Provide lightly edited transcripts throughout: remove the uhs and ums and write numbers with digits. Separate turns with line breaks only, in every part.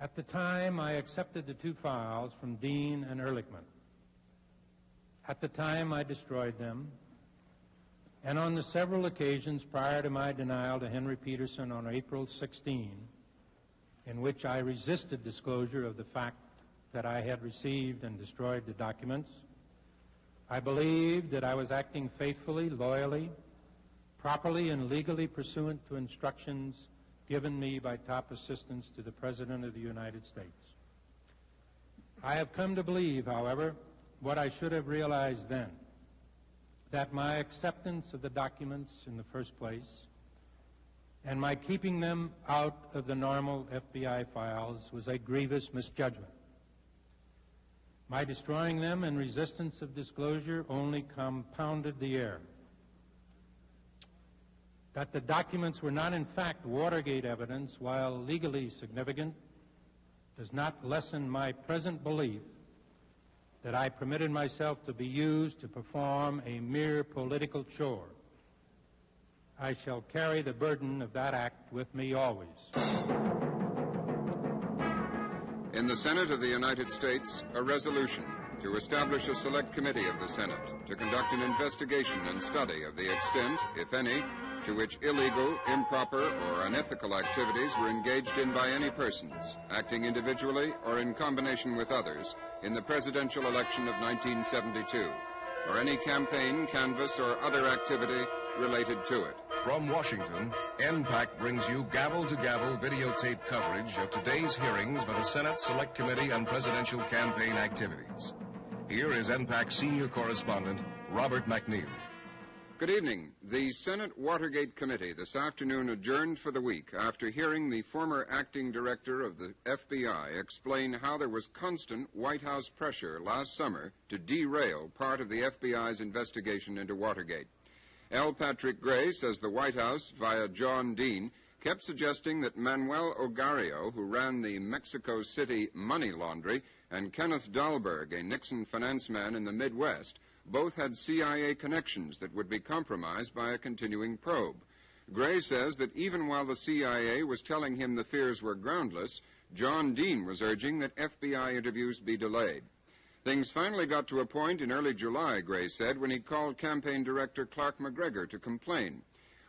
At the time, I accepted the two files from Dean and Ehrlichman. At the time, I destroyed them. And on the several occasions prior to my denial to Henry Peterson on April 16, in which I resisted disclosure of the fact that I had received and destroyed the documents, I believed that I was acting faithfully, loyally, properly, and legally pursuant to instructions given me by top assistants to the President of the United States. I have come to believe, however, what I should have realized then, that my acceptance of the documents in the first place and my keeping them out of the normal FBI files was a grievous misjudgment. My destroying them in resistance of disclosure only compounded the error. That the documents were not in fact Watergate evidence, while legally significant, does not lessen my present belief that I permitted myself to be used to perform a mere political chore. I shall carry the burden of that act with me always.
In the Senate of the United States, a resolution to establish a select committee of the Senate to conduct an investigation and study of the extent, if any, to which illegal, improper, or unethical activities were engaged in by any persons, acting individually or in combination with others, in the presidential election of 1972, or any campaign, canvass, or other activity related to it.
From Washington, NPAC brings you gavel-to-gavel videotape coverage of today's hearings by the Senate Select Committee on Presidential Campaign Activities. Here is NPAC senior correspondent Robert McNeil.
Good evening. The Senate Watergate Committee this afternoon adjourned for the week after hearing the former acting director of the FBI explain how there was constant White House pressure last summer to derail part of the FBI's investigation into Watergate. L. Patrick Gray says the White House, via John Dean, kept suggesting that Manuel Ogario, who ran the Mexico City money laundry, and Kenneth Dahlberg, a Nixon finance man in the Midwest, both had CIA connections that would be compromised by a continuing probe. Gray says that even while the CIA was telling him the fears were groundless, John Dean was urging that FBI interviews be delayed. Things finally got to a point in early July, Gray said, when he called campaign director Clark McGregor to complain.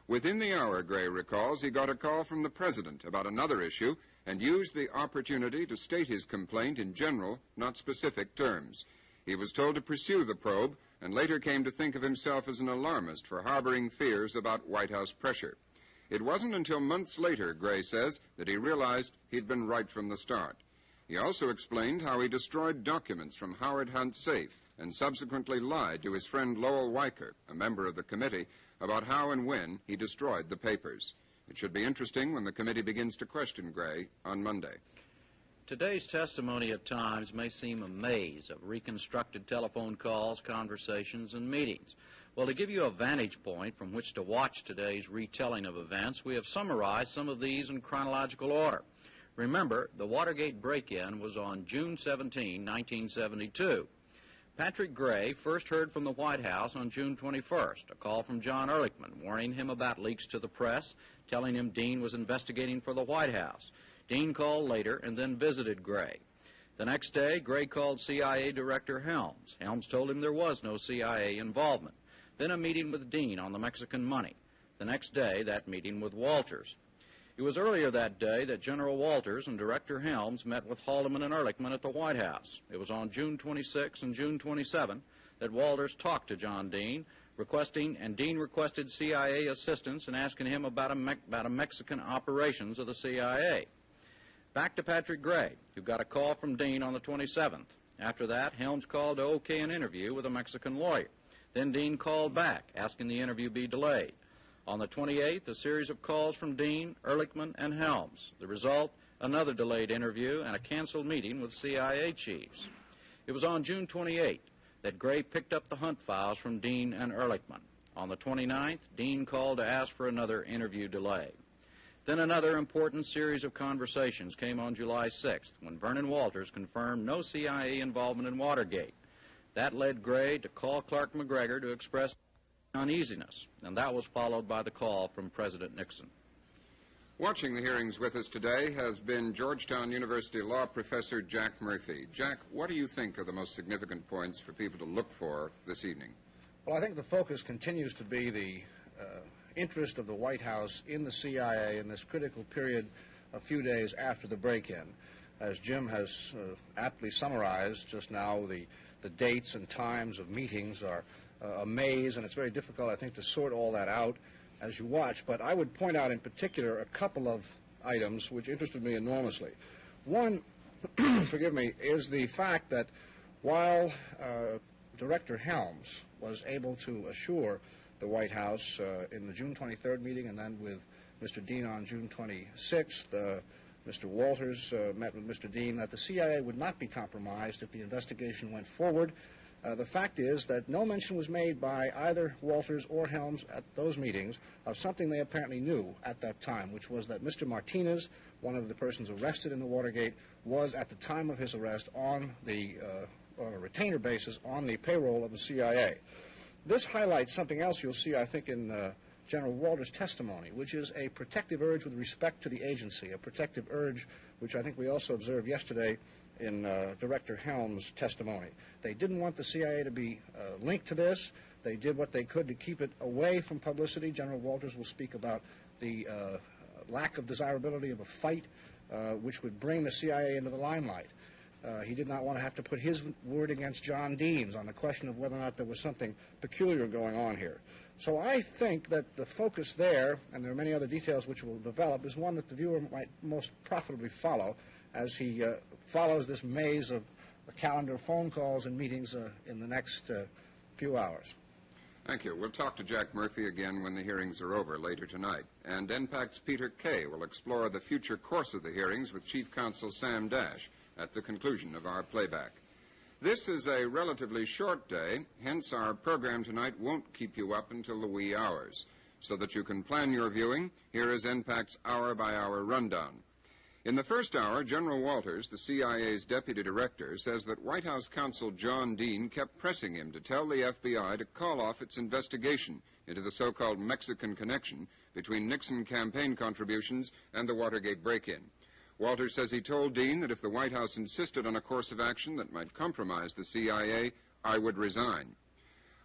Within the hour, Gray recalls, he got a call from the president about another issue and used the opportunity to state his complaint in general, not specific terms. He was told to pursue the probe and later came to think of himself as an alarmist for harboring fears about White House pressure. It wasn't until months later, Gray says, that he realized he'd been right from the start. He also explained how he destroyed documents from Howard Hunt's safe and subsequently lied to his friend Lowell Weicker, a member of the committee, about how and when he destroyed the papers. It should be interesting when the committee begins to question Gray on Monday.
Today's testimony at times may seem a maze of reconstructed telephone calls, conversations, and meetings. Well, to give you a vantage point from which to watch today's retelling of events, we have summarized some of these in chronological order. Remember, the Watergate break-in was on June 17, 1972. Patrick Gray first heard from the White House on June 21st, a call from John Ehrlichman warning him about leaks to the press, telling him Dean was investigating for the White House. Dean called later and then visited Gray. The next day, Gray called CIA Director Helms. Helms told him there was no CIA involvement. Then a meeting with Dean on the Mexican money. The next day, that meeting with Walters. It was earlier that day that General Walters and Director Helms met with Haldeman and Ehrlichman at the White House. It was on June 26 and June 27 that Walters talked to John Dean, Dean requested CIA assistance and asking him about Mexican operations of the CIA. Back to Patrick Gray, who got a call from Dean on the 27th. After that, Helms called to okay an interview with a Mexican lawyer. Then Dean called back, asking the interview be delayed. On the 28th, a series of calls from Dean, Ehrlichman, and Helms. The result, another delayed interview and a canceled meeting with CIA chiefs. It was on June 28th that Gray picked up the Hunt files from Dean and Ehrlichman. On the 29th, Dean called to ask for another interview delay. Then another important series of conversations came on July 6th when Vernon Walters confirmed no CIA involvement in Watergate. That led Gray to call Clark McGregor to express uneasiness, and that was followed by the call from President Nixon.
Watching the hearings with us today has been Georgetown University law professor Jack Murphy. Jack, what do you think are the most significant points for people to look for this evening?
Well, I think the focus continues to be the interest of the White House in the CIA in this critical period a few days after the break-in. As Jim has aptly summarized just now, the dates and times of meetings are a maze, and it's very difficult, I think, to sort all that out as you watch. But I would point out in particular a couple of items which interested me enormously. One, forgive me, is the fact that while Director Helms was able to assure the White House in the June 23rd meeting and then with Mr. Dean on June 26th, Mr. Walters met with Mr. Dean that the CIA would not be compromised if the investigation went forward. The fact is that no mention was made by either Walters or Helms at those meetings of something they apparently knew at that time, which was that Mr. Martinez, one of the persons arrested in the Watergate, was at the time of his arrest on a retainer basis on the payroll of the CIA. This highlights something else you'll see, I think, in General Walters' testimony, which is a protective urge with respect to the agency, a protective urge which I think we also observed yesterday in Director Helms' testimony. They didn't want the CIA to be linked to this. They did what they could to keep it away from publicity. General Walters will speak about the lack of desirability of a fight which would bring the CIA into the limelight. He did not want to have to put his word against John Dean's on the question of whether or not there was something peculiar going on here. So I think that the focus there, and there are many other details which will develop, is one that the viewer might most profitably follow as he follows this maze of a calendar of phone calls and meetings in the next few hours.
Thank you. We'll talk to Jack Murphy again when the hearings are over later tonight. And NPAC's Peter Kay will explore the future course of the hearings with Chief Counsel Sam Dash at the conclusion of our playback. This is a relatively short day, hence our program tonight won't keep you up until the wee hours. So that you can plan your viewing, here is NPAC's hour-by-hour rundown. In the first hour, General Walters, the CIA's deputy director, says that White House counsel John Dean kept pressing him to tell the FBI to call off its investigation into the so-called Mexican connection between Nixon campaign contributions and the Watergate break-in. Walters says he told Dean that if the White House insisted on a course of action that might compromise the CIA, I would resign.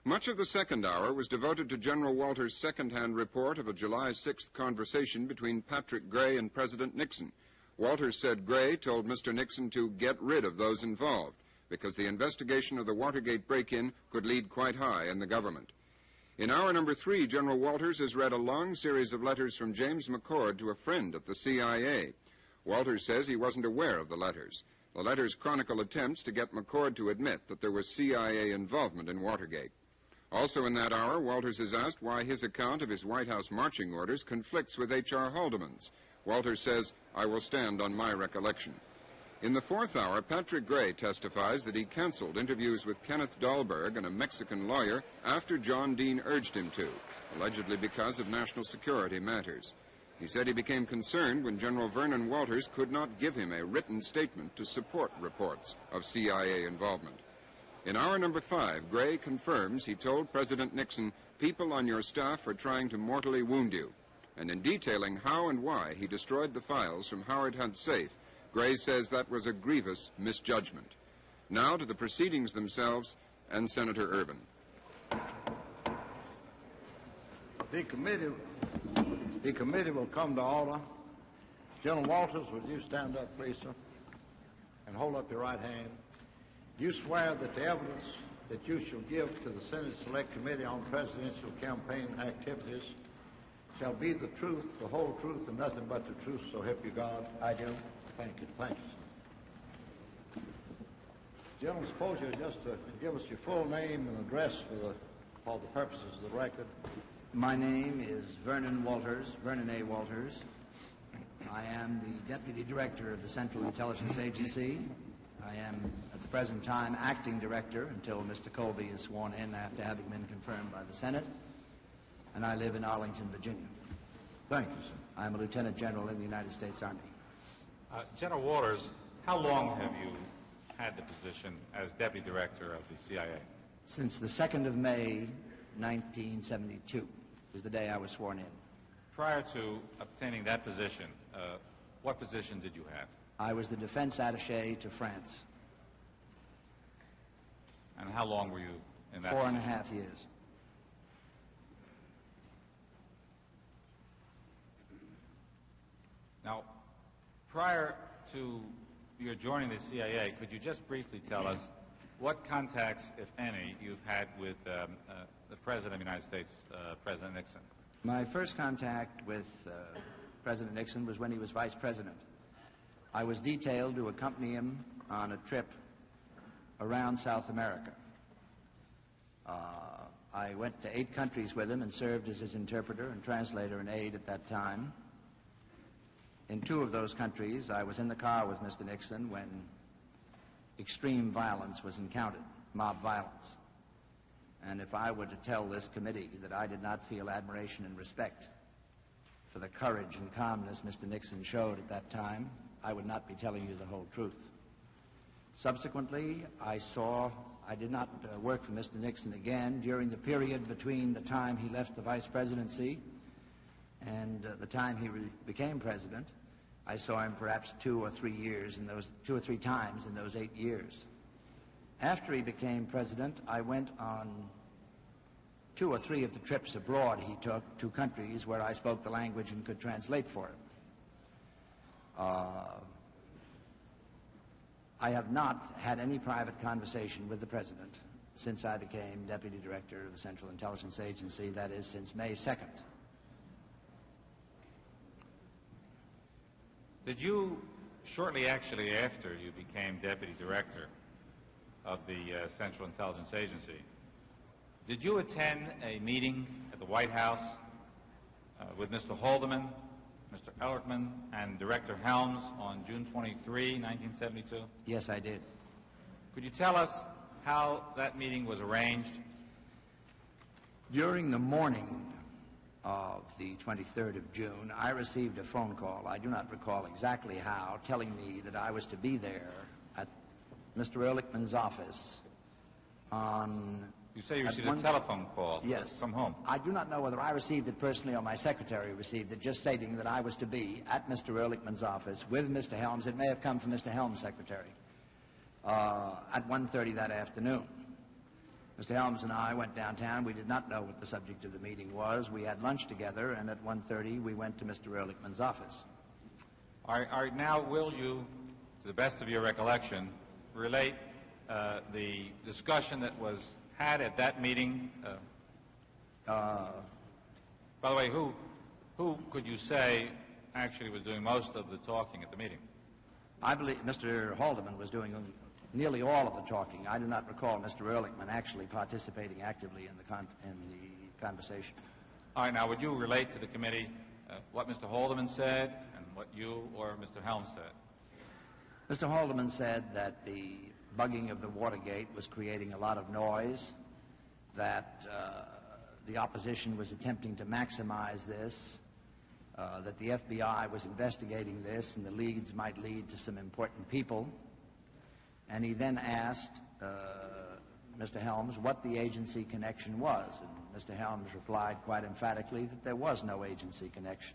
Much of the second hour was devoted to General Walters' second-hand report of a July 6th conversation between Patrick Gray and President Nixon. Walters said Gray told Mr. Nixon to get rid of those involved because the investigation of the Watergate break-in could lead quite high in the government. In hour number 3, General Walters has read a long series of letters from James McCord to a friend at the CIA. Walters says he wasn't aware of the letters. The letters chronicle attempts to get McCord to admit that there was CIA involvement in Watergate. Also in that hour, Walters is asked why his account of his White House marching orders conflicts with H.R. Haldeman's. Walters says, I will stand on my recollection. In the fourth hour, Patrick Gray testifies that he canceled interviews with Kenneth Dahlberg and a Mexican lawyer after John Dean urged him to, allegedly because of national security matters. He said he became concerned when General Vernon Walters could not give him a written statement to support reports of CIA involvement. In hour number 5, Gray confirms he told President Nixon, people on your staff are trying to mortally wound you. And in detailing how and why he destroyed the files from Howard Hunt's safe, Gray says that was a grievous misjudgment. Now to the proceedings themselves and Senator Ervin.
The committee will come to order. General Walters, would you stand up, please, sir, and hold up your right hand. Do you swear that the evidence that you shall give to the Senate Select Committee on Presidential Campaign Activities shall be the truth, the whole truth, and nothing but the truth, so help you God?
I do.
Thank you. Thank you, sir. Gentlemen, suppose you just give us your full name and address for the purposes of the record.
My name is Vernon Walters, Vernon A. Walters. I am the Deputy Director of the Central Intelligence Agency. I am, at the present time, Acting Director until Mr. Colby is sworn in after having been confirmed by the Senate. And I live in Arlington, Virginia.
Thank you, sir.
I am a Lieutenant General in the United States Army.
General Walters, how long have you had the position as Deputy Director of the CIA?
Since the 2nd of May, 1972 is the day I was sworn in.
prior to obtaining that position, what position did you have?
I was the defense attaché to France.
And how long were you in that
4.5 years.
Now, prior to your joining the CIA, could you just briefly tell us what contacts, if any, you've had with the President of the United States, President Nixon?
My first contact with President Nixon was when he was vice president. I was detailed to accompany him on a trip around South America. I went to 8 countries with him and served as his interpreter and translator and aide at that time. In 2 of those countries, I was in the car with Mr. Nixon when extreme violence was encountered, mob violence. And if I were to tell this committee that I did not feel admiration and respect for the courage and calmness Mr. Nixon showed at that time, I would not be telling you the whole truth. Subsequently, I did not work for Mr. Nixon again during the period between the time he left the vice presidency and the time he became president. I saw him perhaps 2 or 3 years in those 2 or 3 times in those 8 years. After he became president, I went on 2 or 3 of the trips abroad he took to countries where I spoke the language and could translate for him. I have not had any private conversation with the President since I became Deputy Director of the Central Intelligence Agency, that is, since May 2nd.
Did you, shortly actually after you became Deputy Director of the Central Intelligence Agency, did you attend a meeting at the White House with Mr. Haldeman, Mr. Ellertman, and Director Helms on June 23, 1972?
Yes, I did.
Could you tell us how that meeting was arranged?
During the morning of the 23rd of June, I received a phone call, I do not recall exactly how, telling me that I was to be there at Mr. Ehrlichman's office on...
You say you received a telephone call?
Yes.
From whom?
I do not know whether I received it personally or my secretary received it, just stating that I was to be at Mr. Ehrlichman's office with Mr. Helms. It may have come from Mr. Helms' secretary at 1:30 that afternoon. Mr. Helms and I went downtown. We did not know what the subject of the meeting was. We had lunch together, and at 1:30 we went to Mr. Ehrlichman's office.
All right, now will you, to the best of your recollection, relate the discussion that was had at that meeting? By the way, who could you say actually was doing most of the talking at the meeting?
I believe Mr. Haldeman was doing nearly all of the talking. I do not recall Mr. Ehrlichman actually participating actively in the conversation.
All right, now would you relate to the committee what Mr. Haldeman said and what you or Mr. Helms said?
Mr. Haldeman said that the bugging of the Watergate was creating a lot of noise, that the opposition was attempting to maximize this, that the FBI was investigating this and the leads might lead to some important people. And he then asked Mr. Helms what the agency connection was. And Mr. Helms replied quite emphatically that there was no agency connection.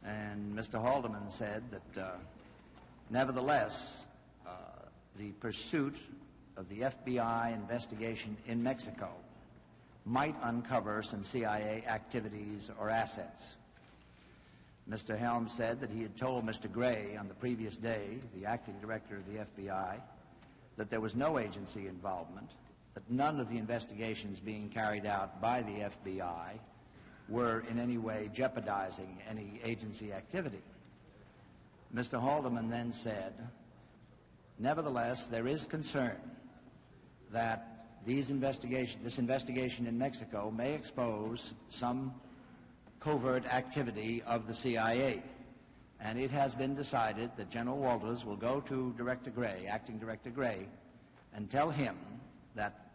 And Mr. Haldeman said that nevertheless, the pursuit of the FBI investigation in Mexico might uncover some CIA activities or assets. Mr. Helms said that he had told Mr. Gray on the previous day, the acting director of the FBI, that there was no agency involvement, that none of the investigations being carried out by the FBI were in any way jeopardizing any agency activity. Mr. Haldeman then said, nevertheless, there is concern that this investigation in Mexico may expose some covert activity of the CIA. And it has been decided that General Walters will go to Director Gray, Acting Director Gray, and tell him that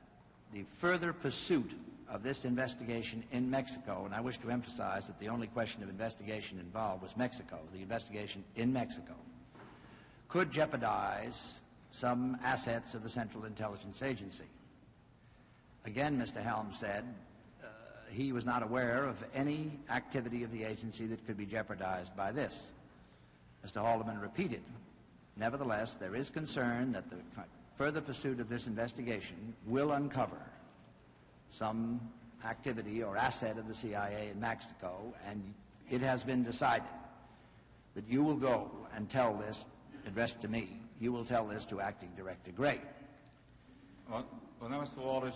the further pursuit of this investigation in Mexico, and I wish to emphasize that the only question of investigation involved was Mexico, the investigation in Mexico, could jeopardize some assets of the Central Intelligence Agency. Again, Mr. Helms said he was not aware of any activity of the agency that could be jeopardized by this. Mr. Haldeman repeated, nevertheless, there is concern that the further pursuit of this investigation will uncover some activity or asset of the CIA in Mexico, and it has been decided that you will go and tell this, addressed to me, you will tell this to Acting Director Gray.
Well, now, Mr. Walters,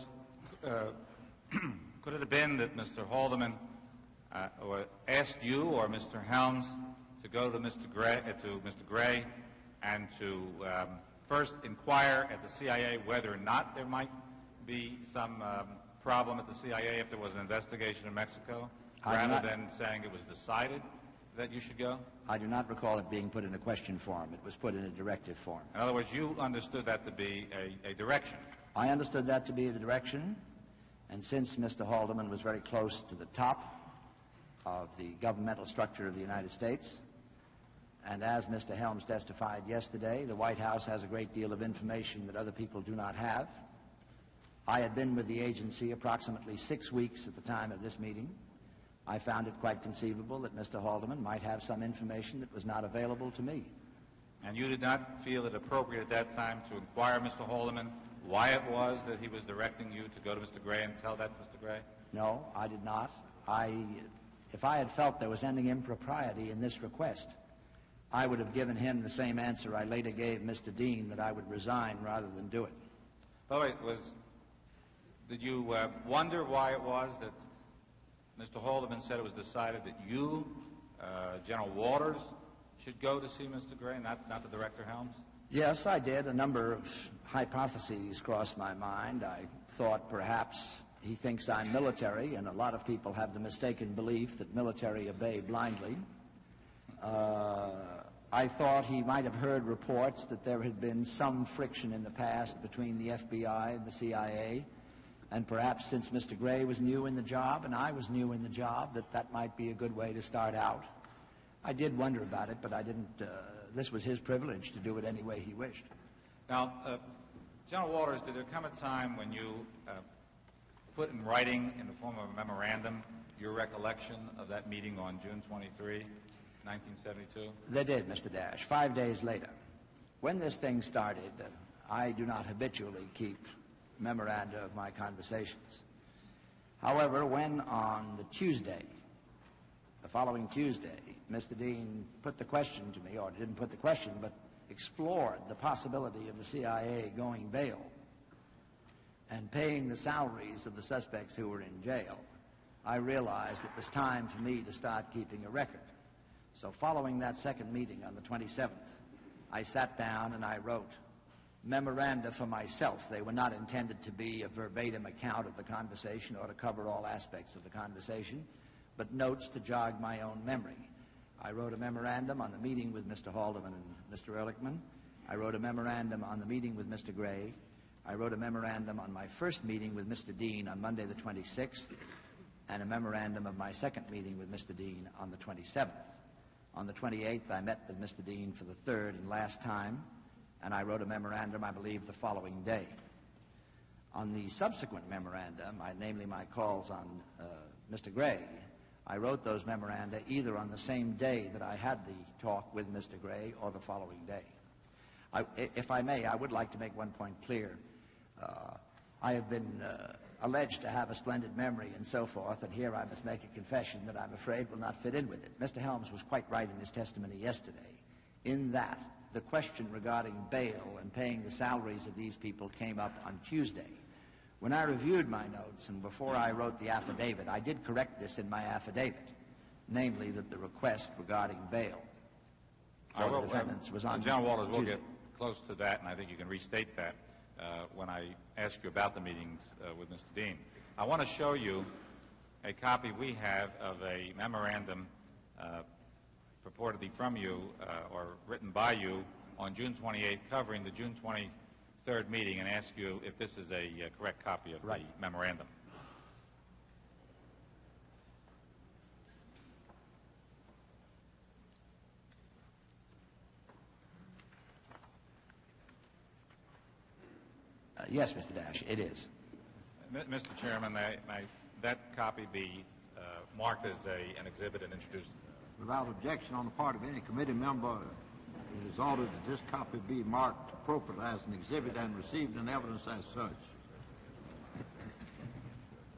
could it have been that Mr. Haldeman asked you or Mr. Helms to go to Mr. Gray and to first inquire at the CIA whether or not there might be some problem at the CIA if there was an investigation in Mexico, rather than saying it was decided that you should go?
I do not recall it being put in a question form. It was put in a directive form.
In other words, you understood that to be a direction.
I understood that to be a direction, and since Mr. Haldeman was very close to the top of the governmental structure of the United States, and as Mr. Helms testified yesterday, the White House has a great deal of information that other people do not have. I had been with the agency approximately 6 weeks at the time of this meeting. I found it quite conceivable that Mr. Haldeman might have some information that was not available to me.
And you did not feel it appropriate at that time to inquire Mr. Haldeman why it was that he was directing you to go to Mr. Gray and tell that to Mr. Gray?
No, I did not. If I had felt there was any impropriety in this request, I would have given him the same answer I later gave Mr. Dean, that I would resign rather than do it.
By the way, did you wonder why it was that Mr. Haldeman said it was decided that you, General Walters, should go to see Mr. Gray, not the Director Helms?
Yes, I did. A number of hypotheses crossed my mind. I thought perhaps he thinks I'm military, and a lot of people have the mistaken belief that military obey blindly. I thought he might have heard reports that there had been some friction in the past between the FBI and the CIA, and perhaps since Mr. Gray was new in the job and I was new in the job, that might be a good way to start out. I did wonder about it, but I didn't. This was his privilege to do it any way he wished.
Now, General Walters, did there come a time when you put in writing in the form of a memorandum your recollection of that meeting on June 23, 1972?
They did, Mr. Dash, 5 days later. When this thing started, I do not habitually keep memoranda of my conversations. However, when on the Tuesday, the following Tuesday, Mr. Dean put the question to me, or didn't put the question, but explored the possibility of the CIA going bail and paying the salaries of the suspects who were in jail, I realized it was time for me to start keeping a record. So following that second meeting on the 27th, I sat down and I wrote memoranda for myself. They were not intended to be a verbatim account of the conversation or to cover all aspects of the conversation, but notes to jog my own memory. I wrote a memorandum on the meeting with Mr. Haldeman and Mr. Ehrlichman. I wrote a memorandum on the meeting with Mr. Gray. I wrote a memorandum on my first meeting with Mr. Dean on Monday the 26th, and a memorandum of my second meeting with Mr. Dean on the 27th. On the 28th, I met with Mr. Dean for the third and last time, and I wrote a memorandum, I believe, the following day. On the subsequent memorandum, namely my calls on Mr. Gray, I wrote those memoranda either on the same day that I had the talk with Mr. Gray or the following day. If I may, I would like to make one point clear. I have been alleged to have a splendid memory and so forth, and here I must make a confession that I'm afraid will not fit in with it. Mr. Helms was quite right in his testimony yesterday, in that the question regarding bail and paying the salaries of these people came up on Tuesday. When I reviewed my notes and before I wrote the affidavit, I did correct this in my affidavit, namely that the request regarding bail for the defendants was on
General Walters, we'll
Tuesday.
get close to that, and I think you can restate that when I ask you about the meetings with Mr. Dean. I want to show you a copy we have of a memorandum purportedly from you or written by you on June 28th covering the June 23rd meeting, and ask you if this is a correct copy of the memorandum.
Yes, Mr. Dash, it is.
Mr. Chairman, that copy be marked as an exhibit and introduced?
Without objection on the part of any committee member, it is ordered that this copy be marked appropriately as an exhibit and received in evidence as such.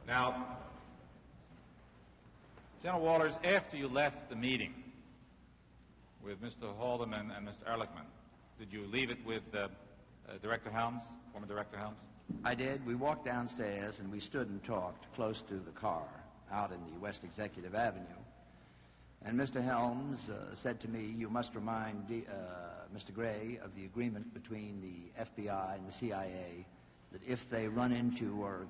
Now, General Walters, after you left the meeting with Mr. Haldeman and Mr. Ehrlichman, did you leave it with Director Helms, former Director Helms?
I did. We walked downstairs and we stood and talked close to the car out in the West Executive Avenue. And Mr. Helms said to me, you must remind Mr. Gray of the agreement between the FBI and the CIA that if they run into or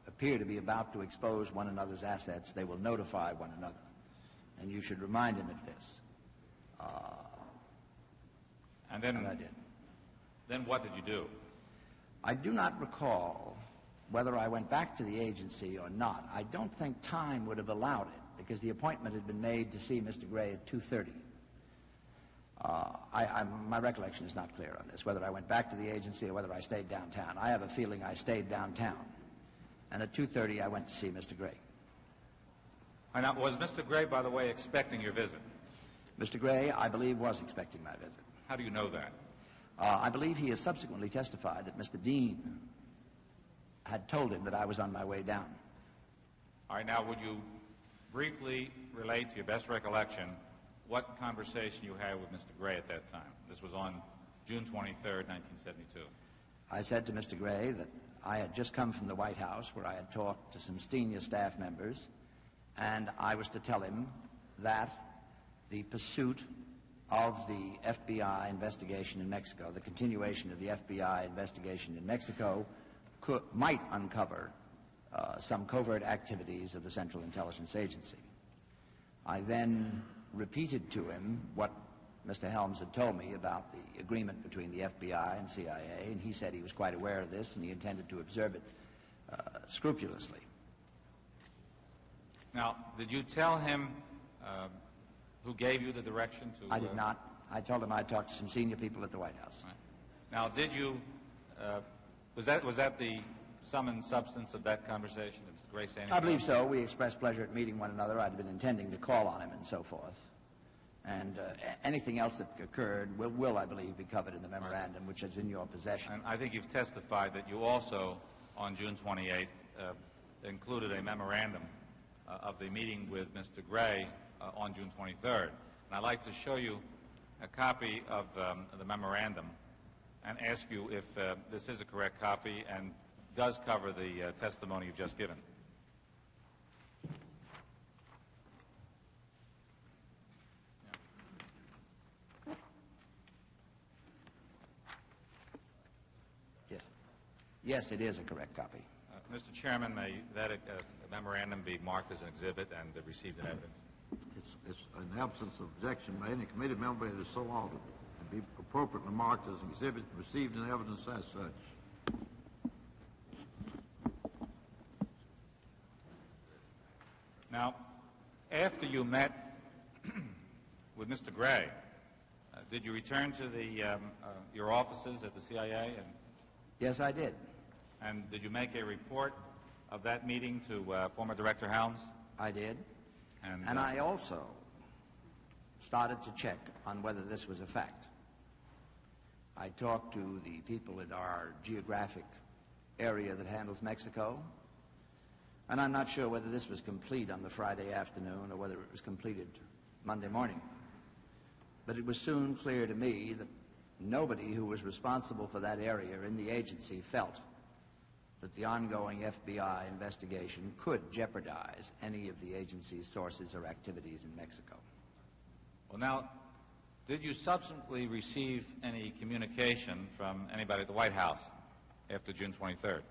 appear to be about to expose one another's assets, they will notify one another. And you should remind him of this.
And then
I did.
Then what did you do?
I do not recall whether I went back to the agency or not. I don't think time would have allowed it because the appointment had been made to see Mr. Gray at 2:30. My recollection is not clear on this, whether I went back to the agency or whether I stayed downtown. I have a feeling I stayed downtown. And at 2:30 I went to see Mr. Gray.
Now, was Mr. Gray, by the way, expecting your visit?
Mr. Gray, I believe, was expecting my visit.
How do you know that?
I believe he has subsequently testified that Mr. Dean had told him that I was on my way down.
All right, now, would you briefly relate to your best recollection what conversation you had with Mr. Gray at that time? This was on June 23rd, 1972.
I said to Mr. Gray that I had just come from the White House where I had talked to some senior staff members, and I was to tell him that the pursuit of the FBI investigation in Mexico, the continuation of the FBI investigation in Mexico, might uncover some covert activities of the Central Intelligence Agency. I then repeated to him what Mr. Helms had told me about the agreement between the FBI and CIA, and he said he was quite aware of this and he intended to observe it scrupulously.
Now, did you tell him who gave you the direction to...
I did not. I told him I talked to some senior people at the White House.
Right. Now, did you... was that the sum and substance of that conversation? Did Mr. Gray say anything?
I believe so. We expressed pleasure at meeting one another. I'd been intending to call on him and so forth. And anything else that occurred will, I believe, be covered in the memorandum, which is in your possession.
And I think you've testified that you also, on June 28th, included a memorandum of the meeting with Mr. Gray on June 23rd. And I'd like to show you a copy of the memorandum and ask you if this is a correct copy and does cover the testimony you've just given.
Yes, it is a correct copy.
Mr. Chairman, may that memorandum be marked as an exhibit and received in evidence?
It's in absence of objection by any committee member, it is so ordered, and be appropriately marked as an exhibit received in evidence as such.
Now, after you met with Mr. Gray, did you return to your offices at the CIA?
Yes, I did.
And did you make a report of that meeting to former Director Helms?
I did.
And
I also started to check on whether this was a fact. I talked to the people in our geographic area that handles Mexico, and I'm not sure whether this was complete on the Friday afternoon or whether it was completed Monday morning. But it was soon clear to me that nobody who was responsible for that area in the agency felt that the ongoing FBI investigation could jeopardize any of the agency's sources or activities in Mexico.
Well, now, did you subsequently receive any communication from anybody at the White House after June 23rd?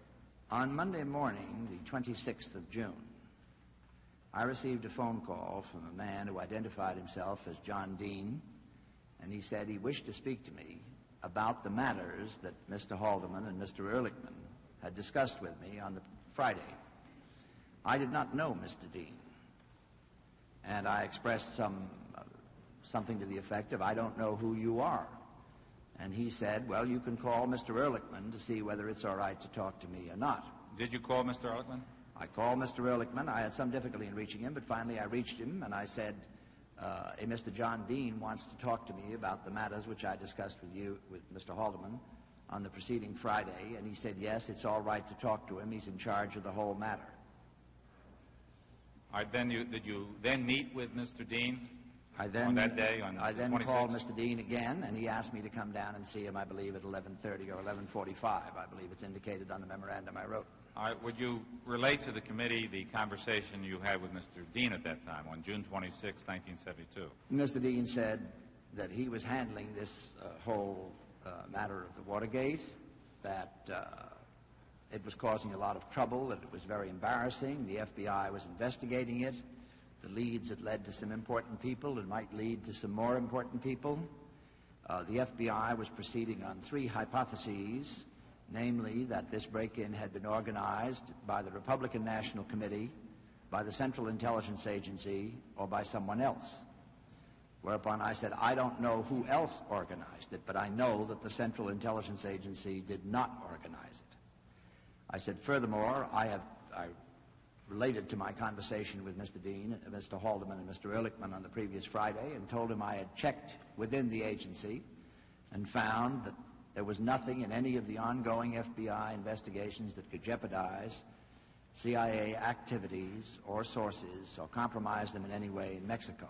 On Monday morning, the 26th of June, I received a phone call from a man who identified himself as John Dean, and he said he wished to speak to me about the matters that Mr. Haldeman and Mr. Ehrlichman had discussed with me on the Friday. I did not know Mr. Dean, and I expressed something to the effect of, I don't know who you are. And he said, well, you can call Mr. Ehrlichman to see whether it's all right to talk to me or not.
Did you call Mr. Ehrlichman?
I called Mr. Ehrlichman. I had some difficulty in reaching him, but finally I reached him, and I said, a Mr. John Dean wants to talk to me about the matters which I discussed with you, with Mr. Haldeman, on the preceding Friday. And he said, yes, it's all right to talk to him. He's in charge of the whole matter.
All right, did you then meet with Mr. Dean
on
that day, on
I then
26th?
called Mr. Dean again, and he asked me to come down and see him, I believe, at 11:30 or 11:45. I believe it's indicated on the memorandum I wrote.
All right, would you relate to the committee the conversation you had with Mr. Dean at that time, on June 26, 1972?
Mr. Dean said that he was handling this whole matter of the Watergate, that it was causing a lot of trouble, that it was very embarrassing. The FBI was investigating it. The leads had led to some important people. It might lead to some more important people. The FBI was proceeding on 3 hypotheses, namely that this break-in had been organized by the Republican National Committee, by the Central Intelligence Agency, or by someone else. Whereupon I said, I don't know who else organized it, but I know that the Central Intelligence Agency did not organize it. I said, furthermore, I related to my conversation with Mr. Dean, Mr. Haldeman, and Mr. Ehrlichman on the previous Friday, and told him I had checked within the agency and found that there was nothing in any of the ongoing FBI investigations that could jeopardize CIA activities or sources or compromise them in any way in Mexico.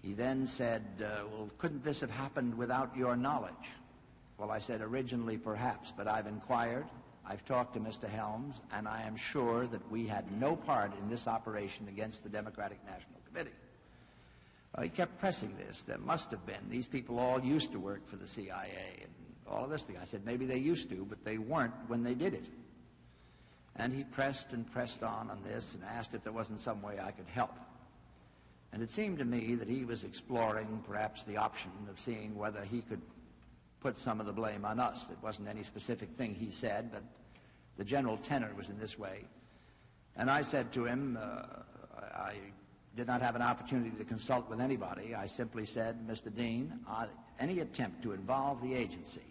He then said, well, couldn't this have happened without your knowledge? Well, I said, originally perhaps, but I've inquired, I've talked to Mr. Helms, and I am sure that we had no part in this operation against the Democratic National Committee. He kept pressing this. There must have been. These people all used to work for the CIA and all of this thing. I said, maybe they used to, but they weren't when they did it. And he pressed and pressed on this and asked if there wasn't some way I could help. And it seemed to me that he was exploring perhaps the option of seeing whether he could put some of the blame on us. It wasn't any specific thing he said, but the general tenor was in this way. And I said to him, I did not have an opportunity to consult with anybody. I simply said, Mr. Dean, any attempt to involve the agency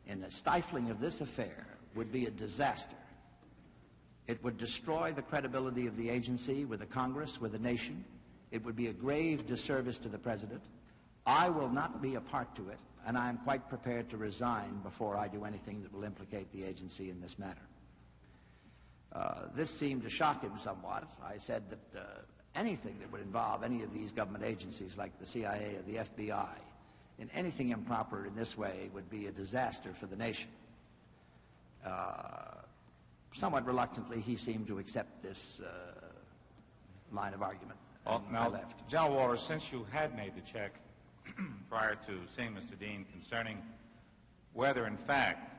in the stifling of this affair would be a disaster. It would destroy the credibility of the agency with the Congress, with the nation. It would be a grave disservice to the President. I will not be a part to it, and I am quite prepared to resign before I do anything that will implicate the agency in this matter. This seemed to shock him somewhat. I said that anything that would involve any of these government agencies like the CIA or the FBI in anything improper in this way would be a disaster for the nation. Somewhat reluctantly, he seemed to accept this line of argument.
Well, now, General Walters, since you had made the check prior to seeing Mr. Dean concerning whether, in fact,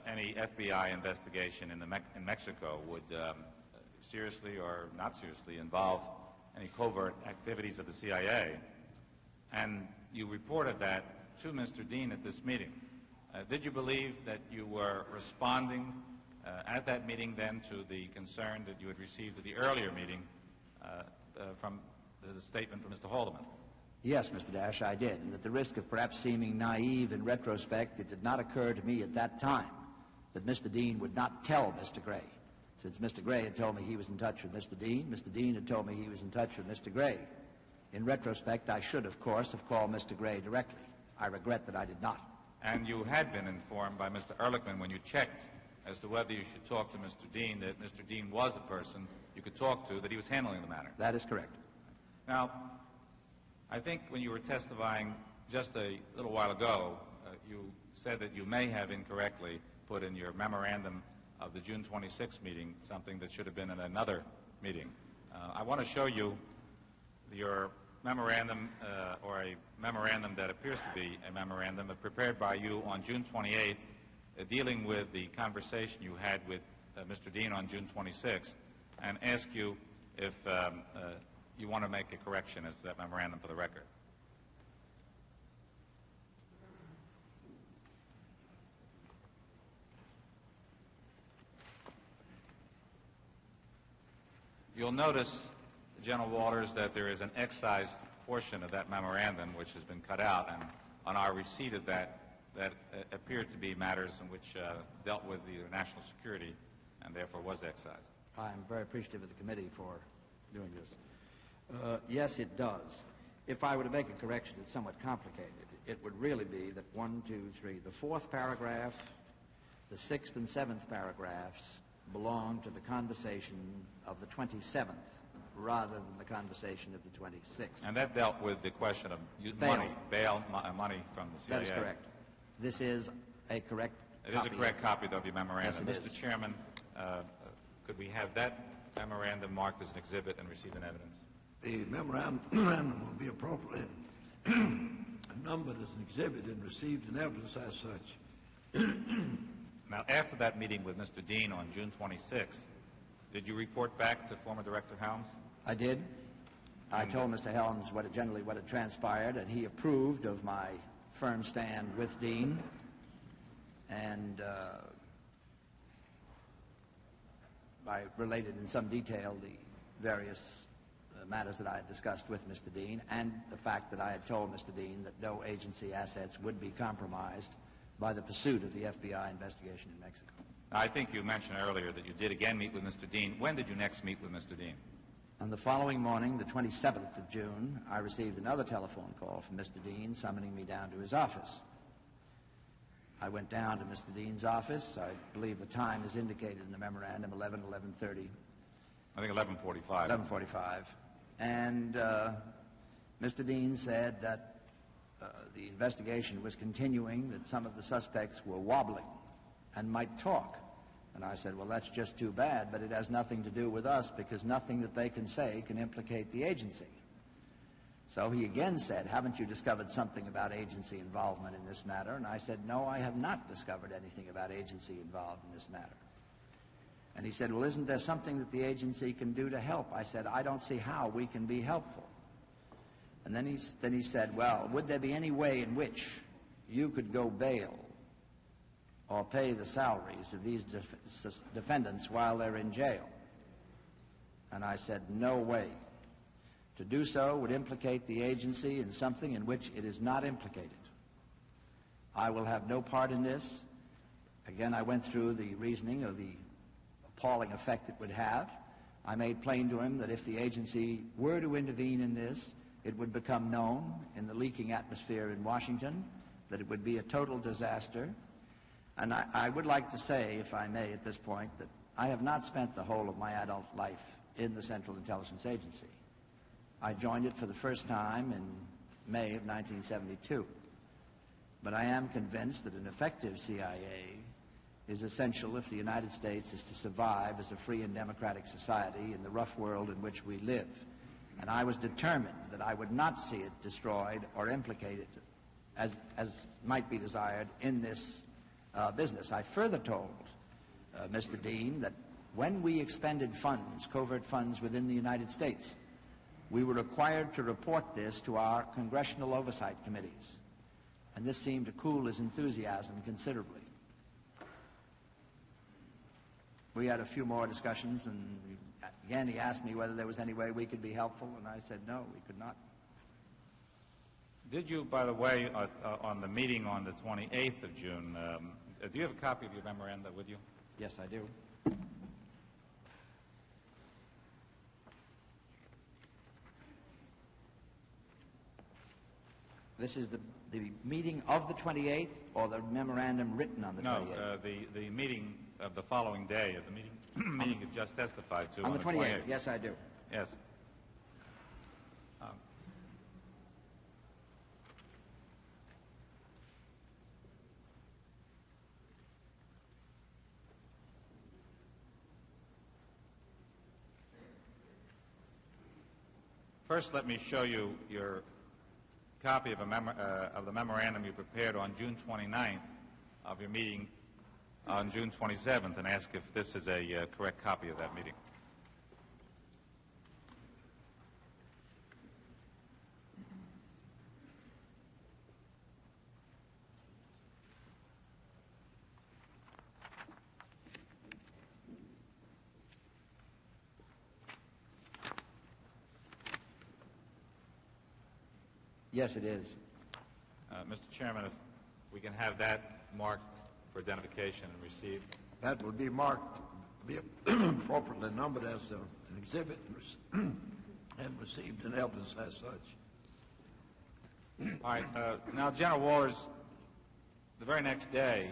any FBI investigation in Mexico would seriously or not seriously involve any covert activities of the CIA, and you reported that to Mr. Dean at this meeting, did you believe that you were responding at that meeting then to the concern that you had received at the earlier meeting from the statement from Mr. Haldeman?
Yes, Mr. Dash, I did. And at the risk of perhaps seeming naive in retrospect, it did not occur to me at that time that Mr. Dean would not tell Mr. Gray. Since Mr. Gray had told me he was in touch with Mr. Dean had told me he was in touch with Mr. Gray. In retrospect, I should, of course, have called Mr. Gray directly. I regret that I did not.
And you had been informed by Mr. Ehrlichman when you checked as to whether you should talk to Mr. Dean, that Mr. Dean was a person you could talk to, that he was handling the matter.
That is correct.
Now, I think when you were testifying just a little while ago, you said that you may have incorrectly put in your memorandum of the June 26th meeting something that should have been in another meeting. I want to show you your memorandum, or a memorandum that appears to be a memorandum prepared by you on June 28th, dealing with the conversation you had with Mr. Dean on June 26th, and ask you if you want to make a correction as to that memorandum for the record. You'll notice, General Walters, that there is an excised portion of that memorandum which has been cut out, and on our receipt of that appeared to be matters in which dealt with either national security and therefore was excised.
I'm very appreciative of the committee for doing this. Yes, it does. If I were to make a correction, it's somewhat complicated. It would really be that 1, 2, 3, the fourth paragraph, the sixth and seventh paragraphs belong to the conversation of the 27th rather than the conversation of the 26th.
And that dealt with the question of money from the CIA.
That is correct. This is a correct
copy. It is a correct copy of your memorandum.
Yes,
Mr. Chairman, could we have that memorandum marked as an exhibit and received in evidence?
The memorandum will be appropriately numbered as an exhibit and received in evidence as such.
Now, after that meeting with Mr. Dean on June 26th, did you report back to former Director Helms?
I did. I told Mr. Helms what had transpired, and he approved of my firm stand with Dean. And I related in some detail the various matters that I had discussed with Mr. Dean, and the fact that I had told Mr. Dean that no agency assets would be compromised by the pursuit of the FBI investigation in Mexico.
I think you mentioned earlier that you did again meet with Mr. Dean. When did you next meet with Mr. Dean?
On the following morning, the 27th of June, I received another telephone call from Mr. Dean summoning me down to his office. I went down to Mr. Dean's office. I believe the time is indicated in the memorandum, 11:30.
I think 11:45.
11:45. And Mr. Dean said that the investigation was continuing, that some of the suspects were wobbling and might talk. And I said, well, that's just too bad, but it has nothing to do with us because nothing that they can say can implicate the agency. So he again said, haven't you discovered something about agency involvement in this matter? And I said, no, I have not discovered anything about agency involved in this matter. And he said, well, isn't there something that the agency can do to help? I said, I don't see how we can be helpful. And then he said, well, would there be any way in which you could go bail or pay the salaries of these defendants while they're in jail? And I said, no way. To do so would implicate the agency in something in which it is not implicated. I will have no part in this. Again, I went through the reasoning of the appalling effect it would have. I made plain to him that if the agency were to intervene in this, it would become known in the leaking atmosphere in Washington, that it would be a total disaster. And I would like to say, if I may at this point, that I have not spent the whole of my adult life in the Central Intelligence Agency. I joined it for the first time in May of 1972. But I am convinced that an effective CIA is essential if the United States is to survive as a free and democratic society in the rough world in which we live. And I was determined that I would not see it destroyed or implicated, as might be desired, in this business. I further told Mr. Dean that when we expended funds, covert funds within the United States, we were required to report this to our congressional oversight committees. And this seemed to cool his enthusiasm considerably. We had a few more discussions, and again he asked me whether there was any way we could be helpful, and I said no, we could not.
Did you, by the way, on the meeting on the 28th of June, do you have a copy of your memoranda with you?
Yes, I do. This is the meeting of the 28th, or the memorandum written on the 28th?
No, the meeting of the following day, the meeting you just testified to
on the 28th. Yes, I do.
Yes. First, let me show you your copy of the memorandum you prepared on June 29th of your meeting on June 27th, and ask if this is a correct copy of that meeting.
Yes, it is.
Mr. Chairman, if we can have that marked for identification and received.
That will be marked
be appropriately numbered as an exhibit and received in evidence as such.
All right. Now, General Walters, the very next day,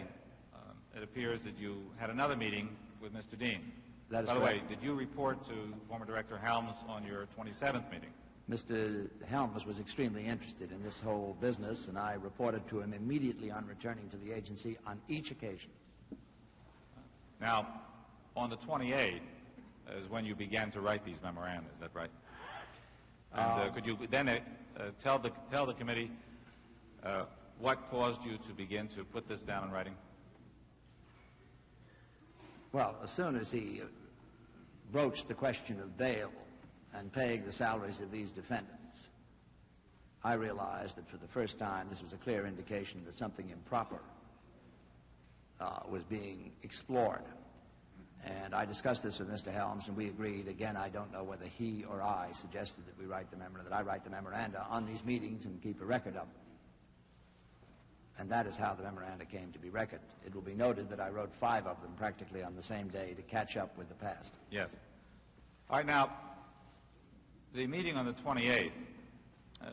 it appears that you had another meeting with Mr. Dean.
That is
By the
correct.
way, did you report to former Director Helms on your 27th meeting?
Mr. Helms was extremely interested in this whole business, and I reported to him immediately on returning to the agency on each occasion.
Now, on the 28th is when you began to write these memoranda, is that right? And could you then tell the committee what caused you to begin to put this down in writing?
Well, as soon as he broached the question of bail and paying the salaries of these defendants, I realized that for the first time this was a clear indication that something improper was being explored. And I discussed this with Mr. Helms, and we agreed. Again, I don't know whether he or I suggested that we write the memoranda, that I write the memoranda on these meetings and keep a record of them. And that is how the memoranda came to be recorded. It will be noted that I wrote 5 of them practically on the same day to catch up with the past.
Yes. All right, now, the meeting on the 28th,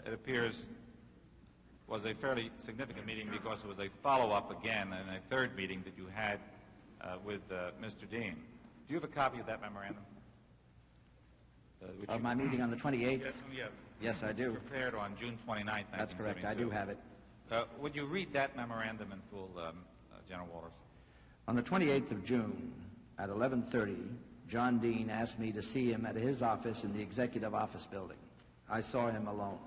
it appears, was a fairly significant meeting because it was a follow-up again and a third meeting that you had with Mr. Dean. Do you have a copy of that memorandum?
Of my meeting on the 28th?
Yes.
Yes, I do.
Prepared on June 29th, 1972.
That's correct. I do have it.
Would you read that memorandum in full, General Walters?
On the 28th of June at 11:30, John Dean asked me to see him at his office in the Executive Office Building. I saw him alone.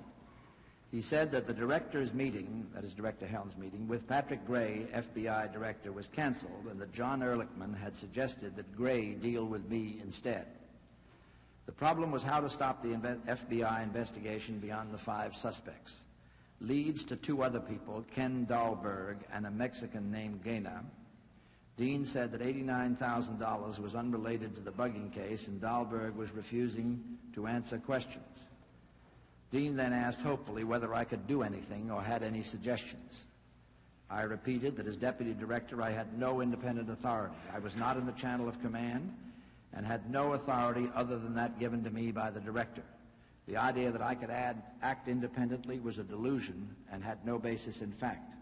He said that the director's meeting, that is Director Helms' meeting, with Patrick Gray, FBI director, was canceled, and that John Ehrlichman had suggested that Gray deal with me instead. The problem was how to stop the FBI investigation beyond the 5 suspects. Leads to 2 other people, Ken Dahlberg and a Mexican named Gaina. Dean said that $89,000 was unrelated to the bugging case, and Dahlberg was refusing to answer questions. Dean then asked hopefully whether I could do anything or had any suggestions. I repeated that as deputy director I had no independent authority. I was not in the channel of command and had no authority other than that given to me by the director. The idea that I could act independently was a delusion and had no basis in fact.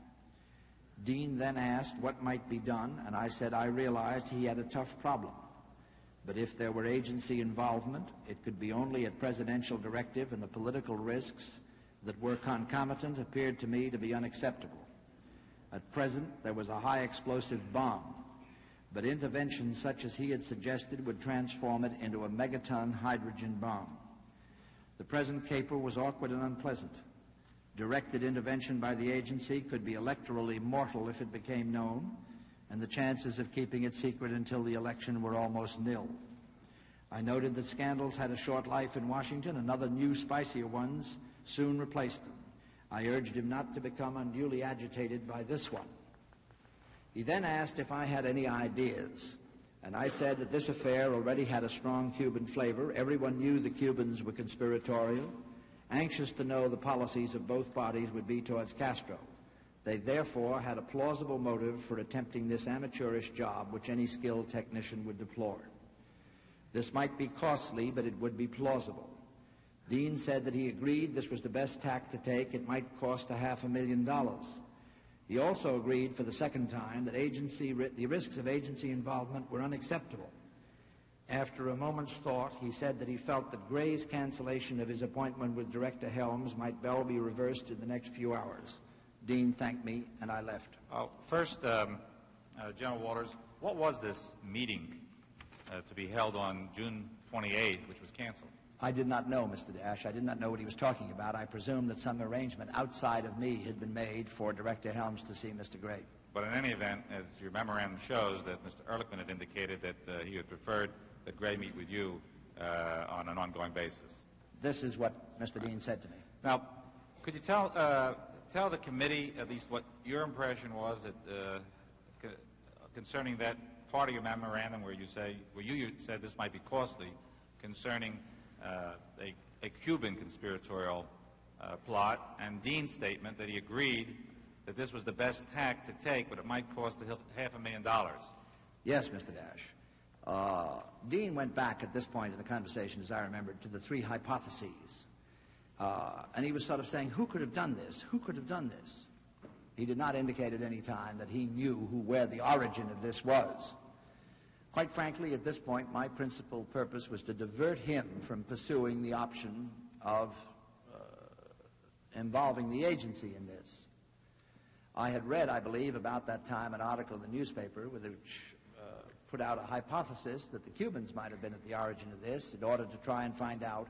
Dean then asked what might be done, and I said I realized he had a tough problem. But if there were agency involvement, it could be only at presidential directive, and the political risks that were concomitant appeared to me to be unacceptable. At present, there was a high explosive bomb, but intervention such as he had suggested would transform it into a megaton hydrogen bomb. The present caper was awkward and unpleasant. Directed intervention by the agency could be electorally mortal if it became known, and the chances of keeping it secret until the election were almost nil. I noted that scandals had a short life in Washington, and other new, spicier ones soon replaced them. I urged him not to become unduly agitated by this one. He then asked if I had any ideas, and I said that this affair already had a strong Cuban flavor. Everyone knew the Cubans were conspiratorial, anxious to know the policies of both parties would be towards Castro. They therefore had a plausible motive for attempting this amateurish job which any skilled technician would deplore. This might be costly, but it would be plausible. Dean said that he agreed this was the best tack to take. It might cost $500,000. He also agreed for the second time that the risks of agency involvement were unacceptable. After a moment's thought, he said that he felt that Gray's cancellation of his appointment with Director Helms might well be reversed in the next few hours. Dean thanked me, and I left.
First, General Walters, what was this meeting to be held on June 28th, which was canceled?
I did not know, Mr. Dash. I did not know what he was talking about. I presumed that some arrangement outside of me had been made for Director Helms to see Mr. Gray.
But in any event, as your memorandum shows, that Mr. Ehrlichman had indicated that he had preferred that Gray meet with you on an ongoing basis.
This is what Mr. Dean said to me.
Now, could you tell the committee at least what your impression was concerning that part of your memorandum where you said this might be costly, concerning a Cuban conspiratorial plot, and Dean's statement that he agreed that this was the best tack to take, but it might cost $500,000.
Yes, Mr. Dash. Dean went back at this point in the conversation, as I remember, to the three hypotheses. And he was sort of saying, who could have done this? Who could have done this? He did not indicate at any time that he knew where the origin of this was. Quite frankly, at this point, my principal purpose was to divert him from pursuing the option of involving the agency in this. I had read, I believe, about that time an article in the newspaper which put out a hypothesis that the Cubans might have been at the origin of this in order to try and find out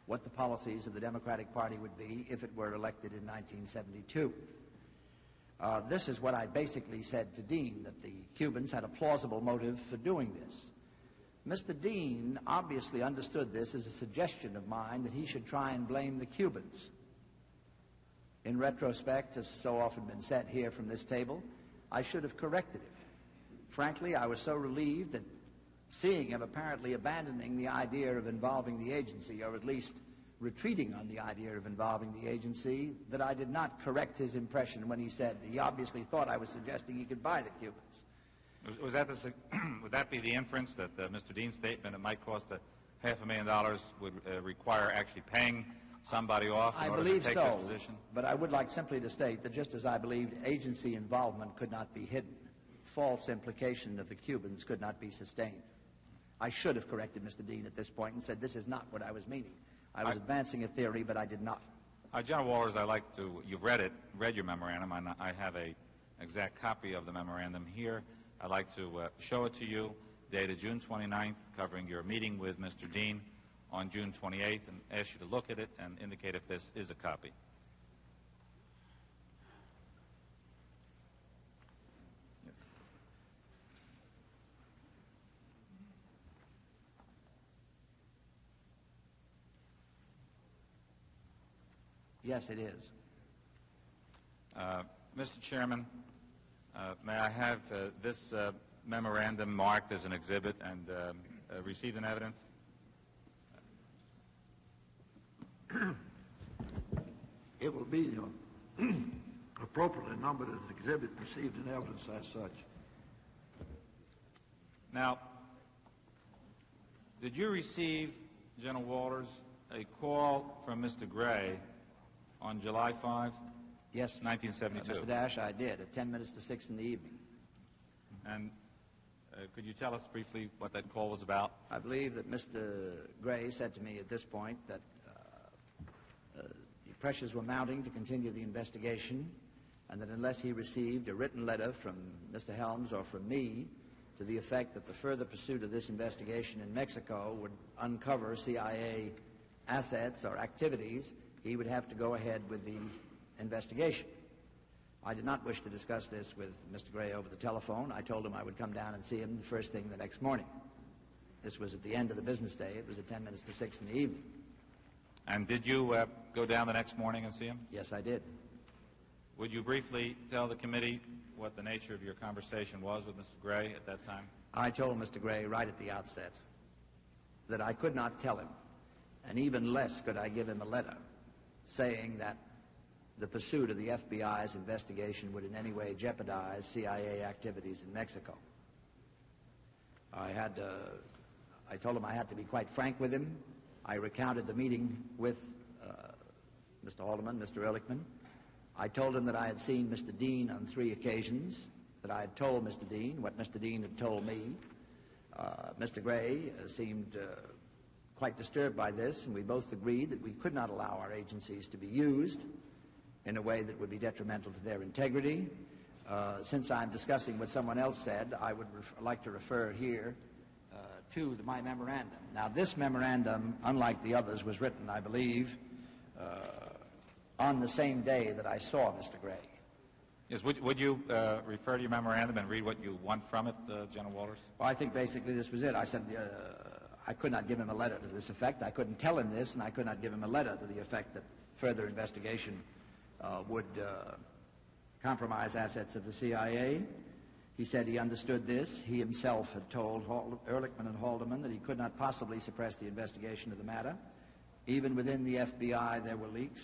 what the policies of the Democratic Party would be if it were elected in 1972. This is what I basically said to Dean, that the Cubans had a plausible motive for doing this. Mr. Dean obviously understood this as a suggestion of mine that he should try and blame the Cubans. In retrospect, as so often been said here from this table, I should have corrected him. Frankly, I was so relieved that seeing him apparently abandoning the idea of involving the agency, or at least retreating on the idea of involving the agency, that I did not correct his impression when he said he obviously thought I was suggesting he could buy the Cubans.
Would that be the inference that Mr. Dean's statement it might cost $500,000 would require actually paying somebody off in order to take this position?
But I would like simply to state that just as I believed agency involvement could not be hidden, false implication of the Cubans could not be sustained. I should have corrected Mr. Dean at this point and said this is not what I was meaning. I was advancing a theory, but I did not.
General Walters, you've read your memorandum. I have an exact copy of the memorandum here. I'd like to show it to you, dated June 29th, covering your meeting with Mr. Dean on June 28th, and ask you to look at it and indicate if this is a copy.
Yes, it is.
Mr. Chairman, may I have this memorandum marked as an exhibit and received in evidence?
It will be appropriately numbered as an exhibit received in evidence as such.
Now, did you receive, General Walters, a call from Mr. Gray on July 5,
yes,
1972?
Mr. Dash, I did, at 10 minutes to 6 in the evening.
And could you tell us briefly what that call was about?
I believe that Mr. Gray said to me at this point that the pressures were mounting to continue the investigation, and that unless he received a written letter from Mr. Helms or from me to the effect that the further pursuit of this investigation in Mexico would uncover CIA assets or activities, he would have to go ahead with the investigation. I did not wish to discuss this with Mr. Gray over the telephone. I told him I would come down and see him the first thing the next morning. This was at the end of the business day. It was at 10 minutes to 6 in the evening.
And did you go down the next morning and see him?
Yes, I did.
Would you briefly tell the committee what the nature of your conversation was with Mr. Gray at that time?
I told Mr. Gray right at the outset that I could not tell him, and even less could I give him a letter saying that the pursuit of the FBI's investigation would in any way jeopardize CIA activities in Mexico. I told him I had to be quite frank with him. I recounted the meeting with Mr. Haldeman, Mr. Ehrlichman. I told him that I had seen Mr. Dean on 3 occasions, that I had told Mr. Dean what Mr. Dean had told me. Mr. Gray seemed quite disturbed by this, and we both agreed that we could not allow our agencies to be used in a way that would be detrimental to their integrity. Since I'm discussing what someone else said, I would like to refer here to my memorandum. Now, this memorandum, unlike the others, was written, I believe, on the same day that I saw Mr. Gray.
Yes, would you refer to your memorandum and read what you want from it, General Walters?
Well, I think basically this was it. I said I could not give him a letter to this effect. I couldn't tell him this, and I could not give him a letter to the effect that further investigation would compromise assets of the CIA. He said he understood this. He himself had told Ehrlichman and Haldeman that he could not possibly suppress the investigation of the matter. Even within the FBI, there were leaks.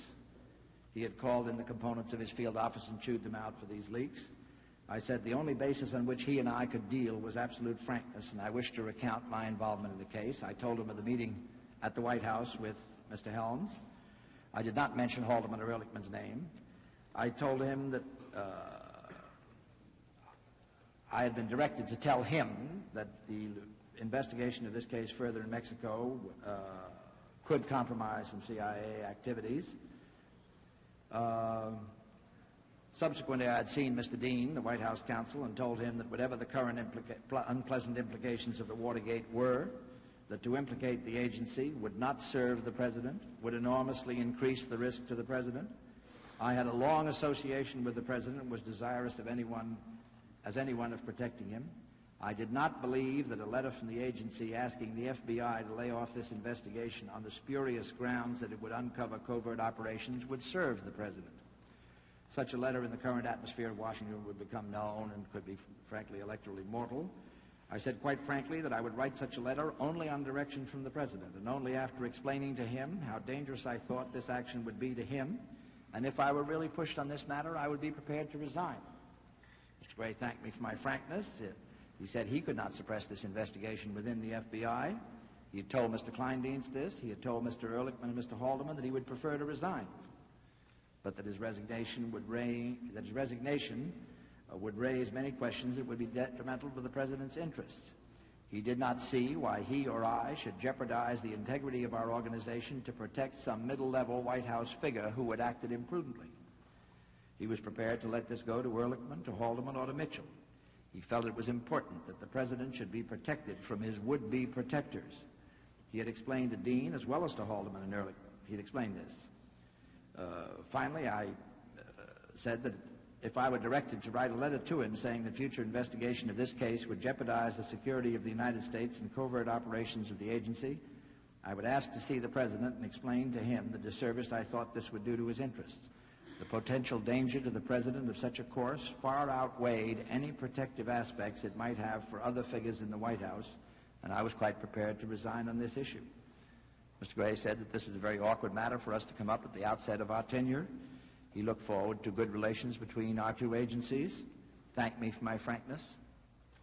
He had called in the components of his field office and chewed them out for these leaks. I said the only basis on which he and I could deal was absolute frankness, and I wished to recount my involvement in the case. I told him of the meeting at the White House with Mr. Helms. I did not mention Haldeman or Ehrlichman's name. I told him that I had been directed to tell him that the investigation of this case further in Mexico could compromise some CIA activities. Subsequently, I had seen Mr. Dean, the White House counsel, and told him that whatever the current unpleasant implications of the Watergate were, that to implicate the agency would not serve the President, would enormously increase the risk to the President. I had a long association with the President and was desirous of anyone of protecting him. I did not believe that a letter from the agency asking the FBI to lay off this investigation on the spurious grounds that it would uncover covert operations would serve the President. Such a letter in the current atmosphere of Washington would become known and could be, frankly, electorally mortal. I said quite frankly that I would write such a letter only on direction from the President, and only after explaining to him how dangerous I thought this action would be to him, and if I were really pushed on this matter, I would be prepared to resign. Mr. Gray thanked me for my frankness. He said he could not suppress this investigation within the FBI. He had told Mr. Kleindienst this. He had told Mr. Ehrlichman and Mr. Haldeman that he would prefer to resign, but that his resignation would raise many questions that would be detrimental to the President's interests. He did not see why he or I should jeopardize the integrity of our organization to protect some middle-level White House figure who had acted imprudently. He was prepared to let this go to Ehrlichman, to Haldeman, or to Mitchell. He felt it was important that the President should be protected from his would-be protectors. He had explained to Dean as well as to Haldeman and Ehrlichman. He had explained this. Finally, I said that if I were directed to write a letter to him saying that future investigation of this case would jeopardize the security of the United States and covert operations of the agency, I would ask to see the President and explain to him the disservice I thought this would do to his interests. The potential danger to the President of such a course far outweighed any protective aspects it might have for other figures in the White House, and I was quite prepared to resign on this issue. Mr. Gray said that this is a very awkward matter for us to come up at the outset of our tenure. He looked forward to good relations between our two agencies, thanked me for my frankness,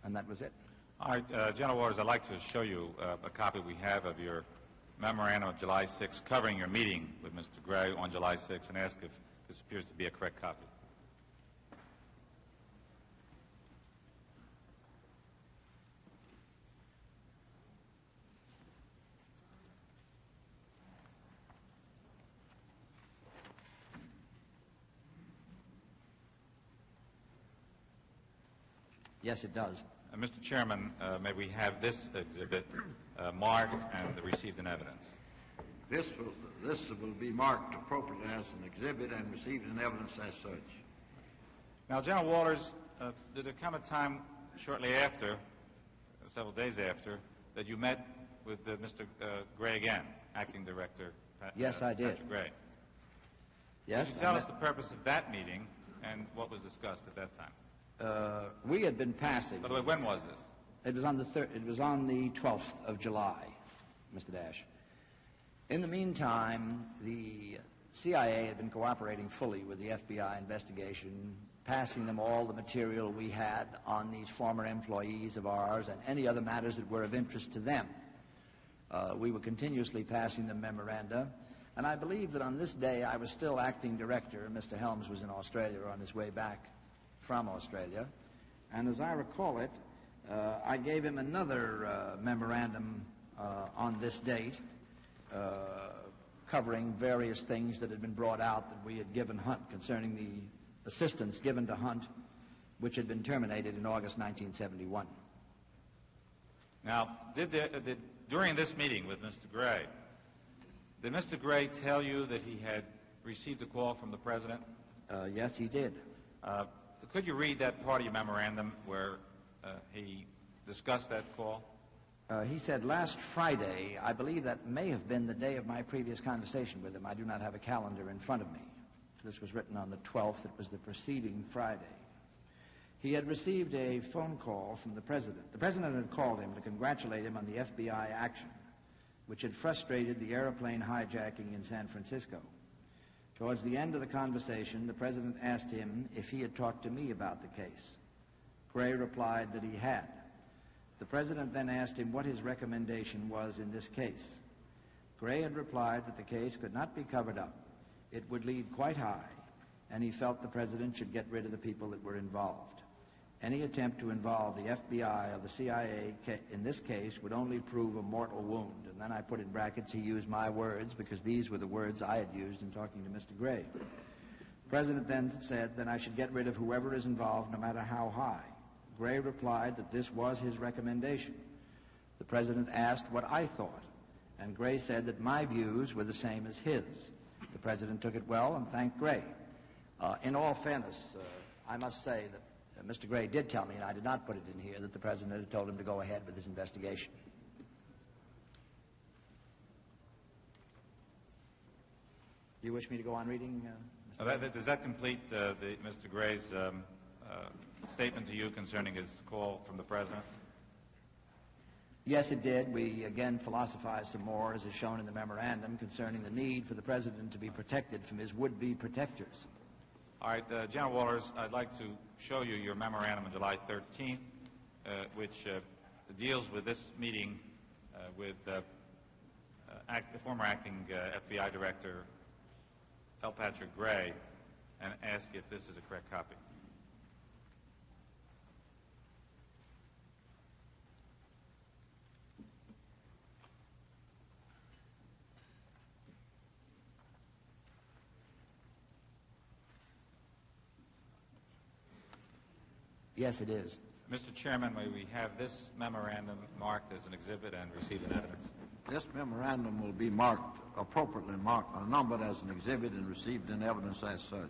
and that was it.
All right, General Walters, I'd like to show you a copy we have of your memorandum of July 6 covering your meeting with Mr. Gray on July 6 and ask if this appears to be a correct copy.
Yes, it does.
Mr. Chairman, may we have this exhibit marked and received in evidence?
This will be marked appropriately as an exhibit and received in evidence as such.
Now, General Walters, did there come a time shortly after, several days after, that you met with Mr. Gray again, acting director?
Yes, I did.
Patrick Gray.
Yes.
Could you tell us the purpose of that meeting and what was discussed at that time?
We had been passing.
By the way, when was this?
It was on the 12th of July, Mr. Dash. In the meantime, the CIA had been cooperating fully with the FBI investigation, passing them all the material we had on these former employees of ours and any other matters that were of interest to them. We were continuously passing them memoranda, and I believe that on this day I was still acting director, and Mr. Helms was in Australia on his way back from Australia, and as I recall it, I gave him another memorandum on this date covering various things that had been brought out that we had given Hunt concerning the assistance given to Hunt, which had been terminated in August 1971.
Now, during this meeting with Mr. Gray, did Mr. Gray tell you that he had received a call from the President?
Yes, he did.
Could you read that part of your memorandum where he discussed that call?
He said, last Friday, I believe that may have been the day of my previous conversation with him. I do not have a calendar in front of me. This was written on the 12th. It was the preceding Friday. He had received a phone call from the President. The President had called him to congratulate him on the FBI action, which had frustrated the airplane hijacking in San Francisco. Towards the end of the conversation, the President asked him if he had talked to me about the case. Gray replied that he had. The President then asked him what his recommendation was in this case. Gray had replied that the case could not be covered up. It would lead quite high, and he felt the President should get rid of the people that were involved. Any attempt to involve the FBI or the CIA in this case would only prove a mortal wound. And then I put in brackets, he used my words, because these were the words I had used in talking to Mr. Gray. The President then said that I should get rid of whoever is involved, no matter how high. Gray replied that this was his recommendation. The President asked what I thought, and Gray said that my views were the same as his. The President took it well and thanked Gray. In all fairness, I must say that Mr. Gray did tell me, and I did not put it in here, that the President had told him to go ahead with his investigation. Do you wish me to go on reading, Mr.
Does that complete Mr. Gray's statement to you concerning his call from the President?
Yes, it did. We again philosophized some more, as is shown in the memorandum, concerning the need for the President to be protected from his would-be protectors.
All right, General Walters, I'd like to show you your memorandum on July 13th, which deals with this meeting with the former acting FBI Director, L. Patrick Gray, and ask if this is a correct copy.
Yes, it is.
Mr. Chairman, may we have this memorandum marked as an exhibit and received in evidence?
This memorandum will be marked, appropriately marked, numbered as an exhibit and received in evidence as such.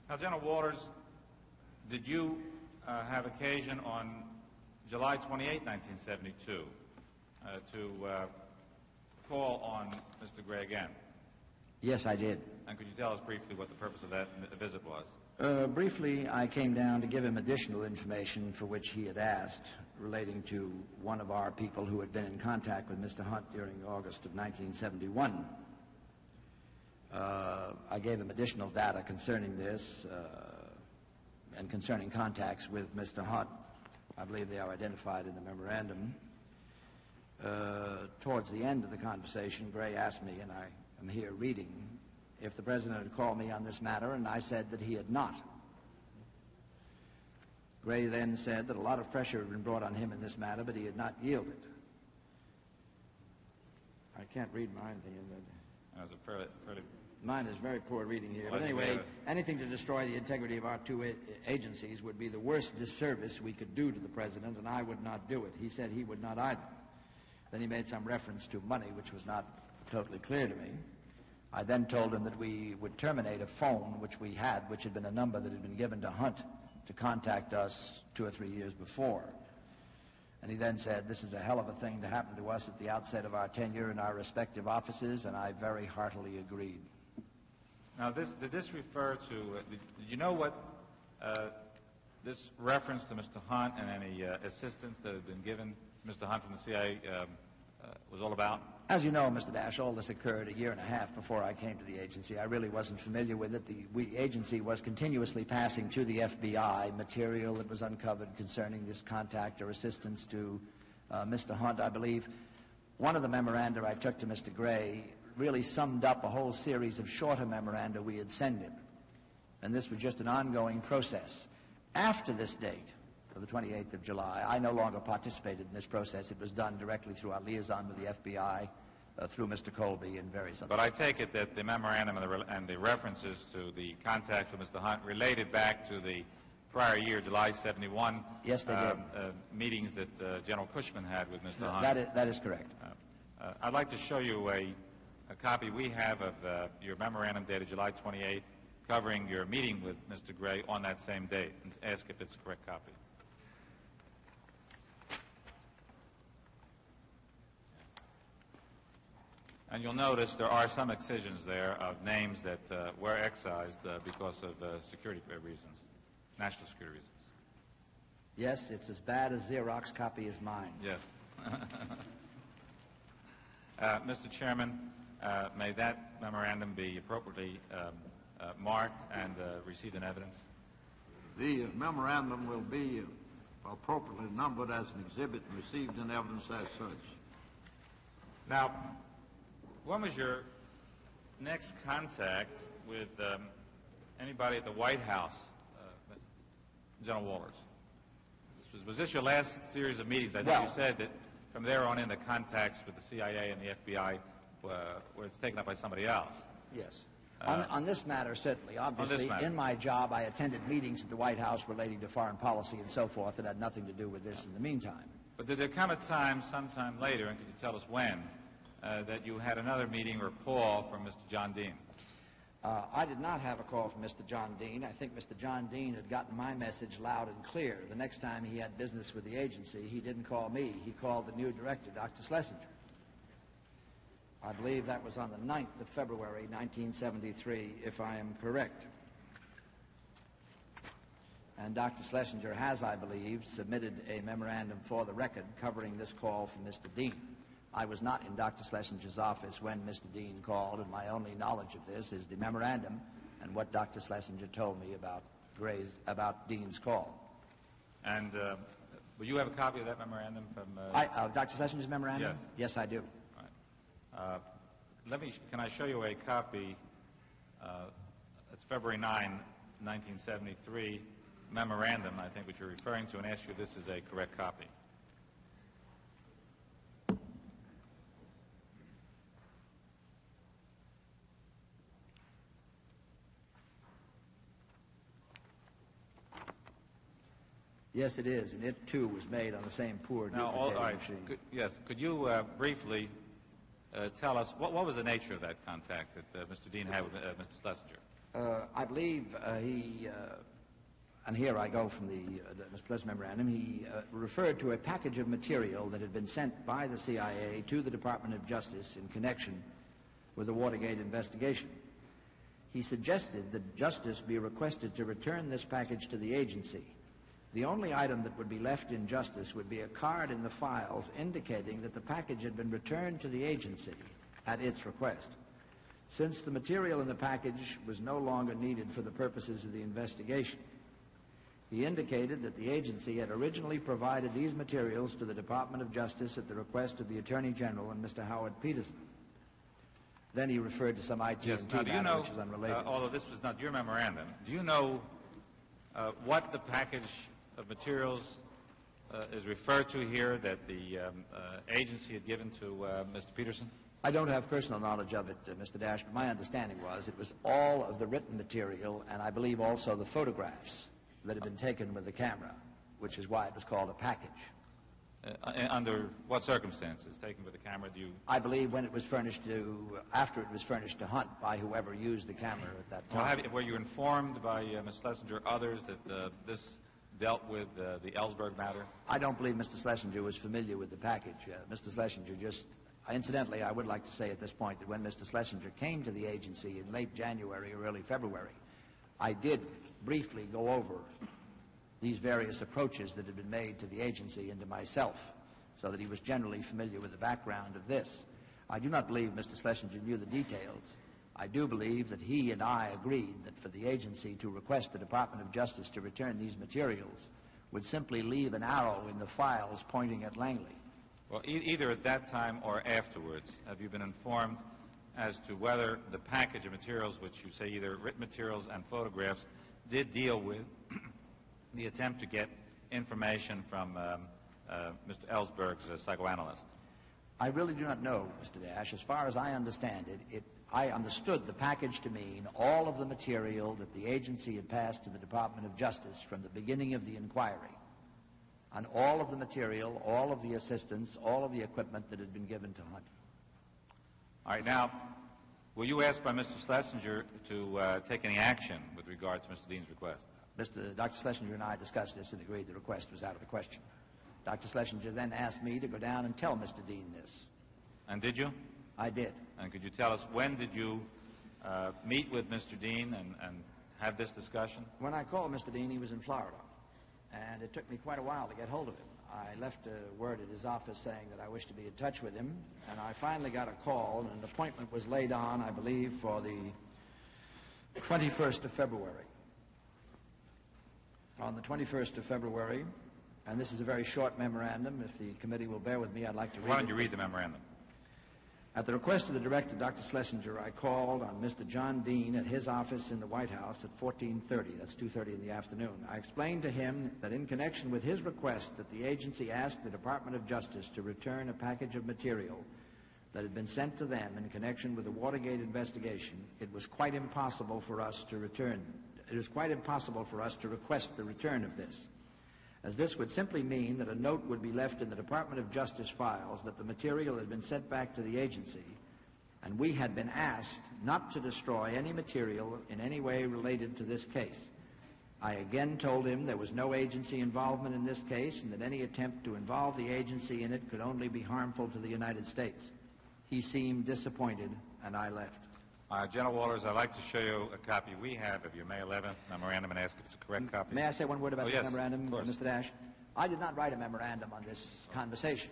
Now, General Walters, did you have occasion on July 28, 1972, to call on Mr. Gray again?
Yes, I did.
And could you tell us briefly what the purpose of that visit was?
Briefly, I came down to give him additional information for which he had asked, relating to one of our people who had been in contact with Mr. Hunt during August of 1971. I gave him additional data concerning this and concerning contacts with Mr. Hunt. I believe they are identified in the memorandum. Towards the end of the conversation, Gray asked me, and I am here reading, if the President had called me on this matter, and I said that he had not. Gray then said that a lot of pressure had been brought on him in this matter, but he had not yielded. I can't read mine. Mine is very poor reading here. But anyway, anything to destroy the integrity of our two agencies would be the worst disservice we could do to the President, and I would not do it. He said he would not either. Then he made some reference to money, which was not totally clear to me. I then told him that we would terminate a phone which we had, which had been a number that had been given to Hunt to contact us 2 or 3 years before. And he then said, this is a hell of a thing to happen to us at the outset of our tenure in our respective offices, and I very heartily agreed.
Now, did this refer to, did you know what this reference to Mr. Hunt and any assistance that had been given to Mr. Hunt from the CIA was all about?
As you know, Mr. Dash, all this occurred 1.5 years before I came to the agency. I really wasn't familiar with it. The agency was continuously passing to the FBI material that was uncovered concerning this contact or assistance to Mr. Hunt. I believe one of the memoranda I took to Mr. Gray really summed up a whole series of shorter memoranda we had sent him. And this was just an ongoing process. After this date, of the 28th of July, I no longer participated in this process. It was done directly through our liaison with the FBI, through Mr. Colby and various others.
But I take it that the memorandum and the references to the contact with Mr. Hunt related back to the prior year, July 71,
yes, they did.
Meetings that General Cushman had with Mr. Hunt.
That is correct.
I'd like to show you a copy we have of your memorandum dated July 28th, covering your meeting with Mr. Gray on that same date, and ask if it's a correct copy. And you'll notice there are some excisions there of names that were excised because of security reasons, national security reasons.
Yes, it's as bad a Xerox copy as mine.
Yes. Mr. Chairman, may that memorandum be appropriately marked and received in evidence?
The memorandum will be appropriately numbered as an exhibit and received in evidence as such.
Now, when was your next contact with anybody at the White House, General Walters? Was this your last series of meetings? I think you said that from there on in the contacts with the CIA and the FBI was taken up by somebody else.
Yes. On this matter, certainly. Obviously, in my job, I attended meetings at the White House relating to foreign policy and so forth that had nothing to do with this in the meantime.
But did there come a time, sometime later, and could you tell us when, that you had another meeting or call from Mr. John Dean?
I did not have a call from Mr. John Dean. I think Mr. John Dean had gotten my message loud and clear. The next time he had business with the agency, he didn't call me. He called the new director, Dr. Schlesinger. I believe that was on the 9th of February, 1973, if I am correct. And Dr. Schlesinger has, I believe, submitted a memorandum for the record covering this call from Mr. Dean. I was not in Dr. Schlesinger's office when Mr. Dean called, and my only knowledge of this is the memorandum and what Dr. Schlesinger told me about Dean's call.
And will you have a copy of that memorandum from...
Dr. Schlesinger's memorandum?
Yes.
Yes, I do.
All right. Can I show you a copy? It's February 9, 1973 memorandum, I think, which you're referring to, and ask you if this is a correct copy.
Yes, it is, and it, too, was made on the same poor duplicating machine.
Could you briefly tell us, what was the nature of that contact that Mr. Dean had with Mr. Schlesinger?
I believe he, and here I go from the Mr. Schlesinger memorandum, he referred to a package of material that had been sent by the CIA to the Department of Justice in connection with the Watergate investigation. He suggested that Justice be requested to return this package to the agency. The only item that would be left in Justice would be a card in the files indicating that the package had been returned to the agency at its request. Since the material in the package was no longer needed for the purposes of the investigation, he indicated that the agency had originally provided these materials to the Department of Justice at the request of the Attorney General and Mr. Howard Peterson. Then he referred to some IT matter which is unrelated.
Although this was not your memorandum, do you know what the package of materials is referred to here that the agency had given to Mr. Peterson?
I don't have personal knowledge of it, Mr. Dash, but my understanding was it was all of the written material and I believe also the photographs that had been taken with the camera, which is why it was called a package.
Under what circumstances? Taken with the camera, do you...
I believe when it was furnished to, after it was furnished to Hunt by whoever used the camera at that time.
Well, were you informed by Ms. Schlesinger or others that this dealt with the Ellsberg matter?
I don't believe Mr. Schlesinger was familiar with the package. Mr. Schlesinger just, incidentally, I would like to say at this point that when Mr. Schlesinger came to the agency in late January or early February, I did briefly go over these various approaches that had been made to the agency and to myself, so that he was generally familiar with the background of this. I do not believe Mr. Schlesinger knew the details. I do believe that he and I agreed that for the agency to request the Department of Justice to return these materials would simply leave an arrow in the files pointing at Langley.
Well, either at that time or afterwards, have you been informed as to whether the package of materials, which you say either written materials and photographs, did deal with the attempt to get information from Mr. Ellsberg's psychoanalyst?
I really do not know, Mr. Dash. As far as I understand it, I understood the package to mean all of the material that the agency had passed to the Department of Justice from the beginning of the inquiry, on all of the material, all of the assistance, all of the equipment that had been given to Hunt.
All right. Now, were you asked by Mr. Schlesinger to take any action with regard to Mr. Dean's request?
Dr. Schlesinger and I discussed this and agreed the request was out of the question. Dr. Schlesinger then asked me to go down and tell Mr. Dean this.
And did you?
I did.
And could you tell us when did you meet with Mr. Dean and have this discussion?
When I called Mr. Dean, he was in Florida, and it took me quite a while to get hold of him. I left a word at his office saying that I wished to be in touch with him, and I finally got a call, and an appointment was laid on, I believe, for the 21st of February. on the 21st of February, and this is a very short memorandum. If the committee will bear with me, I'd like to read it.
Why don't you read the memorandum?
At the request of the director, Dr. Schlesinger, I called on Mr. John Dean at his office in the White House at 14:30. That's 2:30 in the afternoon. I explained to him that in connection with his request that the agency asked the Department of Justice to return a package of material that had been sent to them in connection with the Watergate investigation, it was quite impossible for us to return. It was quite impossible for us to request the return of this, as this would simply mean that a note would be left in the Department of Justice files that the material had been sent back to the agency, and we had been asked not to destroy any material in any way related to this case. I again told him there was no agency involvement in this case and that any attempt to involve the agency in it could only be harmful to the United States. He seemed disappointed, and I left.
General Walters, I'd like to show you a copy we have of your May 11th memorandum and ask if it's a correct copy.
May I say one word about
this
yes, memorandum,
of
Mr. Dash? I did not write a memorandum on this conversation.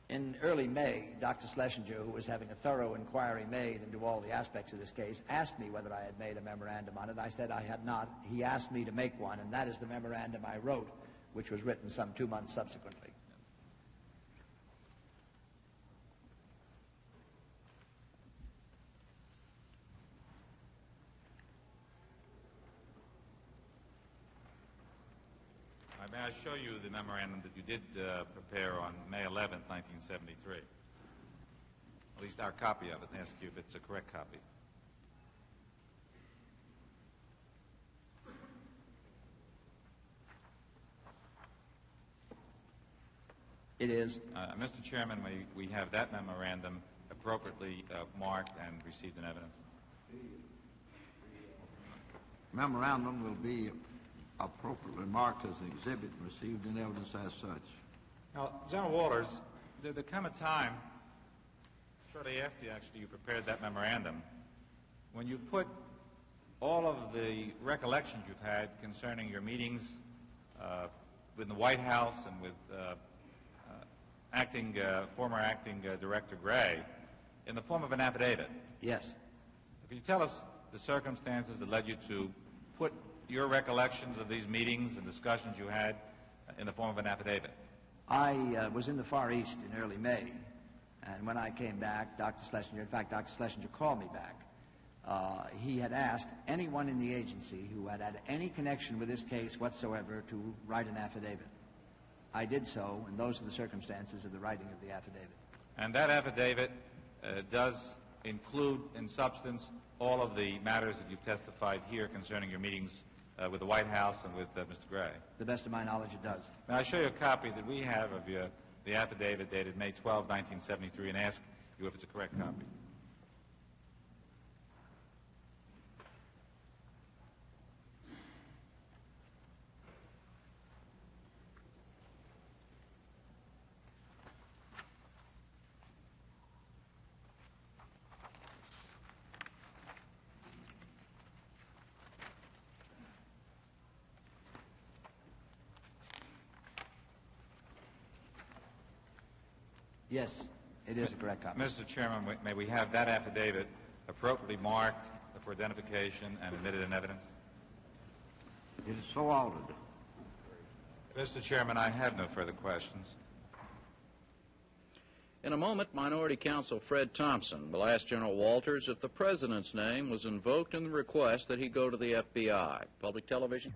In early May, Dr. Schlesinger, who was having a thorough inquiry made into all the aspects of this case, asked me whether I had made a memorandum on it. I said I had not. He asked me to make one, and that is the memorandum I wrote, which was written some 2 months subsequently.
May I show you the memorandum that you did prepare on May 11th, 1973? At least our copy of it, and ask you if it's a correct copy.
It is.
Mr. Chairman, we have that memorandum appropriately marked and received in evidence.
Memorandum will be appropriately marked as an exhibit and received in evidence as such.
Now, General Walters, there come a time, shortly after you prepared that memorandum, when you put all of the recollections you've had concerning your meetings with the White House and with former acting Director Gray in the form of an affidavit.
Yes.
Could you tell us the circumstances that led you to put your recollections of these meetings and discussions you had in the form of an affidavit?
I was in the Far East in early May, and when I came back, Dr. Schlesinger called me back. He had asked anyone in the agency who had had any connection with this case whatsoever to write an affidavit. I did so, and those are the circumstances of the writing of the affidavit.
And that affidavit does include, in substance, all of the matters that you've testified here concerning your meetings with the White House and with Mr. Gray?
To the best of my knowledge, it does.
May I show you a copy that we have of the affidavit dated May 12, 1973, and ask you if it's a correct copy?
Yes, it is a correct copy.
Mr. Chairman, may we have that affidavit appropriately marked for identification and admitted in evidence?
It is so ordered.
Mr. Chairman, I have no further questions.
In a moment, Minority Counsel Fred Thompson will ask General Walters if the President's name was invoked in the request that he go to the FBI. Public television.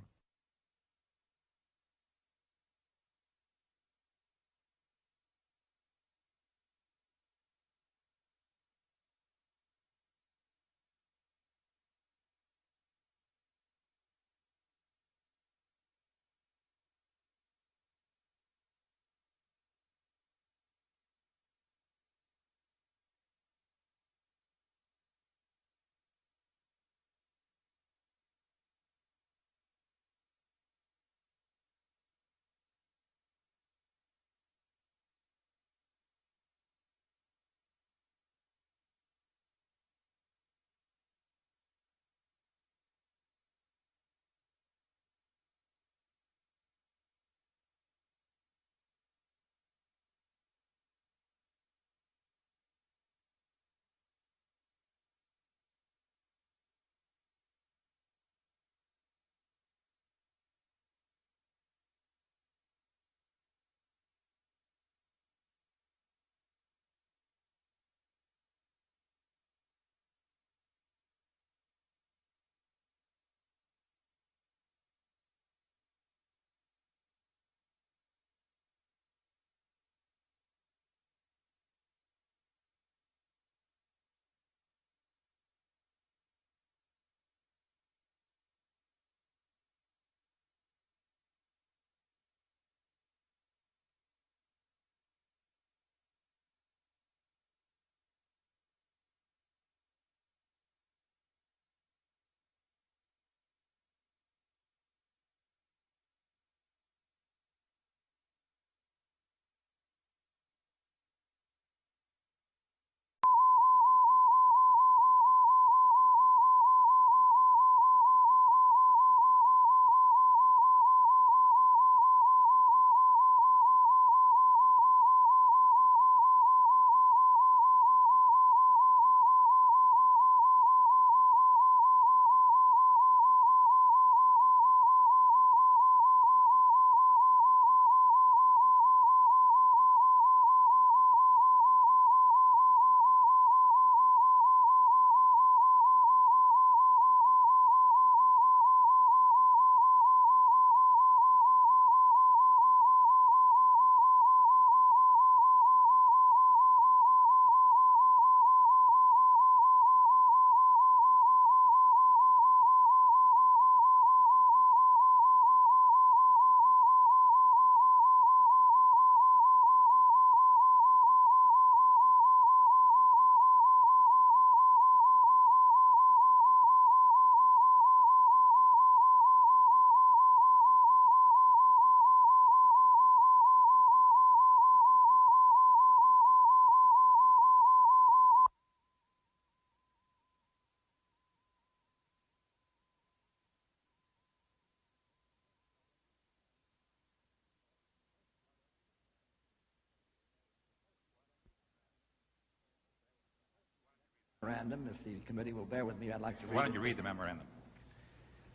memorandum. If the committee will bear with me, I'd like to read it.
Why don't you read the memorandum?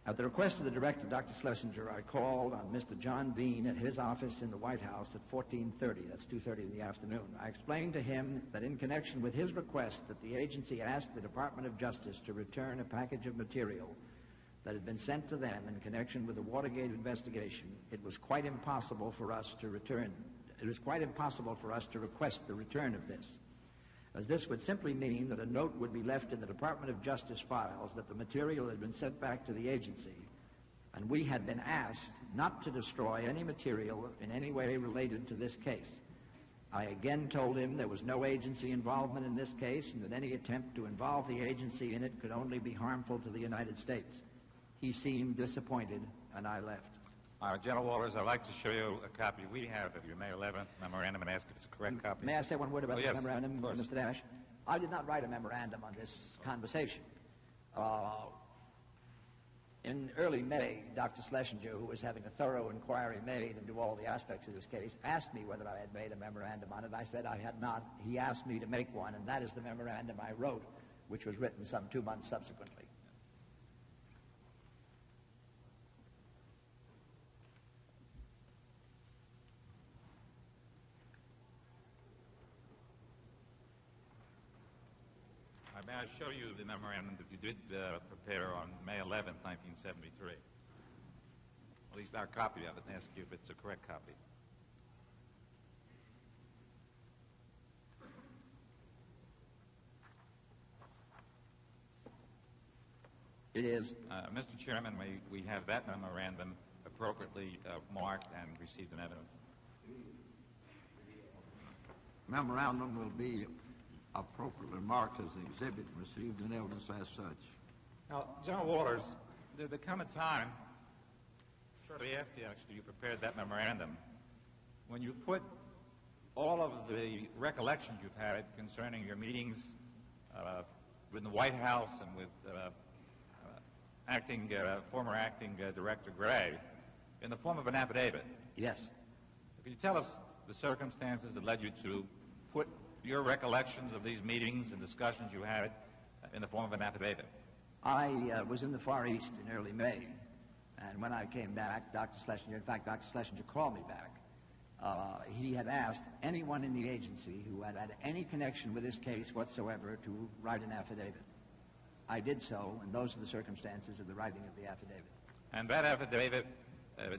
At the request of the director, Dr. Schlesinger, I called on Mr. John Dean at his office in the White House at 14:30. That's 2:30 in the afternoon. I explained to him that in connection with his request that the agency ask the Department of Justice to return a package of material that had been sent to them in connection with the Watergate investigation, it was quite impossible for us to return. It was quite impossible for us to request the return of this, as this would simply mean that a note would be left in the Department of Justice files that the material had been sent back to the agency, and we had been asked not to destroy any material in any way related to this case. I again told him there was no agency involvement in this case and that any attempt to involve the agency in it could only be harmful to the United States. He seemed disappointed, and I left.
General Walters, I'd like to show you a copy we have of your May 11th memorandum and ask if it's a correct copy.
May I say one word about the
yes,
memorandum, Mr. Dash? I did not write a memorandum on this conversation. In early May, Dr. Schlesinger, who was having a thorough inquiry made into all the aspects of this case, asked me whether I had made a memorandum on it. I said I had not. He asked me to make one, and that is the memorandum I wrote, which was written some 2 months subsequently.
May I show you the memorandum that you did prepare on May 11th, 1973? At least our copy of it, and ask you if it's a correct copy.
It is.
Mr. Chairman, we have that memorandum appropriately marked and received in evidence.
Memorandum will be appropriately marked as an exhibit and received in evidence as such.
Now, General Walters, there come a time, shortly after actually you prepared that memorandum, when you put all of the recollections you've had concerning your meetings with the White House and with former acting Director Gray in the form of an affidavit.
Yes.
Could you tell us the circumstances that led you to put your recollections of these meetings and discussions you had in the form of an affidavit?
I was in the Far East in early May, and when I came back, Dr. Schlesinger called me back. He had asked anyone in the agency who had had any connection with this case whatsoever to write an affidavit. I did so, and those are the circumstances of the writing of the affidavit.
And that affidavit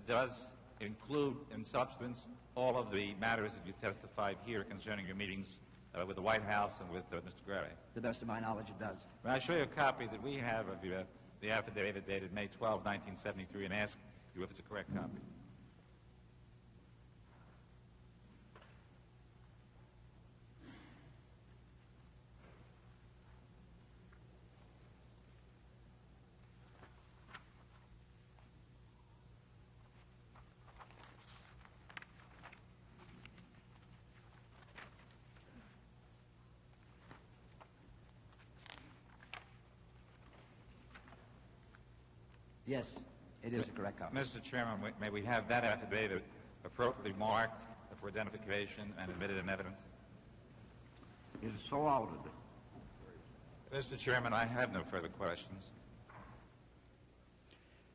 does include, in substance, all of the matters that you testified here concerning your meetings with the White House and with Mr. Gray.
To the best of my knowledge, it does.
May I show you a copy that we have of the affidavit dated May 12, 1973, and ask you if it's a correct copy?
Yes, it is a correct copy.
Mr. Chairman, may we have that affidavit appropriately marked for identification and admitted in evidence?
It is so ordered.
Mr. Chairman, I have no further questions.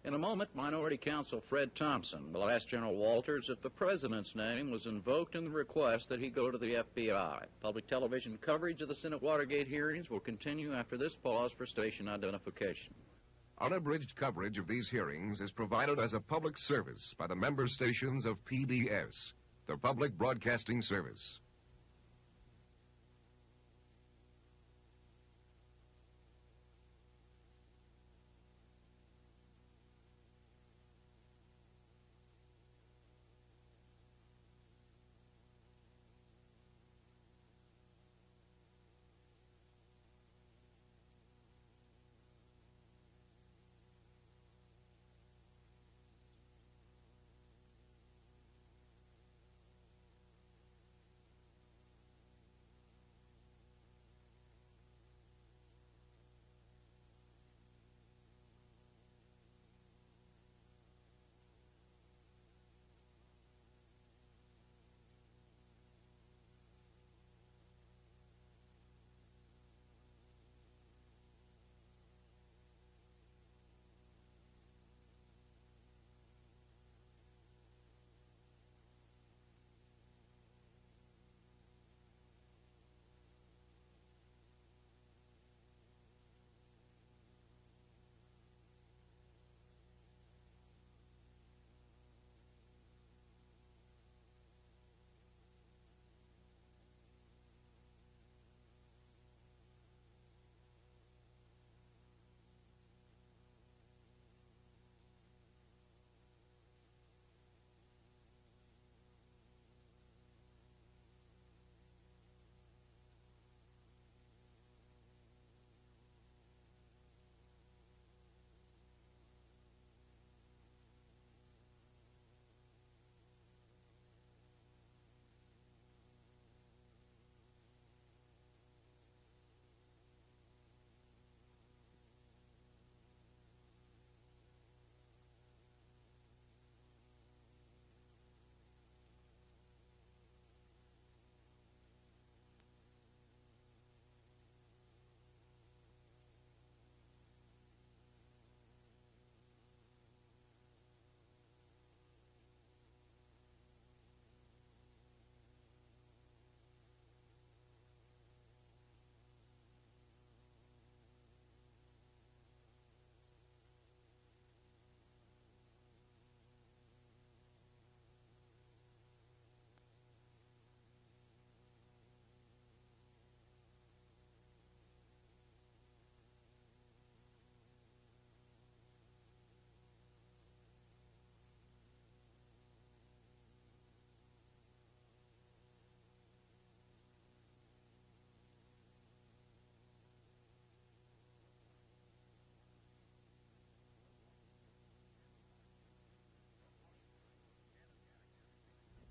In a moment, Minority Counsel Fred Thompson will ask General Walters if the President's name was invoked in the request that he go to the FBI. Public television coverage of the Senate Watergate hearings will continue after this pause for station identification.
Unabridged coverage of these hearings is provided as a public service by the member stations of PBS, the Public Broadcasting Service.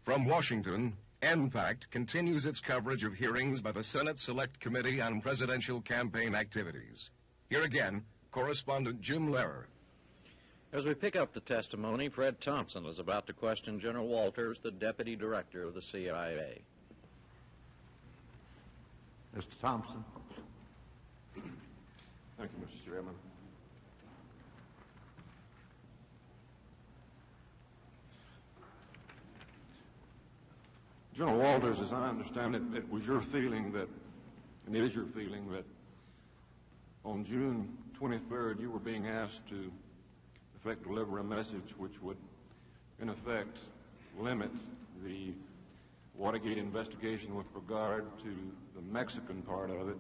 From Washington, NPACT continues its coverage of hearings by the Senate Select Committee on Presidential Campaign Activities. Here again, correspondent Jim Lehrer.
As we pick up the testimony, Fred Thompson is about to question General Walters, the Deputy Director of the CIA.
Mr. Thompson.
Thank you, Mr. Chairman. General Walters, as I understand it, it was your feeling that, and it is your feeling that on June 23rd you were being asked to deliver a message which would, in effect, limit the Watergate investigation with regard to the Mexican part of it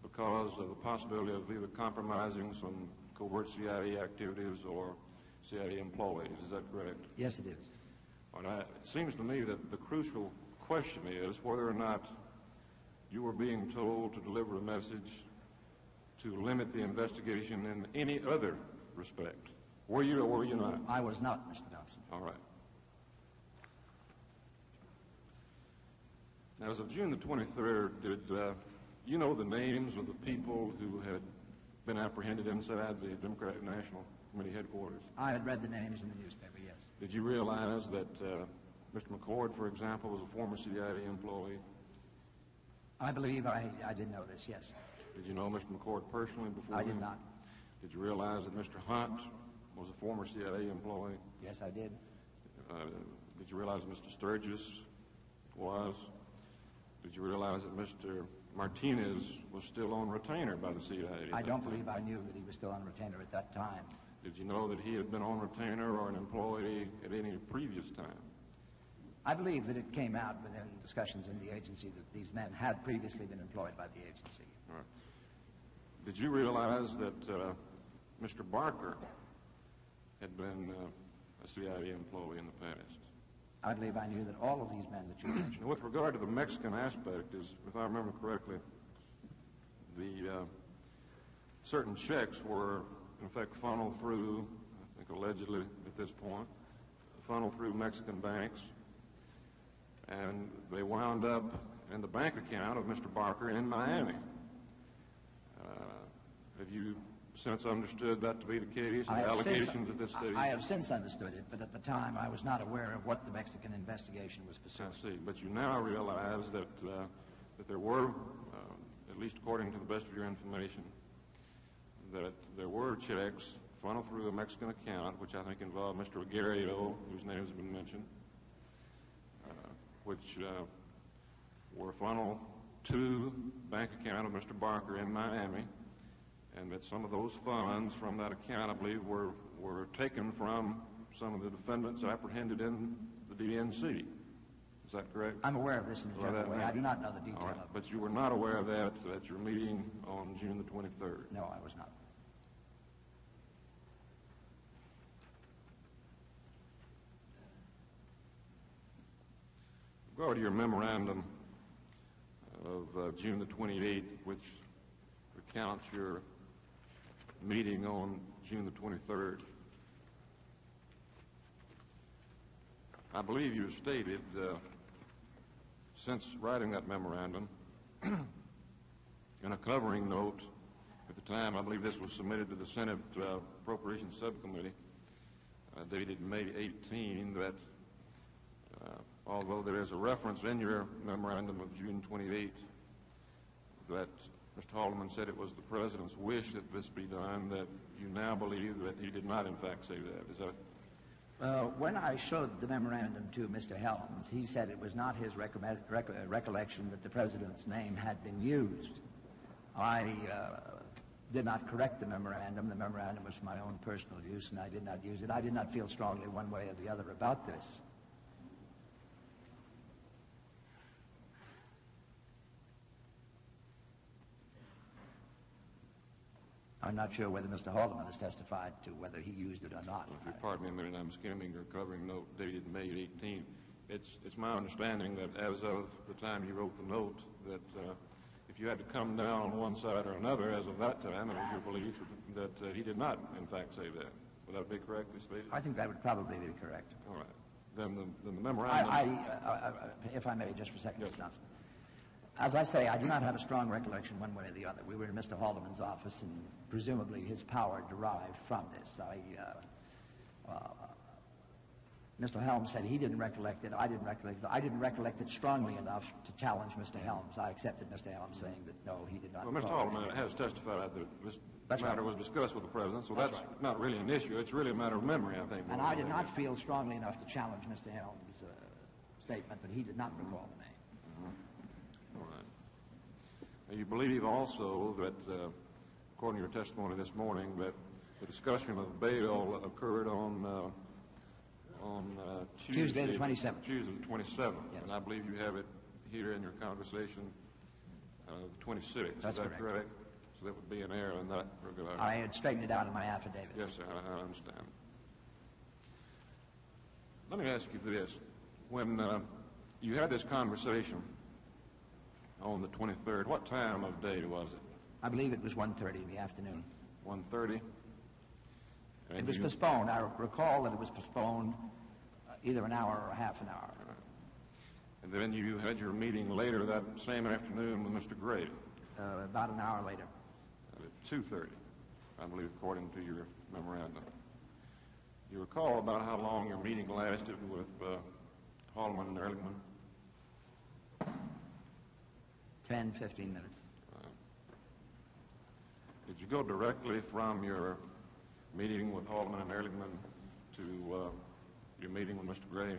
because of the possibility of either compromising some covert CIA activities or CIA employees. Is that correct?
Yes, it is.
It seems to me that the crucial question is whether or not you were being told to deliver a message to limit the investigation in any other respect. Were you or were you not?
I was not, Mr. Thompson.
All right. Now, as of June the 23rd, did you know the names of the people who had been apprehended inside the Democratic National Committee headquarters?
I had read the names in the newspaper, yes.
Did you realize that Mr. McCord, for example, was a former CIA employee?
I believe I did know this, yes.
Did you know Mr. McCord personally before?
I did not.
Did you realize that Mr. Hunt was a former CIA employee?
Yes, I did.
Did you realize that Mr. Sturgis was? Did you realize that Mr. Martinez was still on retainer by the CIA?
I don't believe I knew that he was still on retainer at that time.
Did you know that he had been on retainer or an employee at any previous time?
I believe that it came out within discussions in the agency that these men had previously been employed by the agency.
All right. Did you realize that Mr. Barker had been a CIA employee in the past?
I believe I knew that all of these men that you mentioned.
With regard to the Mexican aspect, if I remember correctly, the certain checks were, in fact, funneled through, I think allegedly at this point, funneled through Mexican banks, and they wound up in the bank account of Mr. Barker in Miami. Have you since understood that to be the case, and allegations at this stage?
I have since understood it, but at the time I was not aware of what the Mexican investigation was pursuing.
I see, but you now realize that there were, at least according to the best of your information, that there were checks funneled through a Mexican account, which I think involved Mr. Aguirre, whose name has been mentioned, which were funneled to the bank account of Mr. Barker in Miami, and that some of those funds from that account, I believe, were taken from some of the defendants apprehended in the DNC. Is that correct?
I'm aware of this in a general way. I do not know the detail of it.
But you were not aware of that at your meeting on June the 23rd?
No, I was not.
With regard to your memorandum of June the 28th, which recounts your meeting on June the 23rd, I believe you stated, since writing that memorandum, in a covering note at the time, I believe this was submitted to the Senate Appropriations Subcommittee, dated May 18, that although there is a reference in your memorandum of June 28 that Mr. Haldeman said it was the President's wish that this be done, that you now believe that he did not, in fact, say that. Is that?
When I showed the memorandum to Mr. Helms, he said it was not his recollection that the President's name had been used. I did not correct the memorandum. The memorandum was for my own personal use, and I did not use it. I did not feel strongly one way or the other about this. I'm not sure whether Mr. Haldeman has testified to whether he used it or not.
If you'll pardon me a minute, I'm skimming your covering note dated May 18. It's my understanding that as of the time you wrote the note, that if you had to come down on one side or another, as of that time, it was your belief that he did not, in fact, say that. Would that be correctly stated?
I think that would probably be correct.
All right. then the memorandum...
If I may, just for a second,
Yes.
Mr. Thompson. As I say, I do not have a strong recollection one way or the other. We were in Mr. Haldeman's office, and presumably his power derived from this. Mr. Helms said he didn't recollect it. I didn't recollect it. I didn't recollect it strongly enough to challenge Mr. Helms. I accepted Mr. Helms saying that, no, he did not.
Well, Mr. Haldeman has testified that this matter was discussed with the President, so that's not really an issue. It's really a matter of memory, I think.
And I did not feel strongly enough to challenge Mr. Helms' statement that he did not recall the name.
All right. Now, you believe also that, according to your testimony this morning, that the discussion of bail occurred on
Tuesday the 27th.
Tuesday the 27th.
Yes.
And I believe you have it here in your conversation, the 26th.
That's
Is that correct? So that would be an error in that regard.
I had straightened it out in my affidavit.
Yes, sir, I understand. Let me ask you this. When you had this conversation on the 23rd, what time of day was it?
I believe it was 1:30 in the afternoon.
1:30?
It was postponed. I recall that it was postponed either an hour or half an hour.
And then you had your meeting later that same afternoon with Mr. Gray?
About an hour later.
At 2:30, I believe, according to your memorandum. You recall about how long your meeting lasted with Haldeman and Ehrlichman?
10, 15 minutes.
Did you go directly from your meeting with Haldeman and Ehrlichman to your meeting with Mr. Gray?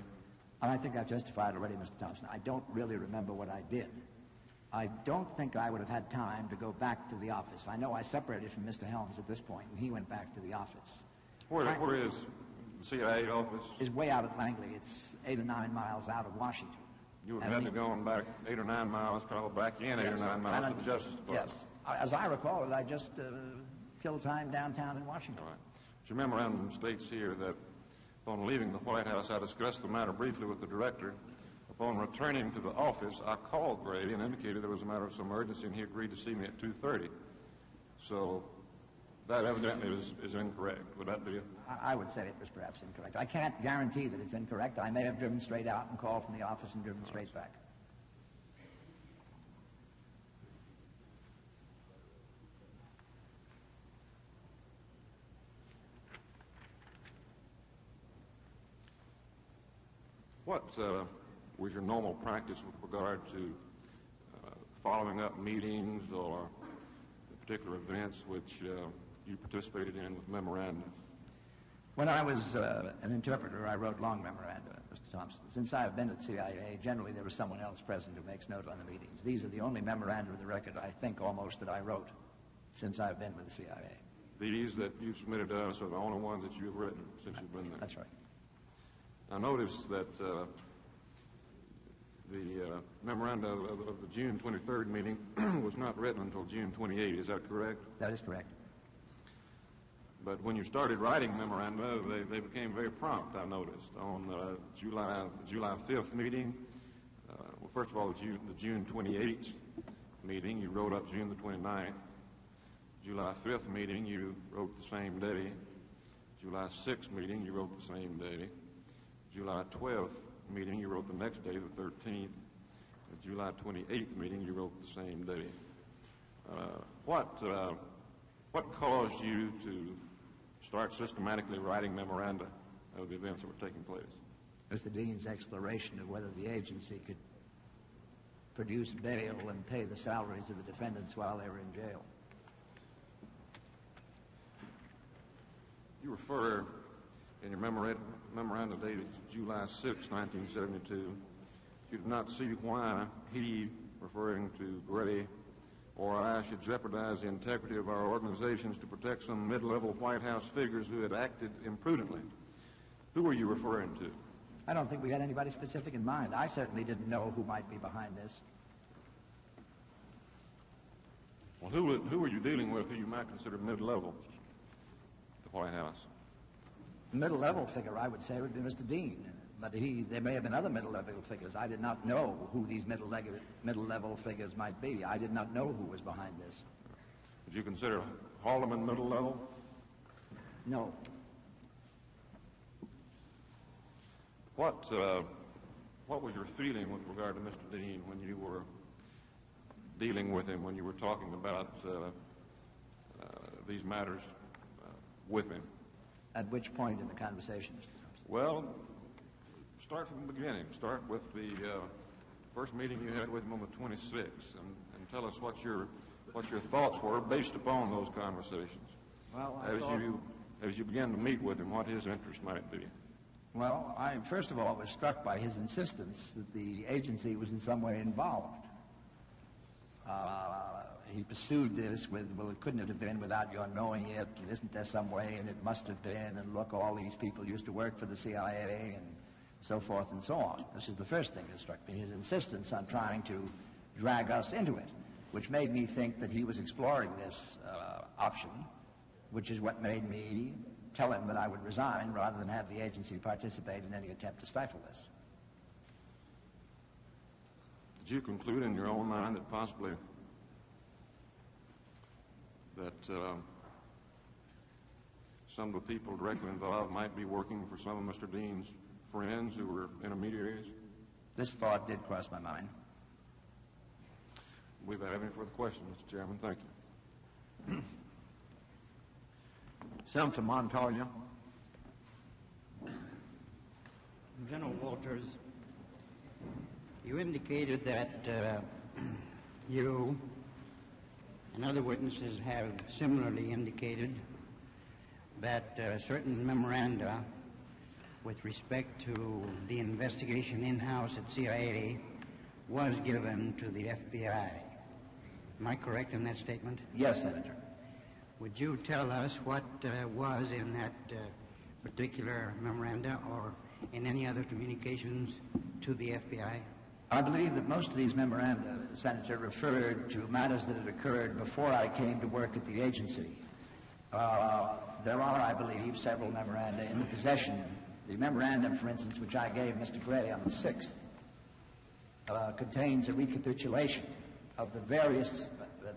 And I think I've justified already, Mr. Thompson. I don't really remember what I did. I don't think I would have had time to go back to the office. I know I separated from Mr. Helms at this point, and he went back to the office.
Where is the CIA office?
It's way out at Langley. It's 8 or 9 miles out of Washington.
You would have had to go back 8 or 9 miles, travel back in 8 or 9 miles to the Justice Department.
Yes. As I recall it, I just killed time downtown in Washington.
All right. Your memorandum states here that upon leaving the White House, I discussed the matter briefly with the director. Upon returning to the office, I called Gray and indicated there was a matter of some urgency, and he agreed to see me at 2:30. So that evidently is incorrect. Would that be it?
I would say it was perhaps incorrect. I can't guarantee that it's incorrect. I may have driven straight out and called from the office and driven straight back.
What was your normal practice with regard to following up meetings or particular events which you participated in with memoranda?
When I was an interpreter, I wrote long memoranda, Mr. Thompson. Since I have been at CIA, generally there was someone else present who makes note on the meetings. These are the only memoranda of the record, I think, almost that I wrote since I've been with the CIA.
These that you submitted to us are the only ones that you've written since you've been there?
That's right.
I noticed that the memoranda of the June 23rd meeting was not written until June 28th. Is that correct?
That is correct.
But when you started writing memoranda, they became very prompt, I noticed. On July 5th meeting, well, first of all, the June 28th meeting, you wrote up June the 29th. July 5th meeting, you wrote the same day. July 6th meeting, you wrote the same day. July 12th meeting, you wrote the next day, the 13th. The July 28th meeting, you wrote the same day. What caused you to start systematically writing memoranda of the events that were taking place?
It was the Dean's exploration of whether the agency could produce bail and pay the salaries of the defendants while they were in jail.
You refer in your memorandum dated July 6, 1972, you did not see why he, referring to Gray, or I should jeopardize the integrity of our organizations to protect some mid-level White House figures who had acted imprudently. Who were you referring to?
I don't think we had anybody specific in mind. I certainly didn't know who might be behind this.
Well, who were you dealing with who you might consider mid-level at the White House?
Middle-level figure, I would say, would be Mr. Dean. But there may have been other middle-level figures. I did not know who these middle-level figures might be. I did not know who was behind this.
Would you consider Haldeman middle-level?
No.
What was your feeling with regard to Mr. Dean when you were dealing with him, when you were talking about these matters with him?
At which point in the conversation, Mr. Thompson?
Well, start from the beginning. Start with the first meeting you had with him on the 26th, and tell us what your thoughts were based upon those conversations.
Well,
as you began to meet with him, what his interest might be.
Well, I first of all was struck by his insistence that the agency was in some way involved. He pursued this with, well, it couldn't have been without your knowing it, and isn't there some way, and it must have been, and look, all these people used to work for the CIA, and so forth and so on. This is the first thing that struck me, his insistence on trying to drag us into it, which made me think that he was exploring this option, which is what made me tell him that I would resign rather than have the agency participate in any attempt to stifle this.
Did you conclude in your own mind that possibly that some of the people directly involved might be working for some of Mr. Dean's friends who were intermediaries?
This thought did cross my mind.
We've had any further questions, Mr. Chairman. Thank you.
Senator Montoya.
General Walters, you indicated that you and other witnesses have similarly indicated that certain memoranda with respect to the investigation in-house at CIA was given to the FBI. Am I correct in that statement?
Yes, Senator.
Would you tell us what was in that particular memoranda or in any other communications to the FBI?
I believe that most of these memoranda, Senator, referred to matters that had occurred before I came to work at the agency. There are, I believe, several memoranda in the possession. The memorandum, for instance, which I gave Mr. Gray on the 6th, contains a recapitulation of the various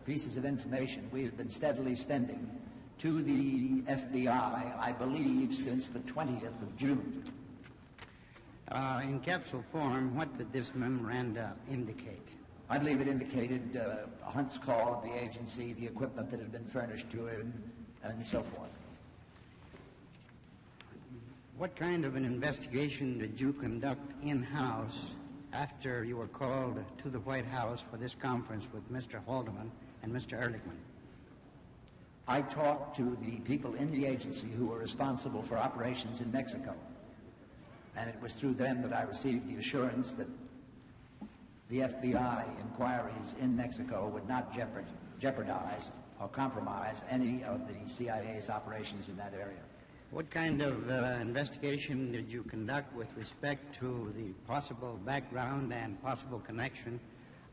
pieces of information we have been steadily sending to the FBI, I believe, since the 20th of June.
In capsule form, what did this memoranda indicate?
I believe it indicated Hunt's call at the agency, the equipment that had been furnished to him, and so forth.
What kind of an investigation did you conduct in-house after you were called to the White House for this conference with Mr. Haldeman and Mr. Ehrlichman?
I talked to the people in the agency who were responsible for operations in Mexico. And it was through them that I received the assurance that the FBI inquiries in Mexico would not jeopardize or compromise any of the CIA's operations in that area.
What kind of investigation did you conduct with respect to the possible background and possible connection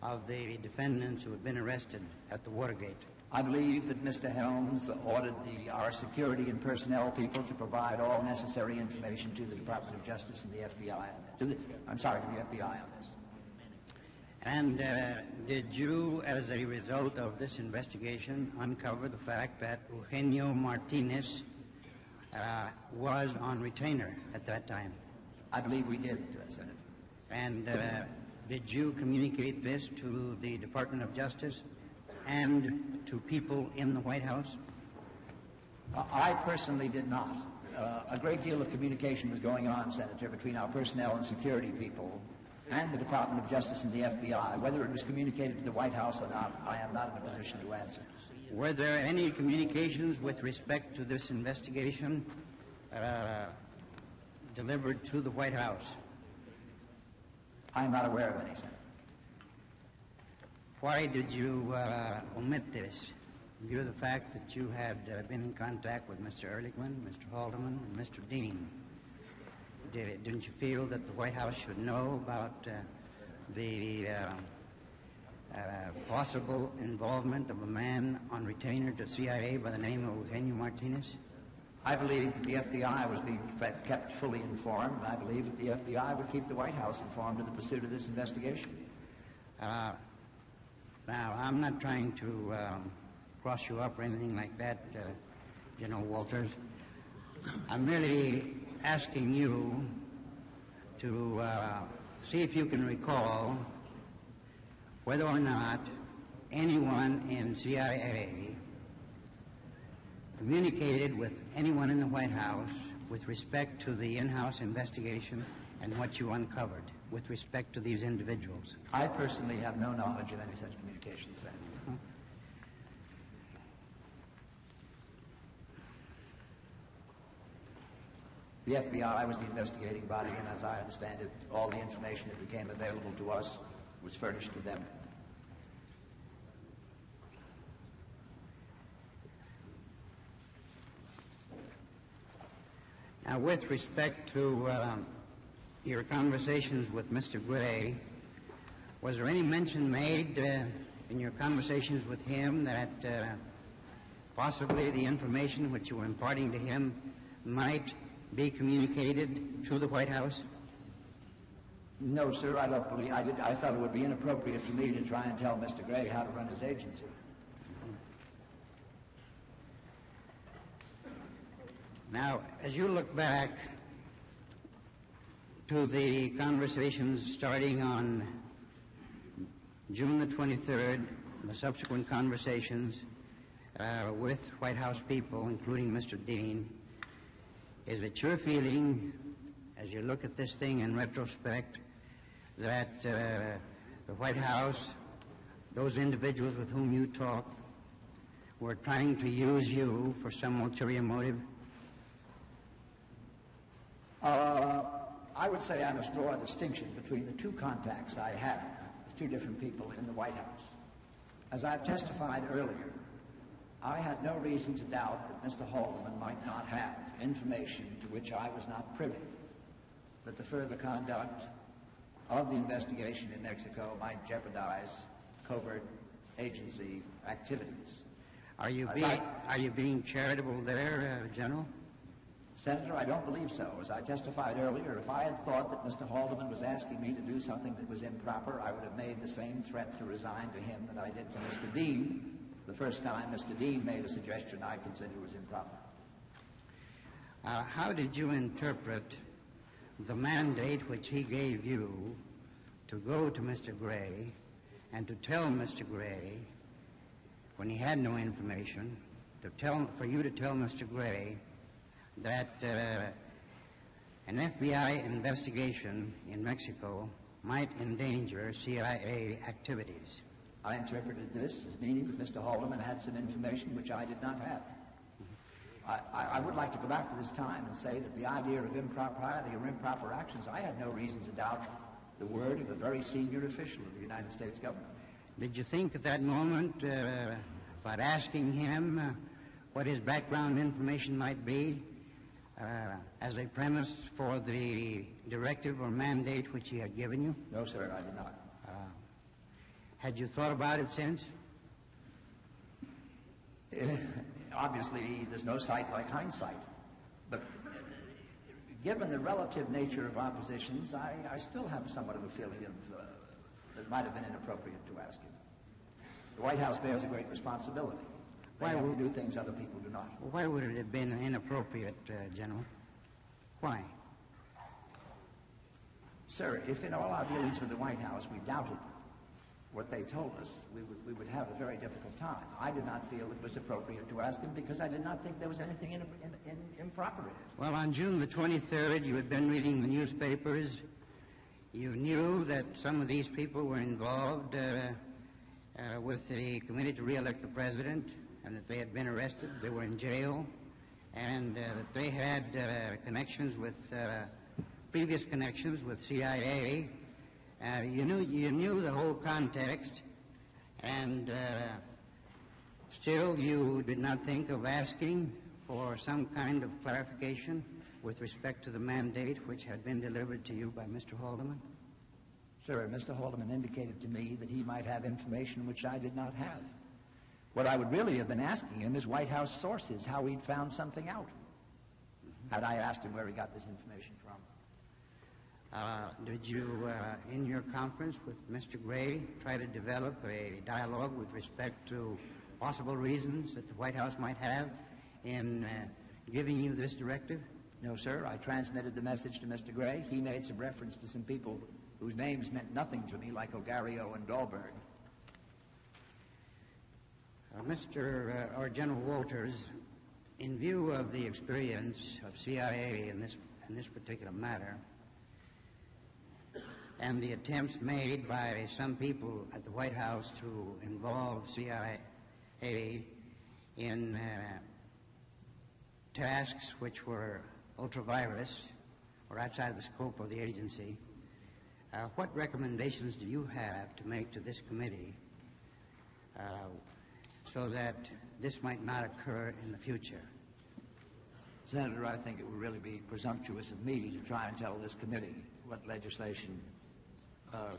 of the defendants who had been arrested at the Watergate?
I believe that Mr. Helms ordered our security and personnel people to provide all necessary information to the Department of Justice and the FBI on this. To the FBI on this.
And did you, as a result of this investigation, uncover the fact that Eugenio Martinez was on retainer at that time?
I believe we did, Senator.
And did you communicate this to the Department of Justice and to people in the White House?
I personally did not. A great deal of communication was going on, Senator, between our personnel and security people and the Department of Justice and the FBI. Whether it was communicated to the White House or not, I am not in a position to answer.
Were there any communications with respect to this investigation delivered to the White House?
I am not aware of any, Senator.
Why did you omit this, in view of the fact that you had been in contact with Mr. Ehrlichman, Mr. Haldeman, and Mr. Dean? Didn't you feel that the White House should know about the possible involvement of a man on retainer to CIA by the name of Eugenio Martinez?
I believe that the FBI was being kept fully informed, and I believe that the FBI would keep the White House informed of the pursuit of this investigation.
Now, I'm not trying to cross you up or anything like that, General Walters. I'm merely asking you to see if you can recall whether or not anyone in CIA communicated with anyone in the White House with respect to the in-house investigation and what you uncovered with respect to these individuals.
I personally have no knowledge of any such communications, Senator. The FBI was the investigating body, and as I understand it, all the information that became available to us was furnished to them.
Now, with respect to your conversations with Mr. Gray, was there any mention made in your conversations with him that possibly the information which you were imparting to him might be communicated to the White House?
No, sir, I don't believe I did. I felt it would be inappropriate for me to try and tell Mr. Gray how to run his agency.
Now, as you look back to the conversations starting on June the 23rd, and the subsequent conversations with White House people, including Mr. Dean, is it your feeling, as you look at this thing in retrospect, that the White House, those individuals with whom you talked, were trying to use you for some ulterior motive?
I would say I must draw a distinction between the two contacts I had with two different people in the White House. As I've testified earlier, I had no reason to doubt that Mr. Haldeman might not have information to which I was not privy, that the further conduct of the investigation in Mexico might jeopardize covert agency activities.
Are you being charitable there, General?
Senator, I don't believe so. As I testified earlier, if I had thought that Mr. Haldeman was asking me to do something that was improper, I would have made the same threat to resign to him that I did to Mr. Dean the first time Mr. Dean made a suggestion I considered was improper.
How did you interpret the mandate which he gave you to go to Mr. Gray and to tell Mr. Gray, when he had no information, for you to tell Mr. Gray that an FBI investigation in Mexico might endanger CIA activities?
I interpreted this as meaning that Mr. Haldeman had some information which I did not have. I would like to go back to this time and say that the idea of impropriety or improper actions, I had no reason to doubt the word of a very senior official of the United States government.
Did you think at that moment about asking him what his background information might be as a premise for the directive or mandate which he had given you?
No, sir, I did not.
Had you thought about it since?
Obviously, there's no sight like hindsight. But given the relative nature of our positions, I still have somewhat of a feeling of that it might have been inappropriate to ask him. The White House bears a great responsibility. They have to do things other people do not.
Why would it have been inappropriate, General? Why?
Sir, if in all our dealings with the White House we doubted what they told us, we would have a very difficult time. I did not feel it was appropriate to ask him because I did not think there was anything improper in it.
Well, on June the 23rd, you had been reading the newspapers. You knew that some of these people were involved with the committee to re-elect the president, and that they had been arrested, they were in jail, and that they had previous connections with CIA. You knew the whole context, and still you did not think of asking for some kind of clarification with respect to the mandate which had been delivered to you by Mr. Haldeman?
Sir, Mr. Haldeman indicated to me that he might have information which I did not have. What I would really have been asking him is White House sources, how he'd found something out. Had I asked him where he got this information from.
Did you, in your conference with Mr. Gray, try to develop a dialogue with respect to possible reasons that the White House might have in giving you this directive?
No, sir. I transmitted the message to Mr. Gray. He made some reference to some people whose names meant nothing to me, like Ogario and Dahlberg.
General Walters, in view of the experience of CIA in this particular matter, and the attempts made by some people at the White House to involve CIA in tasks which were ultra-virus or outside of the scope of the agency, what recommendations do you have to make to this committee so that this might not occur in the future?
Senator, I think it would really be presumptuous of me to try and tell this committee what legislation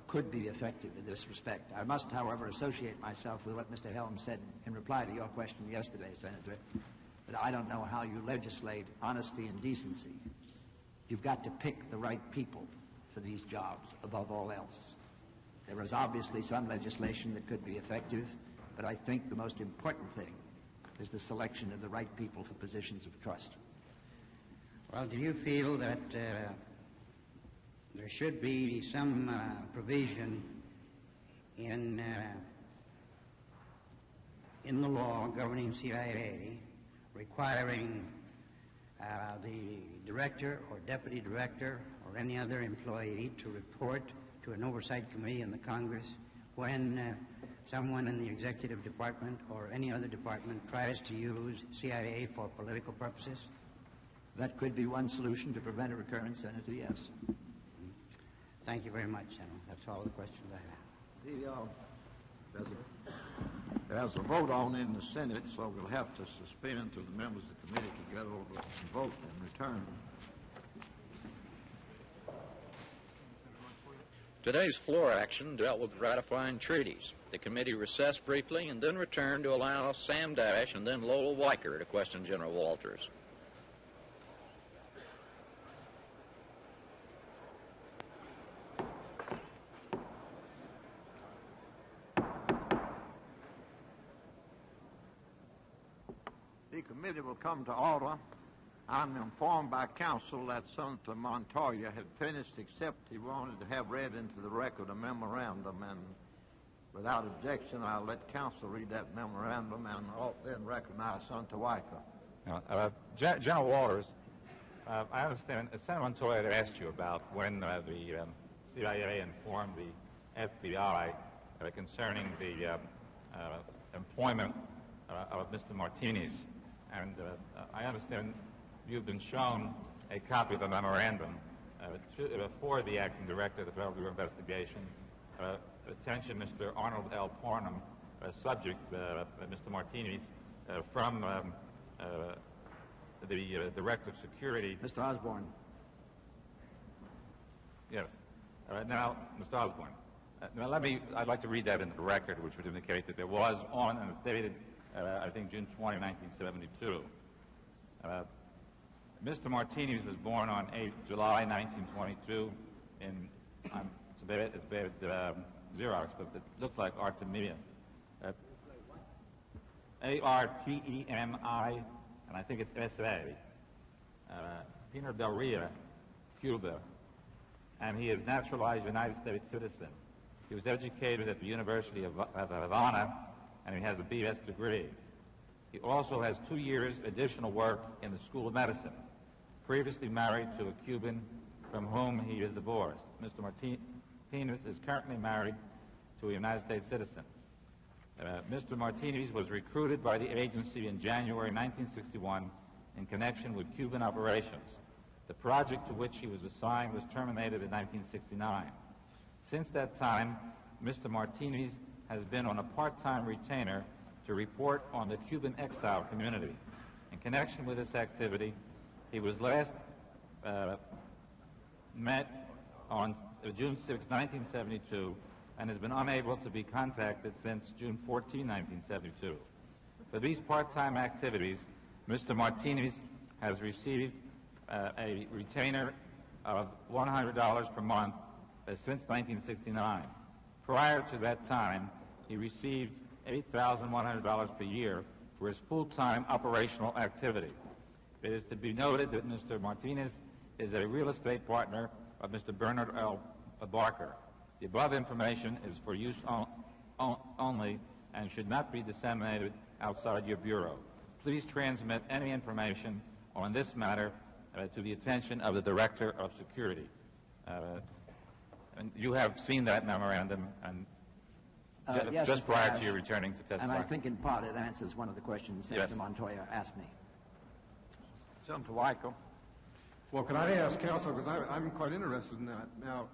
could be effective in this respect. I must, however, associate myself with what Mr. Helms said in reply to your question yesterday, Senator, that I don't know how you legislate honesty and decency. You've got to pick the right people for these jobs above all else. There is obviously some legislation that could be effective, but I think the most important thing is the selection of the right people for positions of trust.
Well, do you feel that there should be some provision in the law governing CIA requiring the director or deputy director or any other employee to report to an oversight committee in the Congress when someone in the executive department or any other department tries to use CIA for political purposes?
That could be one solution to prevent a recurrence, Senator, yes.
Thank you very much, General. That's all the questions I have.
There's a vote on in the Senate, so we'll have to suspend until the members of the committee can get over and vote and return.
Today's floor action dealt with ratifying treaties. The committee recessed briefly and then returned to allow Sam Dash and then Lola Weicker to question General Walters.
The committee will come to order. I'm informed by counsel that Senator Montoya had finished, except he wanted to have read into the record a memorandum, and without objection, I'll let counsel read that memorandum, and I'll then recognize Senator Weicker.
General Walters, I understand Senator Montoya had asked you about when the CIA informed the FBI concerning the employment of Mr. Martinez. And I understand you've been shown a copy of the memorandum for the acting director of the Federal Bureau of Investigation. Attention, Mr. Arnold L. Parnham, subject Mr. Martinez from the Director of Security.
Mr. Osborne.
Yes. Now, Mr. Osborne, I'd like to read that into the record, which would indicate that there was on, and it's dated, I think, June 20, 1972. Mr. Martinez was born on 8 July 1922 in, it's a bit Xerox, but it looks like Artemia. A-R-T-E-M-I, and I think it's S-A. Pino del Rio, Cuba, and he is naturalized United States citizen. He was educated at the University of Havana, and he has a B.S. degree. He also has 2 years additional work in the School of Medicine, previously married to a Cuban from whom he is divorced. Mr. Martinez is currently married to a United States citizen. Mr. Martinez was recruited by the agency in January 1961 in connection with Cuban operations. The project to which he was assigned was terminated in 1969. Since that time, Mr. Martinez has been on a part-time retainer to report on the Cuban exile community. In connection with this activity, he was last met on June 6, 1972, and has been unable to be contacted since June 14, 1972. For these part-time activities, Mr. Martinez has received a retainer of $100 per month since 1969. Prior to that time, he received $8,100 per year for his full-time operational activity. It is to be noted that Mr. Martinez is a real estate partner of Mr. Bernard L. Barker. The above information is for use only and should not be disseminated outside your bureau. Please transmit any information on this matter to the attention of the Director of Security. And you have seen that memorandum and
yes,
just
Mr.
prior
Ash,
to your returning to testify.
And I think in part it answers one of the questions Senator
Yes.
Montoya asked me.
Senator Weichel.
Well, can I ask counsel, because I'm quite interested in that. Now,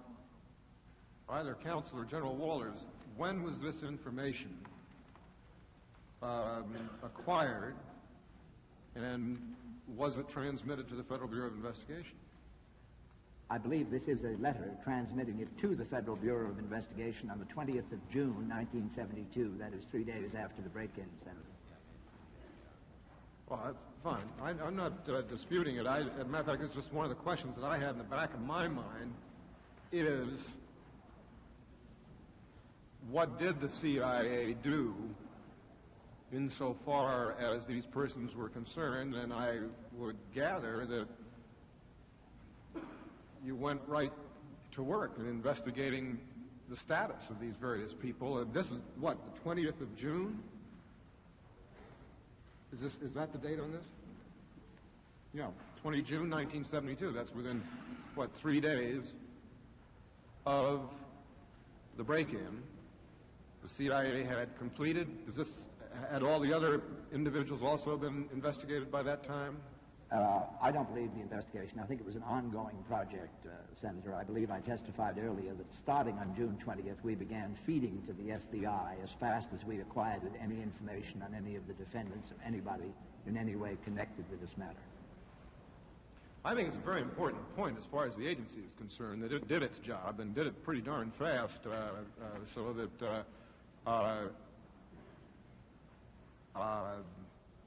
either counsel or General Walters, when was this information acquired, and was it transmitted to the Federal Bureau of Investigation?
I believe this is a letter transmitting it to the Federal Bureau of Investigation on the 20th of June, 1972. That is 3 days after the break-in, Senator.
Well, that's fine. I'm not disputing it. As a matter of fact, it's just one of the questions that I had in the back of my mind is, what did the CIA do insofar as these persons were concerned? And I would gather that you went right to work in investigating the status of these various people. This is, what, the 20th of June? Is that the date on this? Yeah, 20 June 1972. That's within, what, 3 days of the break-in. The CIA had completed. Had all the other individuals also been investigated by that time?
I don't believe the investigation. I think it was an ongoing project, Senator. I believe I testified earlier that starting on June 20th, we began feeding to the FBI as fast as we acquired any information on any of the defendants or anybody in any way connected with this matter.
I think it's a very important point as far as the agency is concerned, that it did its job and did it pretty darn fast, so that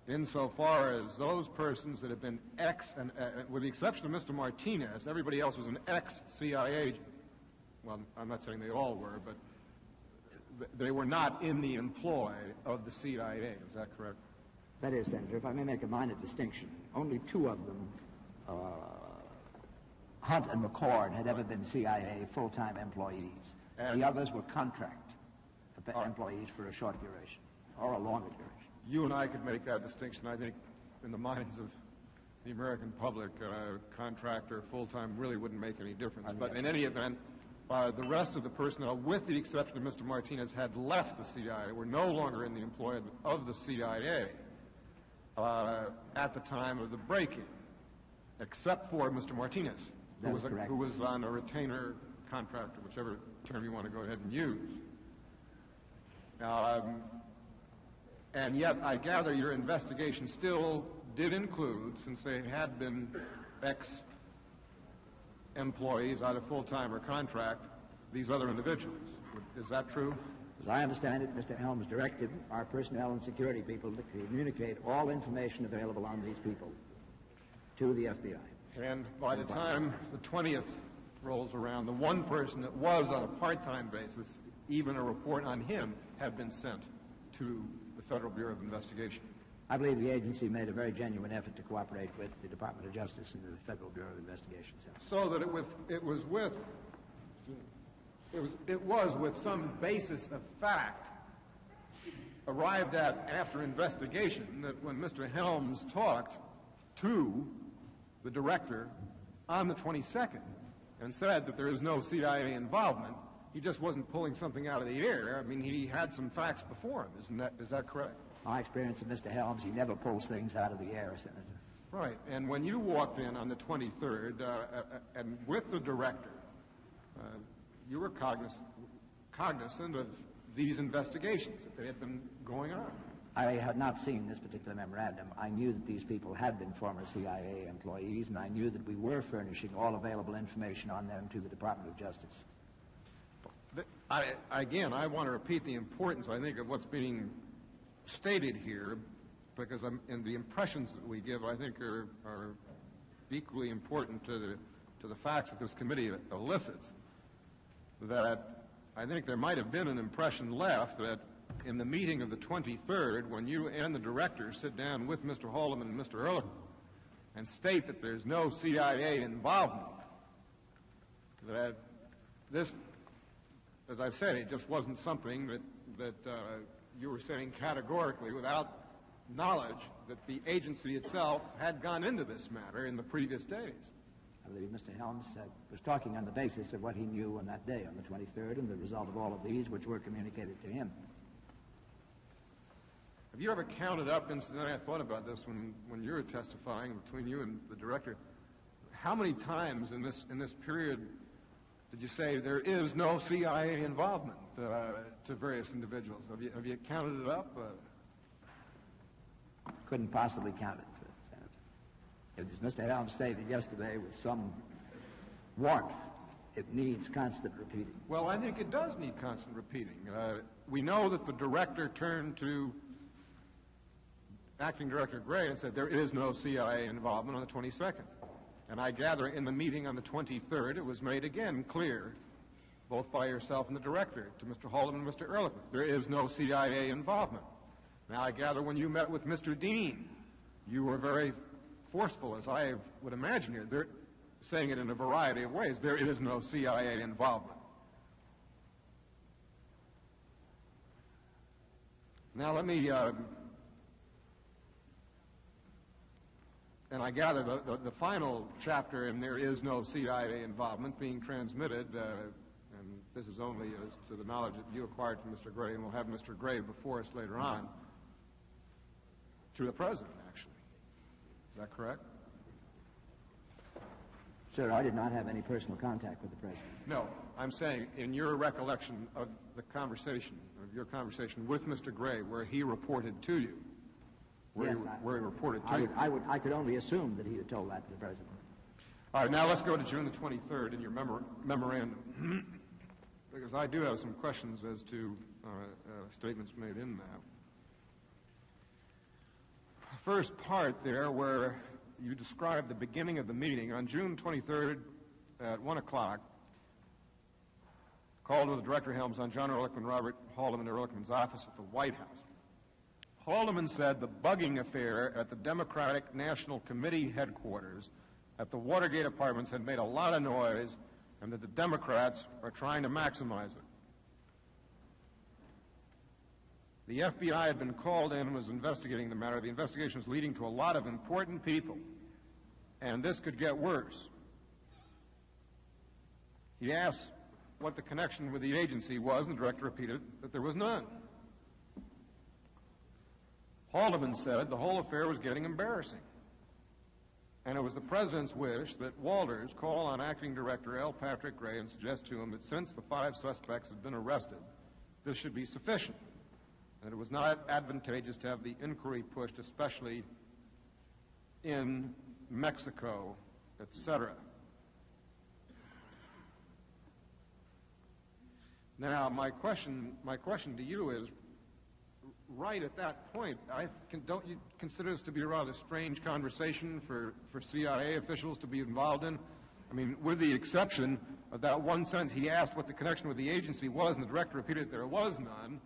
insofar as those persons that have been and with the exception of Mr. Martinez, everybody else was an ex-CIA. Well, I'm not saying they all were, but they were not in the employ of the CIA. Is that correct?
That is, Senator, if I may make a minor distinction, only two of them, Hunt and McCord, had ever been CIA full-time employees. And the others were contract employees for a short duration or a longer duration.
You and I could make that distinction. I think in the minds of the American public, contractor, full-time really wouldn't make any difference. But in any event, the rest of the personnel, with the exception of Mr. Martinez, had left the CIA, were no longer in the employ of the CIA at the time of the break-in, except for Mr. Martinez, who was on a retainer contractor, whichever term you want to go ahead and use. Now, and yet, I gather your investigation still did include, since they had been ex-employees, either full-time or contract, these other individuals. Is that true?
As I understand it, Mr. Helms directed our personnel and security people to communicate all information available on these people to the FBI.
And by the time the 20th rolls around, the one person that was on a part-time basis, even a report on him had been sent to the Federal Bureau of Investigation.
I believe the agency made a very genuine effort to cooperate with the Department of Justice and the Federal Bureau of Investigation.
So that it was with some basis of fact arrived at after investigation that when Mr. Helms talked to the director on the 22nd and said that there is no CIA involvement, he just wasn't pulling something out of the air. I mean, he had some facts before him. Is that correct?
My experience of Mr. Helms, he never pulls things out of the air, Senator.
Right. And when you walked in on the 23rd, and with the director, you were cognizant of these investigations, that they had been going on.
I had not seen this particular memorandum. I knew that these people had been former CIA employees, and I knew that we were furnishing all available information on them to the Department of Justice.
Again, I want to repeat the importance, I think, of what's being stated here, because and the impressions that we give, I think, are equally important to the facts that this committee elicits. That I think there might have been an impression left that in the meeting of the 23rd, when you and the director sit down with Mr. Haldeman and Mr. Ehrlichman and state that there's no CIA involvement, that this, as I've said, it just wasn't something that you were saying categorically without knowledge that the agency itself had gone into this matter in the previous days.
I believe Mr. Helms was talking on the basis of what he knew on that day, on the 23rd, and the result of all of these, which were communicated to him.
Have you ever counted up, incidentally, I thought about this when you were testifying between you and the director, how many times in this period did you say there is no CIA involvement to various individuals? Have you counted it up?
Couldn't possibly count it, Senator. As Mr. Helms stated yesterday with some warmth, it needs constant repeating.
Well, I think it does need constant repeating. We know that the director turned to Acting Director Gray and said there is no CIA involvement on the 22nd. And I gather in the meeting on the 23rd, it was made again clear, both by yourself and the director, to Mr. Haldeman and Mr. Ehrlichman, there is no CIA involvement. Now, I gather when you met with Mr. Dean, you were very forceful, as I would imagine here. They're saying it in a variety of ways. There is no CIA involvement. Now, let me... and I gather the final chapter in There Is No CIA Involvement being transmitted, and this is only as to the knowledge that you acquired from Mr. Gray, and we'll have Mr. Gray before us later on, to the President, actually. Is that correct?
Sir, I did not have any personal contact with the President.
No, I'm saying in your recollection of the conversation, of your conversation with Mr. Gray, where he reported to you, where he reported to you.
I could only assume that he had told that to the President.
All right, now let's go to June the 23rd in your memorandum, because I do have some questions as to statements made in that. First part there where you describe the beginning of the meeting on June 23rd at 1 o'clock, called with Director Helms on John Ehrlichman, Robert Haldeman, Ehrlichman's office at the White House. Haldeman said the bugging affair at the Democratic National Committee headquarters at the Watergate apartments had made a lot of noise and that the Democrats are trying to maximize it. The FBI had been called in and was investigating the matter. The investigation was leading to a lot of important people, and this could get worse. He asked what the connection with the agency was, and the director repeated that there was none. Haldeman said the whole affair was getting embarrassing, and it was the President's wish that Walters call on Acting Director L. Patrick Gray and suggest to him that since the 5 suspects had been arrested, this should be sufficient, and it was not advantageous to have the inquiry pushed, especially in Mexico, etc. Now, my question to you is, right at that point, don't you consider this to be a rather strange conversation for CIA officials to be involved in? I mean, with the exception of that one sentence, he asked what the connection with the agency was, and the director repeated there was none.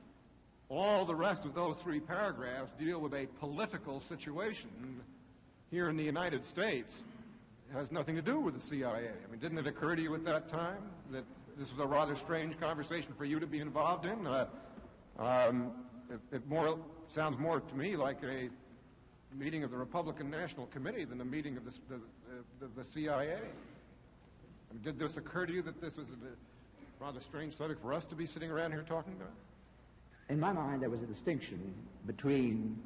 All the rest of those 3 paragraphs deal with a political situation here in the United States. It has nothing to do with the CIA. I mean, didn't it occur to you at that time that this was a rather strange conversation for you to be involved in? It sounds more to me like a meeting of the Republican National Committee than a meeting of the CIA. I mean, did this occur to you that this was a rather strange subject for us to be sitting around here talking about?
In my mind, there was a distinction between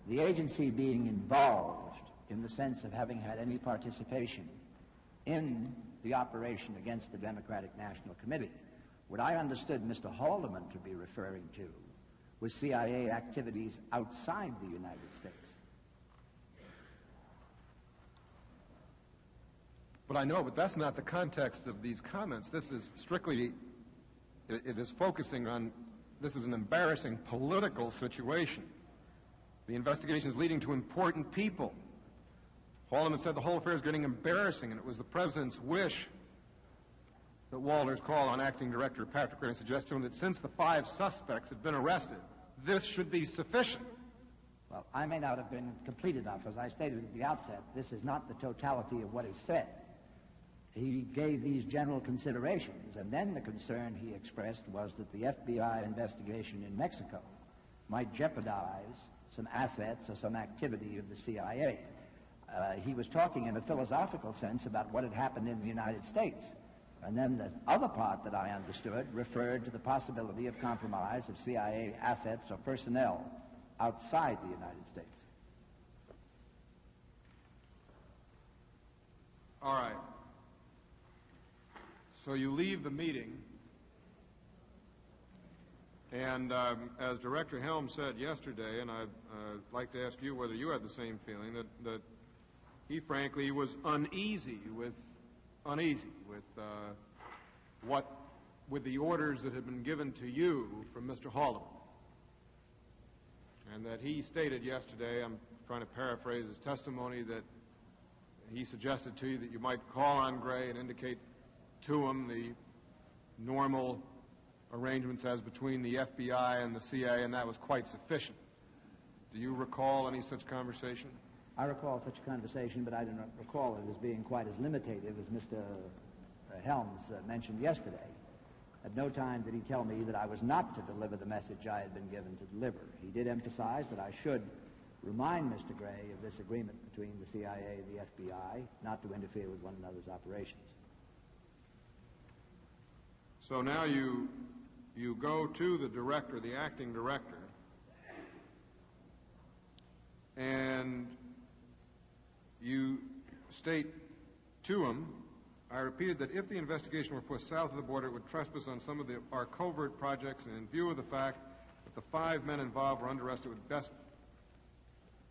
the agency being involved in the sense of having had any participation in the operation against the Democratic National Committee. What I understood Mr. Haldeman to be referring to was CIA activities outside the United States.
But I know, but that's not the context of these comments. This is strictly, it is focusing on, this is an embarrassing political situation. The investigation is leading to important people. Haldeman said the whole affair is getting embarrassing, and it was the President's wish that Walters call on Acting Director Patrick Gray and suggest to him that since the 5 suspects had been arrested, this should be sufficient.
Well, I may not have been complete enough. As I stated at the outset, this is not the totality of what is said. He gave these general considerations, and then the concern he expressed was that the FBI investigation in Mexico might jeopardize some assets or some activity of the CIA. He was talking in a philosophical sense about what had happened in the United States. And then the other part that I understood referred to the possibility of compromise of CIA assets or personnel outside the United States.
All right. So you leave the meeting, and as Director Helm said yesterday, and I'd like to ask you whether you had the same feeling, that he frankly was uneasy with with the orders that had been given to you from Mr. Haldeman, and that he stated yesterday, I'm trying to paraphrase his testimony, that he suggested to you that you might call on Gray and indicate to him the normal arrangements as between the FBI and the CIA, and that was quite sufficient. Do you recall any such conversation?
I recall such a conversation, but I do not recall it as being quite as limitative as Mr. Helms mentioned yesterday. At no time did he tell me that I was not to deliver the message I had been given to deliver. He did emphasize that I should remind Mr. Gray of this agreement between the CIA and the FBI not to interfere with one another's operations.
So now you go to the director, the acting director, and you state to him, I repeated that if the investigation were pushed south of the border, it would trespass on some of our covert projects, and in view of the fact that the 5 men involved were under arrest, it would best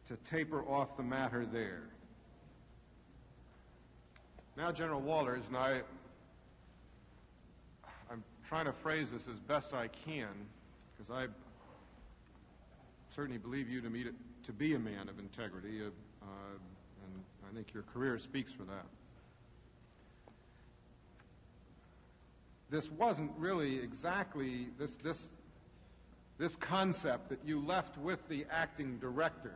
to taper off the matter there. Now, General Walters, and I'm trying to phrase this as best I can, because I certainly believe you to be a man of integrity, and I think your career speaks for that. This wasn't really exactly this concept that you left with the acting director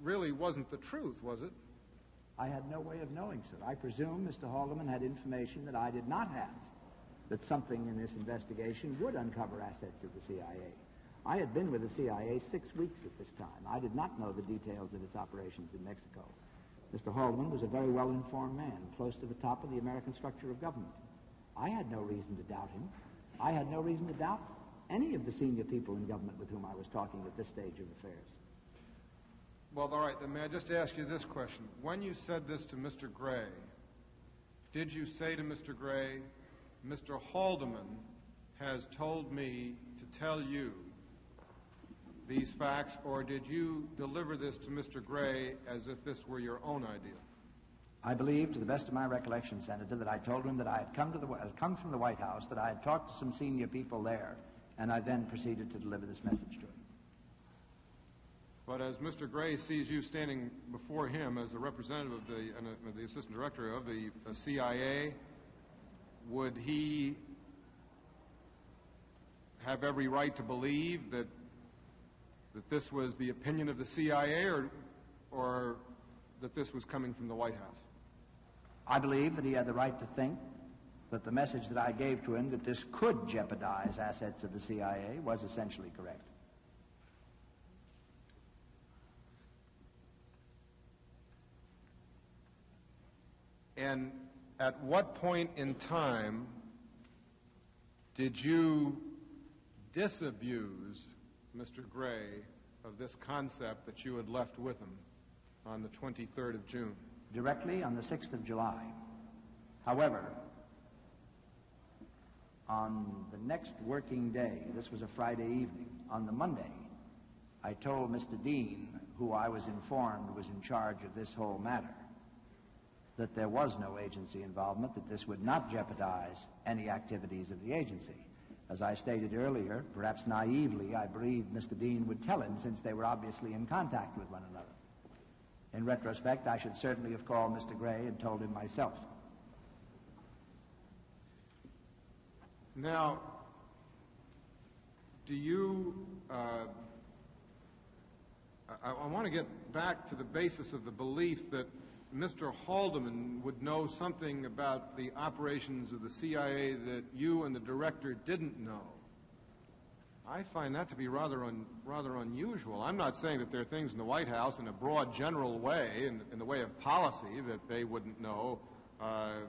really wasn't the truth, was it?
I had no way of knowing, sir. I presume Mr. Haldeman had information that I did not have, that something in this investigation would uncover assets of the CIA. I had been with the CIA 6 weeks at this time. I did not know the details of its operations in Mexico. Mr. Haldeman was a very well-informed man, close to the top of the American structure of government. I had no reason to doubt him. I had no reason to doubt any of the senior people in government with whom I was talking at this stage of affairs.
Well, all right, then may I just ask you this question? When you said this to Mr. Gray, did you say to Mr. Gray, Mr. Haldeman has told me to tell you these facts, or did you deliver this to Mr. Gray as if this were your own idea?
I believe, to the best of my recollection, Senator, that I told him that I had come from the White House, that I had talked to some senior people there, and I then proceeded to deliver this message to him.
But as Mr. Gray sees you standing before him as the representative of the assistant director of the CIA, would he have every right to believe that this was the opinion of the CIA, or that this was coming from the White House?
I believe that he had the right to think that the message that I gave to him, that this could jeopardize assets of the CIA, was essentially correct.
And at what point in time did you disabuse Mr. Gray of this concept that you had left with him on the 23rd of June?
Directly on the 6th of July. However, on the next working day, this was a Friday evening, on the Monday, I told Mr. Dean, who I was informed was in charge of this whole matter, that there was no agency involvement, that this would not jeopardize any activities of the agency. As I stated earlier, perhaps naively, I believed Mr. Dean would tell him, since they were obviously in contact with one another. In retrospect, I should certainly have called Mr. Gray and told him myself.
Now, do you I want to get back to the basis of the belief that Mr. Haldeman would know something about the operations of the CIA that you and the director didn't know. I find that to be rather unusual. I'm not saying that there are things in the White House in a broad, general way, in the way of policy, that they wouldn't know or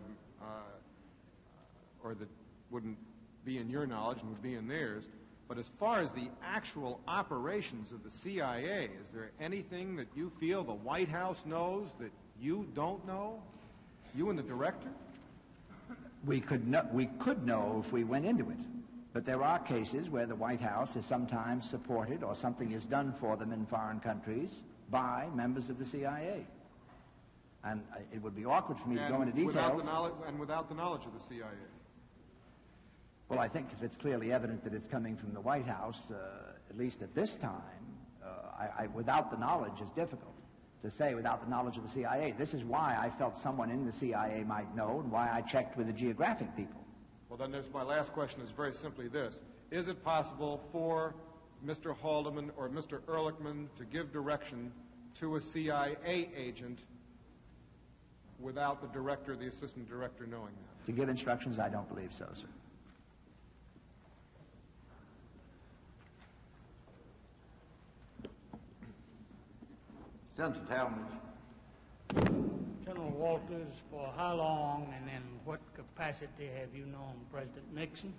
that wouldn't be in your knowledge and would be in theirs. But as far as the actual operations of the CIA, is there anything that you feel the White House knows that you don't know? You and the director?
We could know if we went into it. But there are cases where the White House is sometimes supported or something is done for them in foreign countries by members of the CIA. And it would be awkward for me to go into details.
Without the knowledge of the CIA.
Well, I think if it's clearly evident that it's coming from the White House, at least at this time, without the knowledge is difficult to say without the knowledge of the CIA. This is why I felt someone in the CIA might know and why I checked with the geographic people.
Well, then my last question is very simply this. Is it possible for Mr. Haldeman or Mr. Ehrlichman to give direction to a CIA agent without the director, the assistant director, knowing that?
To give instructions, I don't believe so, sir.
Senator Talmadge.
General Walters, for how long and in what capacity have you known President Nixon?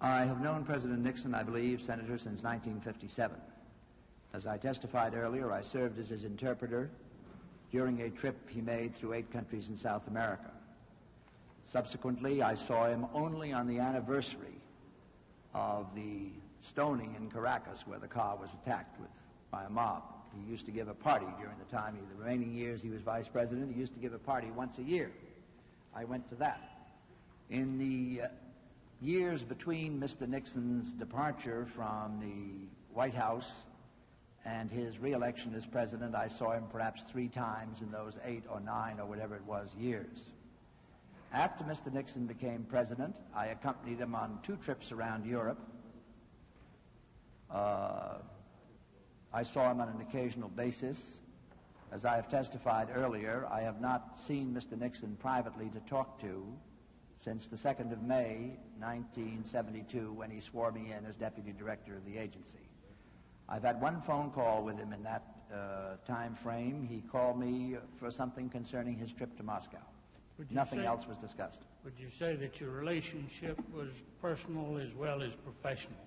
I have known President Nixon, I believe, Senator, since 1957. As I testified earlier, I served as his interpreter during a trip he made through 8 countries in South America. Subsequently, I saw him only on the anniversary of the stoning in Caracas, where the car was attacked by a mob. He used to give a party during the time, the remaining years he was vice president. He used to give a party once a year. I went to that. In the years between Mr. Nixon's departure from the White House and his re-election as president, I saw him perhaps 3 times in those 8 or 9 or whatever it was years. After Mr. Nixon became president, I accompanied him on 2 trips around Europe. I saw him on an occasional basis. As I have testified earlier, I have not seen Mr. Nixon privately to talk to since the 2nd of May, 1972, when he swore me in as deputy director of the agency. I've had 1 phone call with him in that time frame. He called me for something concerning his trip to Moscow. Nothing else was discussed.
Would you say that your relationship was personal as well as professional?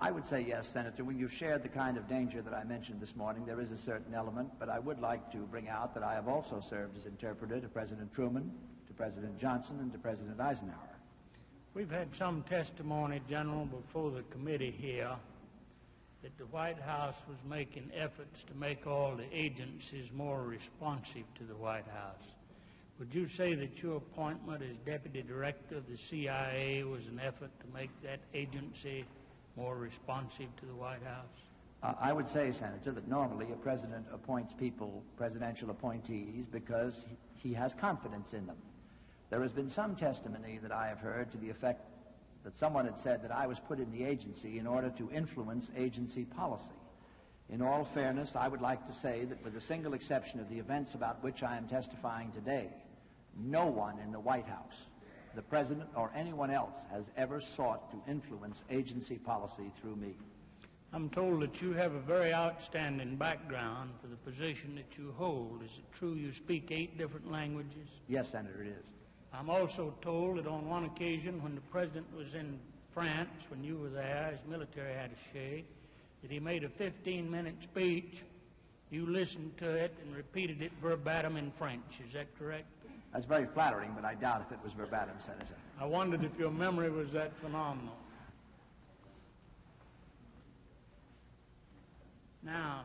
I would say yes, Senator. When you've shared the kind of danger that I mentioned this morning, there is a certain element, but I would like to bring out that I have also served as interpreter to President Truman, to President Johnson, and to President Eisenhower.
We've had some testimony, General, before the committee here that the White House was making efforts to make all the agencies more responsive to the White House. Would you say that your appointment as deputy director of the CIA was an effort to make that agency more responsive to the White House?
I would say, Senator, that normally a president appoints people, presidential appointees, because he has confidence in them. There has been some testimony that I have heard to the effect that someone had said that I was put in the agency in order to influence agency policy. In all fairness, I would like to say that with the single exception of the events about which I am testifying today, no one in the White House, the President or anyone else, has ever sought to influence agency policy through me.
I'm told that you have a very outstanding background for the position that you hold. Is it true you speak 8 different languages?
Yes, Senator, it is.
I'm also told that on one occasion when the President was in France, when you were there, his military attaché, that he made a 15-minute speech. You listened to it and repeated it verbatim in French. Is that correct?
That's very flattering, but I doubt if it was verbatim, Senator.
I wondered if your memory was that phenomenal. Now,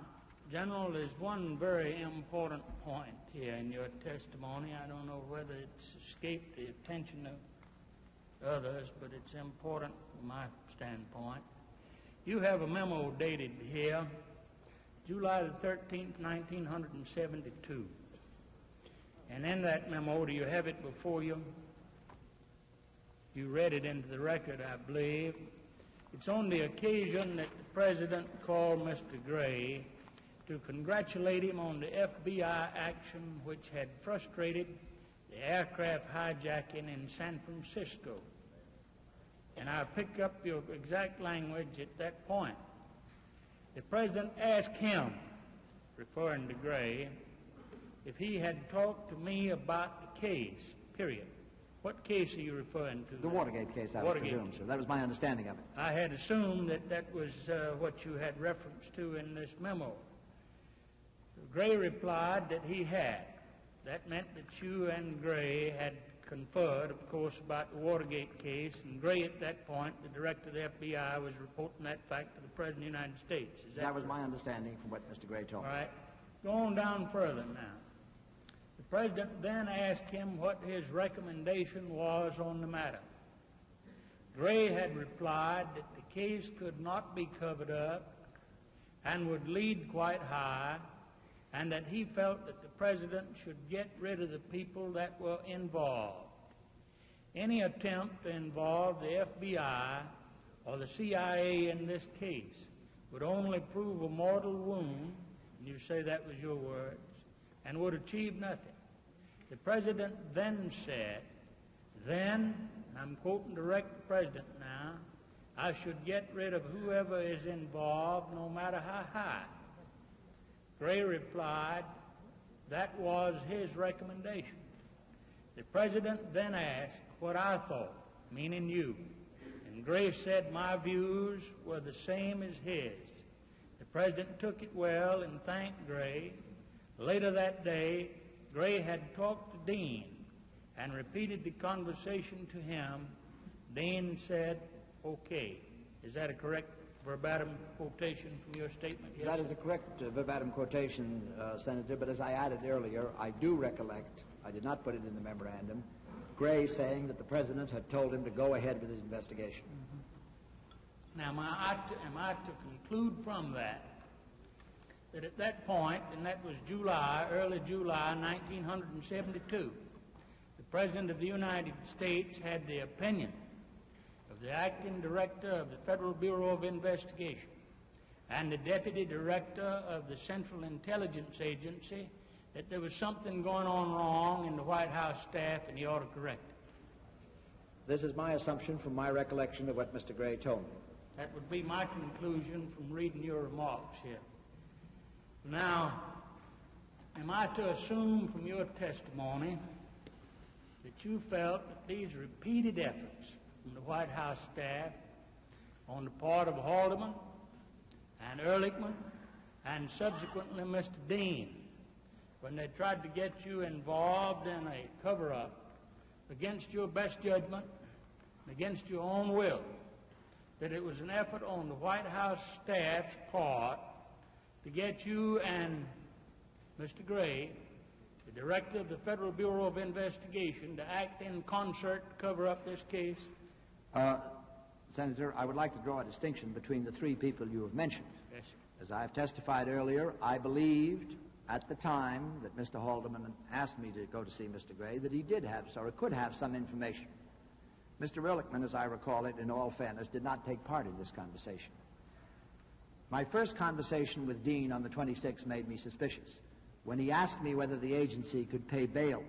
General, there's one very important point here in your testimony. I don't know whether it's escaped the attention of others, but it's important from my standpoint. You have a memo dated here, July the 13th, 1972. And in that memo, do you have it before you? You read it into the record, I believe. It's on the occasion that the President called Mr. Gray to congratulate him on the FBI action which had frustrated the aircraft hijacking in San Francisco. And I'll pick up your exact language at that point. The President asked him, referring to Gray, if he had talked to me about the case, period. What case are you referring to?
The Watergate case, I would presume, sir. That was my understanding of it.
I had assumed that that was what you had reference to in this memo. Gray replied that he had. That meant that you and Gray had conferred, of course, about the Watergate case, and Gray at that point, the director of the FBI, was reporting that fact to the President of the United States. Is that
was my understanding from what Mr. Gray told me.
All right. Go on down further now. The President then asked him what his recommendation was on the matter. Gray had replied that the case could not be covered up and would lead quite high, and that he felt that the President should get rid of the people that were involved. Any attempt to involve the FBI or the CIA in this case would only prove a mortal wound, and you say that was your words, and would achieve nothing. The President then said, then, and I'm quoting direct the President now, I should get rid of whoever is involved, no matter how high. Gray replied that was his recommendation. The President then asked what I thought, meaning you, and Gray said my views were the same as his. The President took it well and thanked Gray. Later that day, Gray had talked to Dean and repeated the conversation to him. Dean said, okay. Is that a correct verbatim quotation from your statement? Yes,
that is a correct verbatim quotation, Senator, but as I added earlier, I do recollect, I did not put it in the memorandum, Gray saying that the President had told him to go ahead with his investigation.
Mm-hmm. Now, am I to conclude from that at that point, and that was early July 1972, the President of the United States had the opinion of the acting director of the Federal Bureau of Investigation and the deputy director of the Central Intelligence Agency that there was something going on wrong in the White House staff and he ought to correct it.
This is my assumption from my recollection of what Mr. Gray told me.
That would be my conclusion from reading your remarks here. Now, am I to assume from your testimony that you felt that these repeated efforts from the White House staff on the part of Haldeman and Ehrlichman and subsequently Mr. Dean, when they tried to get you involved in a cover-up against your best judgment and against your own will, that it was an effort on the White House staff's part to get you and Mr. Gray, the director of the Federal Bureau of Investigation, to act in concert to cover up this case?
Senator, I would like to draw a distinction between the three people you have mentioned.
Yes, sir.
As I have testified earlier, I believed at the time that Mr. Haldeman asked me to go to see Mr. Gray that he did have, or could have, some information. Mr. Ehrlichman, as I recall it, in all fairness, did not take part in this conversation. My first conversation with Dean on the 26th made me suspicious. When he asked me whether the agency could pay bail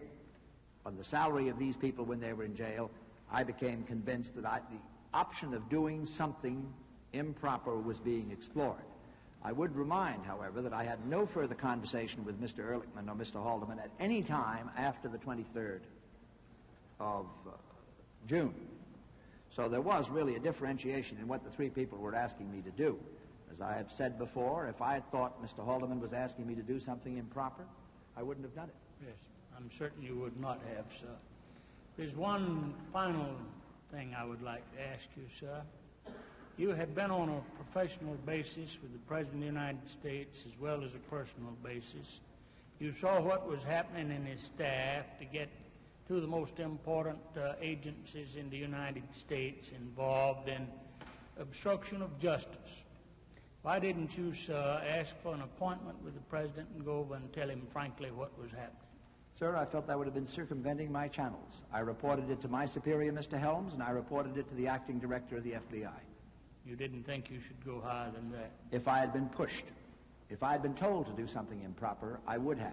on the salary of these people when they were in jail, I became convinced that the option of doing something improper was being explored. I would remind, however, that I had no further conversation with Mr. Ehrlichman or Mr. Haldeman at any time after the 23rd of June. So there was really a differentiation in what the three people were asking me to do. As I have said before, if I had thought Mr. Haldeman was asking me to do something improper, I wouldn't have done it.
Yes, I'm certain you would not have, sir. There's one final thing I would like to ask you, sir. You had been on a professional basis with the President of the United States as well as a personal basis. You saw what was happening in his staff to get two of the most important agencies in the United States involved in obstruction of justice. Why didn't you, sir, ask for an appointment with the President and go over and tell him frankly what was happening?
Sir, I felt that would have been circumventing my channels. I reported it to my superior, Mr. Helms, and I reported it to the acting director of the FBI.
You didn't think you should go higher than that?
If I had been pushed, if I had been told to do something improper, I would have.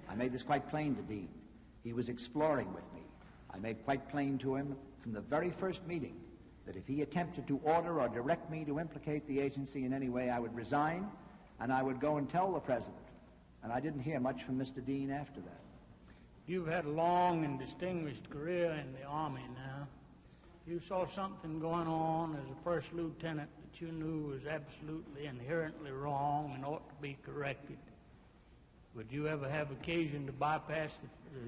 I made this quite plain to Dean. He was exploring with me. I made quite plain to him from the very first meeting that if he attempted to order or direct me to implicate the agency in any way, I would resign, and I would go and tell the President. And I didn't hear much from Mr. Dean after that.
You've had a long and distinguished career in the Army now. If you saw something going on as a first lieutenant that you knew was absolutely inherently wrong and ought to be corrected, would you ever have occasion to bypass the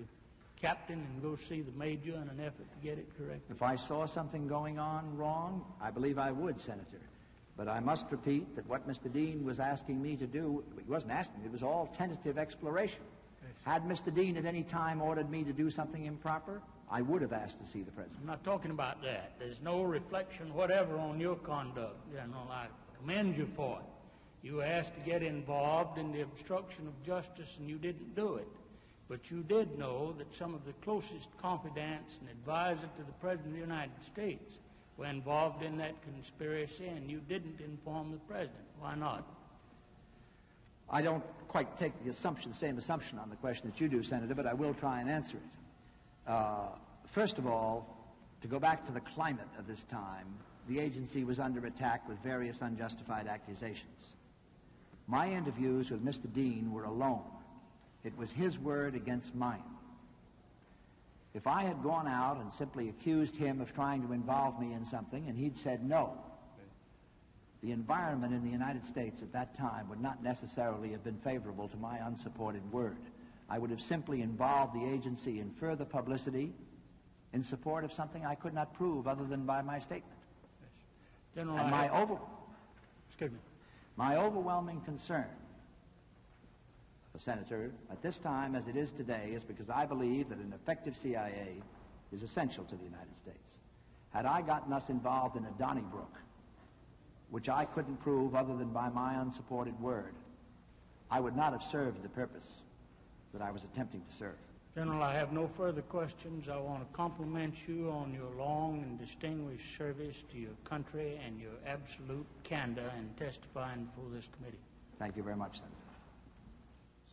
captain and go see the major in an effort to get it corrected?
If I saw something going on wrong, I believe I would, Senator. But I must repeat that what Mr. Dean was asking me to do, he wasn't asking me, it was all tentative exploration. Yes. Had Mr. Dean at any time ordered me to do something improper, I would have asked to see the President.
I'm not talking about that. There's no reflection whatever on your conduct, General. I commend you for it. You were asked to get involved in the obstruction of justice, and you didn't do it. But you did know that some of the closest confidants and advisor to the President of the United States were involved in that conspiracy, and you didn't inform the President. Why not?
I don't quite take the same assumption on the question that you do, Senator, but I will try and answer it. First of all, to go back to the climate of this time, the agency was under attack with various unjustified accusations. My interviews with Mr. Dean were alone. It was his word against mine. If I had gone out and simply accused him of trying to involve me in something and he'd said no, the environment in the United States at that time would not necessarily have been favorable to my unsupported word. I would have simply involved the agency in further publicity in support of something I could not prove other than by my statement.
Yes. General,
and my overwhelming concern, Senator, at this time as it is today, is because I believe that an effective CIA is essential to the United States. Had I gotten us involved in a Donnybrook, which I couldn't prove other than by my unsupported word, I would not have served the purpose that I was attempting to serve.
General, I have no further questions. I want to compliment you on your long and distinguished service to your country and your absolute candor in testifying before this committee.
Thank you very much, Senator.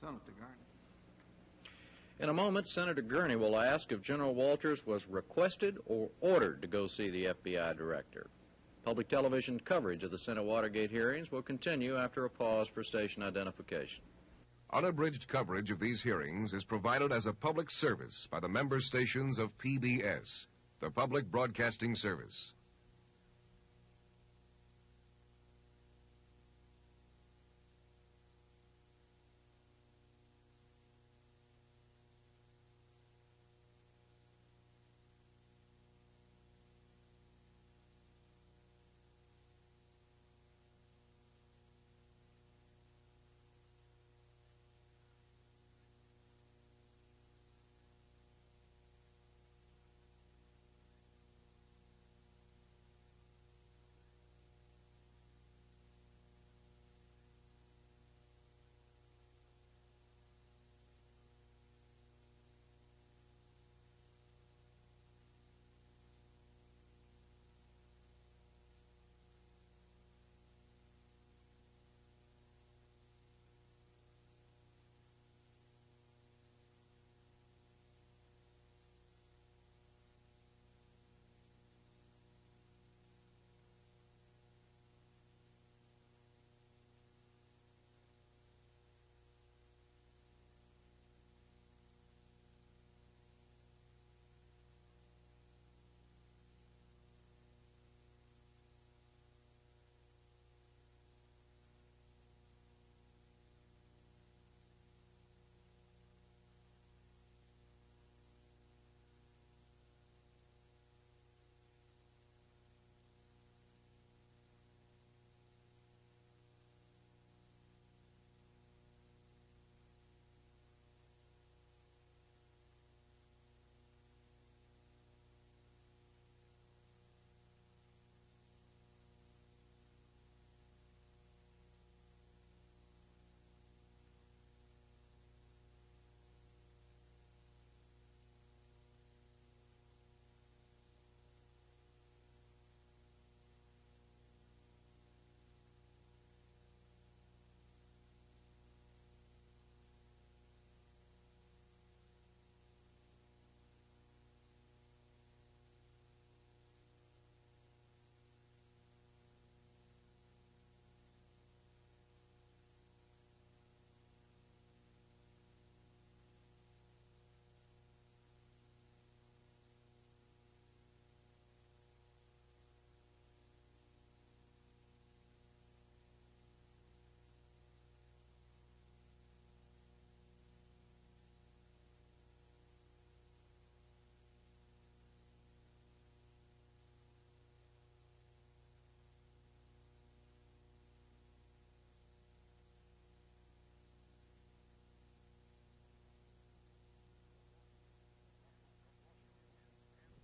Senator Gurney.
In a moment, Senator Gurney will ask if General Walters was requested or ordered to go see the FBI director. Public television coverage of the Senate Watergate hearings will continue after a pause for station identification.
Unabridged coverage of these hearings is provided as a public service by the member stations of PBS, the Public Broadcasting Service.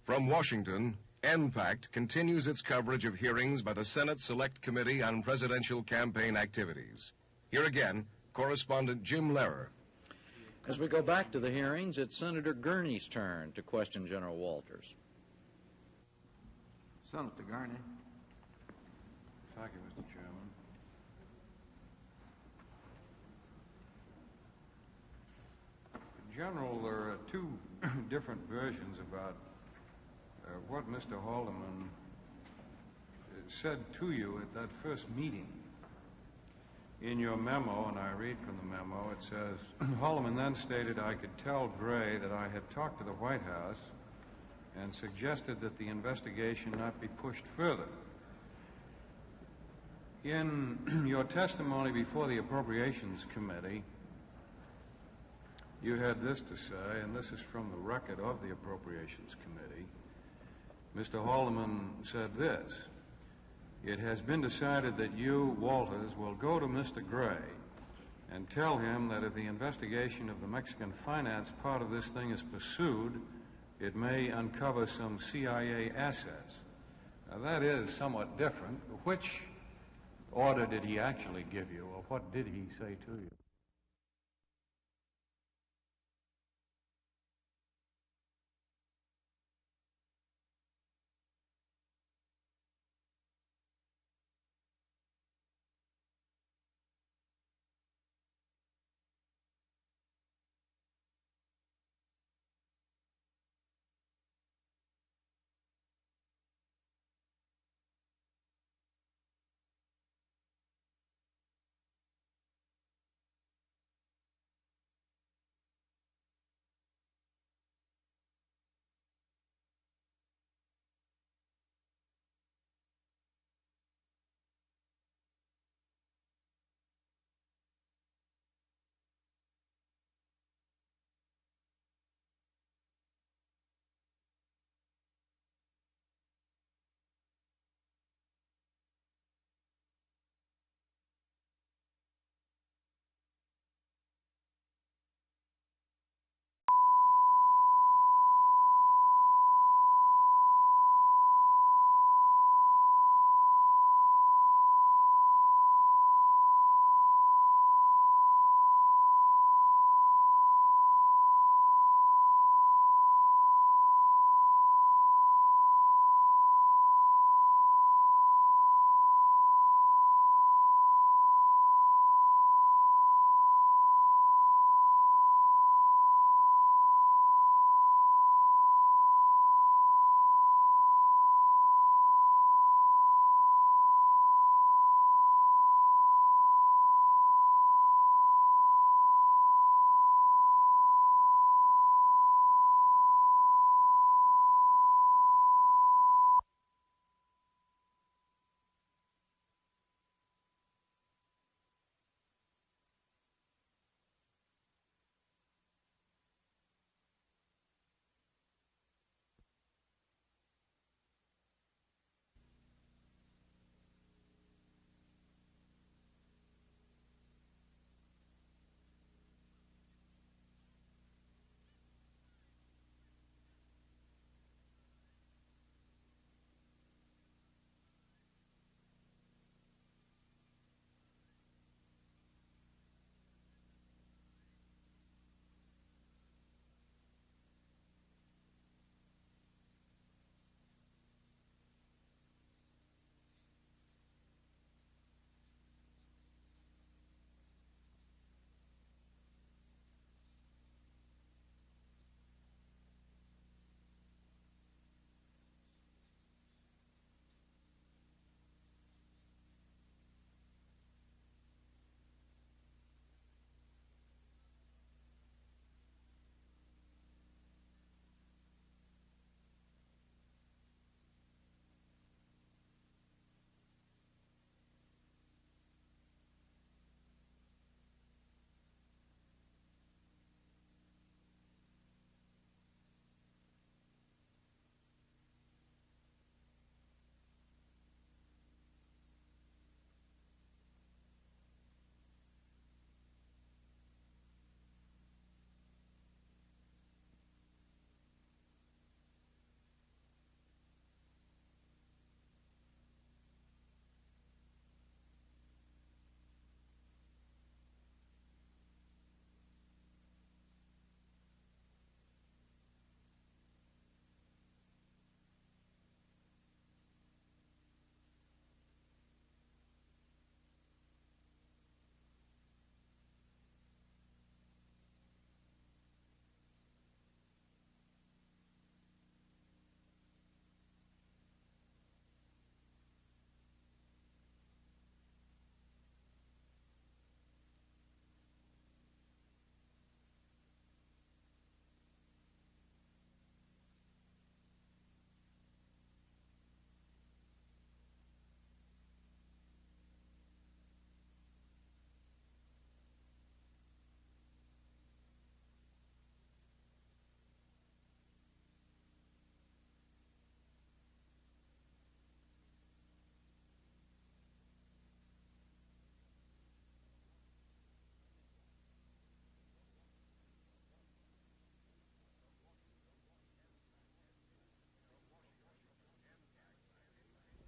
From Washington, NPACT continues its coverage of hearings by the Senate Select Committee on Presidential Campaign Activities. Here again, correspondent Jim Lehrer.
As we go back to the hearings, it's Senator Gurney's turn to question General Walters.
Senator Gurney.
Thank you, Mr. Chairman. General, there are two different versions about what Mr. Haldeman said to you at that first meeting. In your memo, and I read from the memo, it says, Haldeman then stated I could tell Gray that I had talked to the White House and suggested that the investigation not be pushed further. In your testimony before the Appropriations Committee, you had this to say, and this is from the record of the Appropriations Committee. Mr. Haldeman said this: it has been decided that you, Walters, will go to Mr. Gray and tell him that if the investigation of the Mexican finance part of this thing is pursued, it may uncover some CIA assets. Now, that is somewhat different. Which order did he actually give you, or what did he say to you?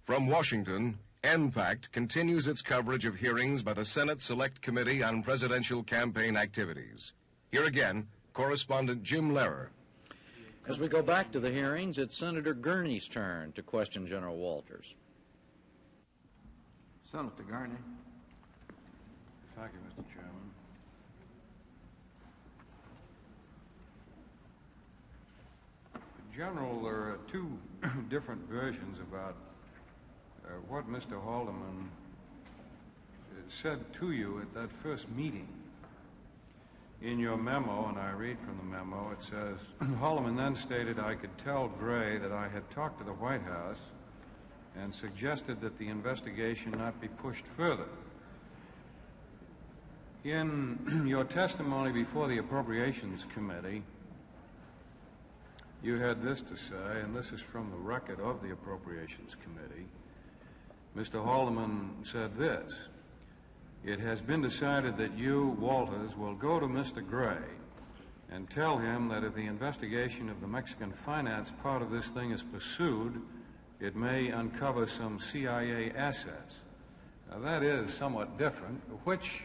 From Washington, NPACT continues its coverage of hearings by the Senate Select Committee on Presidential Campaign Activities. Here again, correspondent Jim Lehrer.
As we go back to the hearings, it's Senator Gurney's turn to question General Walters.
Senator Gurney.
Thank you, Mr. Chairman. General, there are two different versions about what Mr. Haldeman said to you at that first meeting. In your memo, and I read from the memo, it says, Haldeman then stated I could tell Gray that I had talked to the White House and suggested that the investigation not be pushed further. In your testimony before the Appropriations Committee, you had this to say, and this is from the record of the Appropriations Committee. Mr. Haldeman said this: it has been decided that you, Walters, will go to Mr. Gray and tell him that if the investigation of the Mexican finance part of this thing is pursued, it may uncover some CIA assets. Now, that is somewhat different. Which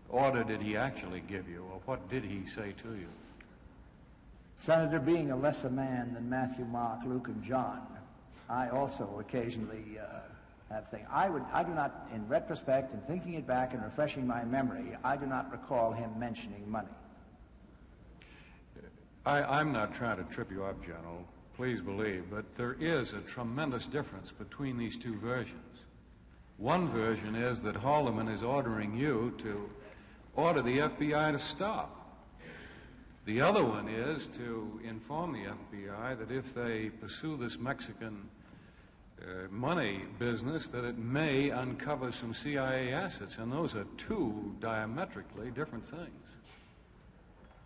order did he actually give you, or what did he say to you?
Senator, being a lesser man than Matthew, Mark, Luke, and John, I also occasionally have things. I do not, in retrospect, and thinking it back and refreshing my memory, I do not recall him mentioning money.
I'm not trying to trip you up, General, please believe, but there is a tremendous difference between these two versions. One version is that Haldeman is ordering you to order the FBI to stop. The other one is to inform the FBI that if they pursue this Mexican money business, that it may uncover some CIA assets, and those are two diametrically different things.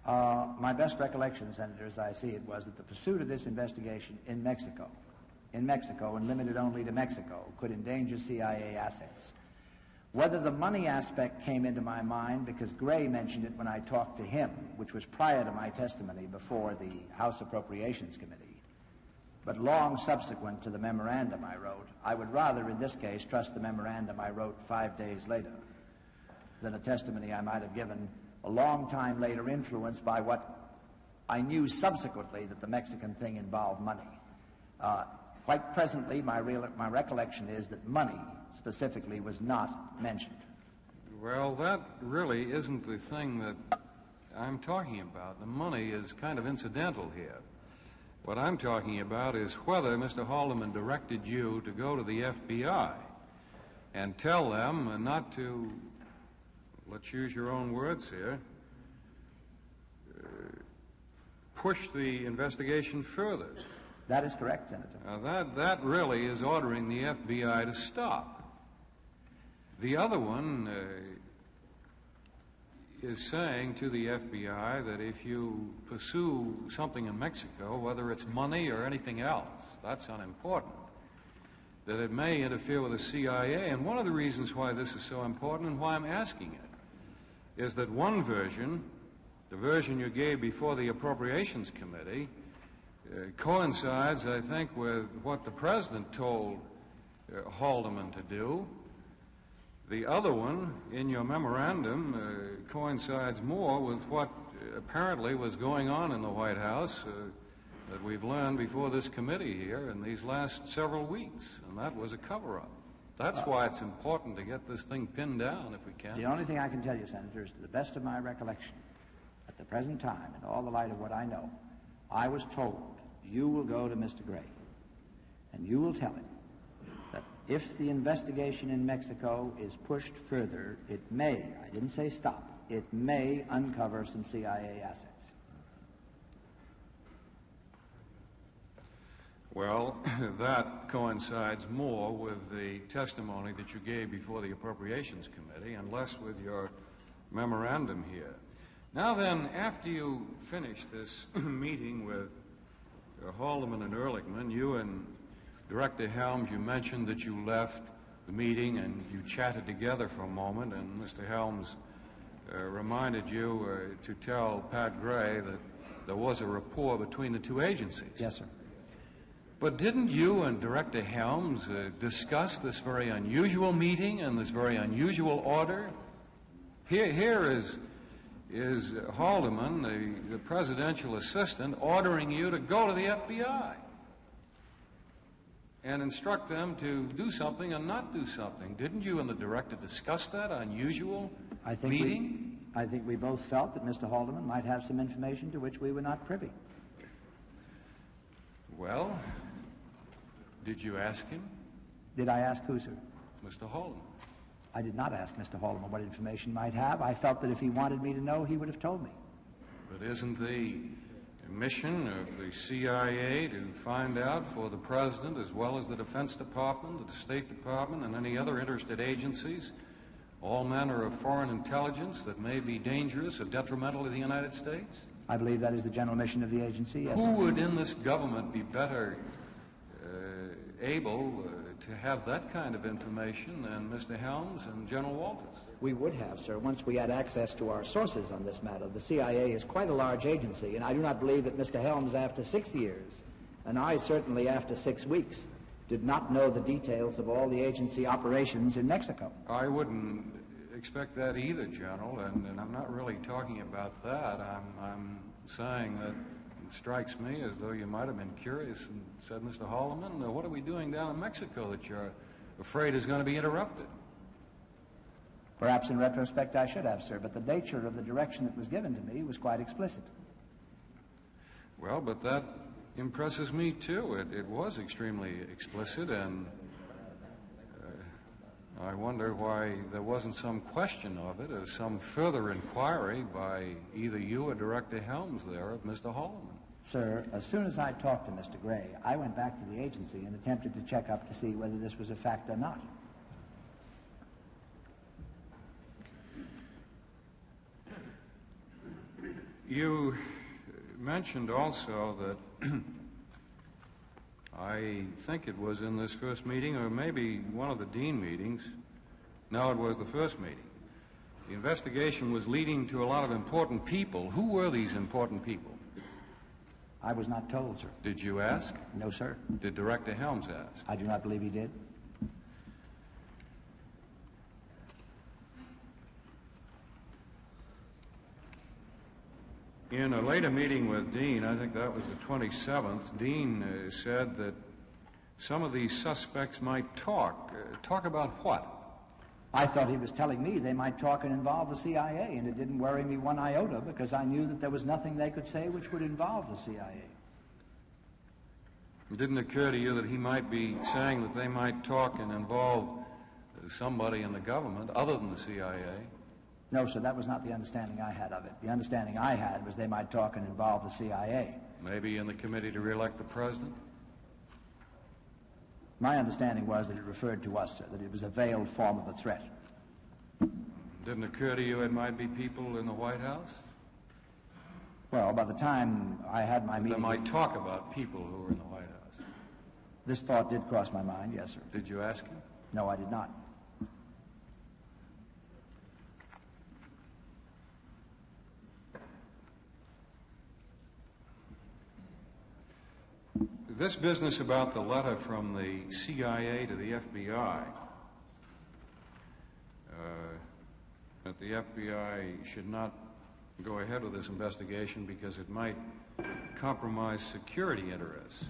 My best recollection, Senator, as I see it, was that the pursuit of this investigation in Mexico, and limited only to Mexico, could endanger CIA assets. Whether the money aspect came into my mind because Gray mentioned it when I talked to him, which was prior to my testimony before the House Appropriations Committee, but long subsequent to the memorandum I wrote, I would rather in this case trust the memorandum I wrote 5 days later than a testimony I might have given a long time later influenced by what I knew subsequently that the Mexican thing involved money. Quite presently, my recollection is that money specifically was not mentioned.
Well, that really isn't the thing that I'm talking about. The money is kind of incidental here. What I'm talking about is whether Mr. Haldeman directed you to go to the FBI and tell them not to, let's use your own words here, push the investigation further.
That is correct, Senator.
Now, that really is ordering the FBI to stop. The other one is saying to the FBI that if you pursue something in Mexico, whether it's money or anything else, that's unimportant, that it may interfere with the CIA. And one of the reasons why this is so important and why I'm asking it is that one version, the version you gave before the Appropriations Committee, coincides, I think, with what the President told Haldeman to do. The other one, in your memorandum, coincides more with what apparently was going on in the White House that we've learned before this committee here in these last several weeks, and that was a cover-up. That's why it's important to get this thing pinned down if we can.
The only thing I can tell you, Senator, is to the best of my recollection, at the present time, in all the light of what I know, I was told you will go to Mr. Gray and you will tell him that if the investigation in Mexico is pushed further, it may, I didn't say stop, it may uncover some CIA assets.
Well, that coincides more with the testimony that you gave before the Appropriations Committee and less with your memorandum here. Now then, after you finished this meeting with Haldeman and Ehrlichman, you and Director Helms, you mentioned that you left the meeting and you chatted together for a moment, and Mr. Helms reminded you to tell Pat Gray that there was a rapport between the two agencies.
Yes, sir.
But didn't you and Director Helms discuss this very unusual meeting and this very unusual order? Here is Haldeman, the presidential assistant, ordering you to go to the FBI and instruct them to do something and not do something. Didn't you and the director discuss that unusual meeting?
I think we both felt that Mr. Haldeman might have some information to which we were not privy.
Well, did you ask him?
Did I ask who, sir?
Mr. Haldeman.
I did not ask Mr. Haldeman what information he might have. I felt that if he wanted me to know, he would have told me.
But isn't the mission of the CIA to find out for the President, as well as the Defense Department, the State Department, and any other interested agencies, all manner of foreign intelligence that may be dangerous or detrimental to the United States?
I believe that is the general mission of the agency, yes.
Who would in this government be better able to have that kind of information than Mr. Helms and General Walters?
We would have, sir, once we had access to our sources on this matter. The CIA is quite a large agency, and I do not believe that Mr. Helms, after 6 years, and I certainly after 6 weeks, did not know the details of all the agency operations in Mexico.
I wouldn't expect that either, General, and I'm not really talking about that. I'm saying that it strikes me as though you might have been curious and said, Mr. Haldeman, what are we doing down in Mexico that you're afraid is going to be interrupted?
Perhaps in retrospect I should have, sir, but the nature of the direction that was given to me was quite explicit.
Well, but that impresses me too. It was extremely explicit, and I wonder why there wasn't some question of it or some further inquiry by either you or Director Helms there of Mr. Haldeman.
Sir, as soon as I talked to Mr. Gray, I went back to the agency and attempted to check up to see whether this was a fact or not.
You mentioned also that I think it was in this first meeting, or maybe one of the Dean meetings. No, it was the first meeting. The investigation was leading to a lot of important people. Who were these important people?
I was not told, sir.
Did you ask?
No, sir.
Did Director Helms ask?
I do not believe he did.
In a later meeting with Dean, I think that was the 27th, Dean said that some of these suspects might talk. Talk about what?
I thought he was telling me they might talk and involve the CIA, and it didn't worry me one iota because I knew that there was nothing they could say which would involve the CIA.
It didn't occur to you that he might be saying that they might talk and involve somebody in the government other than the CIA?
No, sir, that was not the understanding I had of it. The understanding I had was they might talk and involve the CIA.
Maybe in the committee to re-elect the president?
My understanding was that it referred to us, sir, that it was a veiled form of a threat.
Didn't occur to you it might be people in the White House?
Well, by the time I had my meeting...
They might talk about people who were in the White House.
This thought did cross my mind, yes, sir.
Did you ask him?
No, I did not.
This business about the letter from the CIA to the FBI, that the FBI should not go ahead with this investigation because it might compromise security interests.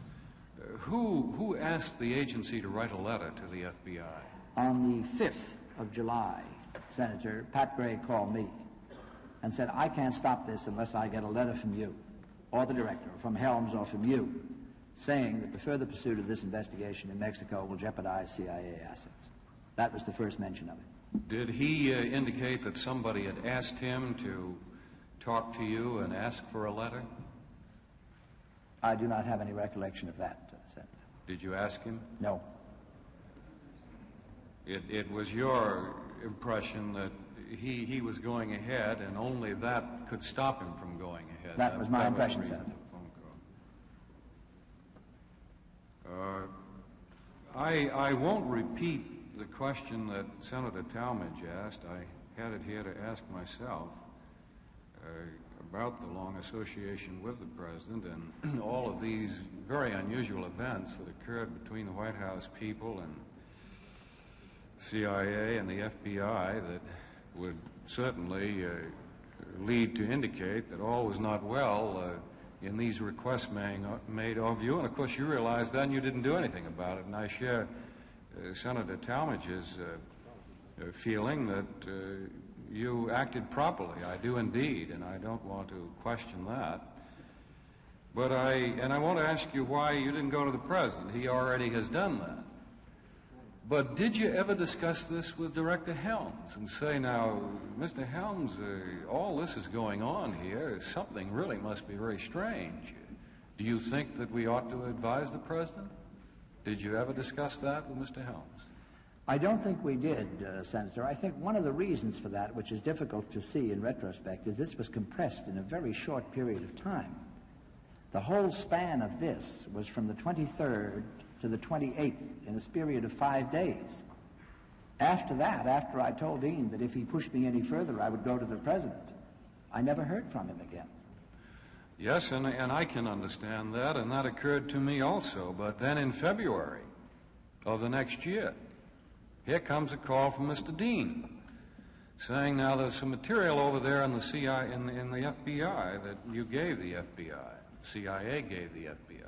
Who asked the agency to write a letter to the FBI?
On the 5th of July, Senator, Pat Gray called me and said, I can't stop this unless I get a letter from you, or the director, from Helms or from you, saying that the further pursuit of this investigation in Mexico will jeopardize CIA assets. That was the first mention of it.
Did he indicate that somebody had asked him to talk to you and ask for a letter?
I do not have any recollection of that, Senator.
Did you ask him?
No.
It was your impression that he was going ahead and only that could stop him from going ahead.
That was my impression, Senator.
I won't repeat the question that Senator Talmadge asked. I had it here to ask myself. about the long association with the President and all of these very unusual events that occurred between the White House people and CIA and the FBI that would certainly lead to indicate that all was not well in these requests made of you. And of course you realize then you didn't do anything about it. And I share Senator Talmadge's feeling that you acted properly. I do indeed, and I don't want to question that. But I want to ask you why you didn't go to the President. He already has done that. But did you ever discuss this with Director Helms and say, now, Mr. Helms, all this is going on here. Something really must be very strange. Do you think that we ought to advise the President? Did you ever discuss that with Mr. Helms?
I don't think we did, Senator. I think one of the reasons for that, which is difficult to see in retrospect, is this was compressed in a very short period of time. The whole span of this was from the 23rd to the 28th in a period of 5 days. After that, after I told Dean that if he pushed me any further, I would go to the President, I never heard from him again.
Yes, and I can understand that, and that occurred to me also. But then in February of the next year, here comes a call from Mr. Dean saying, now there's some material over there in the CIA, in the FBI that you gave the FBI, CIA gave the FBI.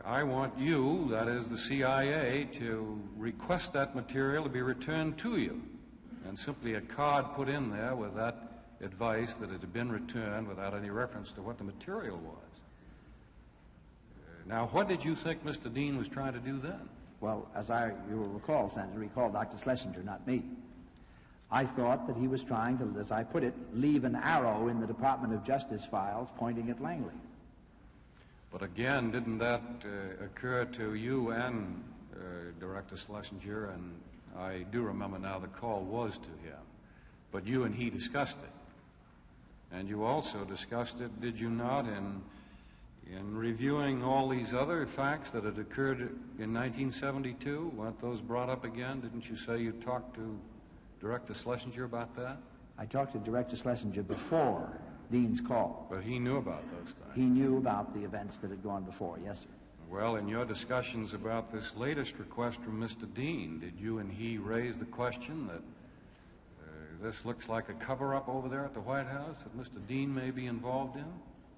I want you, that is the CIA, to request that material to be returned to you, and simply a card put in there with that advice that it had been returned without any reference to what the material was. Now, what did you think Mr. Dean was trying to do then?
Well, you will recall, Senator, he called Dr. Schlesinger, not me. I thought that he was trying to, as I put it, leave an arrow in the Department of Justice files pointing at Langley.
But again, didn't that occur to you and Director Schlesinger? And I do remember now the call was to him. But you and he discussed it. And you also discussed it, did you not, in reviewing all these other facts that had occurred in 1972? Weren't those brought up again? Didn't you say you talked to Director Schlesinger about that?
I talked to Director Schlesinger before Dean's call.
But he knew about those things.
He knew about the events that had gone before, yes, sir.
Well, in your discussions about this latest request from Mr. Dean, did you and he raise the question that this looks like a cover-up over there at the White House that Mr. Dean may be involved in?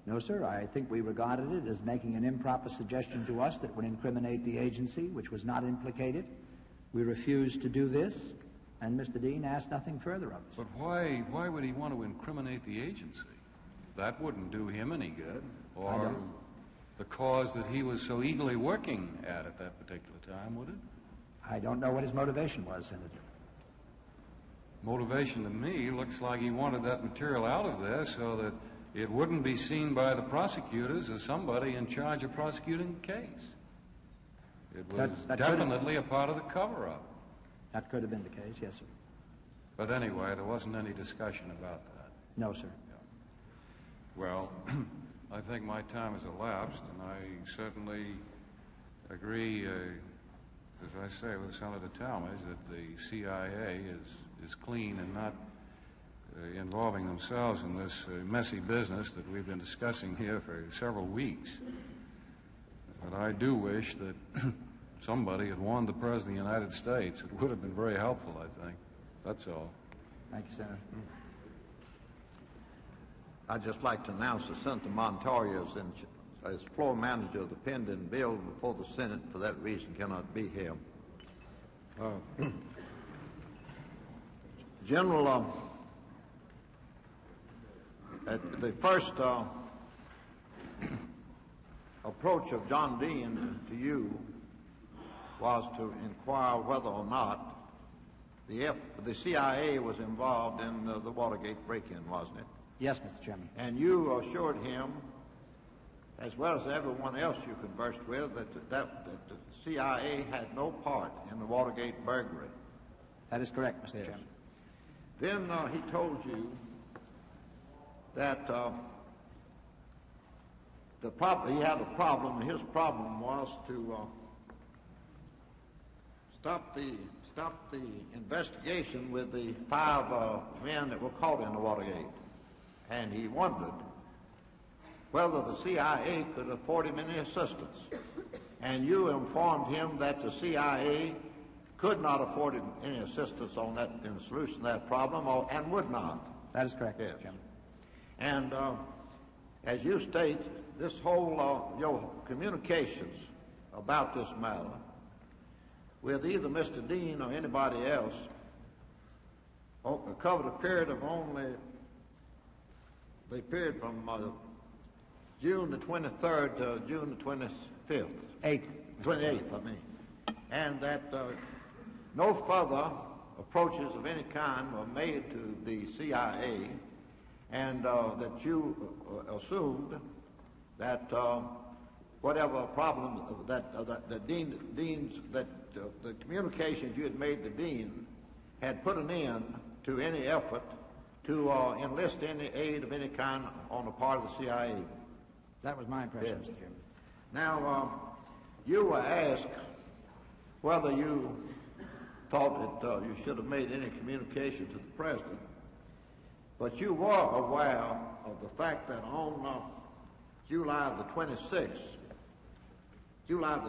No, sir. I think we regarded it as making an improper suggestion to us that would incriminate the agency, which was not implicated. We refused to do this, and Mr. Dean asked nothing further of us.
But why would he want to incriminate the agency? That wouldn't do him any good, or the cause that he was so eagerly working at that particular time, would it?
I don't know what his motivation was, Senator.
Motivation to me looks like he wanted that material out of there so that it wouldn't be seen by the prosecutors as somebody in charge of prosecuting the case. It was definitely a part of the cover-up.
That could have been the case, yes, sir.
But anyway, there wasn't any discussion about that.
No, sir.
Well, I think my time has elapsed, and I certainly agree, as I say, with Senator Talmadge, that the CIA is clean and not involving themselves in this messy business that we've been discussing here for several weeks. But I do wish that somebody had warned the President of the United States. It would have been very helpful, I think. That's all.
Thank you, Senator.
I'd just like to announce that Senator Montoya is as floor manager of the pending bill before the Senate. For that reason, cannot be here. General, the first approach of John Dean to you was to inquire whether or not the CIA was involved in the Watergate break-in, wasn't it?
Yes, Mr. Chairman.
And you assured him, as well as everyone else you conversed with, that the CIA had no part in the Watergate burglary.
That is correct, Mr. Chairman.
Then he told you that he had a problem, and his problem was to stop the investigation with the 5 men that were caught in the Watergate. and he wondered whether the CIA could afford him any assistance. And you informed him that the CIA could not afford him any assistance on that in the solution of that problem, and would not.
That is correct,
yes.
Jim.
And as you state, this whole your communications about this matter with either Mr. Dean or anybody else covered a period of only the period from June the 23rd to June the 25th. 28th, I mean. And that no further approaches of any kind were made to the CIA, and that you assumed that whatever problem that the communications you had made to Dean had put an end to any effort to enlist any aid of any kind on the part of the CIA.
That was my impression,
Yes.
Mr. Chairman.
Now, you were asked whether you thought that you should have made any communication to the President, but you were aware of the fact that on July the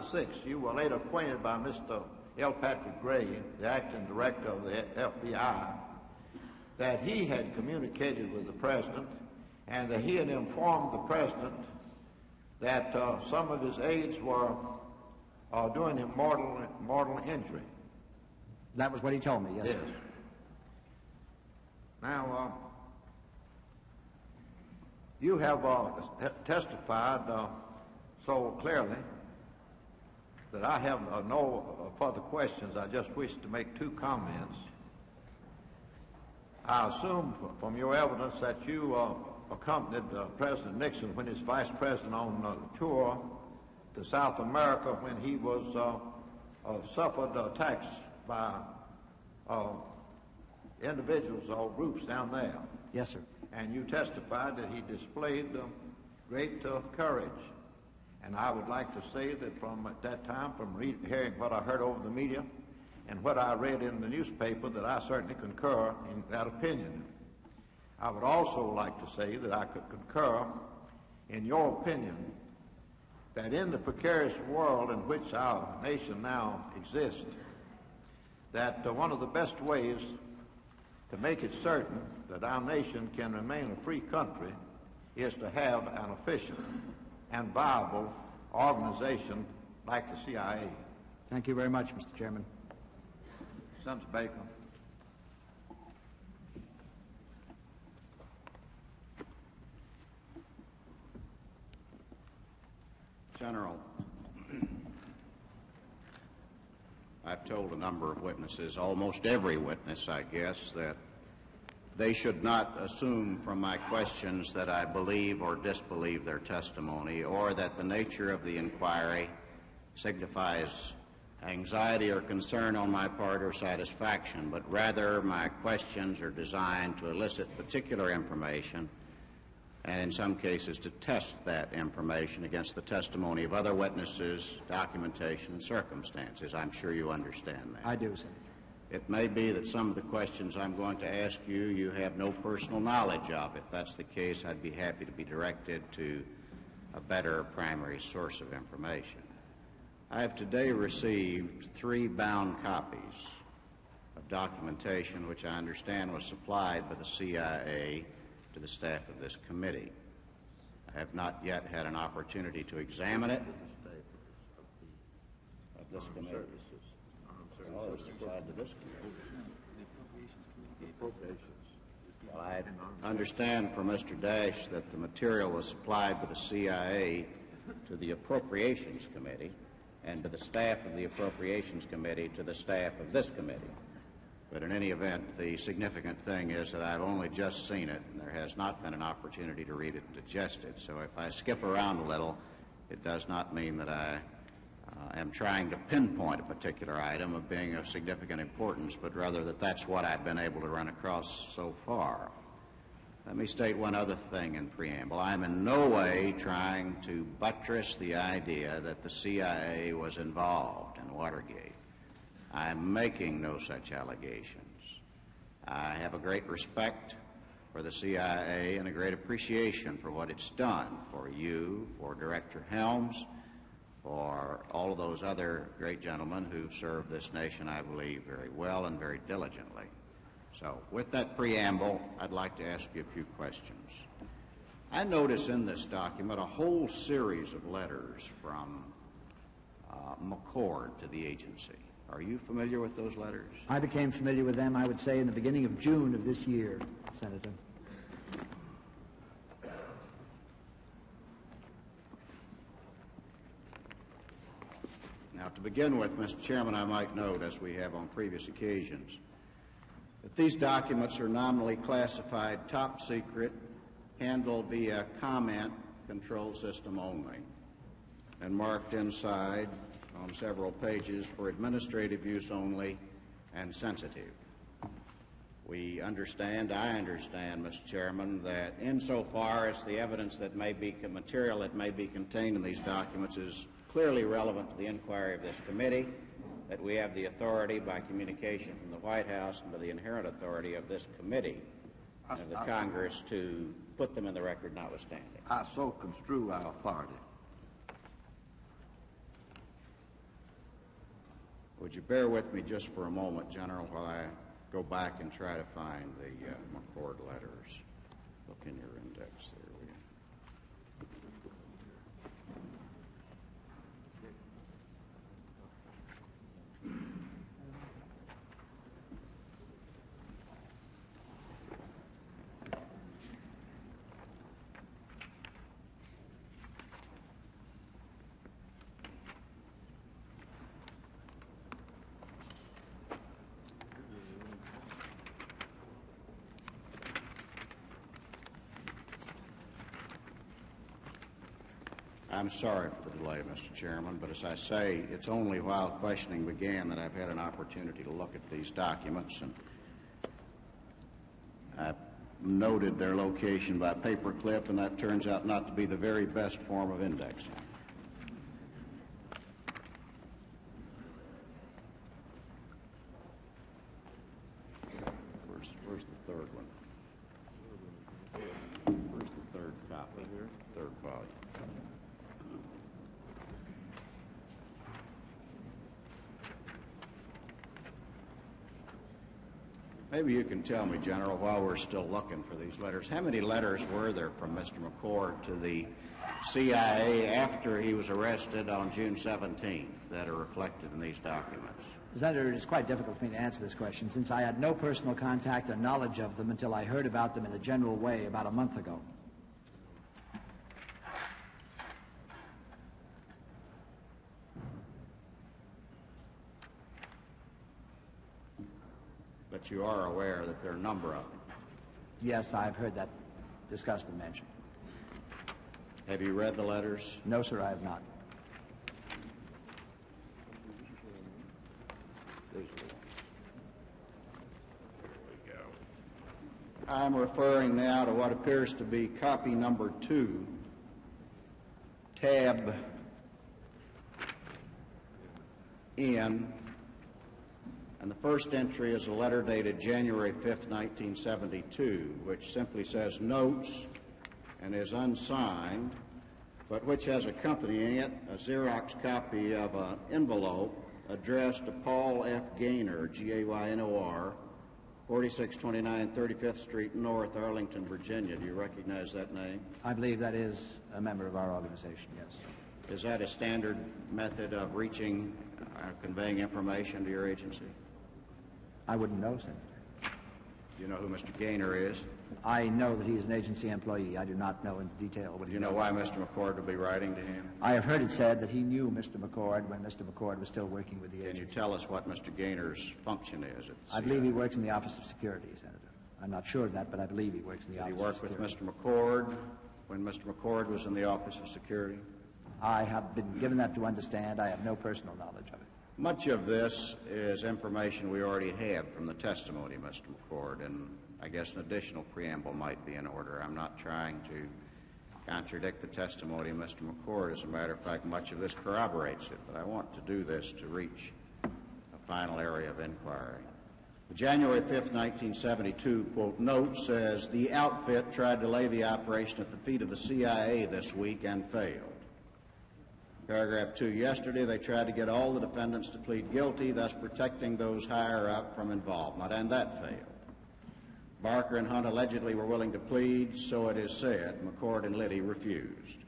6th, you were later acquainted by Mr. L. Patrick Gray, the acting director of the FBI, that he had communicated with the President and that he had informed the President that some of his aides were doing him mortal injury.
That was what he told me, yes,
Yes.
sir.
Now, you have testified so clearly that I have no further questions. I just wish to make two comments. I assume from your evidence that you accompanied President Nixon when he was vice president on tour to South America when he was suffered attacks by individuals or groups down there.
Yes, sir.
And you testified that he displayed great courage. And I would like to say that from at that time, from hearing what I heard over the media and what I read in the newspaper, that I certainly concur in that opinion. I would also like to say that I could concur in your opinion that in the precarious world in which our nation now exists, that one of the best ways to make it certain that our nation can remain a free country is to have an efficient and viable organization like the CIA.
Thank you very much, Mr. Chairman.
Senator Baker.
General, I've told a number of witnesses, almost every witness, I guess, that they should not assume from my questions that I believe or disbelieve their testimony, or that the nature of the inquiry signifies anxiety or concern on my part or satisfaction, but rather my questions are designed to elicit particular information and in some cases to test that information against the testimony of other witnesses, documentation, and circumstances. I'm sure you understand that.
I do, sir.
It may be that some of the questions I'm going to ask you, you have no personal knowledge of. If that's the case, I'd be happy to be directed to a better primary source of information. I have today received 3 bound copies of documentation which I understand was supplied by the CIA to the staff of this committee. I have not yet had an opportunity to examine it. Of this committee. Oh, it's supplied to this committee. Well, I understand from Mr. Dash that the material was supplied by the CIA to the Appropriations Committee and to the staff of the Appropriations Committee to the staff of this committee. But in any event, the significant thing is that I've only just seen it, and there has not been an opportunity to read it and digest it. So if I skip around a little, it does not mean that I am trying to pinpoint a particular item of being of significant importance, but rather that that's what I've been able to run across so far. Let me state one other thing in preamble. I'm in no way trying to buttress the idea that the CIA was involved in Watergate. I'm making no such allegations. I have a great respect
for the CIA and a great appreciation for what it's done for you, for Director Helms, for all of those other great gentlemen who served this nation, I believe, very well and very diligently. So with that preamble, I'd like to ask you a few questions. I notice in this document a whole series of letters from McCord to the agency. Are you familiar with those letters?
I became familiar with them, I would say, in the beginning of June of this year, Senator.
Now, to begin with, Mr. Chairman, I might note, as we have on previous occasions, that these documents are nominally classified top secret, handled via comment control system only, and marked inside on several pages for administrative use only and sensitive. I understand, Mr. Chairman, that insofar as the evidence that may be material that may be contained in these documents is clearly relevant to the inquiry of this committee, that we have the authority by communication from the White House and by the inherent authority of this committee of the Congress to put them in the record notwithstanding.
I so construe our authority.
Would you bear with me just for a moment, General, while I go back and try to find the McCord letters? Look in your index there, will you? I'm sorry for the delay, Mr. Chairman, but as I say, it's only while questioning began that I've had an opportunity to look at these documents, and I noted their location by paperclip, and that turns out not to be the very best form of indexing. Where's the third one? Where's the third copy here? Third volume. Maybe you can tell me, General, while we're still looking for these letters, how many letters were there from Mr. McCord to the CIA after he was arrested on June 17th that are reflected in these documents?
Senator, it is quite difficult for me to answer this question since I had no personal contact or knowledge of them until I heard about them in a general way about a month ago.
But you are aware that there are a number of them?
Yes, I've heard that discussed and mentioned.
Have you read the letters?
No, sir, I have not.
There we go. I'm referring now to what appears to be copy number 2, tab N. And the first entry is a letter dated January 5th, 1972, which simply says notes and is unsigned, but which has accompanying it a Xerox copy of an envelope addressed to Paul F. Gaynor, Gaynor, 4629 35th Street North, Arlington, Virginia. Do you recognize that name?
I believe that is a member of our organization, yes.
Is that a standard method of reaching, conveying information to your agency?
I wouldn't know, Senator.
Do you know who Mr. Gaynor is?
I know that he is an agency employee. I do not know in detail what he
Do you know why Mr. McCord would be writing to him?
I have heard it said that he knew Mr. McCord when Mr. McCord was still working with the agency.
Can you tell us what Mr. Gaynor's function is?
I believe he works in the Office of Security, Senator. I'm not sure of that, but I believe he works in the Office of Security.
Did he work with Mr. McCord when Mr. McCord was in the Office of Security?
I have been given that to understand. I have no personal knowledge of it.
Much of this is information we already have from the testimony of Mr. McCord, and I guess an additional preamble might be in order. I'm not trying to contradict the testimony of Mr. McCord. As a matter of fact, much of this corroborates it, but I want to do this to reach a final area of inquiry.
The January 5th, 1972, quote, note says, the outfit tried to lay the operation at the feet of the CIA this week and failed. Paragraph 2, yesterday they tried to get all the defendants to plead guilty, thus protecting those higher up from involvement, and that failed. Barker and Hunt allegedly were willing to plead, so it is said. McCord and Liddy refused.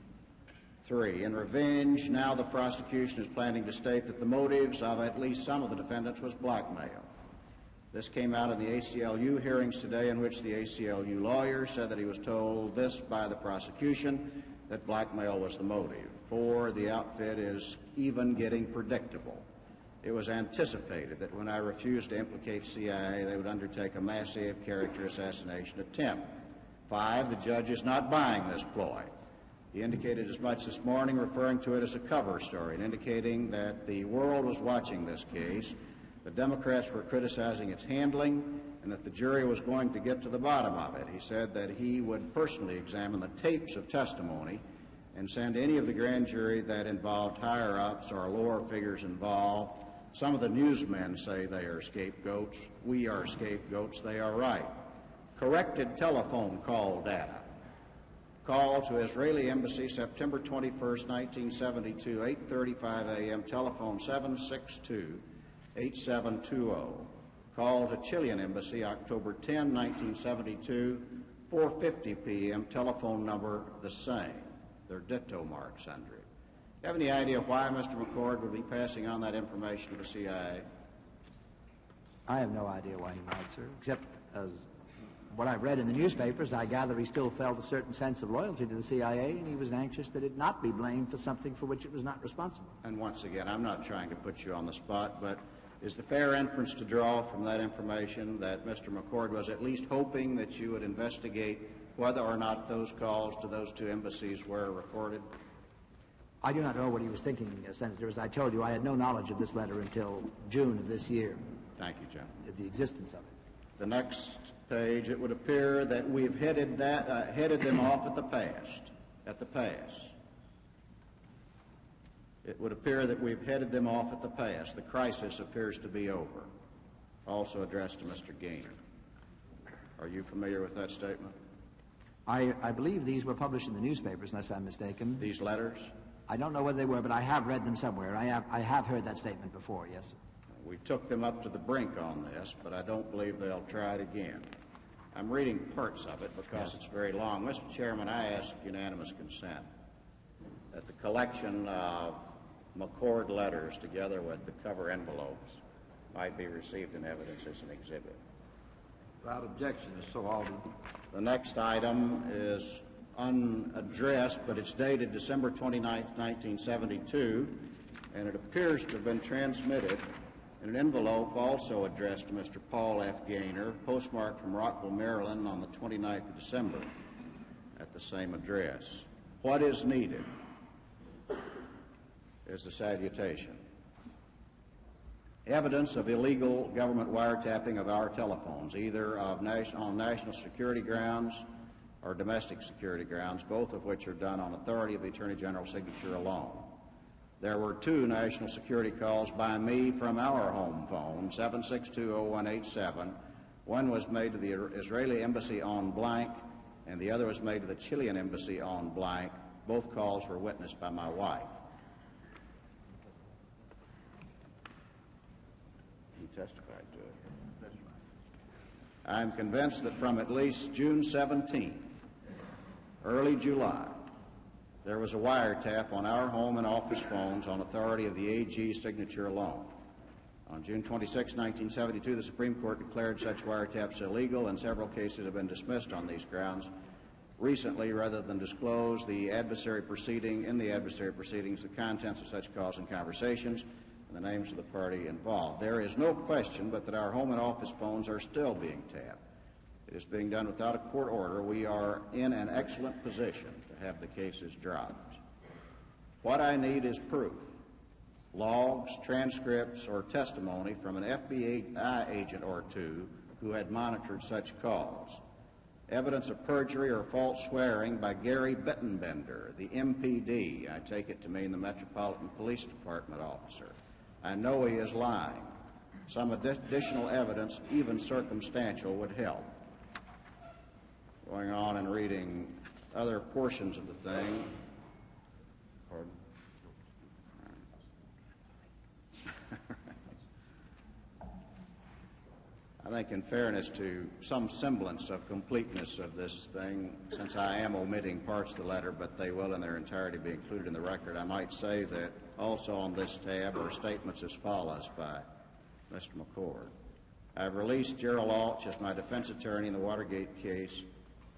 3, in revenge, now the prosecution is planning to state that the motives of at least some of the defendants was blackmail. This came out in the ACLU hearings today, in which the ACLU lawyer said that he was told this by the prosecution, that blackmail was the motive. 4, the outfit is even getting predictable. It was anticipated that when I refused to implicate CIA, they would undertake a massive character assassination attempt. 5, the judge is not buying this ploy. He indicated as much this morning, referring to it as a cover story, and indicating that the world was watching this case, the Democrats were criticizing its handling, and that the jury was going to get to the bottom of it. He said that he would personally examine the tapes of testimony and send any of the grand jury that involved higher-ups or lower figures involved. Some of the newsmen say they are scapegoats. We are scapegoats. They are right. Corrected telephone call data. Call to Israeli Embassy, September 21st, 1972, 8:35 a.m., telephone 762-8720. Call to Chilean Embassy, October 10, 1972, 4:50 p.m., telephone number the same. There are ditto marks under it. Do you have any idea why Mr. McCord would be passing on that information to the CIA?
I have no idea why he might, sir, except what I've read in the newspapers, I gather he still felt a certain sense of loyalty to the CIA, and he was anxious that it not be blamed for something for which it was not responsible.
And once again, I'm not trying to put you on the spot, but is the fair inference to draw from that information that Mr. McCord was at least hoping that you would investigate whether or not those calls to those two embassies were recorded?
I do not know what he was thinking, Senator. As I told you, I had no knowledge of this letter until June of this year.
Thank you, Jim.
The existence of it.
The next page, it would appear that we've headed them off at the past. It would appear that we've headed them off at the past. The crisis appears to be over. Also addressed to Mr. Gaynor. Are you familiar with that statement?
I believe these were published in the newspapers, unless I'm mistaken.
These letters?
I don't know whether they were, but I have read them somewhere. I have heard that statement before, yes, sir.
We took them up to the brink on this, but I don't believe they'll try it again. I'm reading parts of it because it's very long. Mr. Chairman, I ask unanimous consent that the collection of McCord letters together with the cover envelopes might be received in evidence as an exhibit.
Without objection, is so ordered.
The next item is unaddressed, but it's dated December 29th, 1972, and it appears to have been transmitted in an envelope also addressed to Mr. Paul F. Gaynor, postmarked from Rockville, Maryland on the 29th of December at the same address. What is needed is the salutation. Evidence of illegal government wiretapping of our telephones, either on national security grounds or domestic security grounds, both of which are done on authority of the Attorney General's signature alone. There were 2 national security calls by me from our home phone, 762-0187. One was made to the Israeli Embassy on blank, and the other was made to the Chilean Embassy on blank. Both calls were witnessed by my wife. He testified to it. That's right. I'm convinced that from at least June 17th, early July, there was a wiretap on our home and office phones on authority of the AG signature alone. On June 26, 1972, the Supreme Court declared such wiretaps illegal, and several cases have been dismissed on these grounds. Recently, rather than disclose the adversary proceedings, the contents of such calls and conversations, and the names of the party involved. There is no question but that our home and office phones are still being tapped. It is being done without a court order. We are in an excellent position to have the cases dropped. What I need is proof, logs, transcripts, or testimony from an FBI agent or two who had monitored such calls. Evidence of perjury or false swearing by Gary Bittenbender, the MPD, I take it to mean the Metropolitan Police Department officer. I know he is lying. Some additional evidence, even circumstantial, would help. Going on and reading other portions of the thing. Pardon? I think in fairness to some semblance of completeness of this thing, since I am omitting parts of the letter, but they will in their entirety be included in the record, I might say that also on this tab are statements as follows by Mr. McCord. I've released Gerald Altsch as my defense attorney in the Watergate case.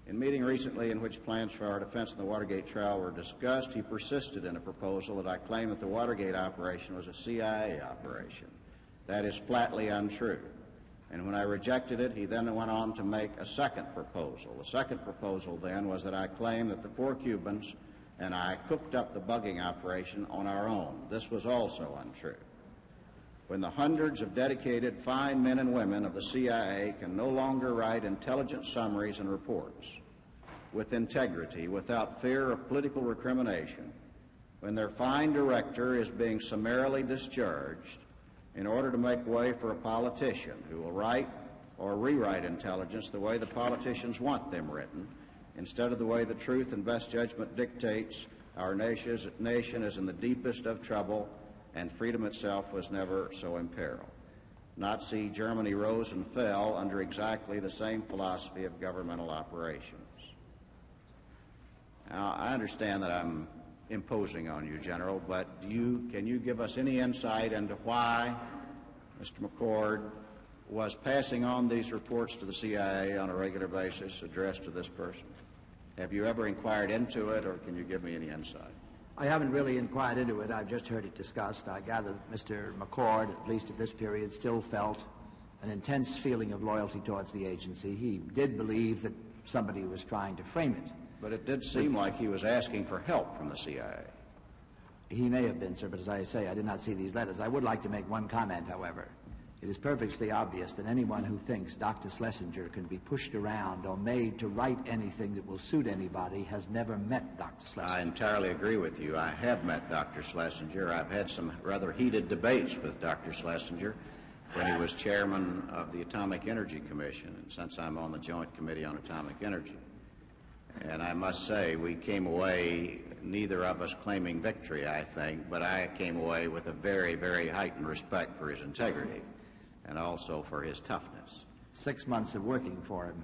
In meeting recently in which plans for our defense in the Watergate trial were discussed, he persisted in a proposal that I claim that the Watergate operation was a CIA operation. That is flatly untrue. And when I rejected it, he then went on to make a second proposal. The second proposal then was that I claim that the 4 Cubans and I cooked up the bugging operation on our own. This was also untrue. When the hundreds of dedicated fine men and women of the CIA can no longer write intelligent summaries and reports with integrity, without fear of political recrimination, when their fine director is being summarily discharged in order to make way for a politician who will write or rewrite intelligence the way the politicians want them written, instead of the way the truth and best judgment dictates, our nation is in the deepest of trouble, and freedom itself was never so imperiled. Nazi Germany rose and fell under exactly the same philosophy of governmental operations. Now, I understand that I'm imposing on you, General, but can you give us any insight into why Mr. McCord was passing on these reports to the CIA on a regular basis addressed to this person? Have you ever inquired into it, or can you give me any insight?
I haven't really inquired into it. I've just heard it discussed. I gather that Mr. McCord, at least at this period, still felt an intense feeling of loyalty towards the agency. He did believe that somebody was trying to frame it.
But it did seem like he was asking for help from the CIA.
He may have been, sir, but as I say, I did not see these letters. I would like to make one comment, however. It is perfectly obvious that anyone who thinks Dr. Schlesinger can be pushed around or made to write anything that will suit anybody has never met Dr. Schlesinger.
I entirely agree with you. I have met Dr. Schlesinger. I've had some rather heated debates with Dr. Schlesinger when he was chairman of the Atomic Energy Commission, and since I'm on the Joint Committee on Atomic Energy. And I must say, we came away, neither of us claiming victory, I think, but I came away with a very, very heightened respect for his integrity and also for his toughness.
6 months of working for him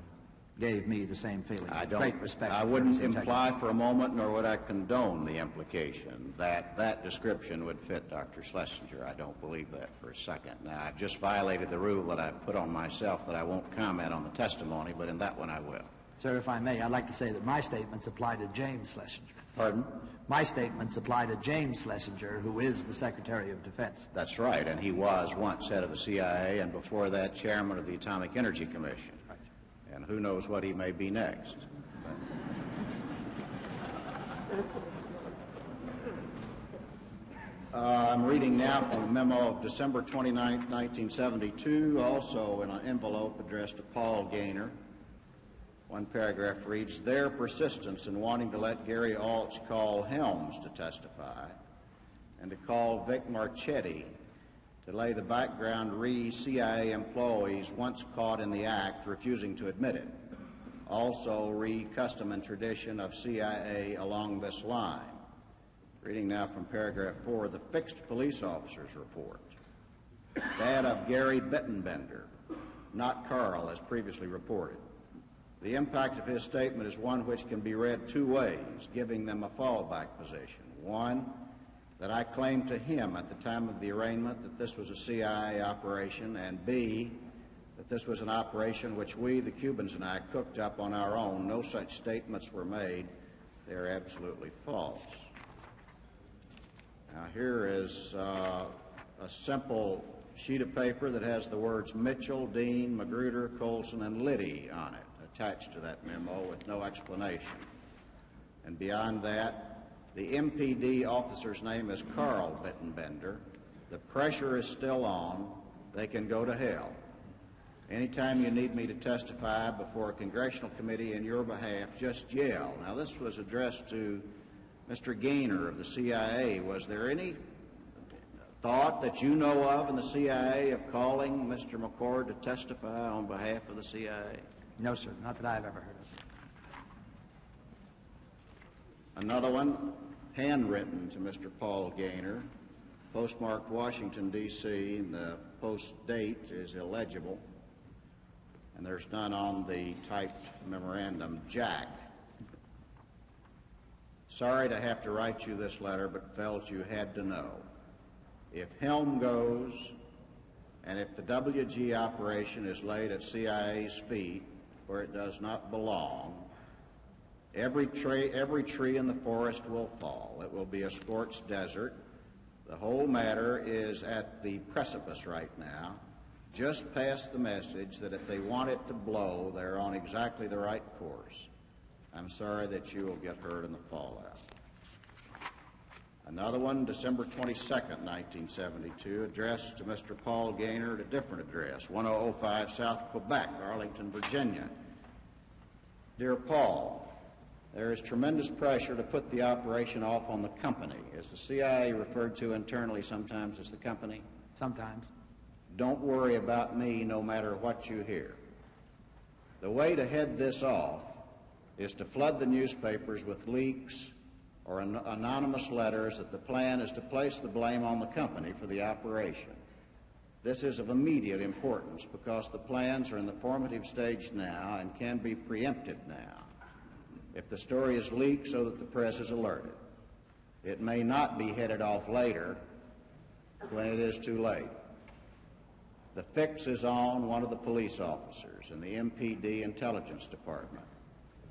gave me the same feeling.
Great
respect.
I wouldn't imply for a moment, nor would I condone the implication that that description would fit Dr. Schlesinger. I don't believe that for a second. Now, I've just violated the rule that I've put on myself that I won't comment on the testimony, but in that one I will.
Sir, if I may, I'd like to say that my statements apply to James Schlesinger.
Pardon?
My statements apply to James Schlesinger, who is the Secretary of Defense.
That's right, and he was once head of the CIA and before that chairman of the Atomic Energy Commission.
Right.
And who knows what he may be next. I'm reading now from a memo of December 29th, 1972, also in an envelope addressed to Paul Gaynor. One paragraph reads, their persistence in wanting to let Gary Altsch call Helms to testify and to call Vic Marchetti to lay the background CIA employees once caught in the act refusing to admit it. Also custom and tradition of CIA along this line. Reading now from paragraph 4, the fixed police officers report. That of Gary Bittenbender, not Carl as previously reported. The impact of his statement is one which can be read two ways, giving them a fallback position. One, that I claimed to him at the time of the arraignment that this was a CIA operation, and B, that this was an operation which we, the Cubans and I, cooked up on our own. No such statements were made. They're absolutely false. Now here is a simple sheet of paper that has the words Mitchell, Dean, Magruder, Colson, and Liddy on it, attached to that memo with no explanation. And beyond that, the MPD officer's name is Carl Bittenbender. The pressure is still on. They can go to hell. Anytime you need me to testify before a congressional committee in your behalf, just yell. Now, this was addressed to Mr. Gaynor of the CIA. Was there any thought that you know of in the CIA of calling Mr. McCord to testify on behalf of the CIA?
No, sir, not that I've ever heard of.
Another one, handwritten to Mr. Paul Gaynor, postmarked Washington, D.C., and the post date is illegible, and there's none on the typed memorandum, Jack. Sorry to have to write you this letter, but felt you had to know. If Helm goes, and if the WG operation is laid at CIA's feet where it does not belong, every tree in the forest will fall. It will be a scorched desert. The whole matter is at the precipice right now. Just pass the message that if they want it to blow, they're on exactly the right course. I'm sorry that you will get hurt in the fallout. Another one, December 22nd, 1972, addressed to Mr. Paul Gaynor at a different address, 1005 South Quebec, Arlington, Virginia. Dear Paul, there is tremendous pressure to put the operation off on the company. Is the CIA referred to internally sometimes as the company?
Sometimes.
Don't worry about me no matter what you hear. The way to head this off is to flood the newspapers with leaks or anonymous letters that the plan is to place the blame on the company for the operation. This is of immediate importance because the plans are in the formative stage now and can be preempted now if the story is leaked so that the press is alerted. It may not be headed off later when it is too late. The fix is on one of the police officers in the MPD Intelligence Department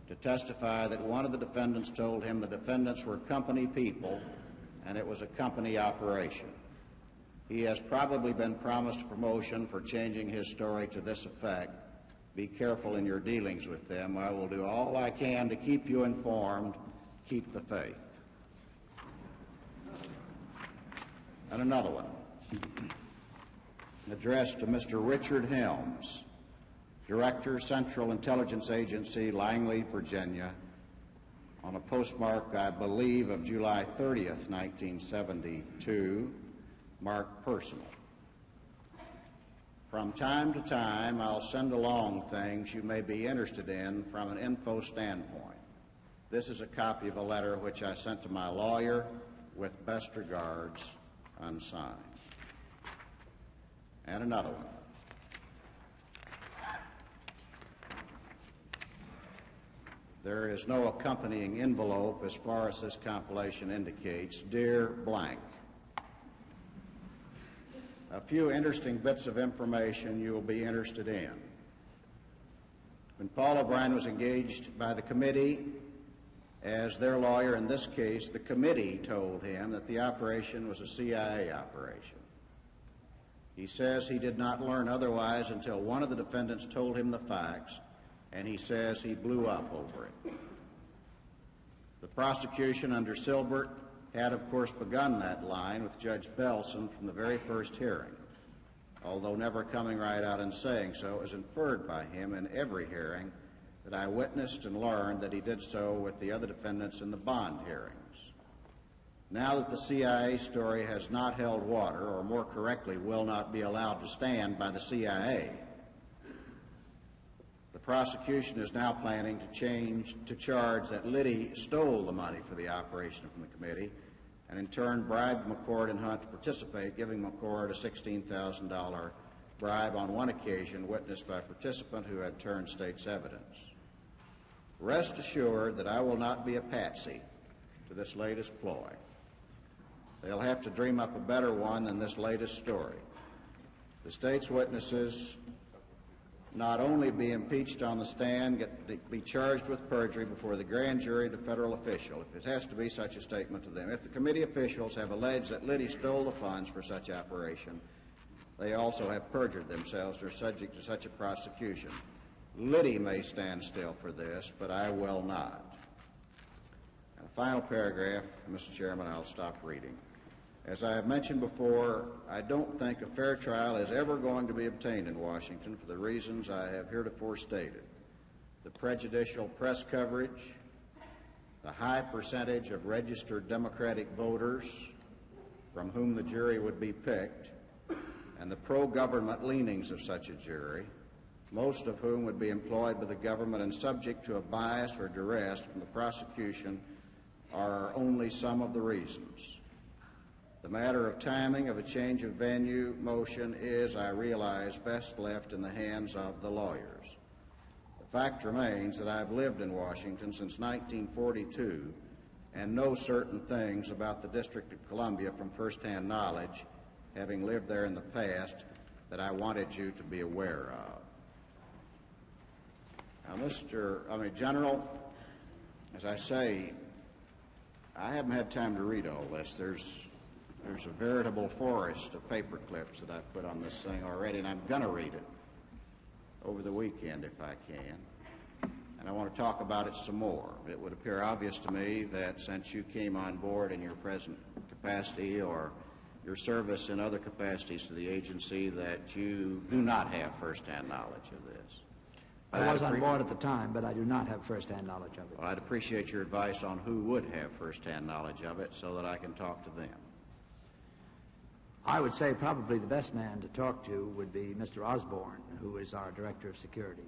to testify that one of the defendants told him the defendants were company people and it was a company operation. He has probably been promised promotion for changing his story to this effect. Be careful in your dealings with them. I will do all I can to keep you informed. Keep the faith. And another one, addressed to Mr. Richard Helms, Director, Central Intelligence Agency, Langley, Virginia, on a postmark, I believe, of July 30th, 1972, marked personal. From time to time, I'll send along things you may be interested in from an info standpoint. This is a copy of a letter which I sent to my lawyer with best regards, unsigned. And another one. There is no accompanying envelope as far as this compilation indicates. Dear blank. A few interesting bits of information you will be interested in. When Paul O'Brien was engaged by the committee as their lawyer in this case, the committee told him that the operation was a CIA operation. He says he did not learn otherwise until one of the defendants told him the facts, and he says he blew up over it. The prosecution under Silbert had, of course, begun that line with Judge Belson from the very first hearing. Although never coming right out and saying so, it was inferred by him in every hearing that I witnessed and learned that he did so with the other defendants in the bond hearings. Now that the CIA story has not held water, or more correctly, will not be allowed to stand by the CIA, the prosecution is now planning to charge that Liddy stole the money for the operation from the committee and in turn bribed McCord and Hunt to participate, giving McCord a $16,000 bribe on one occasion witnessed by a participant who had turned state's evidence. Rest assured that I will not be a patsy to this latest ploy. They'll have to dream up a better one than this latest story. The state's witnesses not only be impeached on the stand, be charged with perjury before the grand jury and a federal official, if it has to be such a statement to them. If the committee officials have alleged that Liddy stole the funds for such operation, they also have perjured themselves or are subject to such a prosecution. Liddy may stand still for this, but I will not. And a final paragraph, Mr. Chairman, I'll stop reading. As I have mentioned before, I don't think a fair trial is ever going to be obtained in Washington for the reasons I have heretofore stated. The prejudicial press coverage, the high percentage of registered Democratic voters, from whom the jury would be picked, and the pro-government leanings of such a jury, most of whom would be employed by the government and subject to a bias or duress from the prosecution, are only some of the reasons. The matter of timing of a change of venue motion is, I realize, best left in the hands of the lawyers. The fact remains that I've lived in Washington since 1942 and know certain things about the District of Columbia from firsthand knowledge, having lived there in the past, that I wanted you to be aware of. Now, General, as I say, I haven't had time to read all this. There's a veritable forest of paper clips that I've put on this thing already, and I'm going to read it over the weekend if I can. And I want to talk about it some more. It would appear obvious to me that since you came on board in your present capacity or your service in other capacities to the agency, that you do not have firsthand knowledge of this.
I was on board at the time, but I do not have firsthand knowledge of it.
Well, I'd appreciate your advice on who would have firsthand knowledge of it so that I can talk to them.
I would say probably the best man to talk to would be Mr. Osborne, who is our Director of Security.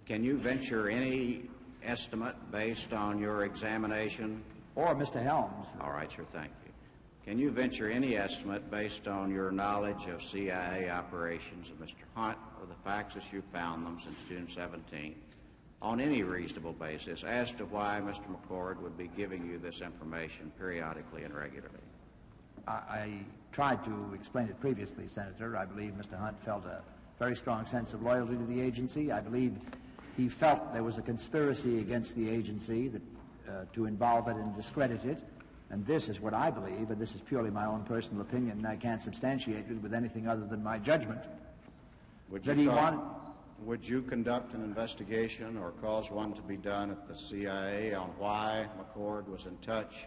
Can you venture any estimate based on your examination?
Or Mr. Helms.
All right, sure, thank you. Can you venture any estimate based on your knowledge of CIA operations of Mr. Hunt or the facts as you found them since June 17th, on any reasonable basis, as to why Mr. McCord would be giving you this information periodically and regularly?
I tried to explain it previously, Senator. I believe Mr. Hunt felt a very strong sense of loyalty to the agency. I believe he felt there was a conspiracy against the agency that, to involve it and discredit it. And this is what I believe, and this is purely my own personal opinion, and I can't substantiate it with anything other than my judgment.
Would you conduct an investigation or cause one to be done at the CIA on why McCord was in touch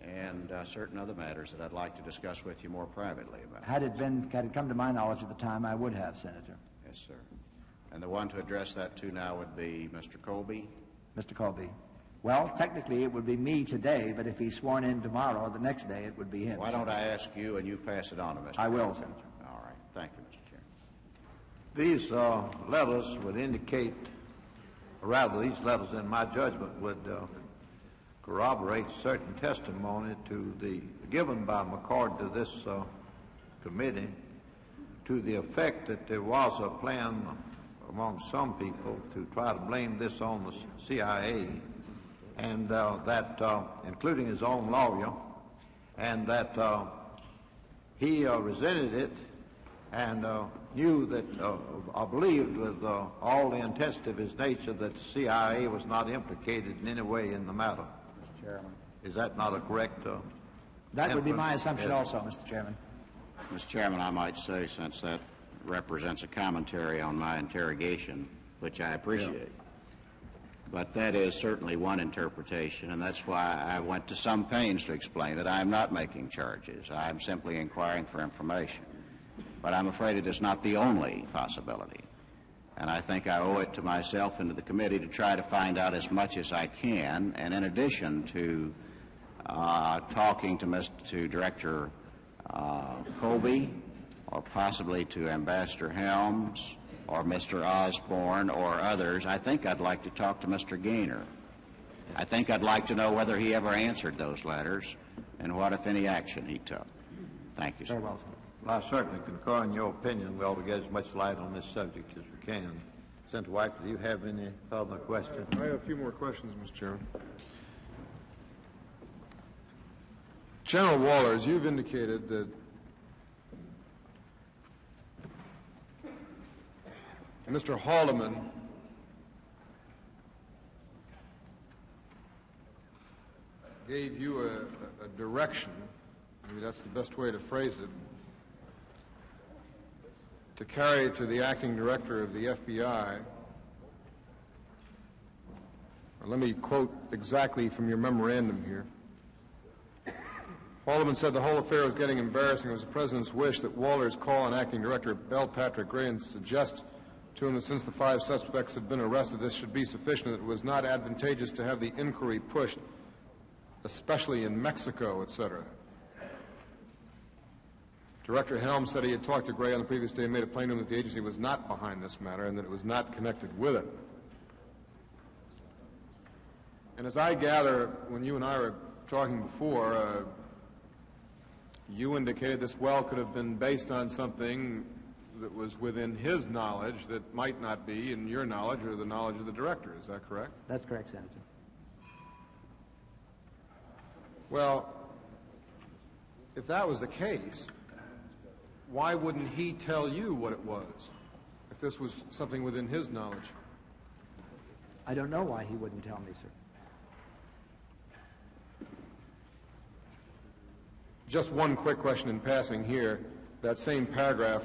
and certain other matters that I'd like to discuss with you more privately about?
Had it come to my knowledge at the time, I would have, Senator.
Yes, sir. And the one to address that to now would be Mr. Colby?
Mr. Colby. Well, technically it would be me today, but if he's sworn in tomorrow or the next day, it would be him.
Why don't I ask you and you pass it on to Mr.
I will, Senator.
All right. Thank you, Mr. Chairman.
These letters would indicate, or rather these letters in my judgment would corroborate certain testimony given by McCord to this committee to the effect that there was a plan among some people to try to blame this on the CIA, and that, including his own lawyer, and that he resented it and knew that, or believed with all the intensity of his nature that the CIA was not implicated in any way in the matter.
Mr. Chairman.
Is that not a correct
That would be my assumption also, Mr. Chairman.
Mr. Chairman, I might say, since that represents a commentary on my interrogation, which I appreciate. Yeah. But that is certainly one interpretation, and that's why I went to some pains to explain that I'm not making charges. I'm simply inquiring for information. But I'm afraid it is not the only possibility. And I think I owe it to myself and to the committee to try to find out as much as I can, and in addition to talking to Director Colby, or possibly to Ambassador Helms, or Mr. Osborne, or others, I think I'd like to talk to Mr. Gaynor. I think I'd like to know whether he ever answered those letters and what, if any, action he took. Thank you, sir.
Very well, sir.
Well, I certainly concur in your opinion. We ought to get as much light on this subject as we can. Senator White, do you have any further questions?
I have a few more questions, Mr. Chairman. General Walters, you've indicated that Mr. Haldeman gave you a direction, maybe that's the best way to phrase it, to carry to the acting director of the FBI. Let me quote exactly from your memorandum here. Haldeman said the whole affair was getting embarrassing. It was the President's wish that Walters call on Acting Director Bell Patrick Gray and suggest to him that since the 5 suspects had been arrested, this should be sufficient. It was not advantageous to have the inquiry pushed especially in Mexico, etc. Director Helms said he had talked to Gray on the previous day and made it plain to him that the agency was not behind this matter and that it was not connected with it. And as I gather, when you and I were talking before, you indicated this well could have been based on something that was within his knowledge that might not be in your knowledge or the knowledge of the director. Is that correct?
That's correct, Senator.
Well, if that was the case, why wouldn't he tell you what it was, if this was something within his knowledge?
I don't know why he wouldn't tell me, sir.
Just one quick question in passing here, that same paragraph,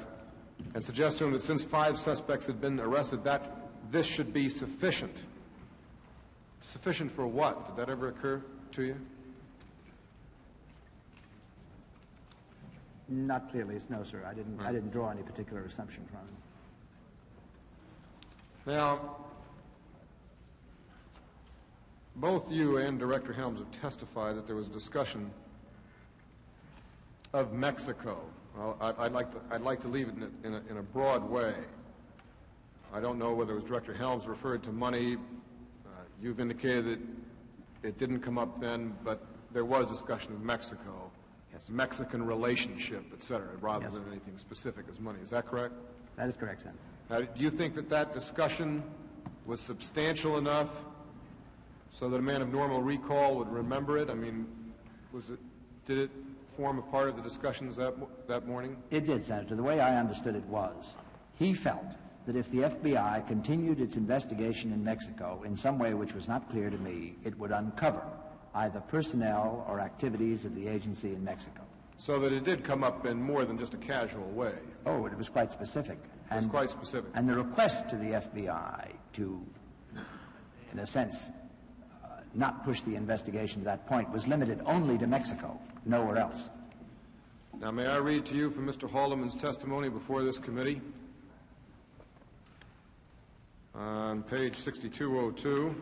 and suggest to him that since 5 suspects had been arrested, that this should be sufficient. Sufficient for what? Did that ever occur to you?
Not clearly, no, sir. I didn't draw any particular assumption from it.
Now, both you and Director Helms have testified that there was a discussion of Mexico. Well, I'd like to leave it in a broad way. I don't know whether it was Director Helms referred to money. You've indicated that it didn't come up then, but there was discussion of Mexico, yes, Mexican relationship, etc., rather yes, than anything specific as money. Is that correct?
That is correct, Senator.
Now, do you think that that discussion was substantial enough so that a man of normal recall would remember it? I mean, did it form a part of the discussions that morning?
It did, Senator. The way I understood it was, he felt that if the FBI continued its investigation in Mexico in some way which was not clear to me, it would uncover either personnel or activities of the agency in Mexico.
So that it did come up in more than just a casual way.
Oh, it was quite specific.
It was quite specific.
And the request to the FBI to, in a sense, not push the investigation to that point was limited only to Mexico, nowhere else.
Now, may I read to you from Mr. Haldeman's testimony before this committee? On page 6202,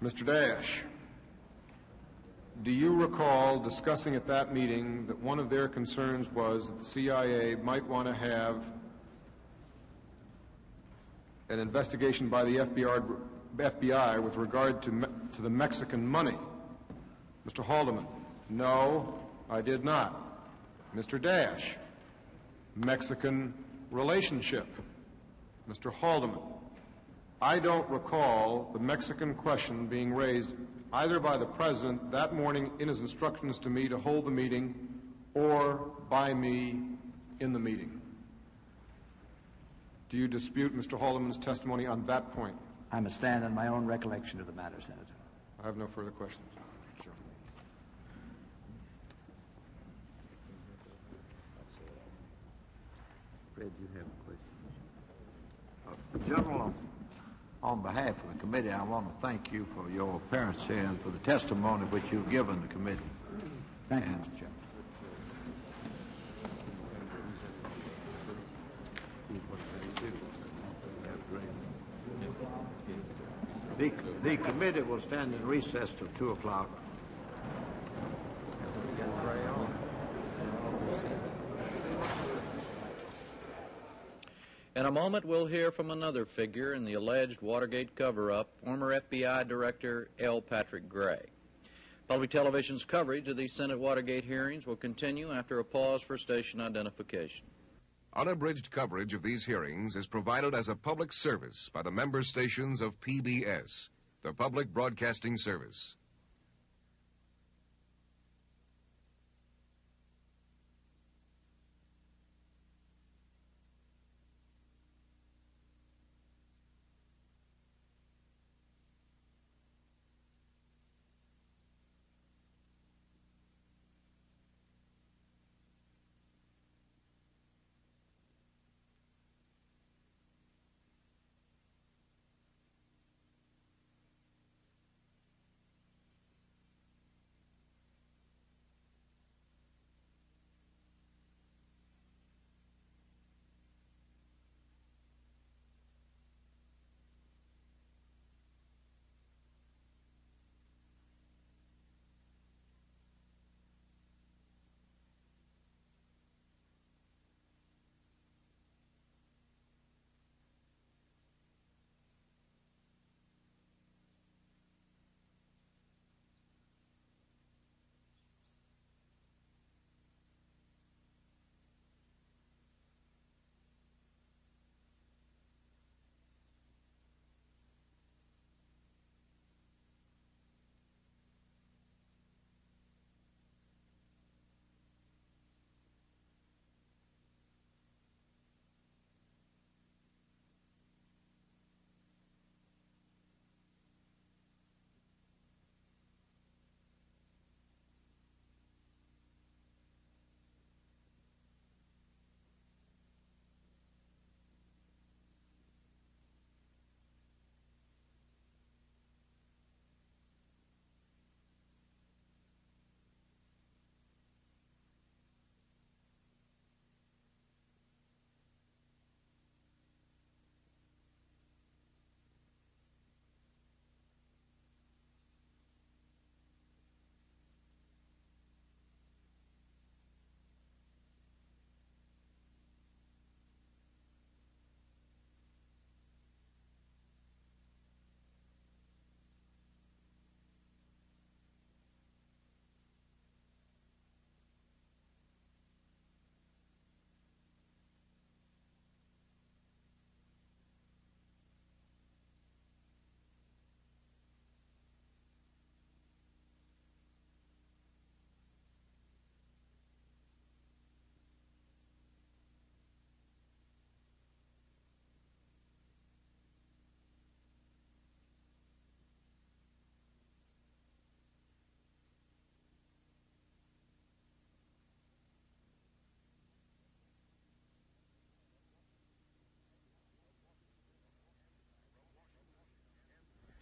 Mr. Dash, do you recall discussing at that meeting that one of their concerns was that the CIA might want to have an investigation by the FBI with regard to the Mexican money? Mr. Haldeman, no, I did not. Mr. Dash, Mexican relationship. Mr. Haldeman, I don't recall the Mexican question being raised either by the President that morning in his instructions to me to hold the meeting or by me in the meeting. Do you dispute Mr. Haldeman's testimony on that point?
I must stand on my own recollection of the matter, Senator.
I have no further questions. Sure.
Fred, you have a question? General, on behalf of the committee, I want to thank you for your appearance here and for the testimony which you've given the committee.
Thank you, Mr. Chairman.
The committee will stand in recess till 2 o'clock.
In a moment, we'll hear from another figure in the alleged Watergate cover-up, former FBI Director L. Patrick Gray. Public television's coverage of these Senate Watergate hearings will continue after a pause for station identification.
Unabridged coverage of these hearings is provided as a public service by the member stations of PBS, the Public Broadcasting Service.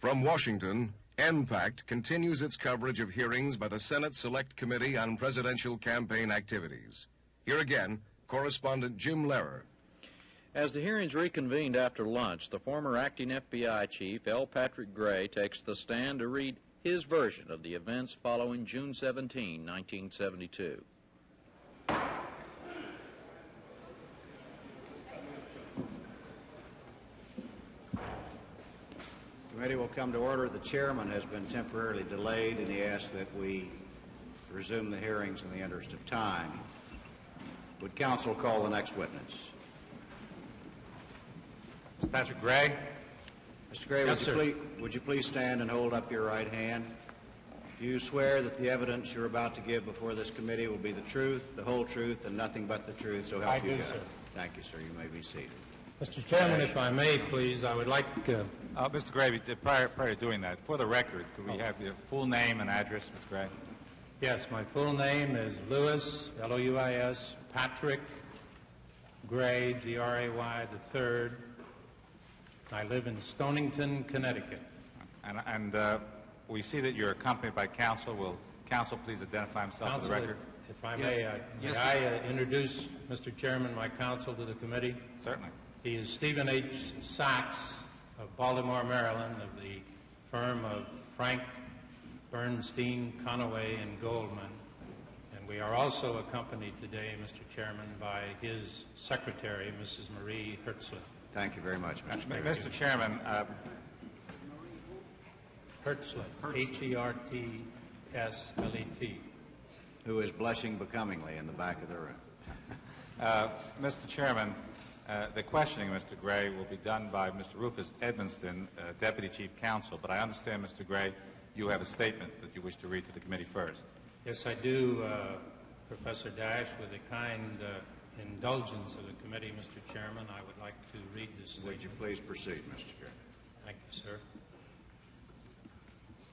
From Washington, NPACT continues its coverage of hearings by the Senate Select Committee on Presidential Campaign Activities. Here again, correspondent Jim Lehrer.
As the hearings reconvened after lunch, the former acting FBI chief, L. Patrick Gray, takes the stand to read his version of the events following June 17, 1972.
Committee will come to order. The chairman has been temporarily delayed, and he asks that we resume the hearings in the interest of time. Would counsel call the next witness?
Mr. Patrick Gray.
Mr. Gray,
Yes,
would you please stand and hold up your right hand? Do you swear that the evidence you're about to give before this committee will be the truth, the whole truth, and nothing but the truth, so help you God?
I do, sir.
Thank you, sir. You may be seated.
Mr. Chairman, if I may, please, I would like
Mr. Gray, prior to doing that, for the record, could we have your full name and address, Mr. Gray?
Yes, my full name is Louis, L-O-U-I-S, Patrick Gray, G-R-A-Y, III. I live in Stonington, Connecticut.
And we see that you're accompanied by counsel. Will counsel please identify himself for the record?
If I may, may I introduce, Mr. Chairman, my counsel to the committee?
Certainly.
He is Stephen H. Sachs of Baltimore, Maryland, of the firm of Frank, Bernstein, Conaway, and Goldman. And we are also accompanied today, Mr. Chairman, by his secretary, Mrs. Marie Hertzler.
Thank you very much, Mr. Gray.
Mr. Chairman,
Hertzler, H-E-R-T-S-L-E-T.
Who is blushing becomingly in the back of the room.
Mr. Chairman, the questioning, Mr. Gray, will be done by Mr. Rufus Edmonston, Deputy Chief Counsel, but I understand, Mr. Gray, you have a statement that you wish to read to the committee first.
Yes, I do, Professor Dash. With the kind indulgence of the committee, Mr. Chairman, I would like to read this statement.
Would you please proceed, Mr. Chairman?
Thank you, sir.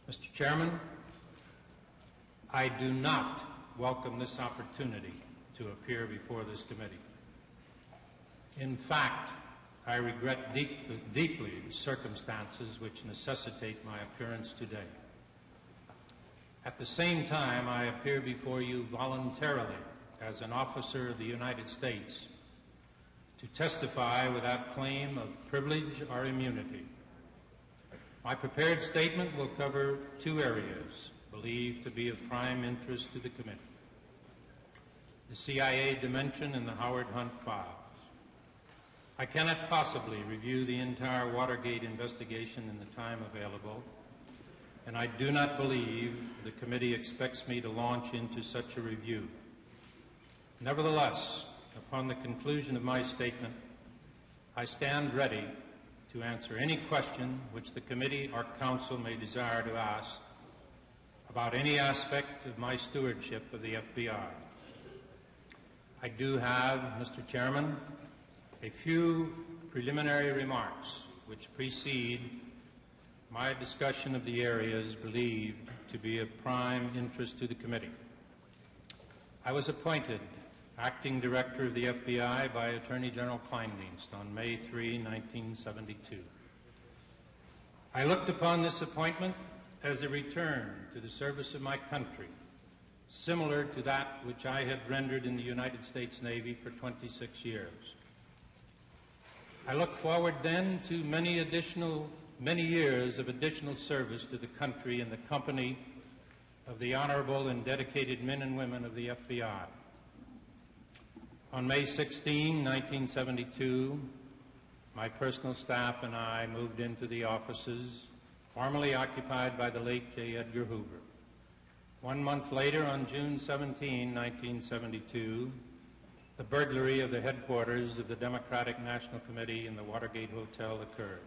Mr. Chairman, I do not welcome this opportunity to appear before this committee. In fact, I regret deeply the circumstances which necessitate my appearance today. At the same time, I appear before you voluntarily as an officer of the United States to testify without claim of privilege or immunity. My prepared statement will cover two areas believed to be of prime interest to the committee: the CIA dimension and the Howard Hunt files. I cannot possibly review the entire Watergate investigation in the time available, and I do not believe the committee expects me to launch into such a review. Nevertheless, upon the conclusion of my statement, I stand ready to answer any question which the committee or council may desire to ask about any aspect of my stewardship of the FBI. I do have, Mr. Chairman, a few preliminary remarks which precede my discussion of the areas believed to be of prime interest to the committee. I was appointed acting director of the FBI by Attorney General Kleindienst on May 3, 1972. I looked upon this appointment as a return to the service of my country, similar to that which I had rendered in the United States Navy for 26 years. I look forward then to many years of additional service to the country in the company of the honorable and dedicated men and women of the FBI. On May 16, 1972, my personal staff and I moved into the offices formerly occupied by the late J. Edgar Hoover. 1 month later, on June 17, 1972, the burglary of the headquarters of the Democratic National Committee in the Watergate Hotel occurred.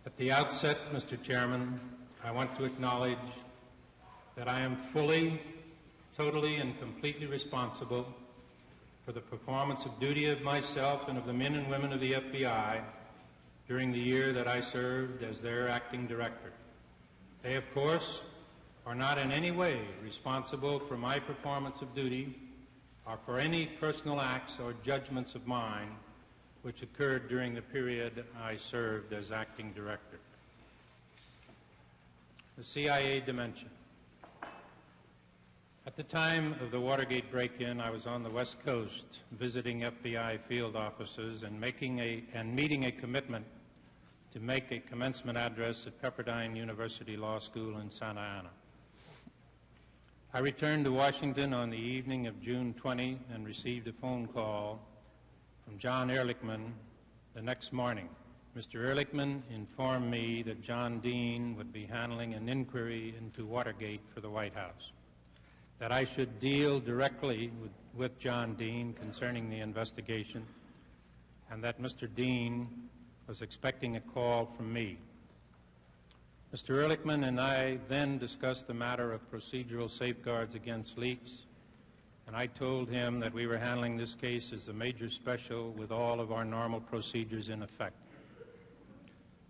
At the outset, Mr. Chairman, I want to acknowledge that I am fully, totally, and completely responsible for the performance of duty of myself and of the men and women of the FBI during the year that I served as their acting director. They, of course, are not in any way responsible for my performance of duty or for any personal acts or judgments of mine which occurred during the period I served as acting director. the CIA dimension. At the time of the Watergate break-in, I was on the West Coast visiting FBI field offices and meeting a commitment to make a commencement address at Pepperdine University Law School in Santa Ana. I returned to Washington on the evening of June 20 and received a phone call from John Ehrlichman the next morning. Mr. Ehrlichman informed me that John Dean would be handling an inquiry into Watergate for the White House, that I should deal directly with John Dean concerning the investigation, and that Mr. Dean was expecting a call from me. Mr. Ehrlichman and I then discussed the matter of procedural safeguards against leaks, and I told him that we were handling this case as a major special with all of our normal procedures in effect.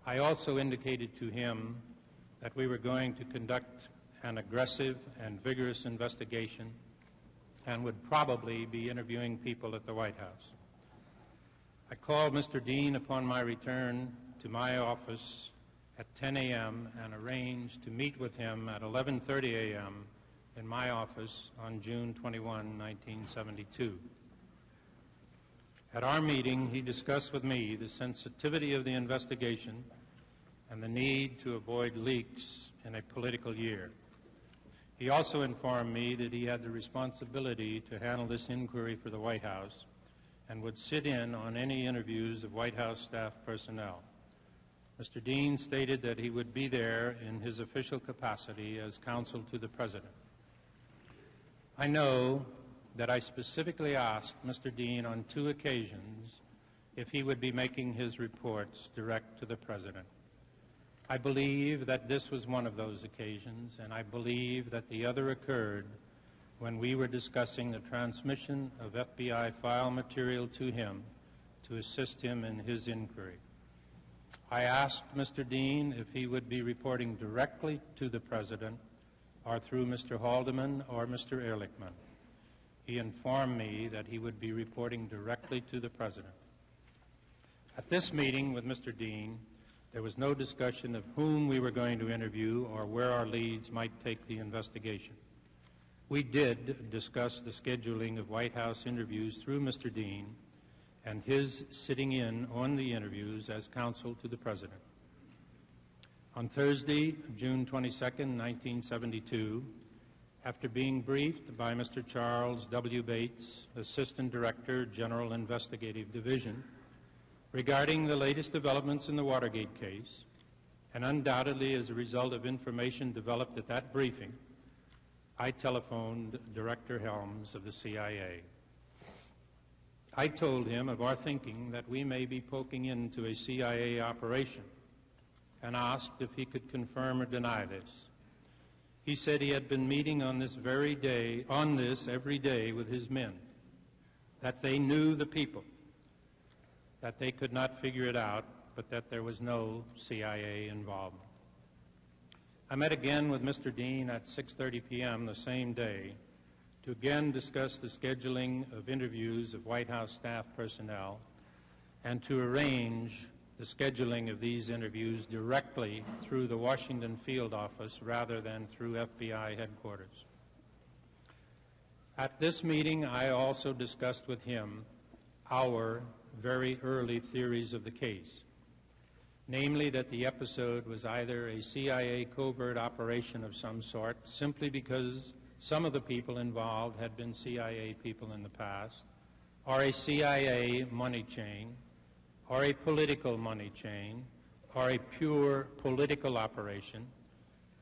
I also indicated to him that we were going to conduct an aggressive and vigorous investigation and would probably be interviewing people at the White House. I called Mr. Dean upon my return to my office at 10 a.m. and arranged to meet with him at 11:30 a.m. in my office on June 21, 1972. At our meeting, he discussed with me the sensitivity of the investigation and the need to avoid leaks in a political year. He also informed me that he had the responsibility to handle this inquiry for the White House and would sit in on any interviews of White House staff personnel. Mr. Dean stated that he would be there in his official capacity as counsel to the President. I know that I specifically asked Mr. Dean on 2 occasions if he would be making his reports direct to the President. I believe that this was one of those occasions, and I believe that the other occurred when we were discussing the transmission of FBI file material to him to assist him in his inquiry. I asked Mr. Dean if he would be reporting directly to the President or through Mr. Haldeman or Mr. Ehrlichman. He informed me that he would be reporting directly to the President. At this meeting with Mr. Dean, there was no discussion of whom we were going to interview or where our leads might take the investigation. We did discuss the scheduling of White House interviews through Mr. Dean and his sitting in on the interviews as counsel to the President. On Thursday, June 22, 1972, after being briefed by Mr. Charles W. Bates, Assistant Director, General Investigative Division, regarding the latest developments in the Watergate case, and undoubtedly as a result of information developed at that briefing, I telephoned Director Helms of the CIA. I told him of our thinking that we may be poking into a CIA operation and asked if he could confirm or deny this. He said he had been meeting on this every day with his men, that they knew the people, that they could not figure it out, but that there was no CIA involvement. I met again with Mr. Dean at 6:30 p.m. the same day to again discuss the scheduling of interviews of White House staff personnel and to arrange the scheduling of these interviews directly through the Washington field office rather than through FBI headquarters. At this meeting, I also discussed with him our very early theories of the case, namely that the episode was either a CIA covert operation of some sort, simply because some of the people involved had been CIA people in the past, or a CIA money chain, or a political money chain, or a pure political operation,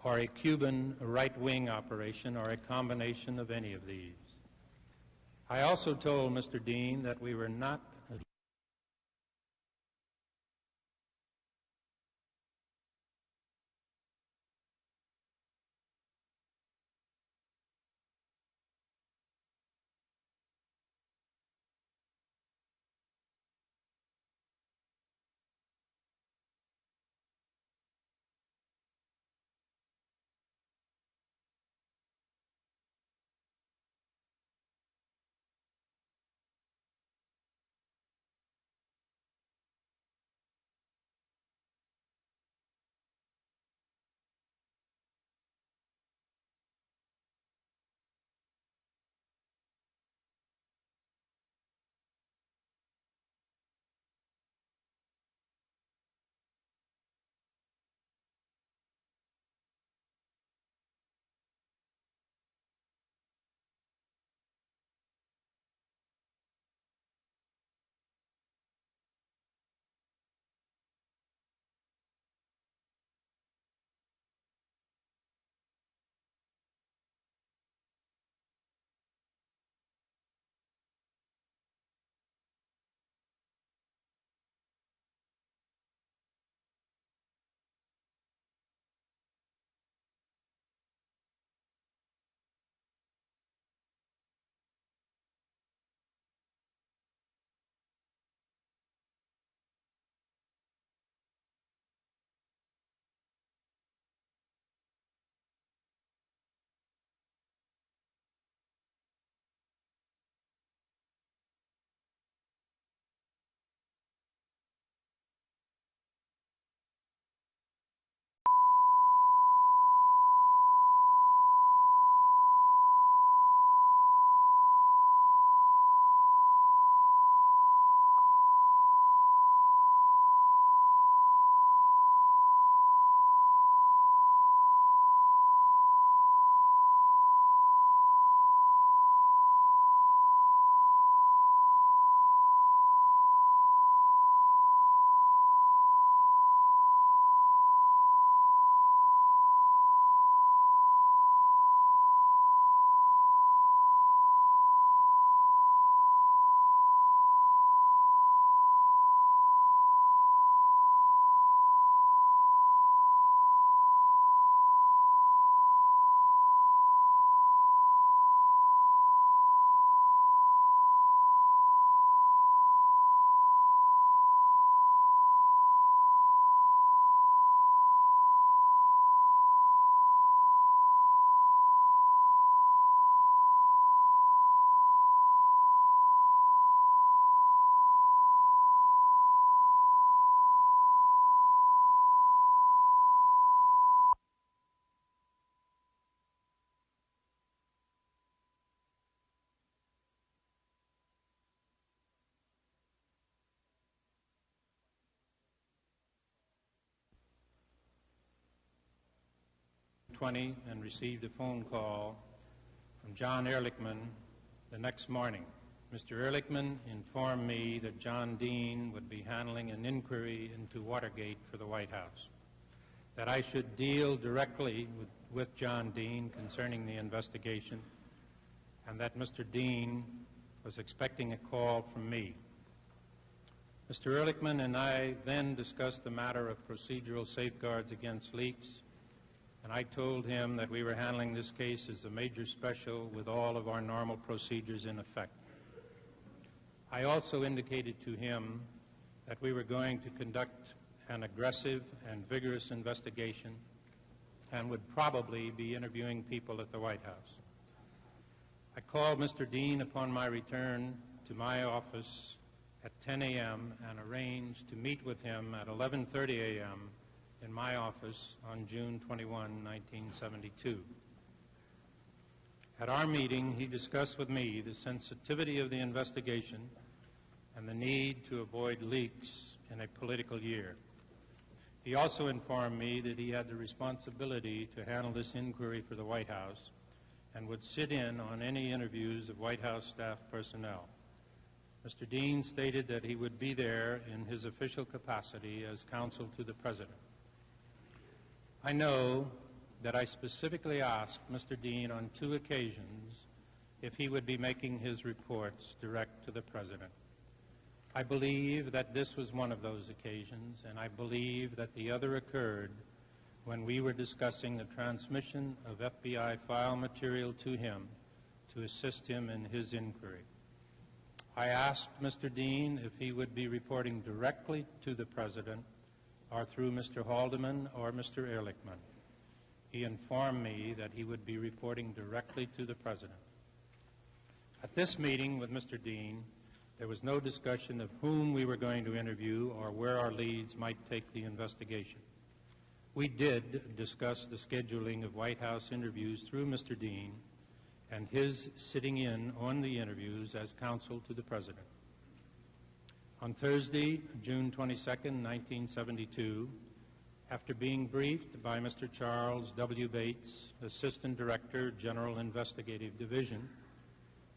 or a Cuban right-wing operation, or a combination of any of these. I also told Mr. Dean that we were not 20 and received a phone call from John Ehrlichman the next morning. Mr. Ehrlichman informed me that John Dean would be handling an inquiry into Watergate for the White House, that I should deal directly with John Dean concerning the investigation, and that Mr. Dean was expecting a call from me. Mr. Ehrlichman and I then discussed the matter of procedural safeguards against leaks, and I told him that we were handling this case as a major special with all of our normal procedures in effect. I also indicated to him that we were going to conduct an aggressive and vigorous investigation and would probably be interviewing people at the White House. I called Mr. Dean upon my return to my office at 10 a.m. and arranged to meet with him at 11:30 a.m. in my office on June 21, 1972. At our meeting, he discussed with me the sensitivity of the investigation and the need to avoid leaks in a political year. He also informed me that he had the responsibility to handle this inquiry for the White House and would sit in on any interviews of White House staff personnel. Mr. Dean stated that he would be there in his official capacity as counsel to the President. I know that I specifically asked Mr. Dean on 2 occasions if he would be making his reports direct to the President. I believe that this was one of those occasions, and I believe that the other occurred when we were discussing the transmission of FBI file material to him to assist him in his inquiry. I asked Mr. Dean if he would be reporting directly to the President or through Mr. Haldeman or Mr. Ehrlichman. He informed me that he would be reporting directly to the President. At this meeting with Mr. Dean, there was no discussion of whom we were going to interview or where our leads might take the investigation. We did discuss the scheduling of White House interviews through Mr. Dean and his sitting in on the interviews as counsel to the President. On Thursday, June 22, 1972, after being briefed by Mr. Charles W. Bates, Assistant Director, General Investigative Division,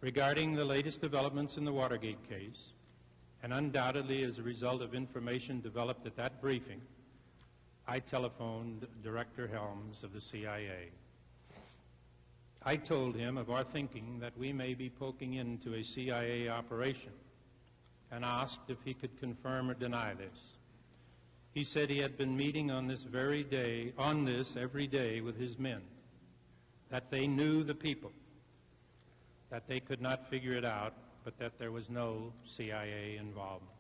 regarding the latest developments in the Watergate case, and undoubtedly as a result of information developed at that briefing, I telephoned Director Helms of the CIA. I told him of our thinking that we may be poking into a CIA operation and asked if he could confirm or deny this. He said he had been meeting on this every day with his men, that they knew the people, that they could not figure it out, but that there was no CIA involvement.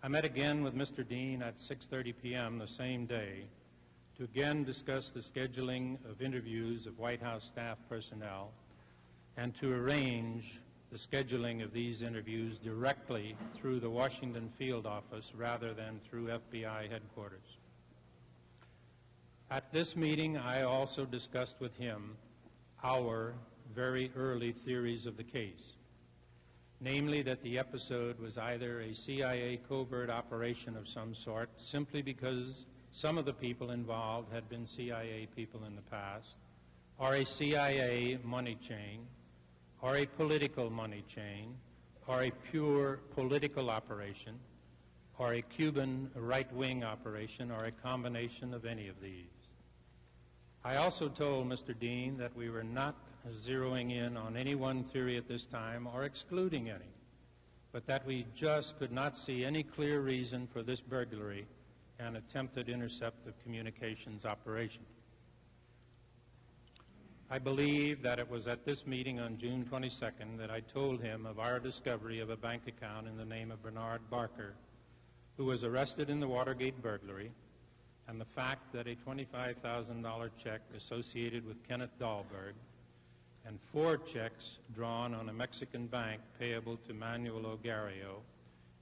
I met again with Mr. Dean at 6:30 p.m. the same day to again discuss the scheduling of interviews of White House staff personnel and to arrange the scheduling of these interviews directly through the Washington field office rather than through FBI headquarters. At this meeting, I also discussed with him our very early theories of the case, namely that the episode was either a CIA covert operation of some sort simply because some of the people involved had been CIA people in the past, or a CIA money chain, or a political money chain, or a pure political operation, or a Cuban right-wing operation, or a combination of any of these. I also told Mr. Dean that we were not zeroing in on any one theory at this time or excluding any, but that we just could not see any clear reason for this burglary and attempted intercept of communications operation. I believe that it was at this meeting on June 22nd that I told him of our discovery of a bank account in the name of Bernard Barker, who was arrested in the Watergate burglary, and the fact that a $25,000 check associated with Kenneth Dahlberg and 4 checks drawn on a Mexican bank payable to Manuel Ogario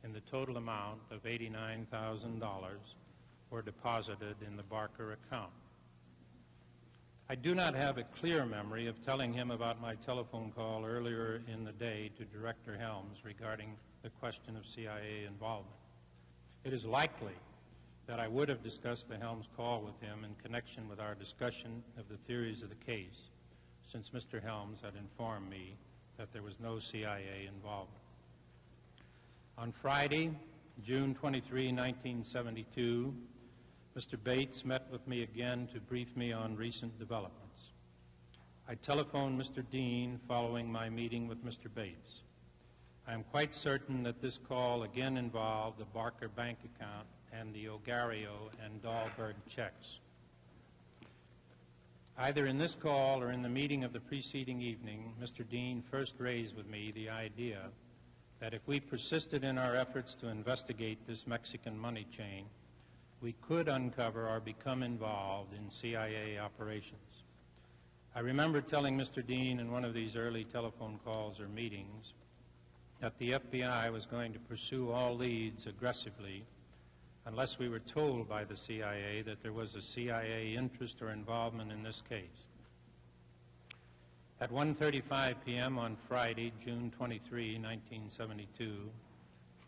in the total amount of $89,000 were deposited in the Barker account. I do not have a clear memory of telling him about my telephone call earlier in the day to Director Helms regarding the question of CIA involvement. It is likely that I would have discussed the Helms call with him in connection with our discussion of the theories of the case, since Mr. Helms had informed me that there was no CIA involvement. On Friday, June 23, 1972, Mr. Bates met with me again to brief me on recent developments. I telephoned Mr. Dean following my meeting with Mr. Bates. I am quite certain that this call again involved the Barker bank account and the Ogario and Dahlberg checks. Either in this call or in the meeting of the preceding evening, Mr. Dean first raised with me the idea that if we persisted in our efforts to investigate this Mexican money chain, we could uncover or become involved in CIA operations. I remember telling Mr. Dean in one of these early telephone calls or meetings that the FBI was going to pursue all leads aggressively unless we were told by the CIA that there was a CIA interest or involvement in this case. At 1:35 p.m. on Friday, June 23, 1972,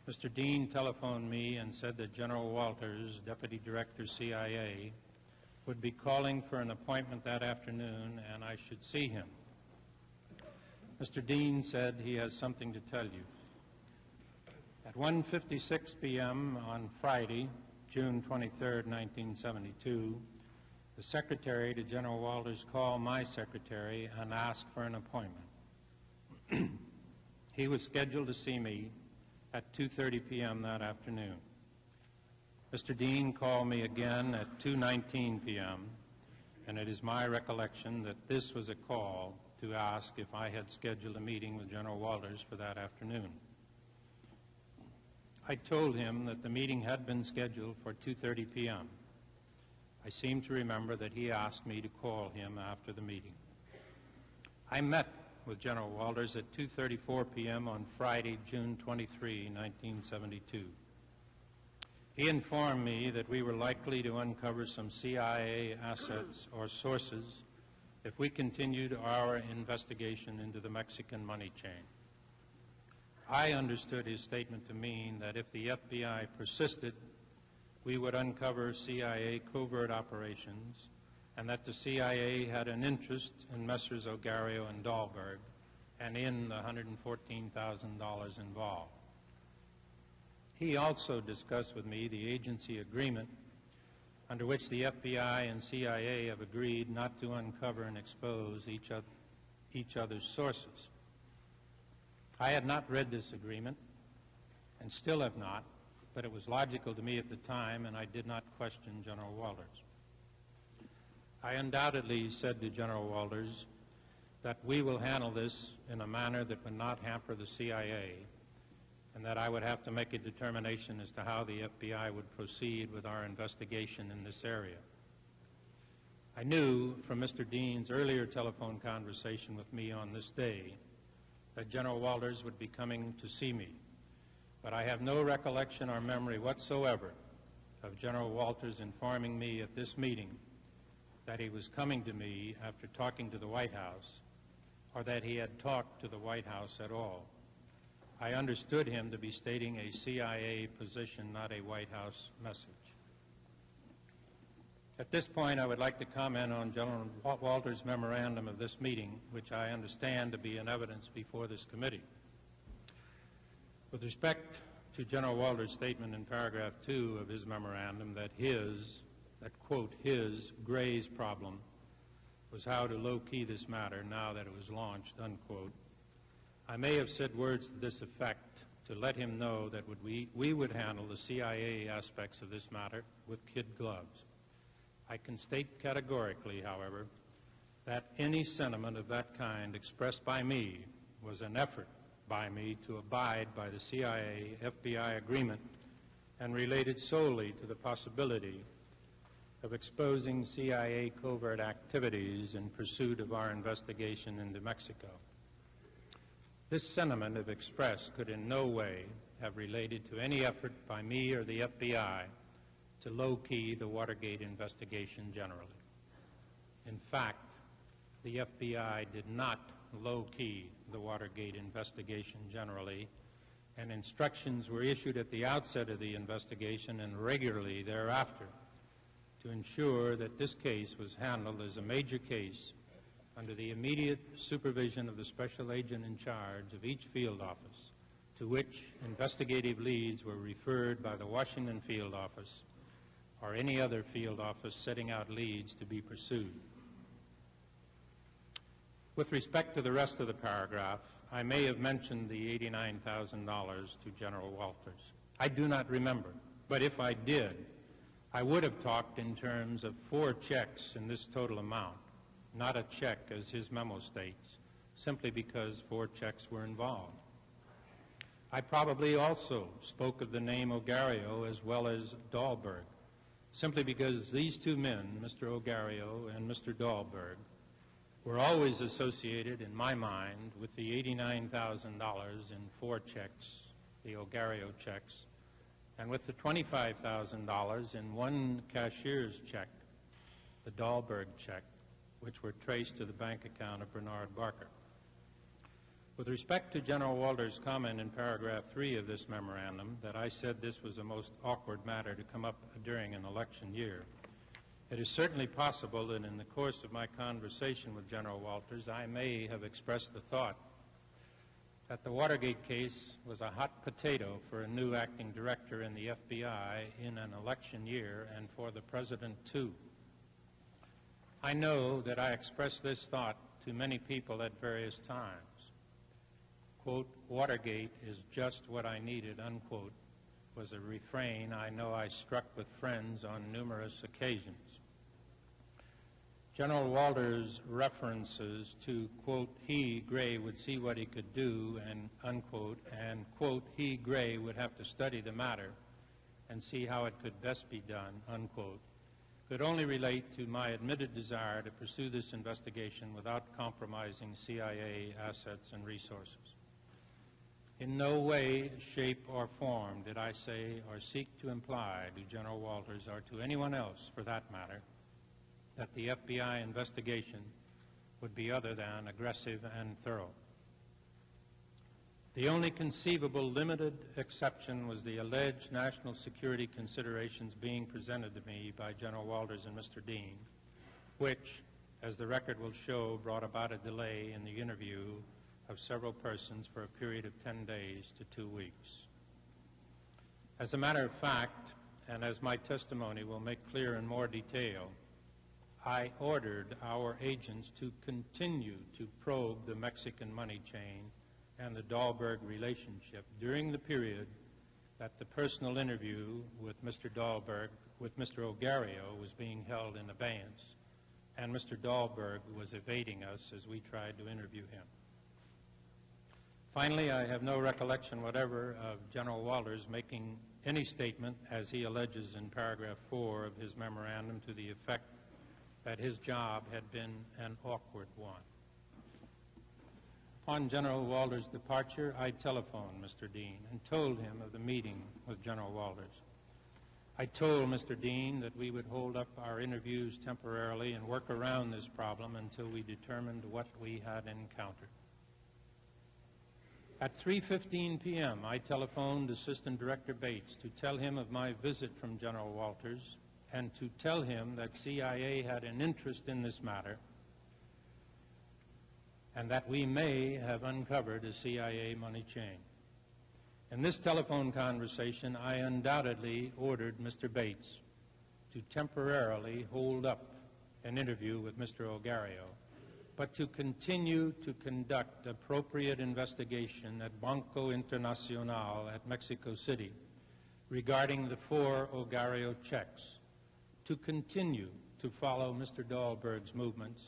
Mr. Dean telephoned me and said that General Walters, Deputy Director, CIA, would be calling for an appointment that afternoon and I should see him. Mr. Dean said he has something to tell you. At 1:56 p.m. on Friday, June 23, 1972, the secretary to General Walters called my secretary and asked for an appointment. He was scheduled to see me at 2:30 p.m. that afternoon. Mr. Dean called me again at 2:19 p.m., and it is my recollection that this was a call to ask if I had scheduled a meeting with General Walters for that afternoon. I told him that the meeting had been scheduled for 2:30 p.m. I seem to remember that he asked me to call him after the meeting. I met with General Walters at 2:34 p.m. on Friday, June 23, 1972. He informed me that we were likely to uncover some CIA assets or sources if we continued our investigation into the Mexican money chain. I understood his statement to mean that if the FBI persisted, we would uncover CIA covert operations and that the CIA had an interest in Messrs. Ogario and Dahlberg and in the $114,000 involved. He also discussed with me the agency agreement under which the FBI and CIA have agreed not to uncover and expose each other's sources. I had not read this agreement and still have not, but it was logical to me at the time and I did not question General Walters. I undoubtedly said to General Walters that we will handle this in a manner that would not hamper the CIA and that I would have to make a determination as to how the FBI would proceed with our investigation in this area. I knew from Mr. Dean's earlier telephone conversation with me on this day that General Walters would be coming to see me, but I have no recollection or memory whatsoever of General Walters informing me at this meeting that he was coming to me after talking to the White House, or that he had talked to the White House at all. I understood him to be stating a CIA position, not a White House message. At this point, I would like to comment on General Walters' memorandum of this meeting, which I understand to be in evidence before this committee. With respect to General Walters' statement in paragraph 2 of his memorandum that quote, his, Gray's problem, was how to low-key this matter now that it was launched, unquote, I may have said words to this effect to let him know that we would handle the CIA aspects of this matter with kid gloves. I can state categorically, however, that any sentiment of that kind expressed by me was an effort by me to abide by the CIA-FBI agreement and related solely to the possibility of exposing CIA covert activities in pursuit of our investigation into Mexico. This sentiment, if expressed, could in no way have related to any effort by me or the FBI to low-key the Watergate investigation generally. In fact, the FBI did not low-key the Watergate investigation generally, and instructions were issued at the outset of the investigation and regularly thereafter to ensure that this case was handled as a major case under the immediate supervision of the special agent in charge of each field office, to which investigative leads were referred by the Washington field office or any other field office setting out leads to be pursued. With respect to the rest of the paragraph, I may have mentioned the $89,000 to General Walters. I do not remember, but if I did, I would have talked in terms of 4 checks in this total amount, not a check as his memo states, simply because 4 checks were involved. I probably also spoke of the name Ogario as well as Dahlberg, simply because these 2 men, Mr. Ogario and Mr. Dahlberg, were always associated, in my mind, with the $89,000 in 4 checks, the Ogario checks, and with the $25,000 in 1 cashier's check, the Dahlberg check, which were traced to the bank account of Bernard Barker. With respect to General Walters' comment in paragraph 3 of this memorandum that I said this was a most awkward matter to come up during an election year, it is certainly possible that in the course of my conversation with General Walters, I may have expressed the thought that the Watergate case was a hot potato for a new acting director in the FBI in an election year, and for the president too. I know that I expressed this thought to many people at various times. Quote, Watergate is just what I needed, unquote, was a refrain I know I struck with friends on numerous occasions. General Walters' references to, quote, he, Gray, would see what he could do, and unquote, and, quote, he, Gray, would have to study the matter and see how it could best be done, unquote, could only relate to my admitted desire to pursue this investigation without compromising CIA assets and resources. In no way, shape, or form did I say or seek to imply to General Walters or to anyone else, for that matter, that the FBI investigation would be other than aggressive and thorough. The only conceivable limited exception was the alleged national security considerations being presented to me by General Walters and Mr. Dean, which, as the record will show, brought about a delay in the interview of several persons for a period of 10 days to 2 weeks. As a matter of fact, and as my testimony will make clear in more detail, I ordered our agents to continue to probe the Mexican money chain and the Dahlberg relationship during the period that the personal interview with Mr. Dahlberg, with Mr. Ogario, was being held in abeyance, and Mr. Dahlberg was evading us as we tried to interview him. Finally, I have no recollection whatever of General Walters making any statement, as he alleges in paragraph 4 of his memorandum, to the effect that his job had been an awkward one. Upon General Walters' departure, I telephoned Mr. Dean and told him of the meeting with General Walters. I told Mr. Dean that we would hold up our interviews temporarily and work around this problem until we determined what we had encountered. At 3:15 p.m., I telephoned Assistant Director Bates to tell him of my visit from General Walters and to tell him that CIA had an interest in this matter and that we may have uncovered a CIA money chain. In this telephone conversation, I undoubtedly ordered Mr. Bates to temporarily hold up an interview with Mr. Ogario, but to continue to conduct appropriate investigation at Banco Internacional at Mexico City regarding the 4 Ogario checks, to continue to follow Mr. Dahlberg's movements,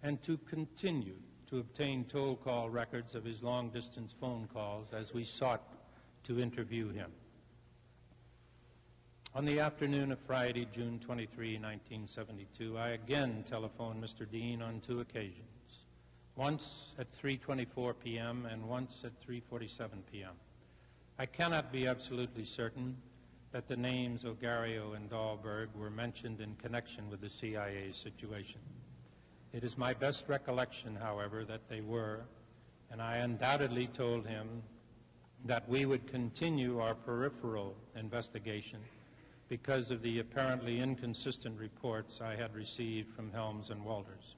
and to continue to obtain toll call records of his long-distance phone calls as we sought to interview him. On the afternoon of Friday, June 23, 1972, I again telephoned Mr. Dean on 2 occasions, once at 3:24 p.m. and once at 3:47 p.m. I cannot be absolutely certain that the names Ogario and Dahlberg were mentioned in connection with the CIA situation. It is my best recollection, however, that they were, and I undoubtedly told him that we would continue our peripheral investigation because of the apparently inconsistent reports I had received from Helms and Walters.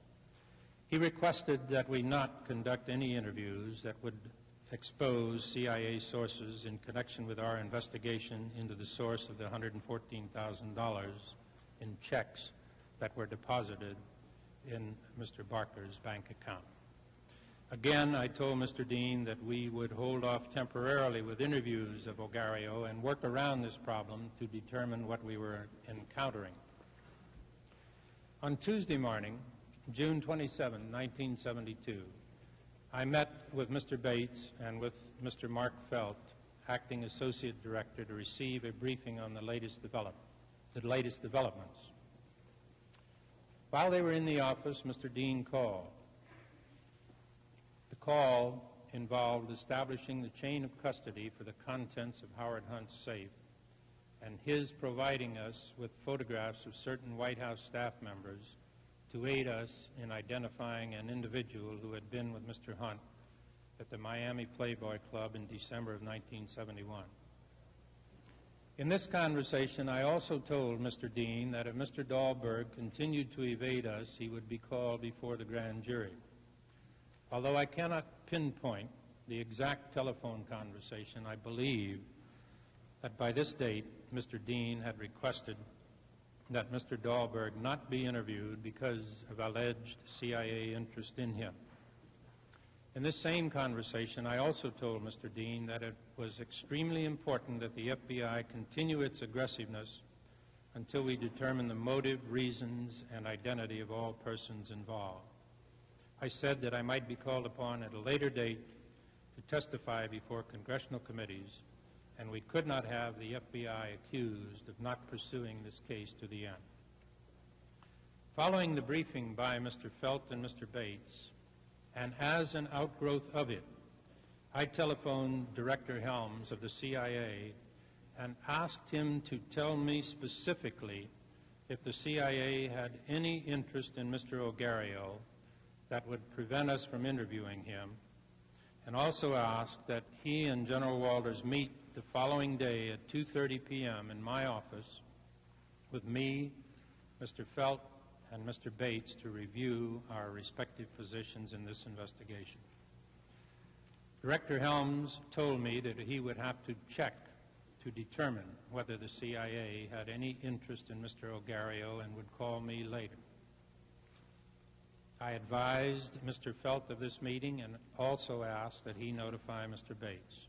He requested that we not conduct any interviews that would expose CIA sources in connection with our investigation into the source of the $114,000 in checks that were deposited in Mr. Barker's bank account. Again, I told Mr. Dean that we would hold off temporarily with interviews of Ogario and work around this problem to determine what we were encountering. On Tuesday morning, June 27, 1972, I met with Mr. Bates and with Mr. Mark Felt, acting associate director, to receive a briefing on the latest developments. While they were in the office, Mr. Dean called. The call involved establishing the chain of custody for the contents of Howard Hunt's safe and his providing us with photographs of certain White House staff members to aid us in identifying an individual who had been with Mr. Hunt at the Miami Playboy Club in December of 1971. In this conversation, I also told Mr. Dean that if Mr. Dahlberg continued to evade us, he would be called before the grand jury. Although I cannot pinpoint the exact telephone conversation, I believe that by this date, Mr. Dean had requested that Mr. Dahlberg not be interviewed because of alleged CIA interest in him. In this same conversation, I also told Mr. Dean that it was extremely important that the FBI continue its aggressiveness until we determine the motive, reasons, and identity of all persons involved. I said that I might be called upon at a later date to testify before congressional committees, and we could not have the FBI accused of not pursuing this case to the end. Following the briefing by Mr. Felt and Mr. Bates, and as an outgrowth of it, I telephoned Director Helms of the CIA and asked him to tell me specifically if the CIA had any interest in Mr. Ogario that would prevent us from interviewing him, and also asked that he and General Walters meet the following day at 2:30 p.m. in my office with me, Mr. Felt, and Mr. Bates to review our respective positions in this investigation. Director Helms told me that he would have to check to determine whether the CIA had any interest in Mr. Ogario and would call me later. I advised Mr. Felt of this meeting and also asked that he notify Mr. Bates.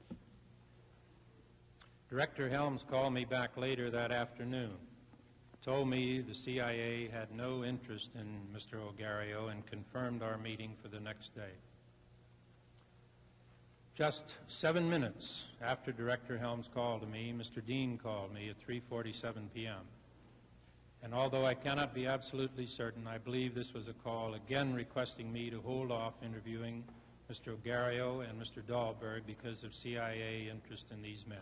Director Helms called me back later that afternoon, told me the CIA had no interest in Mr. Ogario, and confirmed our meeting for the next day. Just 7 minutes after Director Helms called to me, Mr. Dean called me at 3:47 p.m. And although I cannot be absolutely certain, I believe this was a call again requesting me to hold off interviewing Mr. Ogario and Mr. Dahlberg because of CIA interest in these men.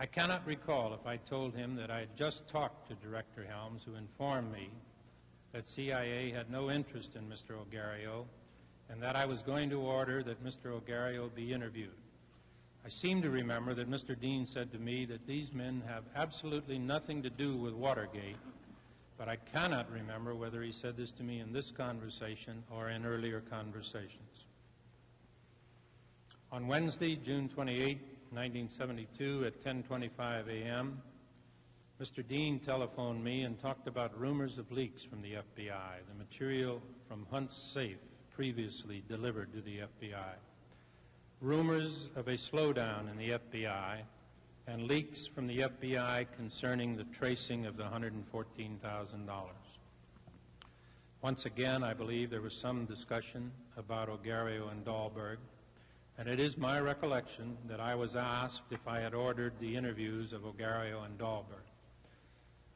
I cannot recall if I told him that I had just talked to Director Helms, who informed me that CIA had no interest in Mr. Ogario and that I was going to order that Mr. Ogario be interviewed. I seem to remember that Mr. Dean said to me that these men have absolutely nothing to do with Watergate, but I cannot remember whether he said this to me in this conversation or in earlier conversations. On Wednesday, June 28, 1972, at 10:25 a.m., Mr. Dean telephoned me and talked about rumors of leaks from the FBI, the material from Hunt's safe previously delivered to the FBI, rumors of a slowdown in the FBI, and leaks from the FBI concerning the tracing of the $114,000. Once again, I believe there was some discussion about Ogario and Dahlberg, and it is my recollection that I was asked if I had ordered the interviews of Ogario and Dahlberg.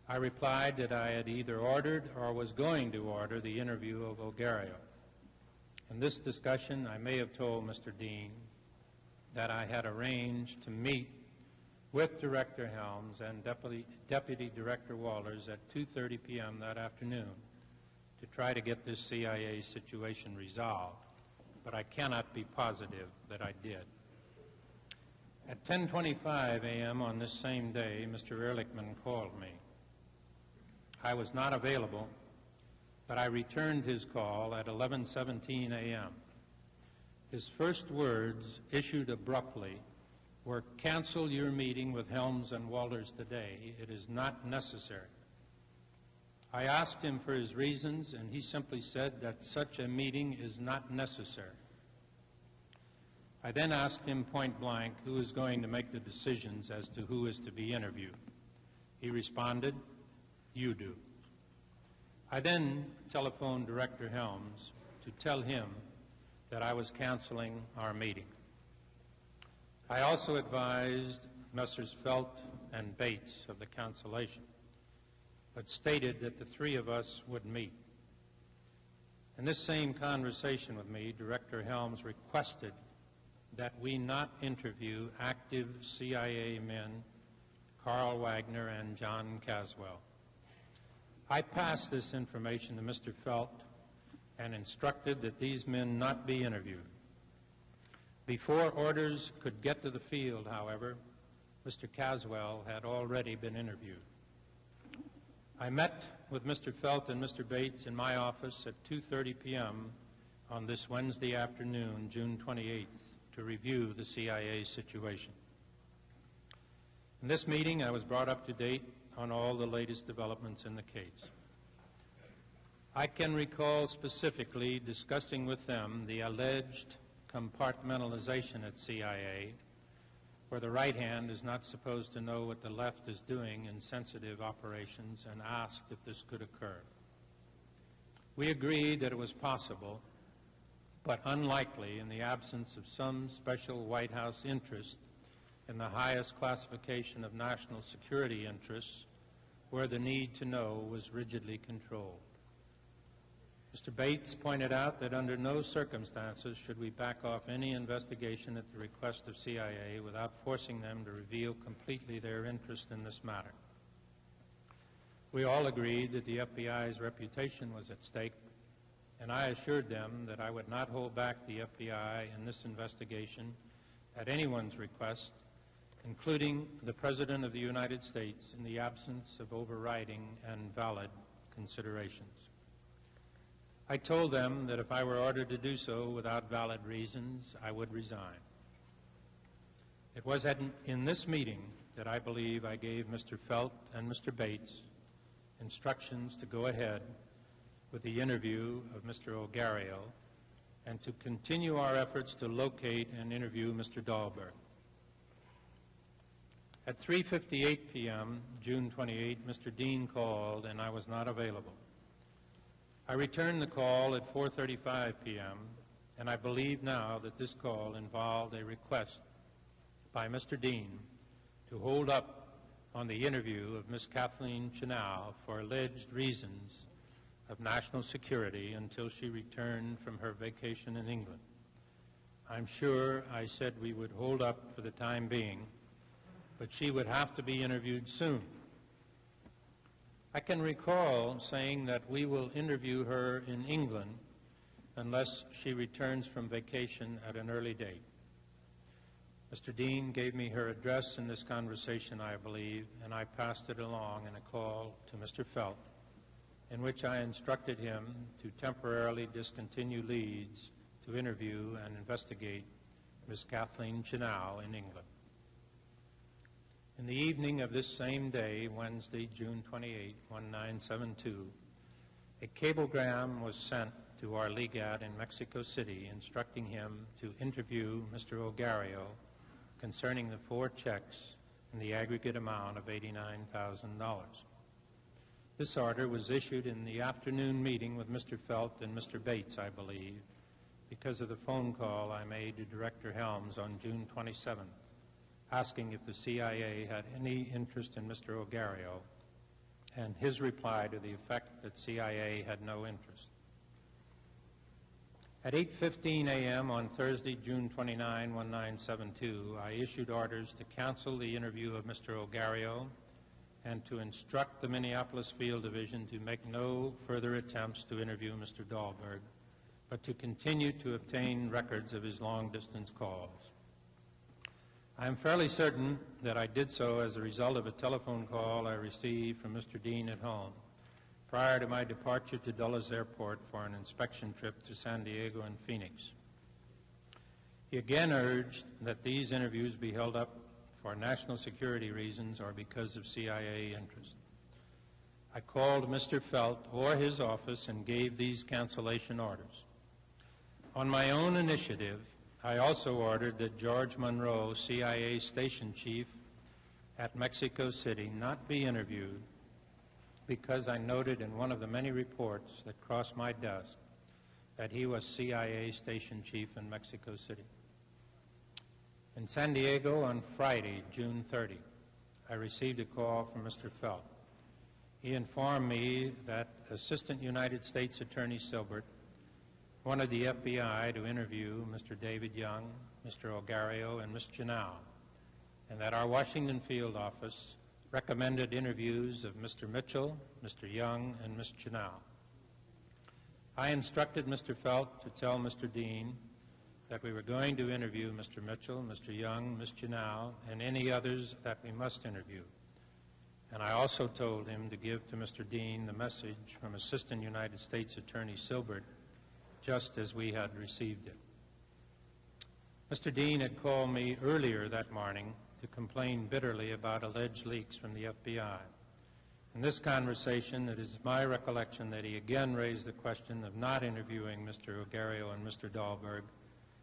I replied that I had either ordered or was going to order the interview of Ogario. In this discussion, I may have told Mr. Dean that I had arranged to meet with Director Helms and Deputy Director Walters at 2:30 p.m. that afternoon to try to get this CIA situation resolved, but I cannot be positive that I did. At 10:25 a.m. on this same day, Mr. Ehrlichman called me. I was not available, but I returned his call at 11:17 a.m. His first words, issued abruptly, were, "Cancel your meeting with Helms and Walters today. It is not necessary." I asked him for his reasons, and he simply said that such a meeting is not necessary. I then asked him point blank who is going to make the decisions as to who is to be interviewed. He responded, "You do." I then telephoned Director Helms to tell him that I was canceling our meeting. I also advised Messrs. Felt and Bates of the cancellation, but stated that the three of us would meet. In this same conversation with me, Director Helms requested that we not interview active CIA men Carl Wagner and John Caswell. I passed this information to Mr. Felt and instructed that these men not be interviewed. Before orders could get to the field, however, Mr. Caswell had already been interviewed. I met with Mr. Felt and Mr. Bates in my office at 2:30 p.m. on this Wednesday afternoon, June 28th, to review the CIA situation. In this meeting, I was brought up to date on all the latest developments in the case. I can recall specifically discussing with them the alleged compartmentalization at CIA, where the right hand is not supposed to know what the left is doing in sensitive operations, and asked if this could occur. We agreed that it was possible, but unlikely in the absence of some special White House interest in the highest classification of national security interests, where the need to know was rigidly controlled. Mr. Bates pointed out that under no circumstances should we back off any investigation at the request of CIA without forcing them to reveal completely their interest in this matter. We all agreed that the FBI's reputation was at stake, and I assured them that I would not hold back the FBI in this investigation at anyone's request, including the President of the United States, in the absence of overriding and valid considerations. I told them that if I were ordered to do so without valid reasons, I would resign. It was in this meeting that I believe I gave Mr. Felt and Mr. Bates instructions to go ahead with the interview of Mr. Ogario and to continue our efforts to locate and interview Mr. Dahlberg. At 3:58 p.m., June 28, Mr. Dean called, and I was not available. I returned the call at 4:35 p.m., and I believe now that this call involved a request by Mr. Dean to hold up on the interview of Miss Kathleen Chenau for alleged reasons of national security until she returned from her vacation in England. I'm sure I said we would hold up for the time being, but she would have to be interviewed soon. I can recall saying that we will interview her in England unless she returns from vacation at an early date. Mr. Dean gave me her address in this conversation, I believe, and I passed it along in a call to Mr. Felt, in which I instructed him to temporarily discontinue leads to interview and investigate Miss Kathleen Chenau in England. In the evening of this same day, Wednesday, June 28, 1972, a cablegram was sent to our legat in Mexico City instructing him to interview Mr. Ogario concerning the 4 checks in the aggregate amount of $89,000. This order was issued in the afternoon meeting with Mr. Felt and Mr. Bates, I believe, because of the phone call I made to Director Helms on June 27th, asking if the CIA had any interest in Mr. Ogario, and his reply to the effect that CIA had no interest. At 8:15 a.m. on Thursday, June 29, 1972, I issued orders to cancel the interview of Mr. Ogario and to instruct the Minneapolis Field Division to make no further attempts to interview Mr. Dahlberg, but to continue to obtain records of his long-distance calls. I am fairly certain that I did so as a result of a telephone call I received from Mr. Dean at home prior to my departure to Dulles Airport for an inspection trip to San Diego and Phoenix. He again urged that these interviews be held up for national security reasons or because of CIA interest. I called Mr. Felt or his office and gave these cancellation orders. On my own initiative, I also ordered that George Monroe, CIA station chief at Mexico City, not be interviewed because I noted in one of the many reports that crossed my desk that he was CIA station chief in Mexico City. In San Diego on Friday, June 30, I received a call from Mr. Felt. He informed me that Assistant United States Attorney Silbert wanted the FBI to interview Mr. David Young, Mr. Ogario, and Ms. Janau, and that our Washington field office recommended interviews of Mr. Mitchell, Mr. Young, and Ms. Janau. I instructed Mr. Felt to tell Mr. Dean that we were going to interview Mr. Mitchell, Mr. Young, Ms. Janau, and any others that we must interview. And I also told him to give to Mr. Dean the message from Assistant United States Attorney Silbert, just as we had received it. Mr. Dean had called me earlier that morning to complain bitterly about alleged leaks from the FBI. In this conversation, it is my recollection that he again raised the question of not interviewing Mr. Ogario and Mr. Dahlberg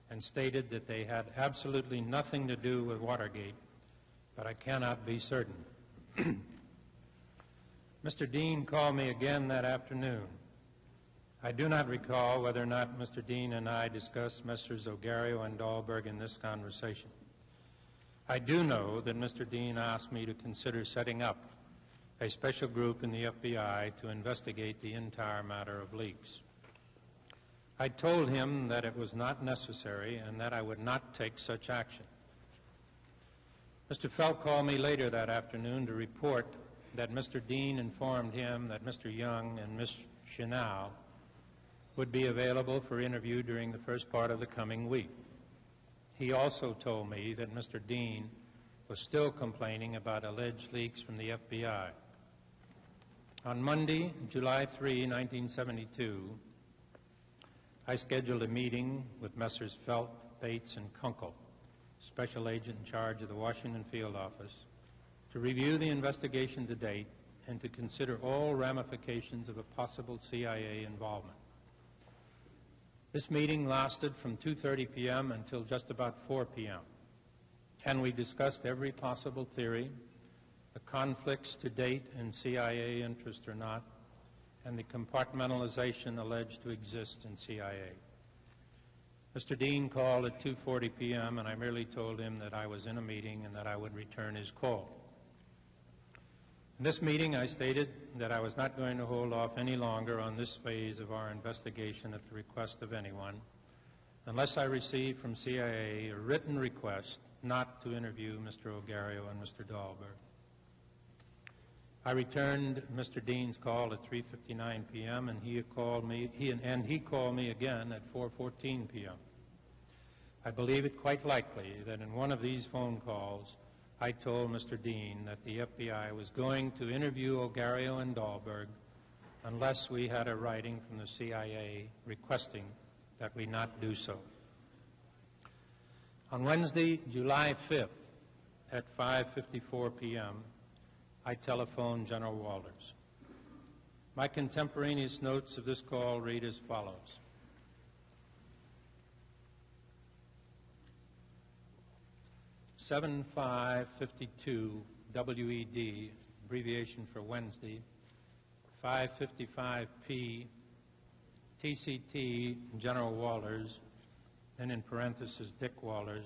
and stated that they had absolutely nothing to do with Watergate, but I cannot be certain. Mr. Dean called me again that afternoon. I do not recall whether or not Mr. Dean and I discussed Messrs. Ogario and Dahlberg in this conversation. I do know that Mr. Dean asked me to consider setting up a special group in the FBI to investigate the entire matter of leaks. I told him that it was not necessary and that I would not take such action. Mr. Felt called me later that afternoon to report that Mr. Dean informed him that Mr. Young and Ms. Janau would be available for interview during the first part of the coming week. He also told me that Mr. Dean was still complaining about alleged leaks from the FBI. On Monday, July 3, 1972, I scheduled a meeting with Messrs. Felt, Bates, and Kunkel, special agent in charge of the Washington field office, to review the investigation to date and to consider all ramifications of a possible CIA involvement. This meeting lasted from 2:30 p.m. until just about 4 p.m., and we discussed every possible theory, the conflicts to date in CIA interest or not, and the compartmentalization alleged to exist in CIA. Mr. Dean called at 2:40 p.m., and I merely told him that I was in a meeting and that I would return his call. In this meeting, I stated that I was not going to hold off any longer on this phase of our investigation at the request of anyone, unless I received from CIA a written request not to interview Mr. Ogario and Mr. Dahlberg. I returned Mr. Dean's call at 3:59 p.m. and he called me again at 4:14 p.m. I believe it quite likely that in one of these phone calls I told Mr. Dean that the FBI was going to interview Ogario and Dahlberg unless we had a writing from the CIA requesting that we not do so. On Wednesday, July 5th at 5:54 p.m., I telephoned General Walters. My contemporaneous notes of this call read as follows. "7552 WED, abbreviation for Wednesday, 5:55 TCT General Walters, and in parentheses Dick Walters.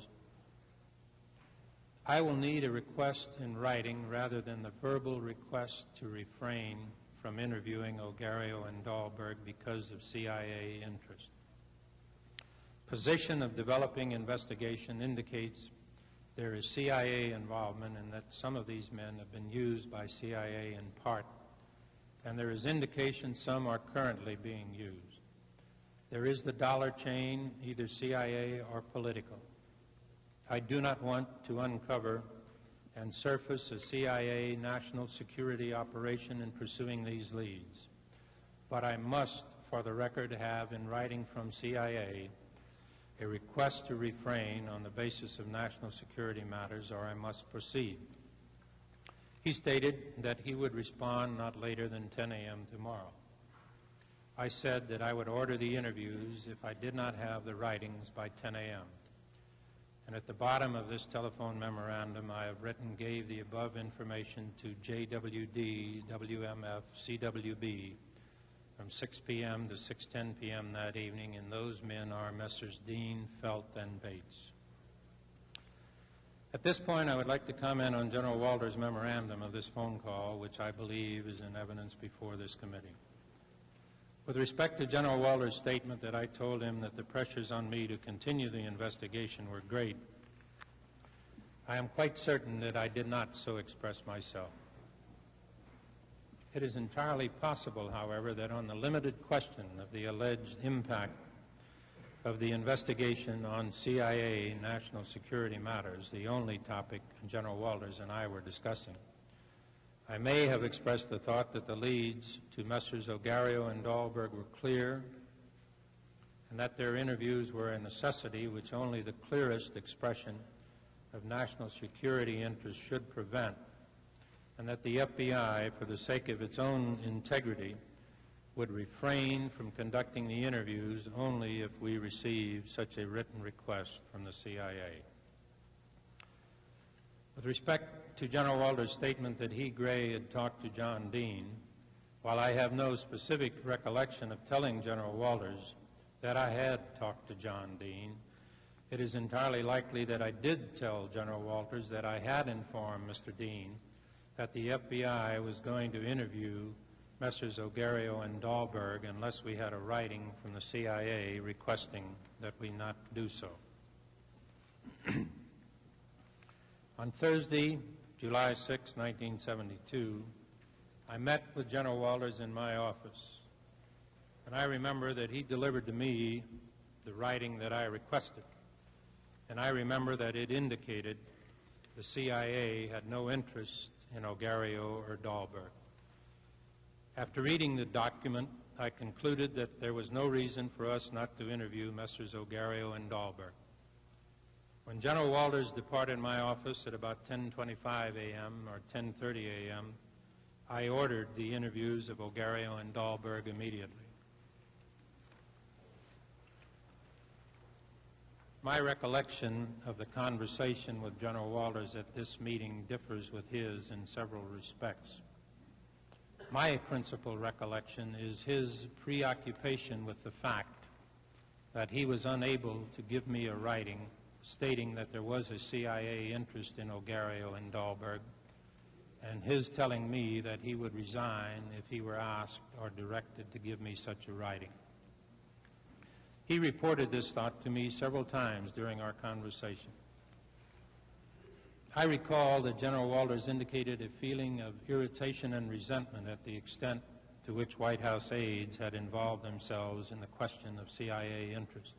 I will need a request in writing rather than the verbal request to refrain from interviewing Ogario and Dahlberg because of CIA interest. Position of developing investigation indicates there is CIA involvement and that some of these men have been used by CIA in part, and there is indication some are currently being used. There is the dollar chain, either CIA or political. I do not want to uncover and surface a CIA national security operation in pursuing these leads, but I must, for the record, have in writing from CIA a request to refrain on the basis of national security matters, or I must proceed. He stated that he would respond not later than 10 a.m. tomorrow. I said that I would order the interviews if I did not have the writings by 10 a.m. And at the bottom of this telephone memorandum I have written gave the above information to JWD, WMF, CWB from 6 p.m. to 6:10 p.m. that evening, and those men are Messrs. Dean, Felt, and Bates. At this point, I would like to comment on General Walters' memorandum of this phone call, which I believe is in evidence before this committee. With respect to General Walters' statement that I told him that the pressures on me to continue the investigation were great, I am quite certain that I did not so express myself. It is entirely possible, however, that on the limited question of the alleged impact of the investigation on CIA national security matters, the only topic General Walters and I were discussing, I may have expressed the thought that the leads to Messrs. Ogario and Dahlberg were clear, and that their interviews were a necessity which only the clearest expression of national security interests should prevent, and that the FBI, for the sake of its own integrity, would refrain from conducting the interviews only if we received such a written request from the CIA. With respect to General Walters' statement that he, Gray, had talked to John Dean, while I have no specific recollection of telling General Walters that I had talked to John Dean, it is entirely likely that I did tell General Walters that I had informed Mr. Dean that the FBI was going to interview Messrs. Ogario and Dahlberg unless we had a writing from the CIA requesting that we not do so. On Thursday, July 6, 1972, I met with General Walters in my office, and I remember that he delivered to me the writing that I requested, and I remember that it indicated the CIA had no interest in Ogario or Dahlberg. After reading the document, I concluded that there was no reason for us not to interview Messrs. Ogario and Dahlberg. When General Walters departed my office at about 10:25 a.m. or 10:30 a.m., I ordered the interviews of Ogario and Dahlberg immediately. My recollection of the conversation with General Walters at this meeting differs with his in several respects. My principal recollection is his preoccupation with the fact that he was unable to give me a writing stating that there was a CIA interest in Ogario and Dahlberg, and his telling me that he would resign if he were asked or directed to give me such a writing. He reported this thought to me several times during our conversation. I recall that General Walters indicated a feeling of irritation and resentment at the extent to which White House aides had involved themselves in the question of CIA interest.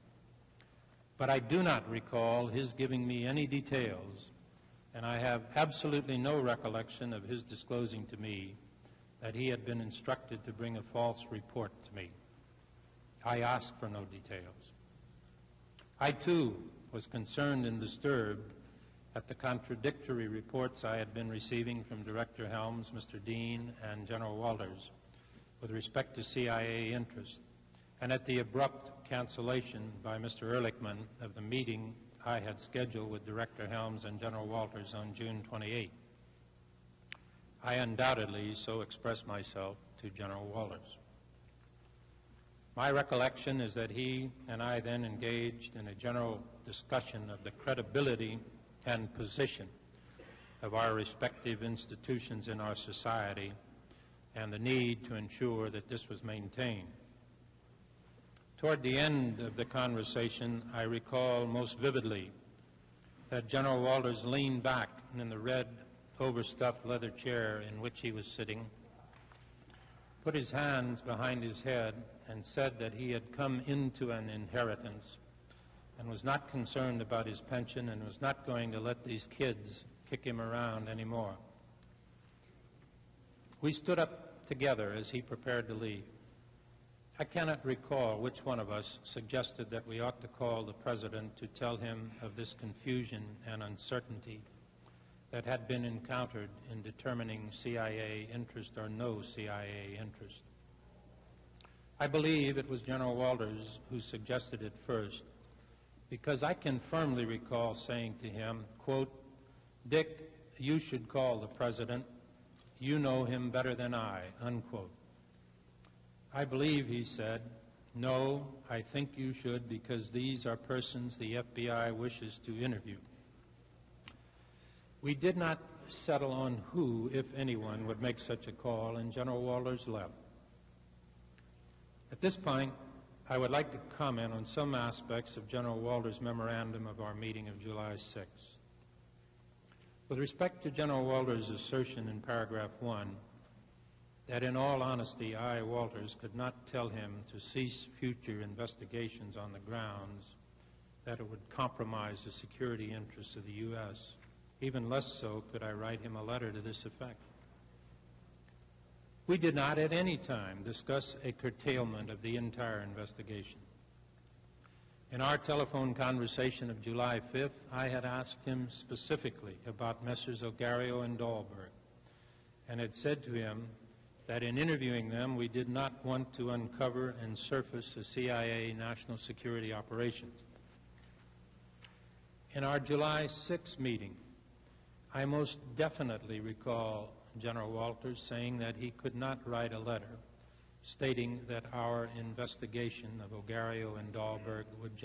But I do not recall his giving me any details, and I have absolutely no recollection of his disclosing to me that he had been instructed to bring a false report to me. I asked for no details. I, too, was concerned and disturbed at the contradictory reports I had been receiving from Director Helms, Mr. Dean, and General Walters with respect to CIA interest, and at the abrupt cancellation by Mr. Ehrlichman of the meeting I had scheduled with Director Helms and General Walters on June 28. I undoubtedly so expressed myself to General Walters. My recollection is that he and I then engaged in a general discussion of the credibility and position of our respective institutions in our society and the need to ensure that this was maintained. Toward the end of the conversation, I recall most vividly that General Walters leaned back in the red, overstuffed leather chair in which he was sitting, put his hands behind his head, and said that he had come into an inheritance and was not concerned about his pension and was not going to let these kids kick him around anymore. We stood up together as he prepared to leave. I cannot recall which one of us suggested that we ought to call the President to tell him of this confusion and uncertainty that had been encountered in determining CIA interest or no CIA interest. I believe it was General Walters who suggested it first, because I can firmly recall saying to him, quote, "Dick, you should call the President. You know him better than I," unquote. I believe he said, "No, I think you should, because these are persons the FBI wishes to interview." We did not settle on who, if anyone, would make such a call, and General Walters left. At this point, I would like to comment on some aspects of General Walters' memorandum of our meeting of July 6th. With respect to General Walters' assertion in paragraph 1 that in all honesty I, Walters, could not tell him to cease future investigations on the grounds that it would compromise the security interests of the U.S., even less so could I write him a letter to this effect. We did not at any time discuss a curtailment of the entire investigation. In our telephone conversation of July 5th, I had asked him specifically about Messrs. Ogario and Dahlberg, and had said to him that in interviewing them, we did not want to uncover and surface a CIA national security operation. In our July 6th meeting, I most definitely recall General Walters saying that he could not write a letter stating that our investigation of Ogario and Dahlberg would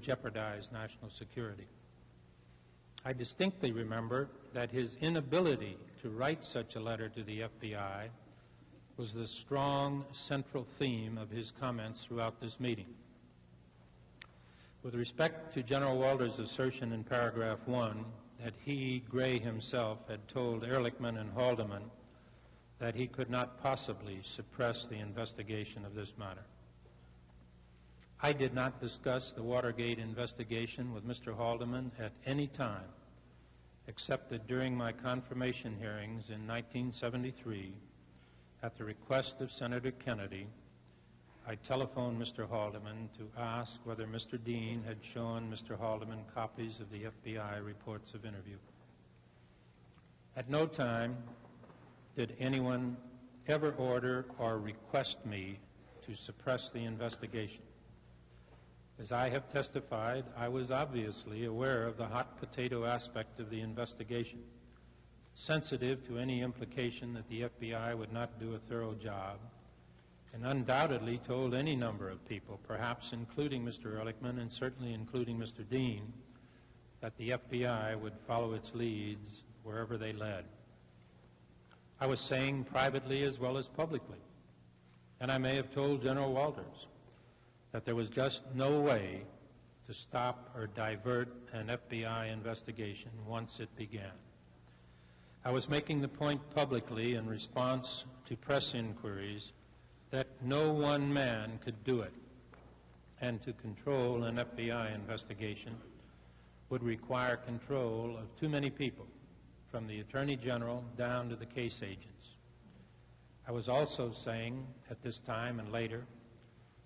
jeopardize national security. I distinctly remember that his inability to write such a letter to the FBI was the strong central theme of his comments throughout this meeting. With respect to General Walters' assertion in paragraph 1 that he, Gray himself, had told Ehrlichman and Haldeman that he could not possibly suppress the investigation of this matter. I did not discuss the Watergate investigation with Mr. Haldeman at any time, except that during my confirmation hearings in 1973, at the request of Senator Kennedy, I telephoned Mr. Haldeman to ask whether Mr. Dean had shown Mr. Haldeman copies of the FBI reports of interview. At no time did anyone ever order or request me to suppress the investigation. As I have testified, I was obviously aware of the hot potato aspect of the investigation, sensitive to any implication that the FBI would not do a thorough job, and undoubtedly told any number of people, perhaps including Mr. Ehrlichman and certainly including Mr. Dean, that the FBI would follow its leads wherever they led. I was saying privately as well as publicly, and I may have told General Walters that there was just no way to stop or divert an FBI investigation once it began. I was making the point publicly in response to press inquiries that no one man could do it, and to control an FBI investigation would require control of too many people, from the Attorney General down to the case agents. I was also saying at this time and later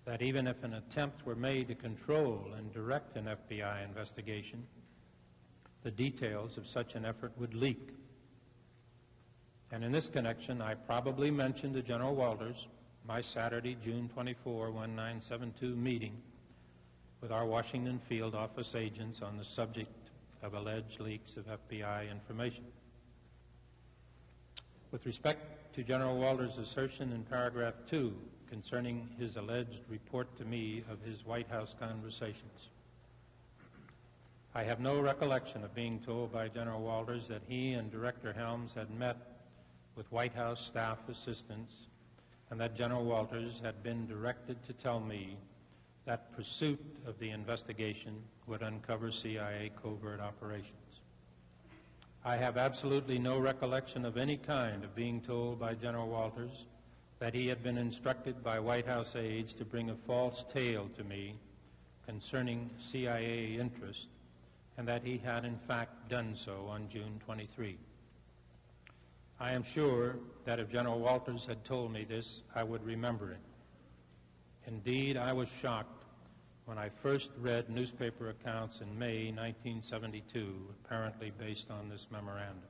that even if an attempt were made to control and direct an FBI investigation, the details of such an effort would leak. And in this connection, I probably mentioned to General Walters my Saturday, June 24, 1972 meeting with our Washington field office agents on the subject of alleged leaks of FBI information. With respect to General Walters' assertion in paragraph 2 concerning his alleged report to me of his White House conversations, I have no recollection of being told by General Walters that he and Director Helms had met with White House staff assistants and that General Walters had been directed to tell me that pursuit of the investigation would uncover CIA covert operations. I have absolutely no recollection of any kind of being told by General Walters that he had been instructed by White House aides to bring a false tale to me concerning CIA interest, and that he had in fact done so on June 23. I am sure that if General Walters had told me this, I would remember it. Indeed, I was shocked when I first read newspaper accounts in May 1972, apparently based on this memorandum.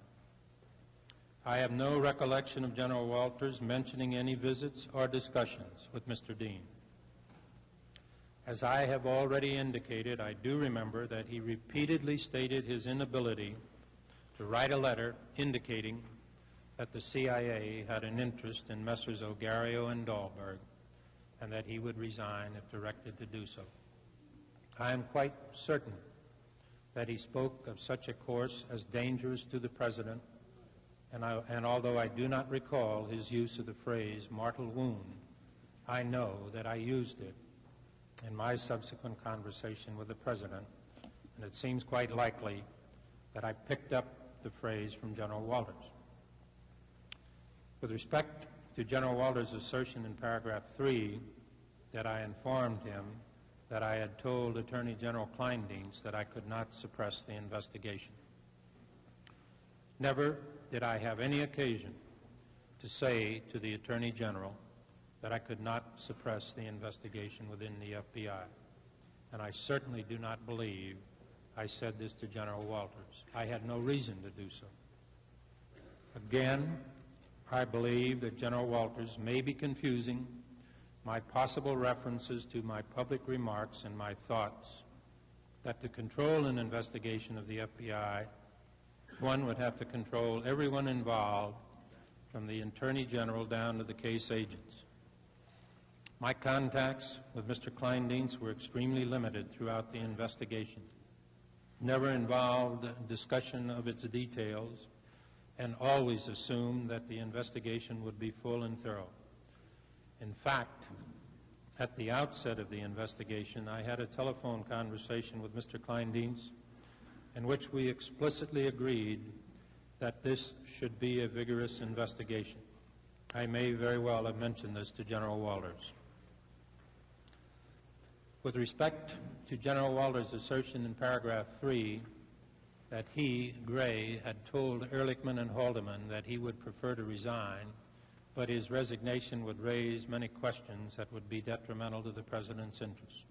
I have no recollection of General Walters mentioning any visits or discussions with Mr. Dean. As I have already indicated, I do remember that he repeatedly stated his inability to write a letter indicating that the CIA had an interest in Messrs. Ogario and Dahlberg, and that he would resign if directed to do so. I am quite certain that he spoke of such a course as dangerous to the President, and although I do not recall his use of the phrase mortal wound, I know that I used it in my subsequent conversation with the President, and it seems quite likely that I picked up the phrase from General Walters. With respect to General Walters' assertion in paragraph 3 that I informed him that I had told Attorney General Kleindienst that I could not suppress the investigation. Never did I have any occasion to say to the Attorney General that I could not suppress the investigation within the FBI, and I certainly do not believe I said this to General Walters. I had no reason to do so. Again, I believe that General Walters may be confusing my possible references to my public remarks and my thoughts that to control an investigation of the FBI, one would have to control everyone involved, from the Attorney General down to the case agents. My contacts with Mr. Kleindienst were extremely limited throughout the investigation, never involved discussion of its details, and always assumed that the investigation would be full and thorough. In fact, at the outset of the investigation, I had a telephone conversation with Mr. Kleindienst in which we explicitly agreed that this should be a vigorous investigation. I may very well have mentioned this to General Walters. With respect to General Walters' assertion in paragraph 3 that he, Gray, had told Ehrlichman and Haldeman that he would prefer to resign, but his resignation would raise many questions that would be detrimental to the President's interests.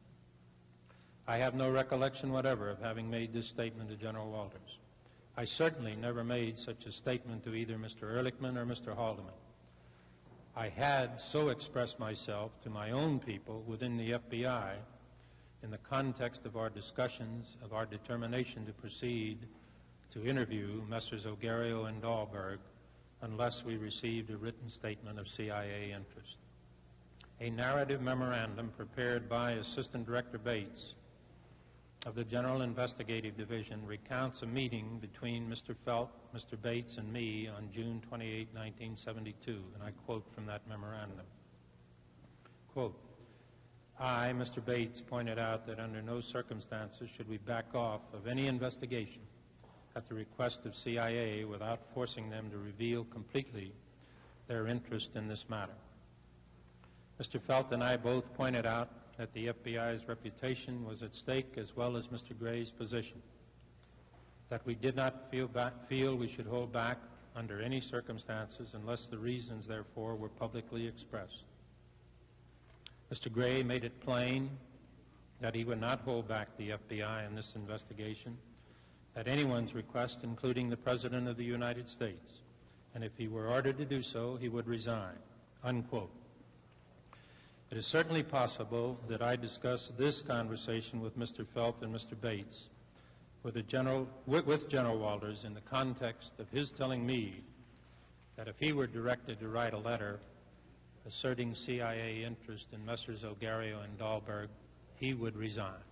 I have no recollection whatever of having made this statement to General Walters. I certainly never made such a statement to either Mr. Ehrlichman or Mr. Haldeman. I had so expressed myself to my own people within the FBI in the context of our discussions of our determination to proceed to interview Messrs. Ogario and Dahlberg unless we received a written statement of CIA interest. A narrative memorandum prepared by Assistant Director Bates of the General Investigative Division recounts a meeting between Mr. Felt, Mr. Bates, and me on June 28, 1972, and I quote from that memorandum. Quote, I, Mr. Bates, pointed out that under no circumstances should we back off of any investigation at the request of CIA without forcing them to reveal completely their interest in this matter. Mr. Felt and I both pointed out that the FBI's reputation was at stake as well as Mr. Gray's position, that we did not feel we should hold back under any circumstances unless the reasons, therefore, were publicly expressed. Mr. Gray made it plain that he would not hold back the FBI in this investigation at anyone's request, including the President of the United States, and if he were ordered to do so, he would resign, unquote. It is certainly possible that I discussed this conversation with Mr. Felt and Mr. Bates with General Walters in the context of his telling me that if he were directed to write a letter asserting CIA interest in Messrs. Ogario and Dahlberg, he would resign.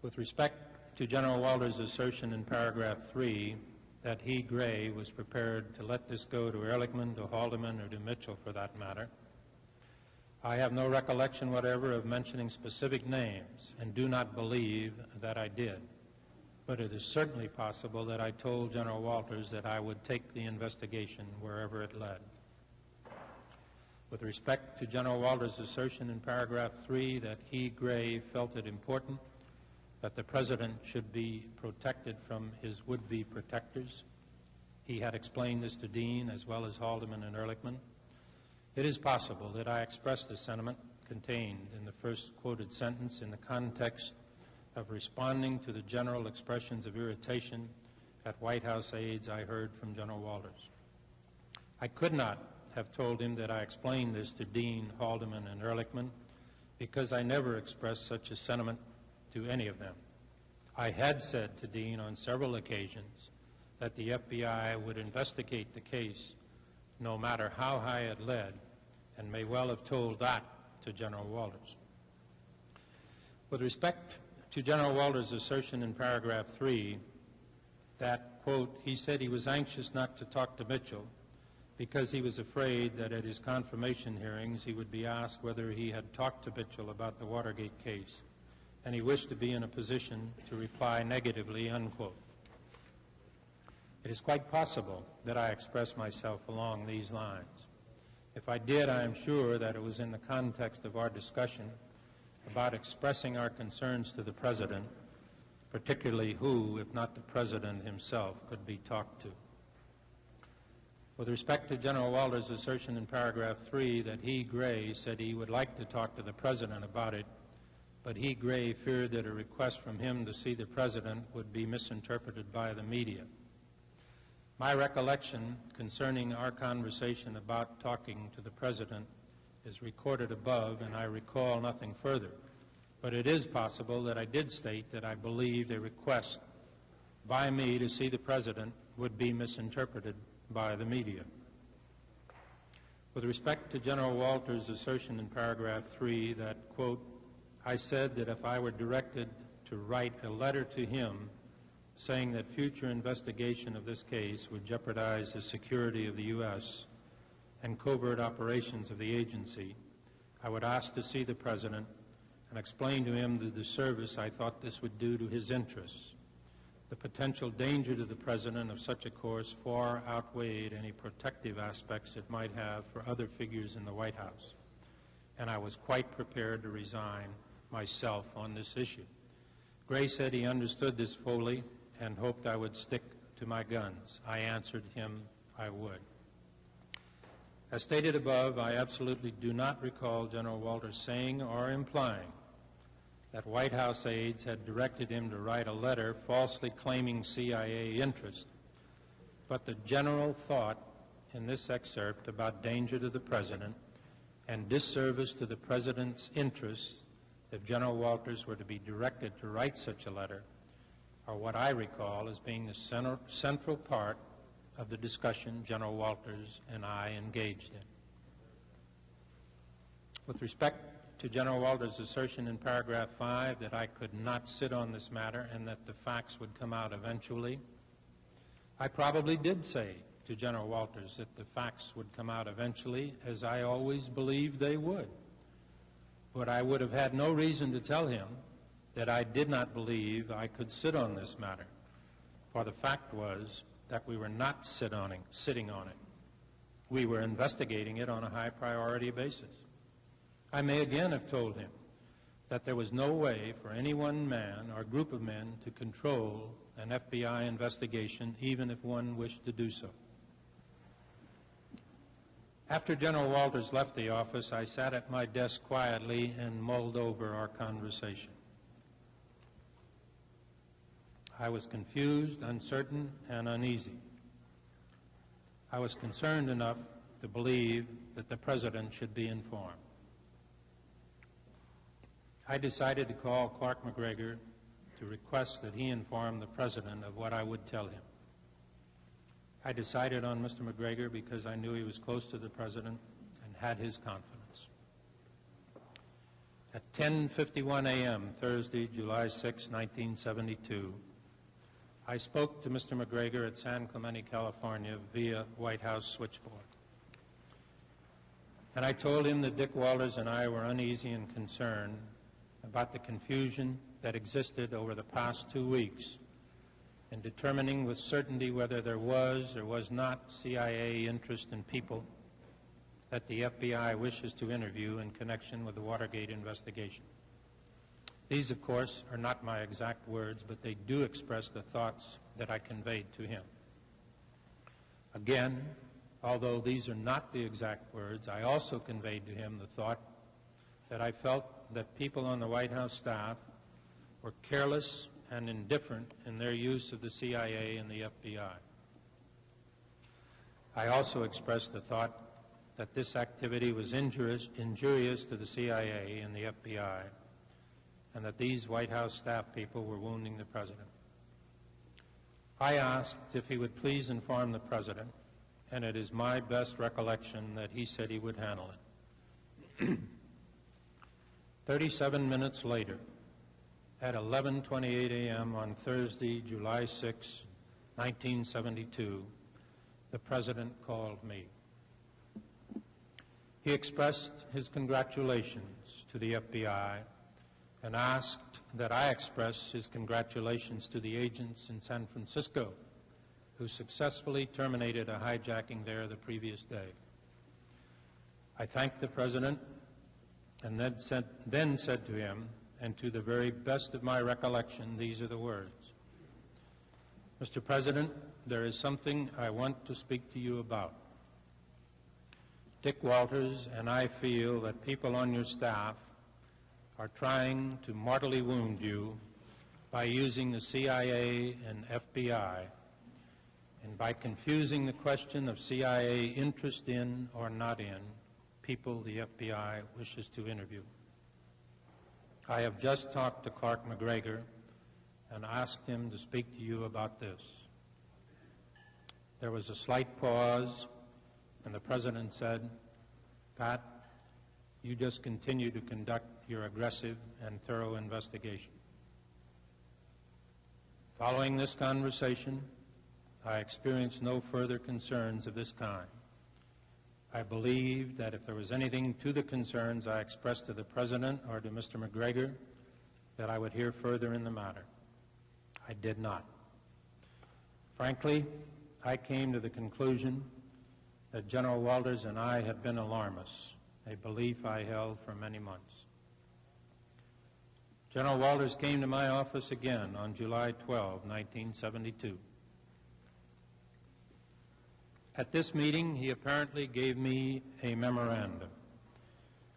With respect to General Walters' assertion in paragraph 3 that he, Gray, was prepared to let this go to Ehrlichman, to Haldeman, or to Mitchell for that matter, I have no recollection whatever of mentioning specific names and do not believe that I did. But it is certainly possible that I told General Walters that I would take the investigation wherever it led. With respect to General Walters' assertion in paragraph 3 that he, Gray, felt it important that the President should be protected from his would-be protectors, he had explained this to Dean as well as Haldeman and Ehrlichman. It is possible that I expressed the sentiment contained in the first quoted sentence in the context of responding to the general expressions of irritation at White House aides I heard from General Walters. I could not have told him that I explained this to Dean, Haldeman, and Ehrlichman because I never expressed such a sentiment to any of them. I had said to Dean on several occasions that the FBI would investigate the case no matter how high it led, and may well have told that to General Walters. With respect to General Walters' assertion in paragraph 3 that, quote, he said he was anxious not to talk to Mitchell because he was afraid that at his confirmation hearings he would be asked whether he had talked to Mitchell about the Watergate case, and he wished to be in a position to reply negatively, unquote. It is quite possible that I expressed myself along these lines. If I did, I am sure that it was in the context of our discussion about expressing our concerns to the President, particularly who, if not the President himself, could be talked to. With respect to General Walters' assertion in paragraph 3 that he, Gray, said he would like to talk to the President about it, but he, Gray, feared that a request from him to see the President would be misinterpreted by the media. My recollection concerning our conversation about talking to the President is recorded above, and I recall nothing further. But it is possible that I did state that I believed a request by me to see the President would be misinterpreted by the media. With respect to General Walters' assertion in paragraph 3 that, quote, I said that if I were directed to write a letter to him saying that future investigation of this case would jeopardize the security of the U.S. and covert operations of the agency, I would ask to see the President and explain to him the disservice I thought this would do to his interests. The potential danger to the President of such a course far outweighed any protective aspects it might have for other figures in the White House, and I was quite prepared to resign myself on this issue. Gray said he understood this fully and hoped I would stick to my guns. I answered him I would. As stated above, I absolutely do not recall General Walters saying or implying that White House aides had directed him to write a letter falsely claiming CIA interest, but the general thought in this excerpt about danger to the President and disservice to the President's interests if General Walters were to be directed to write such a letter are what I recall as being the central part of the discussion General Walters and I engaged in. With respect to General Walters' assertion in paragraph 5 that I could not sit on this matter and that the facts would come out eventually, I probably did say to General Walters that the facts would come out eventually, as I always believed they would. But I would have had no reason to tell him that I did not believe I could sit on this matter, for the fact was that we were not sitting on it. We were investigating it on a high priority basis. I may again have told him that there was no way for any one man or group of men to control an FBI investigation, even if one wished to do so. After General Walters left the office, I sat at my desk quietly and mulled over our conversation. I was confused, uncertain, and uneasy. I was concerned enough to believe that the President should be informed. I decided to call Clark McGregor to request that he inform the President of what I would tell him. I decided on Mr. McGregor because I knew he was close to the President and had his confidence. At 10:51 a.m. Thursday, July 6, 1972, I spoke to Mr. McGregor at San Clemente, California, via White House switchboard. And I told him that Dick Walters and I were uneasy and concerned about the confusion that existed over the past 2 weeks in determining with certainty whether there was or was not CIA interest in people that the FBI wishes to interview in connection with the Watergate investigation. These, of course, are not my exact words, but they do express the thoughts that I conveyed to him. Again, although these are not the exact words, I also conveyed to him the thought that I felt that people on the White House staff were careless and indifferent in their use of the CIA and the FBI. I also expressed the thought that this activity was injurious to the CIA and the FBI, and that these White House staff people were wounding the President. I asked if he would please inform the President, and it is my best recollection that he said he would handle it. 37 minutes later, at 11:28 a.m. on Thursday, July 6, 1972, the President called me. He expressed his congratulations to the FBI and asked that I express his congratulations to the agents in San Francisco who successfully terminated a hijacking there the previous day. I thanked the President and then said to him, and to the very best of my recollection, these are the words: Mr. President, there is something I want to speak to you about. Dick Walters and I feel that people on your staff are trying to mortally wound you by using the CIA and FBI and by confusing the question of CIA interest in or not in people the FBI wishes to interview. I have just talked to Clark McGregor and asked him to speak to you about this. There was a slight pause, and the President said, Pat, you just continue to conduct your aggressive and thorough investigation. Following this conversation, I experienced no further concerns of this kind. I believed that if there was anything to the concerns I expressed to the President or to Mr. McGregor, that I would hear further in the matter. I did not. Frankly, I came to the conclusion that General Walters and I had been alarmists, a belief I held for many months. General Walters came to my office again on July 12, 1972. At this meeting, he apparently gave me a memorandum,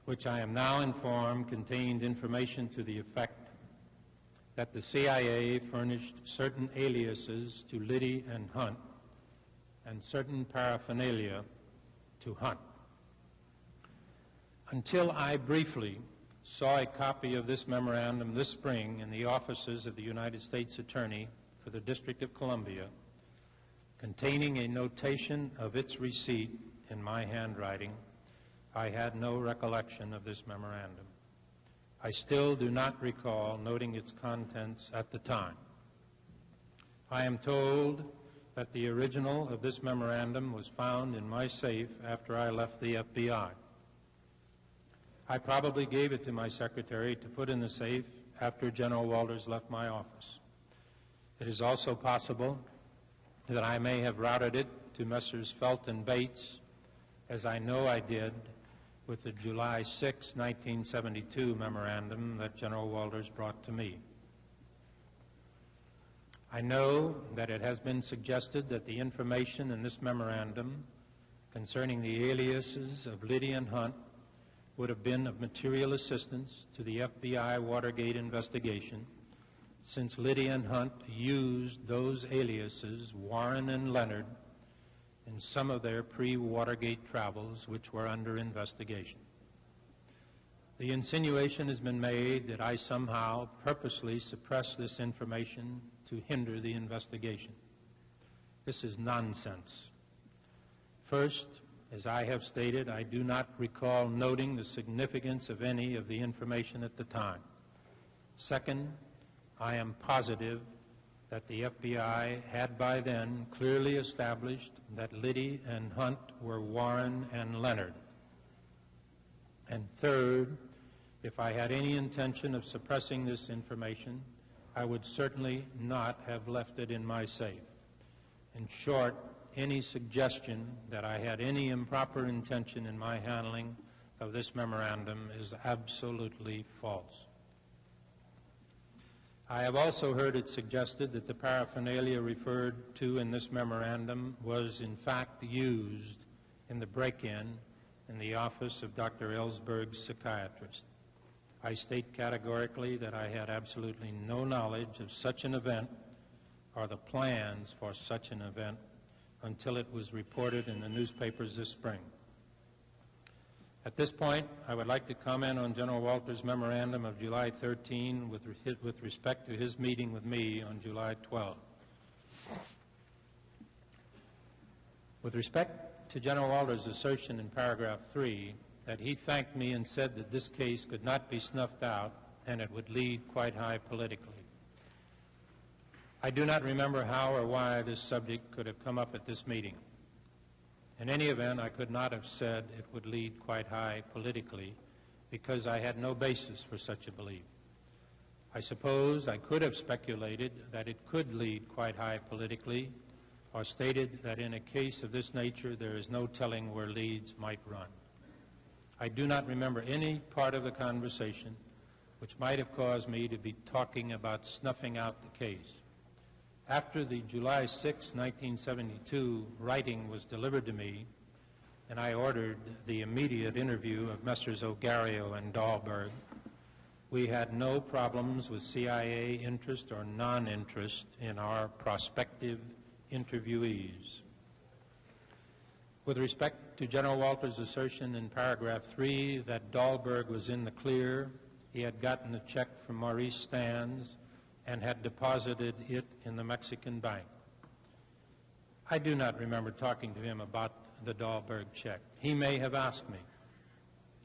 which I am now informed contained information to the effect that the CIA furnished certain aliases to Liddy and Hunt and certain paraphernalia to Hunt. Until I briefly saw a copy of this memorandum this spring in the offices of the United States Attorney for the District of Columbia, containing a notation of its receipt in my handwriting, I had no recollection of this memorandum. I still do not recall noting its contents at the time. I am told that the original of this memorandum was found in my safe after I left the FBI. I probably gave it to my secretary to put in the safe after General Walters left my office. It is also possible that I may have routed it to Messrs. Felt and Bates, as I know I did with the July 6, 1972 memorandum that General Walters brought to me. I know that it has been suggested that the information in this memorandum concerning the aliases of Liddy and Hunt would have been of material assistance to the FBI Watergate investigation, since Liddy and Hunt used those aliases, Warren and Leonard, in some of their pre-Watergate travels which were under investigation. The insinuation has been made that I somehow purposely suppressed this information to hinder the investigation. This is nonsense. First, as I have stated, I do not recall noting the significance of any of the information at the time. Second, I am positive that the FBI had by then clearly established that Liddy and Hunt were Warren and Leonard. And third, if I had any intention of suppressing this information, I would certainly not have left it in my safe. In short, any suggestion that I had any improper intention in my handling of this memorandum is absolutely false. I have also heard it suggested that the paraphernalia referred to in this memorandum was in fact used in the break-in in the office of Dr. Ellsberg's psychiatrist. I state categorically that I had absolutely no knowledge of such an event or the plans for such an event until it was reported in the newspapers this spring. At this point, I would like to comment on General Walters' memorandum of July 13 with respect to his meeting with me on July 12. With respect to General Walters' assertion in paragraph 3 that he thanked me and said that this case could not be snuffed out and it would lead quite high politically. I do not remember how or why this subject could have come up at this meeting. In any event, I could not have said it would lead quite high politically because I had no basis for such a belief. I suppose I could have speculated that it could lead quite high politically or stated that in a case of this nature there is no telling where leads might run. I do not remember any part of the conversation which might have caused me to be talking about snuffing out the case. After the July 6, 1972 writing was delivered to me, and I ordered the immediate interview of Messrs. O'Gario and Dahlberg, we had no problems with CIA interest or non-interest in our prospective interviewees. With respect to General Walters' assertion in paragraph 3 that Dahlberg was in the clear, he had gotten a check from Maurice Stans and had deposited it in the Mexican bank. I do not remember talking to him about the Dahlberg check. He may have asked me.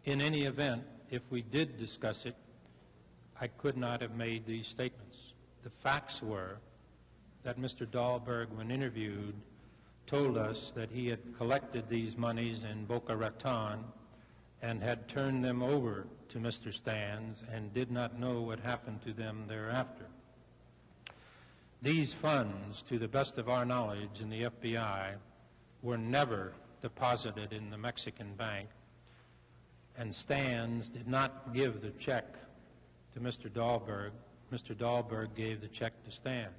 In any event, if we did discuss it, I could not have made these statements. The facts were that Mr. Dahlberg, when interviewed, told us that he had collected these monies in Boca Raton and had turned them over to Mr. Stans and did not know what happened to them thereafter. These funds, to the best of our knowledge in the FBI, were never deposited in the Mexican bank, and Stans did not give the check to Mr. Dahlberg. Mr. Dahlberg gave the check to Stans.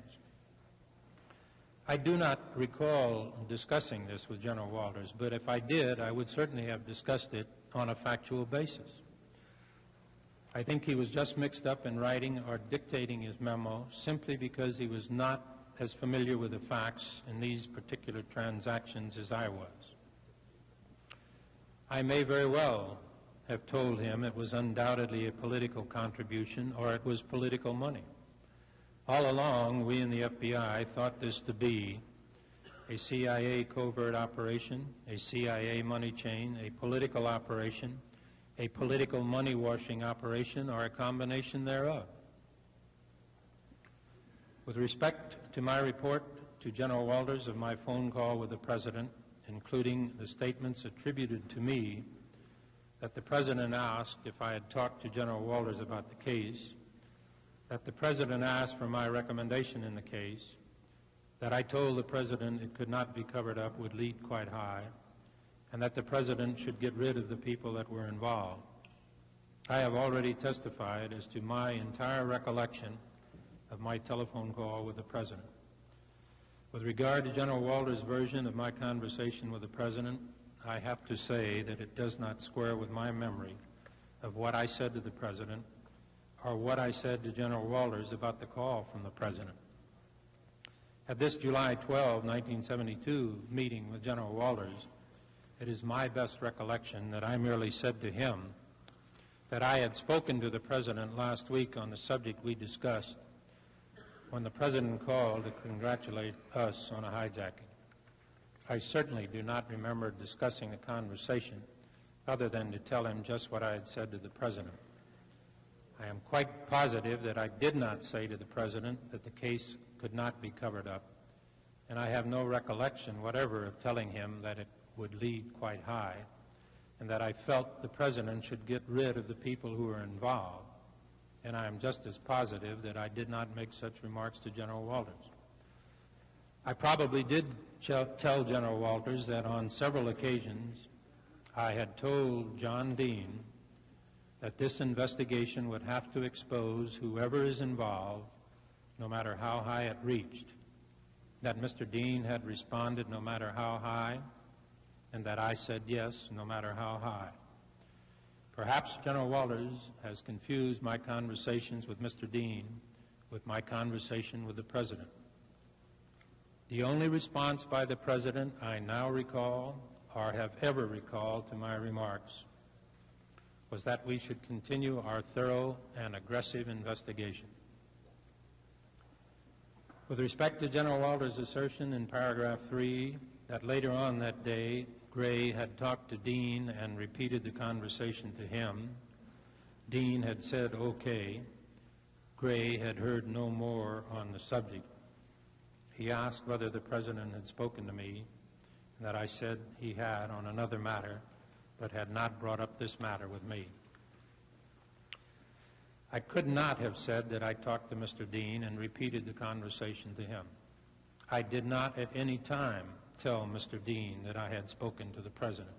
I do not recall discussing this with General Walters, but if I did, I would certainly have discussed it on a factual basis. I think he was just mixed up in writing or dictating his memo simply because he was not as familiar with the facts in these particular transactions as I was. I may very well have told him it was undoubtedly a political contribution or it was political money. All along, we in the FBI thought this to be a CIA covert operation, a CIA money chain, a political operation, a political money-washing operation, or a combination thereof. With respect to my report to General Walters of my phone call with the President, including the statements attributed to me that the President asked if I had talked to General Walters about the case, that the President asked for my recommendation in the case, that I told the President it could not be covered up would lead quite high, and that the President should get rid of the people that were involved. I have already testified as to my entire recollection of my telephone call with the President. With regard to General Walters' version of my conversation with the President, I have to say that it does not square with my memory of what I said to the President or what I said to General Walters about the call from the President. At this July 12, 1972 meeting with General Walters, it is my best recollection that I merely said to him that I had spoken to the President last week on the subject we discussed when the President called to congratulate us on a hijacking. I certainly do not remember discussing the conversation other than to tell him just what I had said to the President. I am quite positive that I did not say to the President that the case could not be covered up, and I have no recollection whatever of telling him that it would lead quite high, and that I felt the President should get rid of the people who were involved, and I am just as positive that I did not make such remarks to General Walters. I probably did tell General Walters that on several occasions I had told John Dean that this investigation would have to expose whoever is involved, no matter how high it reached, that Mr. Dean had responded no matter how high, and that I said yes no matter how high. Perhaps General Walters has confused my conversations with Mr. Dean with my conversation with the President. The only response by the President I now recall, or have ever recalled, to my remarks was that we should continue our thorough and aggressive investigation. With respect to General Walters' assertion in paragraph 3 that later on that day Gray had talked to Dean and repeated the conversation to him, Dean had said okay, Gray had heard no more on the subject. He asked whether the President had spoken to me, and that I said he had on another matter, but had not brought up this matter with me. I could not have said that I talked to Mr. Dean and repeated the conversation to him. I did not at any time tell Mr. Dean that I had spoken to the President.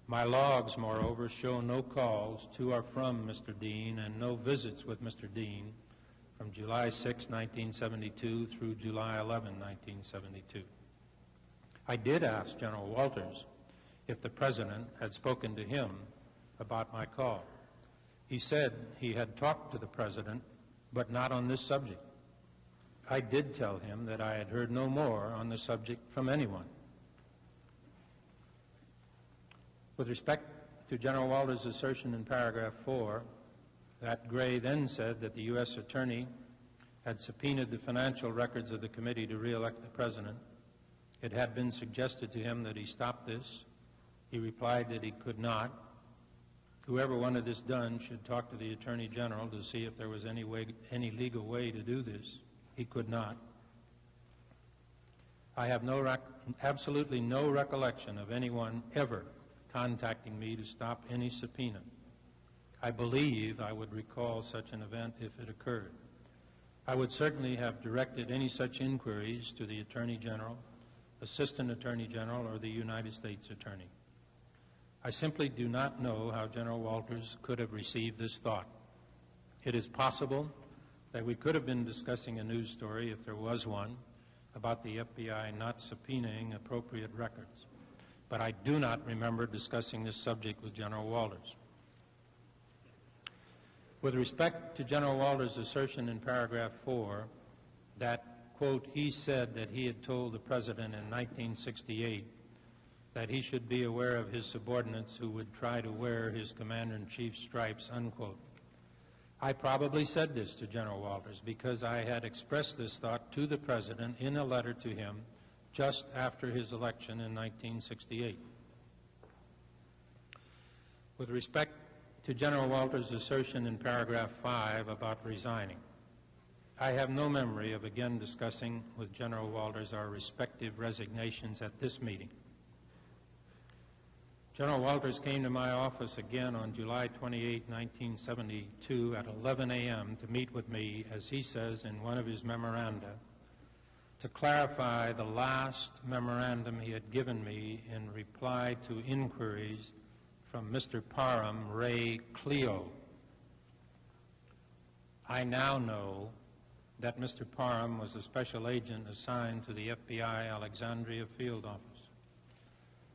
My logs, moreover, show no calls to or from Mr. Dean and no visits with Mr. Dean from July 6, 1972 through July 11, 1972. I did ask General Walters if the President had spoken to him about my call. He said he had talked to the President, but not on this subject. I did tell him that I had heard no more on the subject from anyone. With respect to General Walters' assertion in paragraph 4 that Gray then said that the U.S. Attorney had subpoenaed the financial records of the committee to re-elect the President, it had been suggested to him that he stop this. He replied that he could not. Whoever wanted this done should talk to the Attorney General to see if there was any legal way to do this. He could not. I have absolutely no recollection of anyone ever contacting me to stop any subpoena. I believe I would recall such an event if it occurred. I would certainly have directed any such inquiries to the Attorney General, Assistant Attorney General, or the United States Attorney. I simply do not know how General Walters could have received this thought. It is possible that we could have been discussing a news story, if there was one, about the FBI not subpoenaing appropriate records. But I do not remember discussing this subject with General Walters. With respect to General Walters' assertion in paragraph 4 that, quote, he said that he had told the President in 1968 that he should be aware of his subordinates who would try to wear his commander-in-chief's stripes, unquote. I probably said this to General Walters because I had expressed this thought to the President in a letter to him just after his election in 1968. With respect to General Walters' assertion in paragraph 5 about resigning, I have no memory of again discussing with General Walters our respective resignations at this meeting. General Walters came to my office again on July 28, 1972 at 11 a.m. to meet with me, as he says in one of his memoranda, to clarify the last memorandum he had given me in reply to inquiries from Mr. Parham, Ray Cleo. I now know that Mr. Parham was a special agent assigned to the FBI Alexandria field office.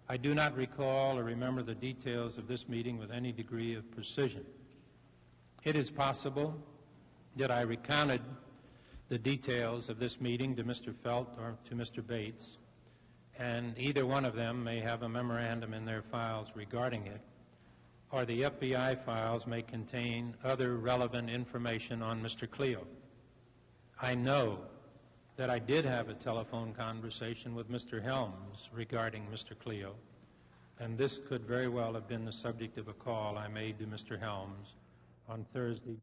I do not recall or remember the details of this meeting with any degree of precision. It is possible that I recounted the details of this meeting to Mr. Felt or to Mr. Bates, and either one of them may have a memorandum in their files regarding it, or the FBI files may contain other relevant information on Mr. Cleo. I know that I did have a telephone conversation with Mr. Helms regarding Mr. Cleo, and this could very well have been the subject of a call I made to Mr. Helms on Thursday.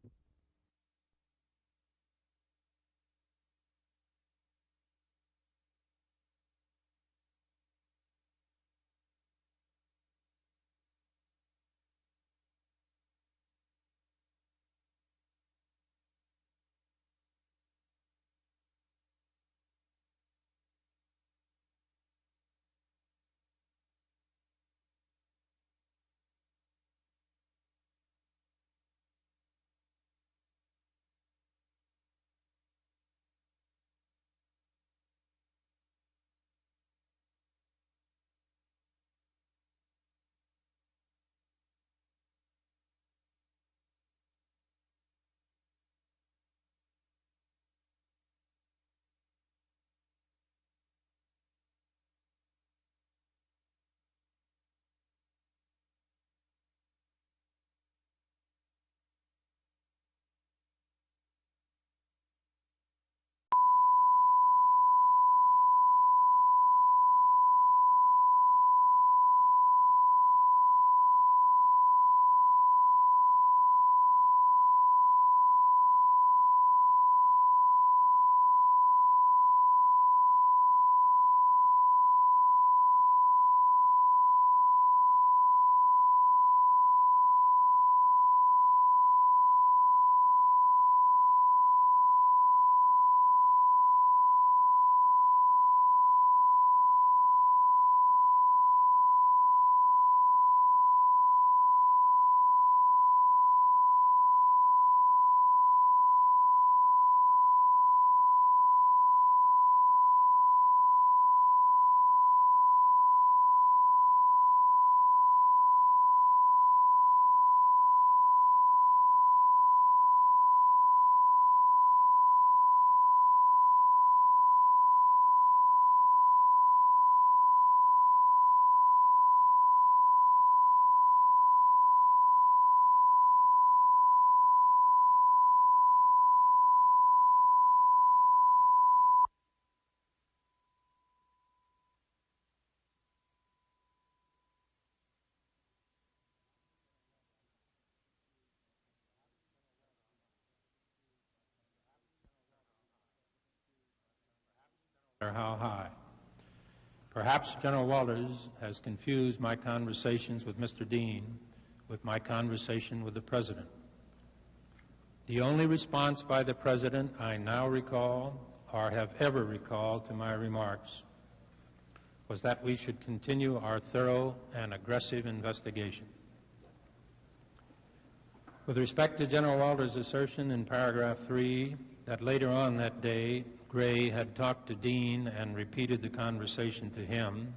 how high. Perhaps General Walters has confused my conversations with Mr. Dean with my conversation with the President. The only response by the President I now recall, or have ever recalled, to my remarks was that we should continue our thorough and aggressive investigation. With respect to General Walters' assertion in paragraph 3 that later on that day Gray had talked to Dean and repeated the conversation to him,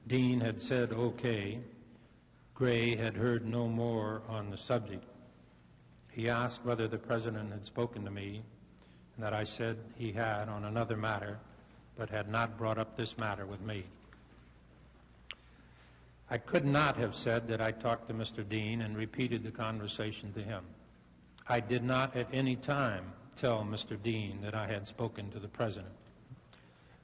Dean had said okay, Gray had heard no more on the subject. He asked whether the President had spoken to me, and that I said he had on another matter, but had not brought up this matter with me. I could not have said that I talked to Mr. Dean and repeated the conversation to him. I did not at any time tell Mr. Dean that I had spoken to the President.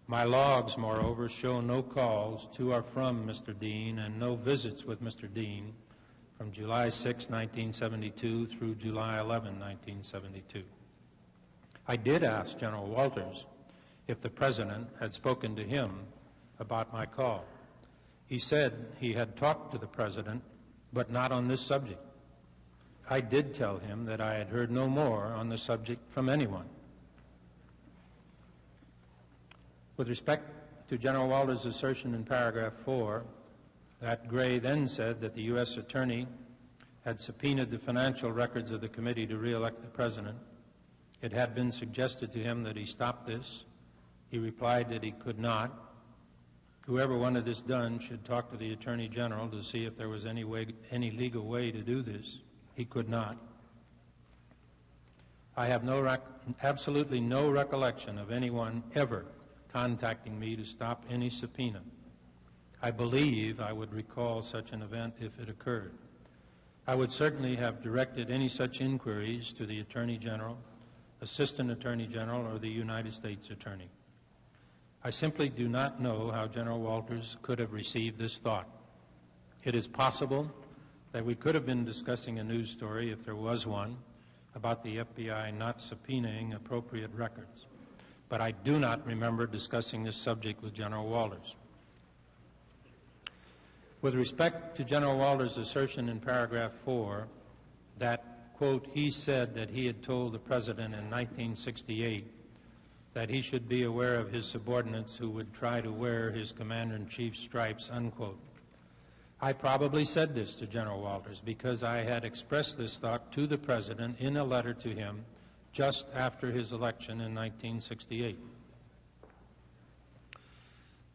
My logs, moreover, show no calls to or from Mr. Dean and no visits with Mr. Dean from July 6, 1972 through July 11, 1972. I did ask General Walters if the President had spoken to him about my call. He said he had talked to the President, but not on this subject. I did tell him that I had heard no more on the subject from anyone. With respect to General Walters' assertion in paragraph 4 that Gray then said that the U.S. Attorney had subpoenaed the financial records of the committee to re-elect the President, it had been suggested to him that he stop this. He replied that he could not. Whoever wanted this done should talk to the Attorney General to see if there was any legal way to do this. He could not. I have absolutely no recollection of anyone ever contacting me to stop any subpoena. I believe I would recall such an event if it occurred. I would certainly have directed any such inquiries to the Attorney General, Assistant Attorney General, or the United States Attorney. I simply do not know how General Walters could have received this thought. It is possible that we could have been discussing a news story, if there was one, about the FBI not subpoenaing appropriate records. But I do not remember discussing this subject with General Walters. With respect to General Walters' assertion in paragraph 4 that, quote, he said that he had told the President in 1968 that he should be aware of his subordinates who would try to wear his Commander-in-Chief's stripes, unquote. I probably said this to General Walters because I had expressed this thought to the President in a letter to him just after his election in 1968.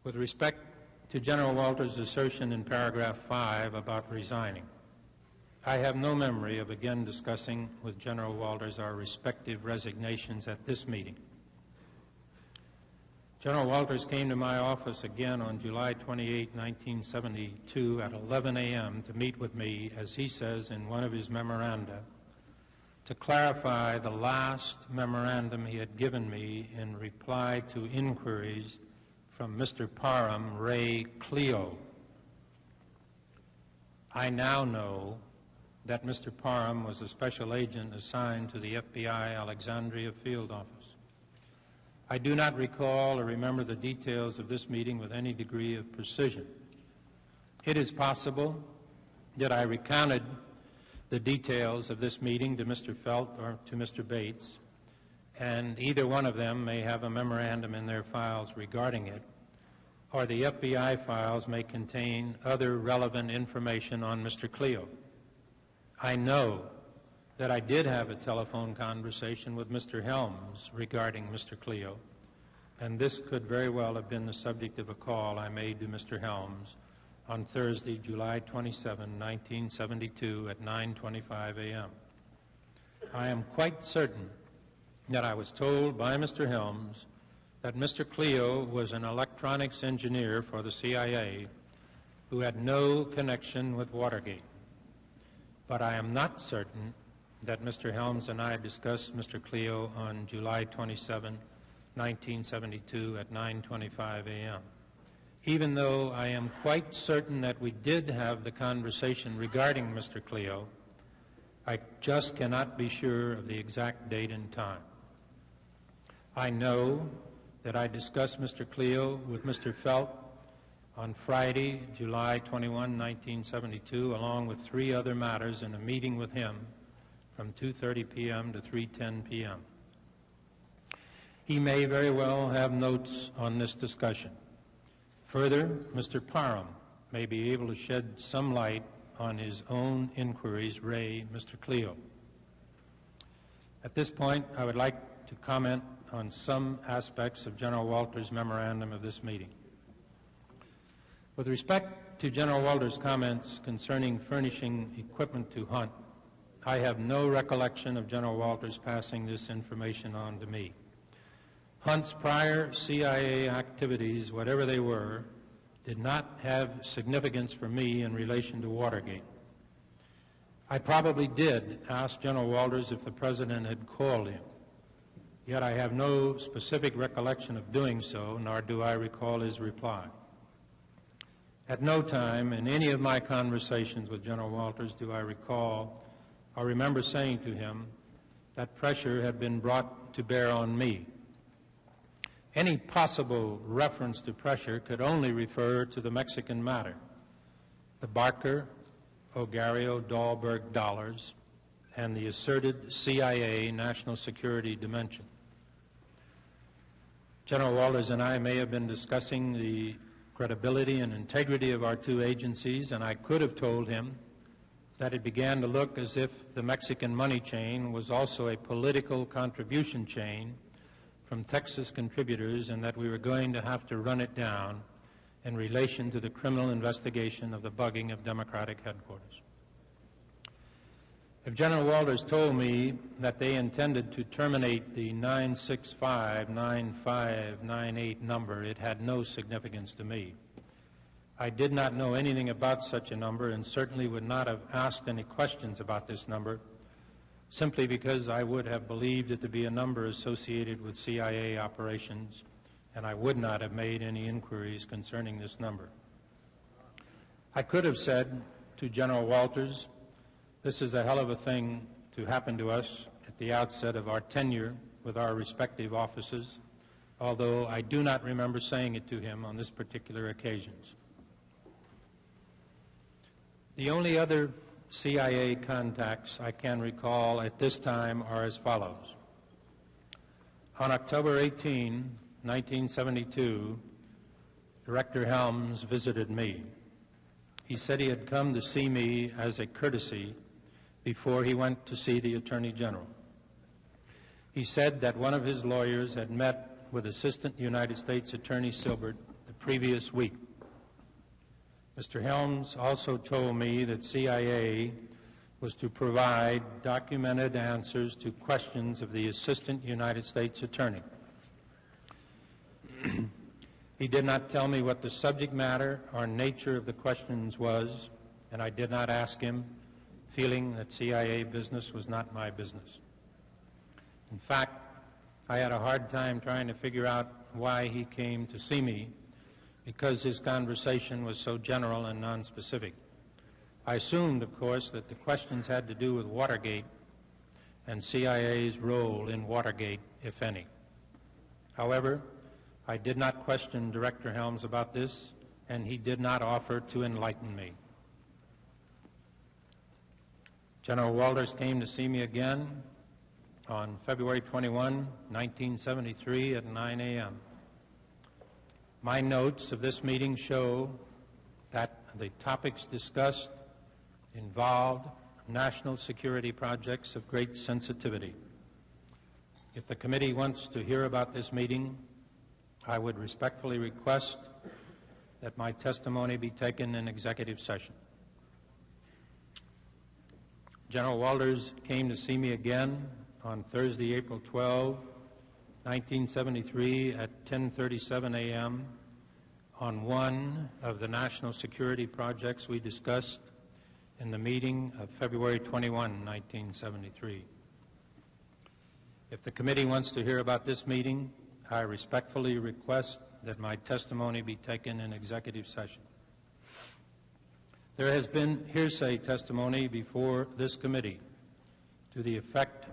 With respect to General Walters' assertion in paragraph 5 about resigning, I have no memory of again discussing with General Walters our respective resignations at this meeting. General Walters came to my office again on July 28, 1972 at 11 a.m. to meet with me, as he says in one of his memoranda, to clarify the last memorandum he had given me in reply to inquiries from Mr. Parham, Ray Cleo. I now know that Mr. Parham was a special agent assigned to the FBI Alexandria field office. I do not recall or remember the details of this meeting with any degree of precision. It is possible that I recounted the details of this meeting to Mr. Felt or to Mr. Bates, and either one of them may have a memorandum in their files regarding it, or the FBI files may contain other relevant information on Mr. Cleo. I know that I did have a telephone conversation with Mr. Helms regarding Mr. Cleo, and this could very well have been the subject of a call I made to Mr. Helms on Thursday, July 27, 1972 at 9:25 a.m. I am quite certain that I was told by Mr. Helms that Mr. Cleo was an electronics engineer for the CIA who had no connection with Watergate. But I am not certain that Mr. Helms and I discussed Mr. Cleo on July 27, 1972 at 9:25 a.m. Even though I am quite certain that we did have the conversation regarding Mr. Cleo, I just cannot be sure of the exact date and time. I know that I discussed Mr. Cleo with Mr. Felt on Friday, July 21, 1972, along with 3 other matters in a meeting with him from 2:30 p.m. to 3:10 p.m. He may very well have notes on this discussion. Further, Mr. Parham may be able to shed some light on his own inquiries re Mr. Cleo. At this point, I would like to comment on some aspects of General Walters' memorandum of this meeting. With respect to General Walters' comments concerning furnishing equipment to Hunt, I have no recollection of General Walters passing this information on to me. Hunt's prior CIA activities, whatever they were, did not have significance for me in relation to Watergate. I probably did ask General Walters if the President had called him, yet I have no specific recollection of doing so, nor do I recall his reply. At no time in any of my conversations with General Walters do I recall or remember saying to him that pressure had been brought to bear on me. Any possible reference to pressure could only refer to the Mexican matter, the Barker, Ogario, Dahlberg dollars, and the asserted CIA national security dimension. General Walters and I may have been discussing the credibility and integrity of our 2 agencies, and I could have told him that it began to look as if the Mexican money chain was also a political contribution chain from Texas contributors, and that we were going to have to run it down in relation to the criminal investigation of the bugging of Democratic headquarters. If General Walters told me that they intended to terminate the 965-9598 number, it had no significance to me. I did not know anything about such a number and certainly would not have asked any questions about this number, simply because I would have believed it to be a number associated with CIA operations, and I would not have made any inquiries concerning this number. I could have said to General Walters, this is a hell of a thing to happen to us at the outset of our tenure with our respective offices, although I do not remember saying it to him on this particular occasions. The only other CIA contacts I can recall at this time are as follows. On October 18, 1972, Director Helms visited me. He said he had come to see me as a courtesy before he went to see the Attorney General. He said that one of his lawyers had met with Assistant United States Attorney Silbert the previous week. Mr. Helms also told me that CIA was to provide documented answers to questions of the Assistant United States Attorney. He did not tell me what the subject matter or nature of the questions was, and I did not ask him, feeling that CIA business was not my business. In fact, I had a hard time trying to figure out why he came to see me, because his conversation was so general and nonspecific. I assumed, of course, that the questions had to do with Watergate and CIA's role in Watergate, if any. However, I did not question Director Helms about this, and he did not offer to enlighten me. General Walters came to see me again on February 21, 1973 at 9 a.m. My notes of this meeting show that the topics discussed involved national security projects of great sensitivity. If the committee wants to hear about this meeting, I would respectfully request that my testimony be taken in executive session. General Walters came to see me again on Thursday, April 12, 1973 at 10:37 a.m. on one of the national security projects we discussed in the meeting of February 21, 1973. If the committee wants to hear about this meeting, I respectfully request that my testimony be taken in executive session. There has been hearsay testimony before this committee to the effect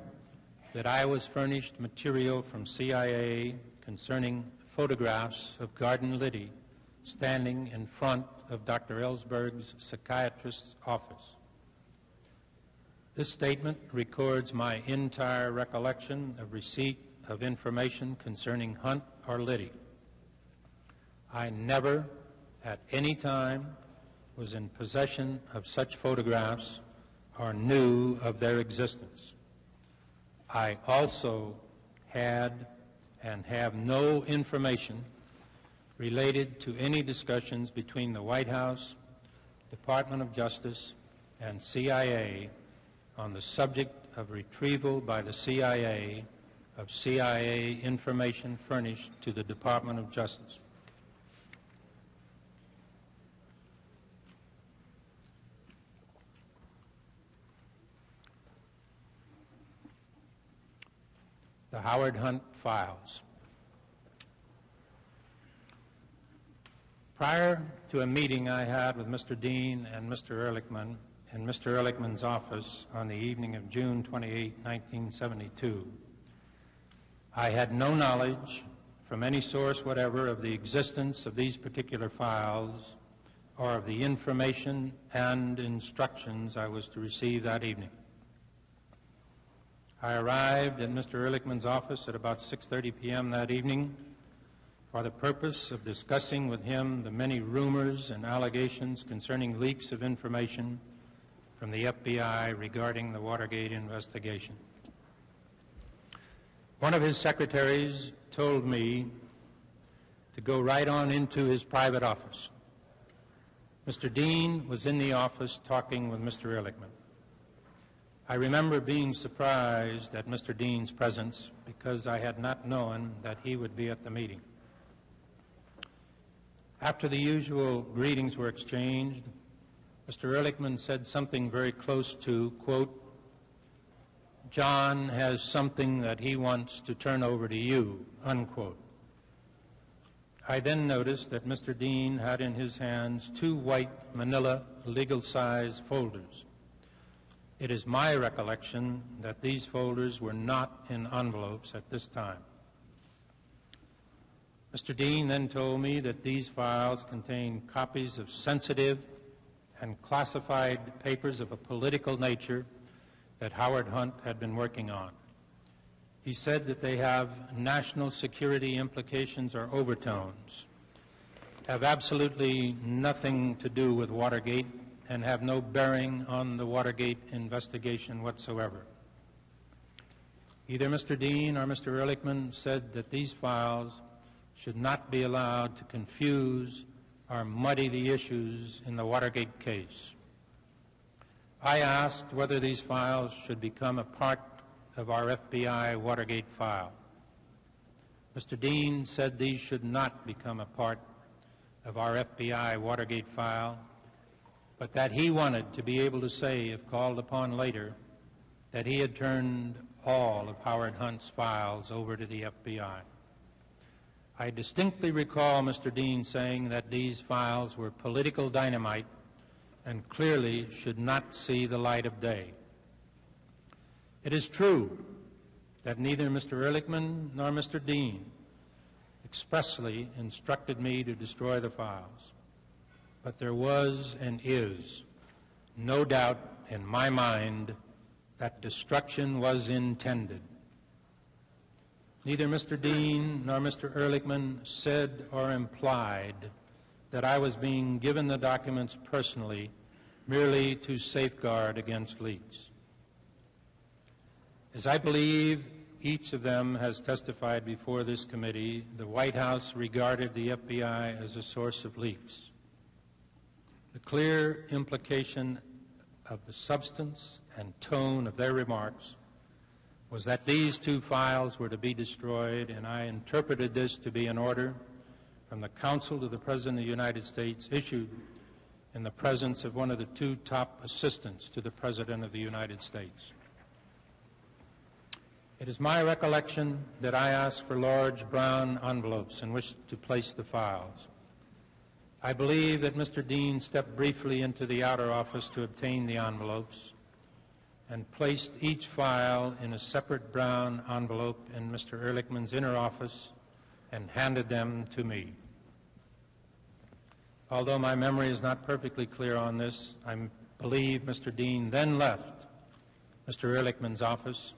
that I was furnished material from CIA concerning photographs of Garden Liddy standing in front of Dr. Ellsberg's psychiatrist's office. This statement records my entire recollection of receipt of information concerning Hunt or Liddy. I never, at any time, was in possession of such photographs or knew of their existence. I also had and have no information related to any discussions between the White House, Department of Justice, and CIA on the subject of retrieval by the CIA of CIA information furnished to the Department of Justice. The Howard Hunt files. Prior to a meeting I had with Mr. Dean and Mr. Ehrlichman in Mr. Ehrlichman's office on the evening of June 28, 1972, I had no knowledge from any source whatever of the existence of these particular files or of the information and instructions I was to receive that evening. I arrived at Mr. Ehrlichman's office at about 6:30 p.m. that evening for the purpose of discussing with him the many rumors and allegations concerning leaks of information from the FBI regarding the Watergate investigation. One of his secretaries told me to go right on into his private office. Mr. Dean was in the office talking with Mr. Ehrlichman. I remember being surprised at Mr. Dean's presence because I had not known that he would be at the meeting. After the usual greetings were exchanged, Mr. Ehrlichman said something very close to, quote, "John has something that he wants to turn over to you," unquote. I then noticed that Mr. Dean had in his hands 2 white manila legal-size folders. It is my recollection that these folders were not in envelopes at this time. Mr. Dean then told me that these files contain copies of sensitive and classified papers of a political nature that Howard Hunt had been working on. He said that they have national security implications or overtones, have absolutely nothing to do with Watergate, and have no bearing on the Watergate investigation whatsoever. Either Mr. Dean or Mr. Ehrlichman said that these files should not be allowed to confuse or muddy the issues in the Watergate case. I asked whether these files should become a part of our FBI Watergate file. Mr. Dean said these should not become a part of our FBI Watergate file, but that he wanted to be able to say, if called upon later, that he had turned all of Howard Hunt's files over to the FBI. I distinctly recall Mr. Dean saying that these files were political dynamite and clearly should not see the light of day. It is true that neither Mr. Ehrlichman nor Mr. Dean expressly instructed me to destroy the files. But there was and is no doubt in my mind that destruction was intended. Neither Mr. Dean nor Mr. Ehrlichman said or implied that I was being given the documents personally merely to safeguard against leaks. As I believe each of them has testified before this committee, the White House regarded the FBI as a source of leaks. The clear implication of the substance and tone of their remarks was that these 2 files were to be destroyed, and I interpreted this to be an order from the Counsel to the President of the United States issued in the presence of one of the 2 top assistants to the President of the United States. It is my recollection that I asked for large brown envelopes in which to place the files. I believe that Mr. Dean stepped briefly into the outer office to obtain the envelopes and placed each file in a separate brown envelope in Mr. Ehrlichman's inner office and handed them to me. Although my memory is not perfectly clear on this, I believe Mr. Dean then left Mr. Ehrlichman's office,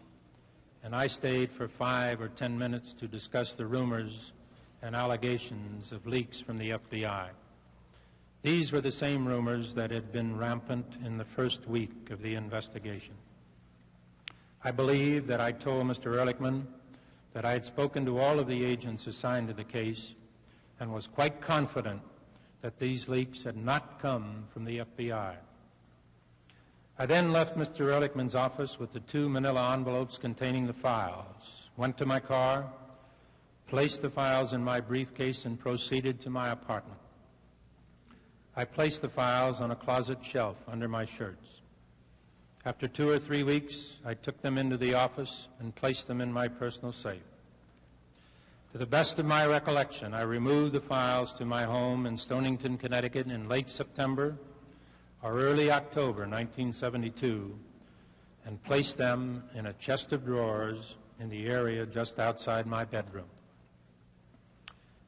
and I stayed for 5 or 10 minutes to discuss the rumors and allegations of leaks from the FBI. These were the same rumors that had been rampant in the first week of the investigation. I believe that I told Mr. Ehrlichman that I had spoken to all of the agents assigned to the case and was quite confident that these leaks had not come from the FBI. I then left Mr. Ehrlichman's office with the 2 manila envelopes containing the files, went to my car, placed the files in my briefcase, and proceeded to my apartment. I placed the files on a closet shelf under my shirts. After 2 or 3 weeks, I took them into the office and placed them in my personal safe. To the best of my recollection, I removed the files to my home in Stonington, Connecticut in late September or early October 1972 and placed them in a chest of drawers in the area just outside my bedroom.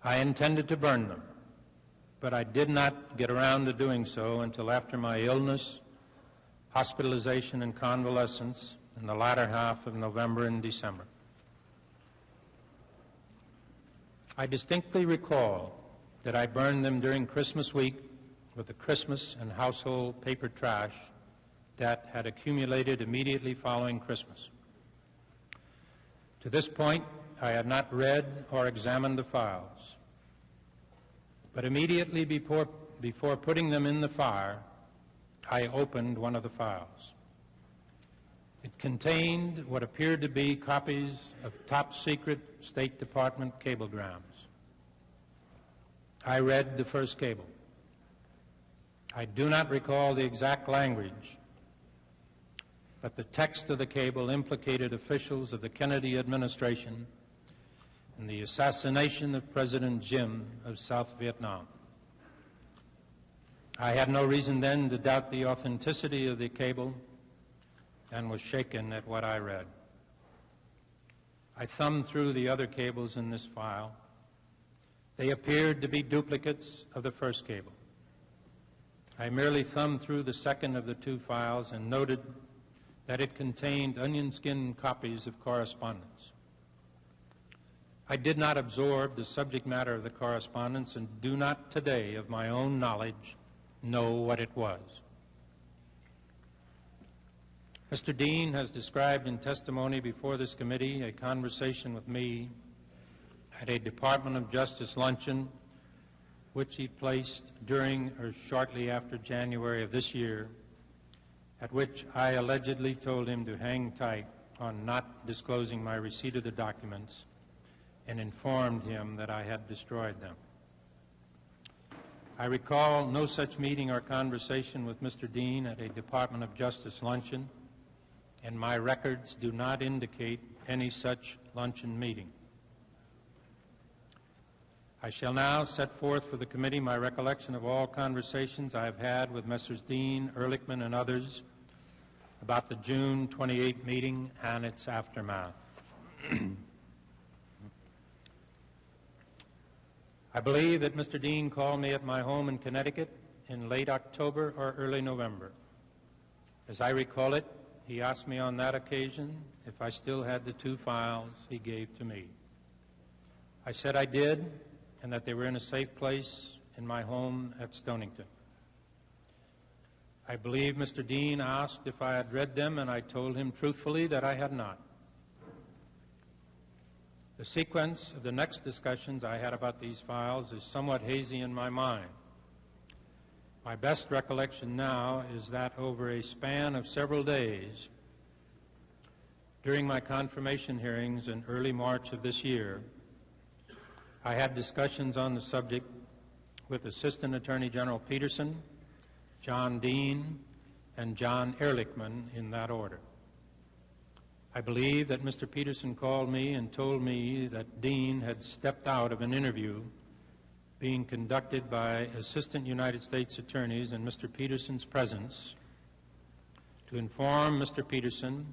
I intended to burn them, but I did not get around to doing so until after my illness, hospitalization, and convalescence in the latter half of November and December. I distinctly recall that I burned them during Christmas week with the Christmas and household paper trash that had accumulated immediately following Christmas. To this point, I had not read or examined the files, but immediately before putting them in the fire, I opened one of the files. It contained what appeared to be copies of top-secret State Department cablegrams. I read the first cable. I do not recall the exact language, but the text of the cable implicated officials of the Kennedy administration in the assassination of President Jim of South Vietnam. I had no reason then to doubt the authenticity of the cable and was shaken at what I read. I thumbed through the other cables in this file. They appeared to be duplicates of the first cable. I merely thumbed through the second of the 2 files and noted that it contained onion-skin copies of correspondence. I did not absorb the subject matter of the correspondence and do not today, of my own knowledge, know what it was. Mr. Dean has described in testimony before this committee a conversation with me at a Department of Justice luncheon which he placed during or shortly after January of this year, at which I allegedly told him to hang tight on not disclosing my receipt of the documents and informed him that I had destroyed them. I recall no such meeting or conversation with Mr. Dean at a Department of Justice luncheon, and my records do not indicate any such luncheon meeting. I shall now set forth for the committee my recollection of all conversations I have had with Messrs. Dean, Ehrlichman, and others about the June 28 meeting and its aftermath. I believe that Mr. Dean called me at my home in Connecticut in late October or early November. As I recall it, he asked me on that occasion if I still had the 2 files he gave to me. I said I did, and that they were in a safe place in my home at Stonington. I believe Mr. Dean asked if I had read them, and I told him truthfully that I had not. The sequence of the next discussions I had about these files is somewhat hazy in my mind. My best recollection now is that over a span of several days, during my confirmation hearings in early March of this year, I had discussions on the subject with Assistant Attorney General Peterson, John Dean, and John Ehrlichman in that order. I believe that Mr. Peterson called me and told me that Dean had stepped out of an interview being conducted by Assistant United States Attorneys in Mr. Peterson's presence to inform Mr. Peterson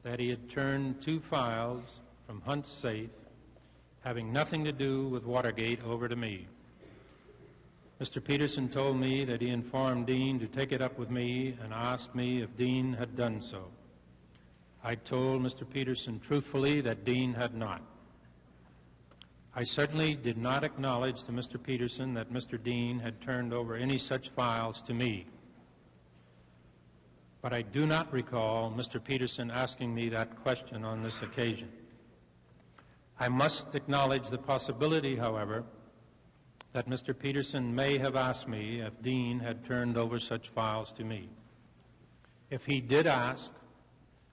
that he had turned 2 files from Hunt's safe having nothing to do with Watergate over to me. Mr. Peterson told me that he informed Dean to take it up with me and asked me if Dean had done so. I told Mr. Peterson truthfully that Dean had not. I certainly did not acknowledge to Mr. Peterson that Mr. Dean had turned over any such files to me. But I do not recall Mr. Peterson asking me that question on this occasion. I must acknowledge the possibility, however, that Mr. Peterson may have asked me if Dean had turned over such files to me. If he did ask,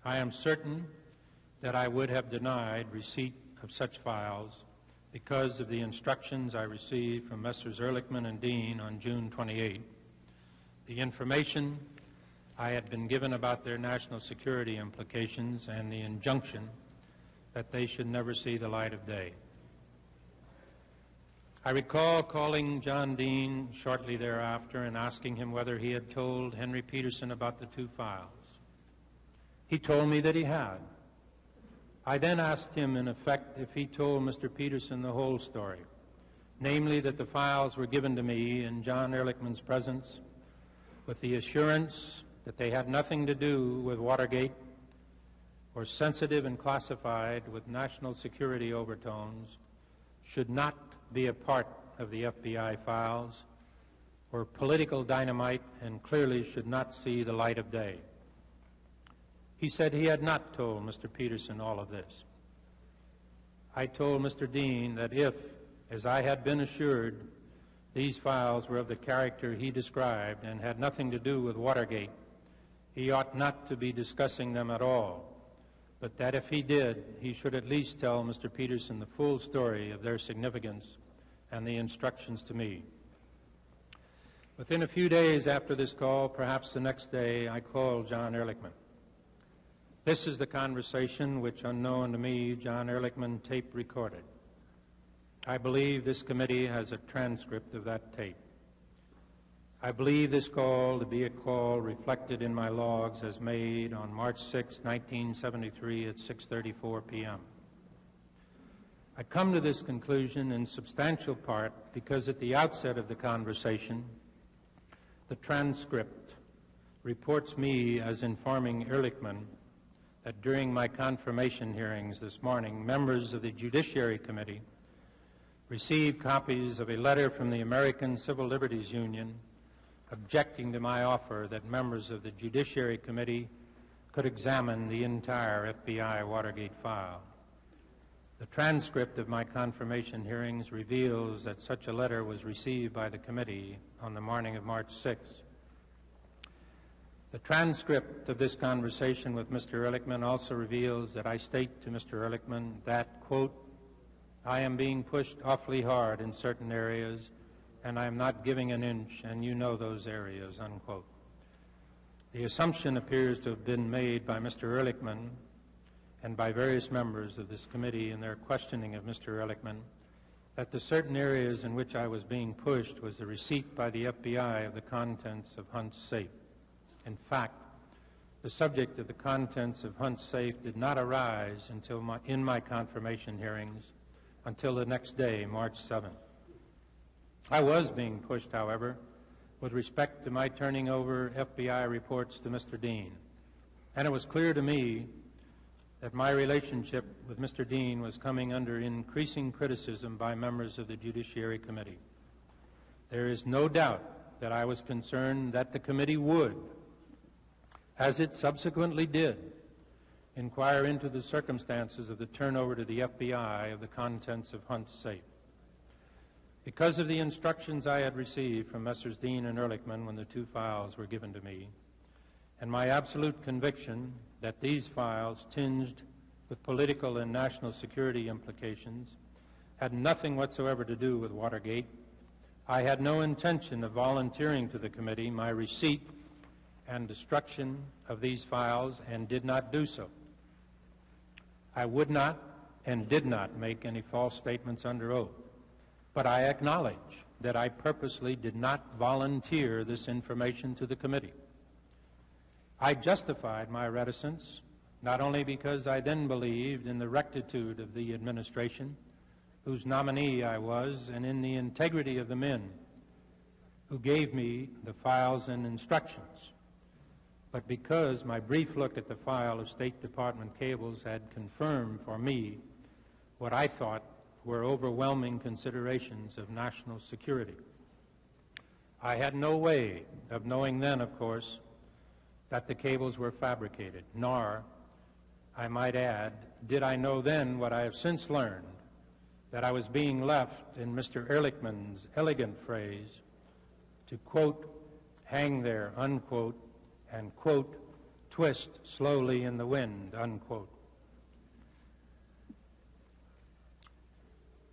I am certain that I would have denied receipt of such files because of the instructions I received from Messrs. Ehrlichman and Dean on June 28, the information I had been given about their national security implications, and the injunction that they should never see the light of day. I recall calling John Dean shortly thereafter and asking him whether he had told Henry Peterson about the two files. He told me that he had. I then asked him, in effect, if he told Mr. Peterson the whole story, namely that the files were given to me in John Ehrlichman's presence with the assurance that they had nothing to do with Watergate, were sensitive and classified with national security overtones, should not be a part of the FBI files, were political dynamite, and clearly should not see the light of day. He said he had not told Mr. Peterson all of this. I told Mr. Dean that if, as I had been assured, these files were of the character he described and had nothing to do with Watergate, he ought not to be discussing them at all, but that if he did, he should at least tell Mr. Peterson the full story of their significance and the instructions to me. Within a few days after this call, perhaps the next day, I called John Ehrlichman. This is the conversation which, unknown to me, John Ehrlichman tape recorded. I believe this committee has a transcript of that tape. I believe this call to be a call reflected in my logs as made on March 6, 1973 at 6:34 p.m. I come to this conclusion in substantial part because at the outset of the conversation, the transcript reports me as informing Ehrlichman that during my confirmation hearings this morning, members of the Judiciary Committee received copies of a letter from the American Civil Liberties Union objecting to my offer that members of the Judiciary Committee could examine the entire FBI Watergate file. The transcript of my confirmation hearings reveals that such a letter was received by the committee on the morning of March 6. The transcript of this conversation with Mr. Ehrlichman also reveals that I state to Mr. Ehrlichman that, quote, I am being pushed awfully hard in certain areas, and I am not giving an inch, and you know those areas, unquote. The assumption appears to have been made by Mr. Ehrlichman and by various members of this committee in their questioning of Mr. Ehrlichman that the certain areas in which I was being pushed was the receipt by the FBI of the contents of Hunt's safe. In fact, the subject of the contents of Hunt's safe did not arise until in my confirmation hearings until the next day, March 7th. I was being pushed, however, with respect to my turning over FBI reports to Mr. Dean, and it was clear to me that my relationship with Mr. Dean was coming under increasing criticism by members of the Judiciary Committee. There is no doubt that I was concerned that the committee would, as it subsequently did, inquire into the circumstances of the turnover to the FBI of the contents of Hunt's safe. Because of the instructions I had received from Messrs. Dean and Ehrlichman when the two files were given to me, and my absolute conviction that these files, tinged with political and national security implications, had nothing whatsoever to do with Watergate, I had no intention of volunteering to the committee my receipt and destruction of these files, and did not do so. I would not and did not make any false statements under oath, but I acknowledge that I purposely did not volunteer this information to the committee. I justified my reticence not only because I then believed in the rectitude of the administration, whose nominee I was and in the integrity of the men who gave me the files and instructions, but because my brief look at the file of State Department cables had confirmed for me what I thought were overwhelming considerations of national security. I had no way of knowing then, of course, that the cables were fabricated, nor, I might add, did I know then what I have since learned, that I was being left, in Mr. Ehrlichman's elegant phrase, to, quote, hang there, unquote, and, quote, twist slowly in the wind, unquote.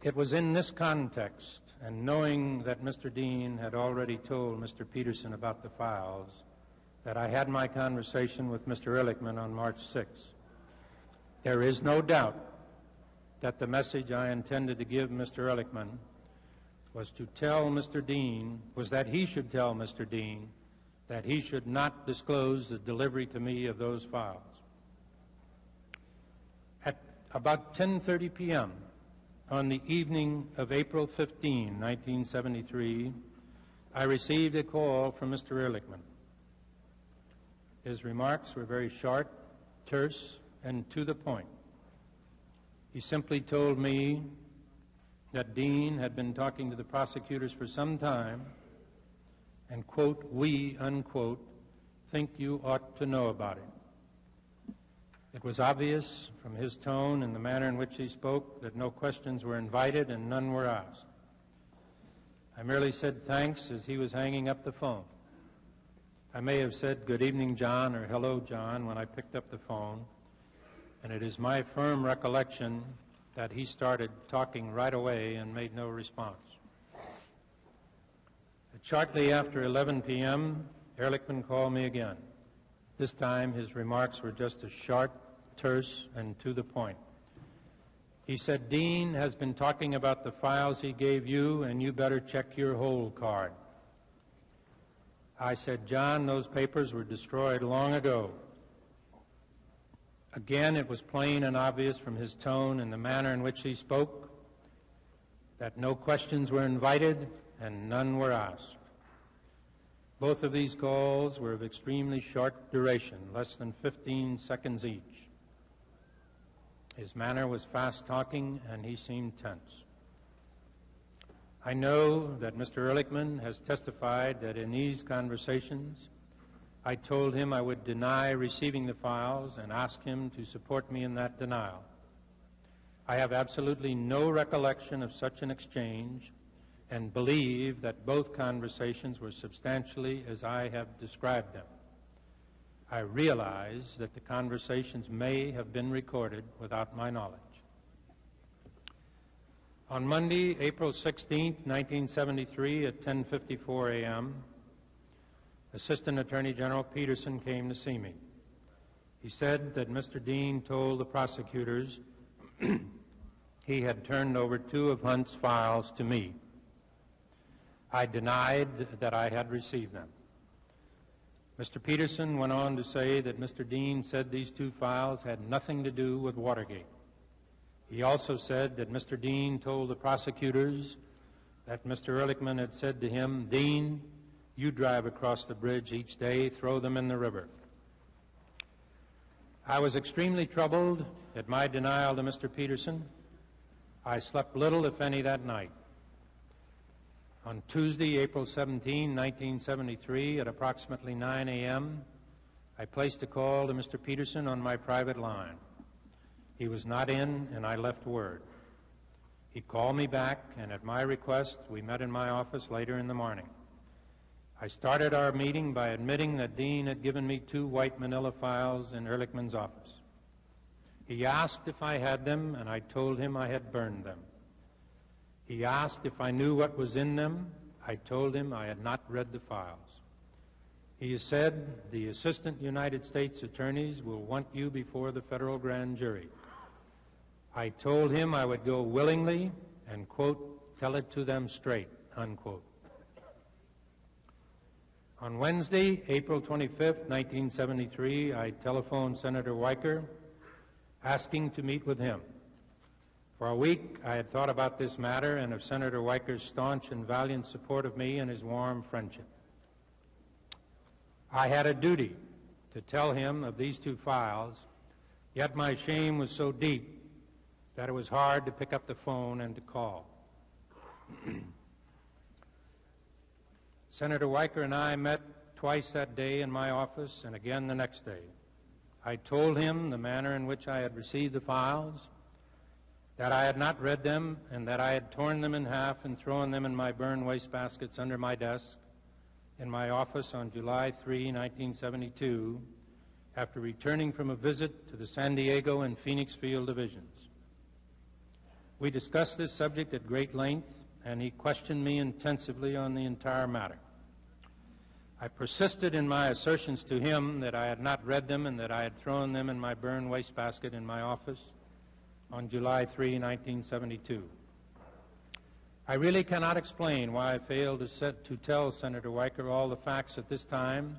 It was in this context, and knowing that Mr. Dean had already told Mr. Peterson about the files, that I had my conversation with Mr. Ehrlichman on March 6th. There is no doubt that the message I intended to give Mr. Ehrlichman was to tell Mr. Dean, was that he should tell Mr. Dean that he should not disclose the delivery to me of those files. At about 10:30 p.m. on the evening of April 15, 1973, I received a call from Mr. Ehrlichman. His remarks were very short, terse, and to the point. He simply told me that Dean had been talking to the prosecutors for some time and, quote, we, unquote, think you ought to know about it. It was obvious from his tone and the manner in which he spoke that no questions were invited and none were asked. I merely said thanks as he was hanging up the phone. I may have said good evening, John, or hello, John, when I picked up the phone, and it is my firm recollection that he started talking right away and made no response. Shortly after 11 p.m., Ehrlichman called me again. This time his remarks were just as short, terse, and to the point. He said, Dean has been talking about the files he gave you, and you better check your hold card. I said, John, those papers were destroyed long ago. Again, it was plain and obvious from his tone and the manner in which he spoke that no questions were invited and none were asked. Both of these calls were of extremely short duration, less than 15 seconds each. His manner was fast-talking and he seemed tense. I know that Mr. Ehrlichman has testified that in these conversations, I told him I would deny receiving the files and ask him to support me in that denial. I have absolutely no recollection of such an exchange and believe that both conversations were substantially as I have described them. I realize that the conversations may have been recorded without my knowledge. On Monday, April 16, 1973, at 10:54 a.m., Assistant Attorney General Peterson came to see me. He said that Mr. Dean told the prosecutors he had turned over 2 of Hunt's files to me. I denied that I had received them. Mr. Peterson went on to say that Mr. Dean said these 2 files had nothing to do with Watergate. He also said that Mr. Dean told the prosecutors that Mr. Ehrlichman had said to him, Dean, you drive across the bridge each day, throw them in the river. I was extremely troubled at my denial to Mr. Peterson. I slept little, if any, that night. On Tuesday, April 17, 1973, at approximately 9 a.m., I placed a call to Mr. Peterson on my private line. He was not in, and I left word. He called me back, and at my request, we met in my office later in the morning. I started our meeting by admitting that Dean had given me 2 white manila files in Ehrlichman's office. He asked if I had them, and I told him I had burned them. He asked if I knew what was in them. I told him I had not read the files. He said, the Assistant United States Attorneys will want you before the federal grand jury. I told him I would go willingly and, quote, tell it to them straight, unquote. On Wednesday, April 25th, 1973, I telephoned Senator Weicker asking to meet with him. For a week, I had thought about this matter and of Senator Weiker's staunch and valiant support of me and his warm friendship. I had a duty to tell him of these two files, yet my shame was so deep that it was hard to pick up the phone and to call. Senator Weiker and I met twice that day in my office and again the next day. I told him the manner in which I had received the files, that I had not read them, and that I had torn them in half and thrown them in my burned wastebaskets under my desk in my office on July 3, 1972, after returning from a visit to the San Diego and Phoenix Field divisions. We discussed this subject at great length, and he questioned me intensively on the entire matter. I persisted in my assertions to him that I had not read them and that I had thrown them in my burned wastebasket in my office on July 3, 1972. I really cannot explain why I failed to tell Senator Weiker all the facts at this time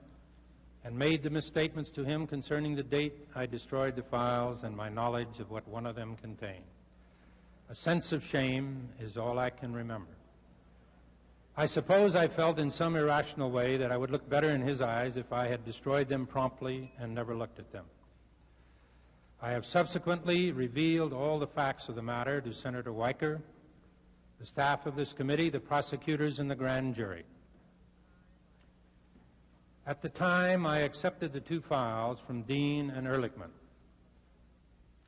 and made the misstatements to him concerning the date I destroyed the files and my knowledge of what one of them contained. A sense of shame is all I can remember. I suppose I felt in some irrational way that I would look better in his eyes if I had destroyed them promptly and never looked at them. I have subsequently revealed all the facts of the matter to Senator Weiker, the staff of this committee, the prosecutors, and the grand jury. At the time, I accepted the two files from Dean and Ehrlichman.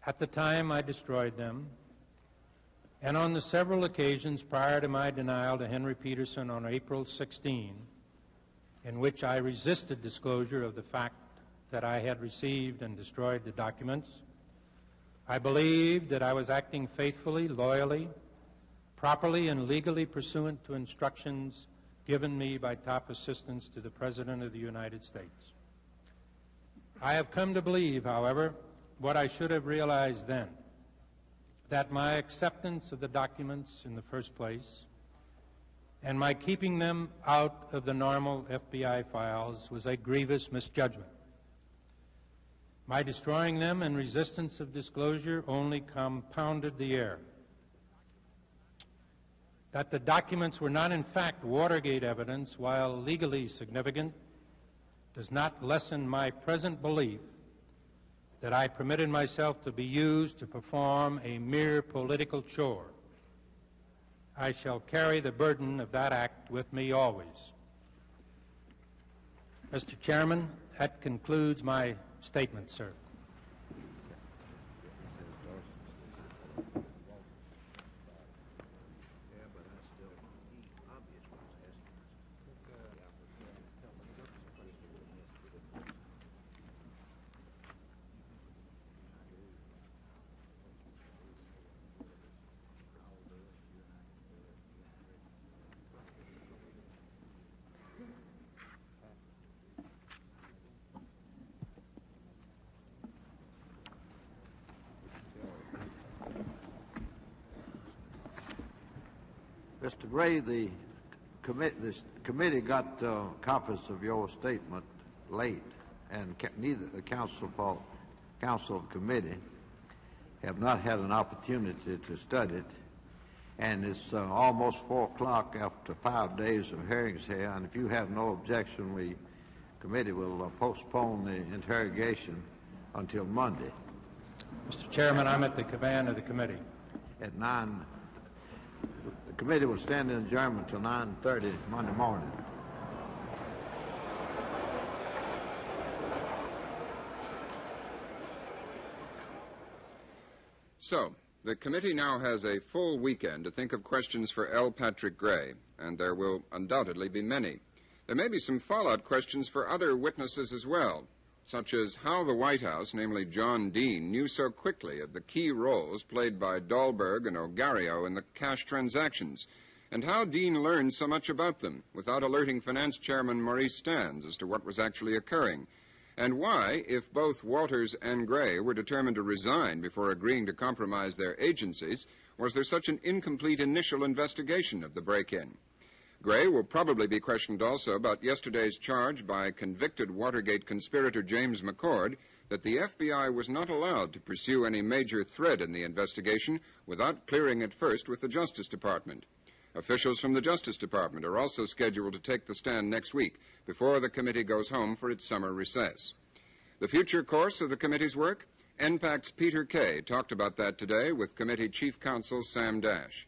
At the time, I destroyed them, and on the several occasions prior to my denial to Henry Peterson on April 16, in which I resisted disclosure of the fact that I had received and destroyed the documents, I believed that I was acting faithfully, loyally, properly, and legally pursuant to instructions given me by top assistants to the President of the United States. I have come to believe, however, what I should have realized then, that my acceptance of the documents in the first place and my keeping them out of the normal FBI files was a grievous misjudgment. My destroying them and resistance of disclosure only compounded the error. That the documents were not in fact Watergate evidence, while legally significant, does not lessen my present belief that I permitted myself to be used to perform a mere political chore. I shall carry the burden of that act with me always. Mr. Chairman, that concludes my statement, sir.
Mr. Gray, the committee got copies of your statement late, and neither the counsel of the committee have not had an opportunity to study it. And it's almost 4 o'clock after 5 days of hearings here, and if you have no objection, the committee will postpone the interrogation until Monday.
Mr. Chairman, I'm at the command of the committee.
At 9. The committee will stand in adjournment until 9:30 Monday morning.
So, the committee now has a full weekend to think of questions for L. Patrick Gray, and there will undoubtedly be many. There may be some fallout questions for other witnesses as well, such as how the White House, namely John Dean, knew so quickly of the key roles played by Dahlberg and Ogario in the cash transactions, and how Dean learned so much about them without alerting Finance Chairman Maurice Stans as to what was actually occurring, and why, if both Walters and Gray were determined to resign before agreeing to compromise their agencies, was there such an incomplete initial investigation of the break-in. Gray will probably be questioned also about yesterday's charge by convicted Watergate conspirator James McCord that the FBI was not allowed to pursue any major thread in the investigation without clearing it first with the Justice Department. Officials from the Justice Department are also scheduled to take the stand next week before the committee goes home for its summer recess. The future course of the committee's work? NPAC's Peter Kay talked about that today with Committee Chief Counsel Sam Dash.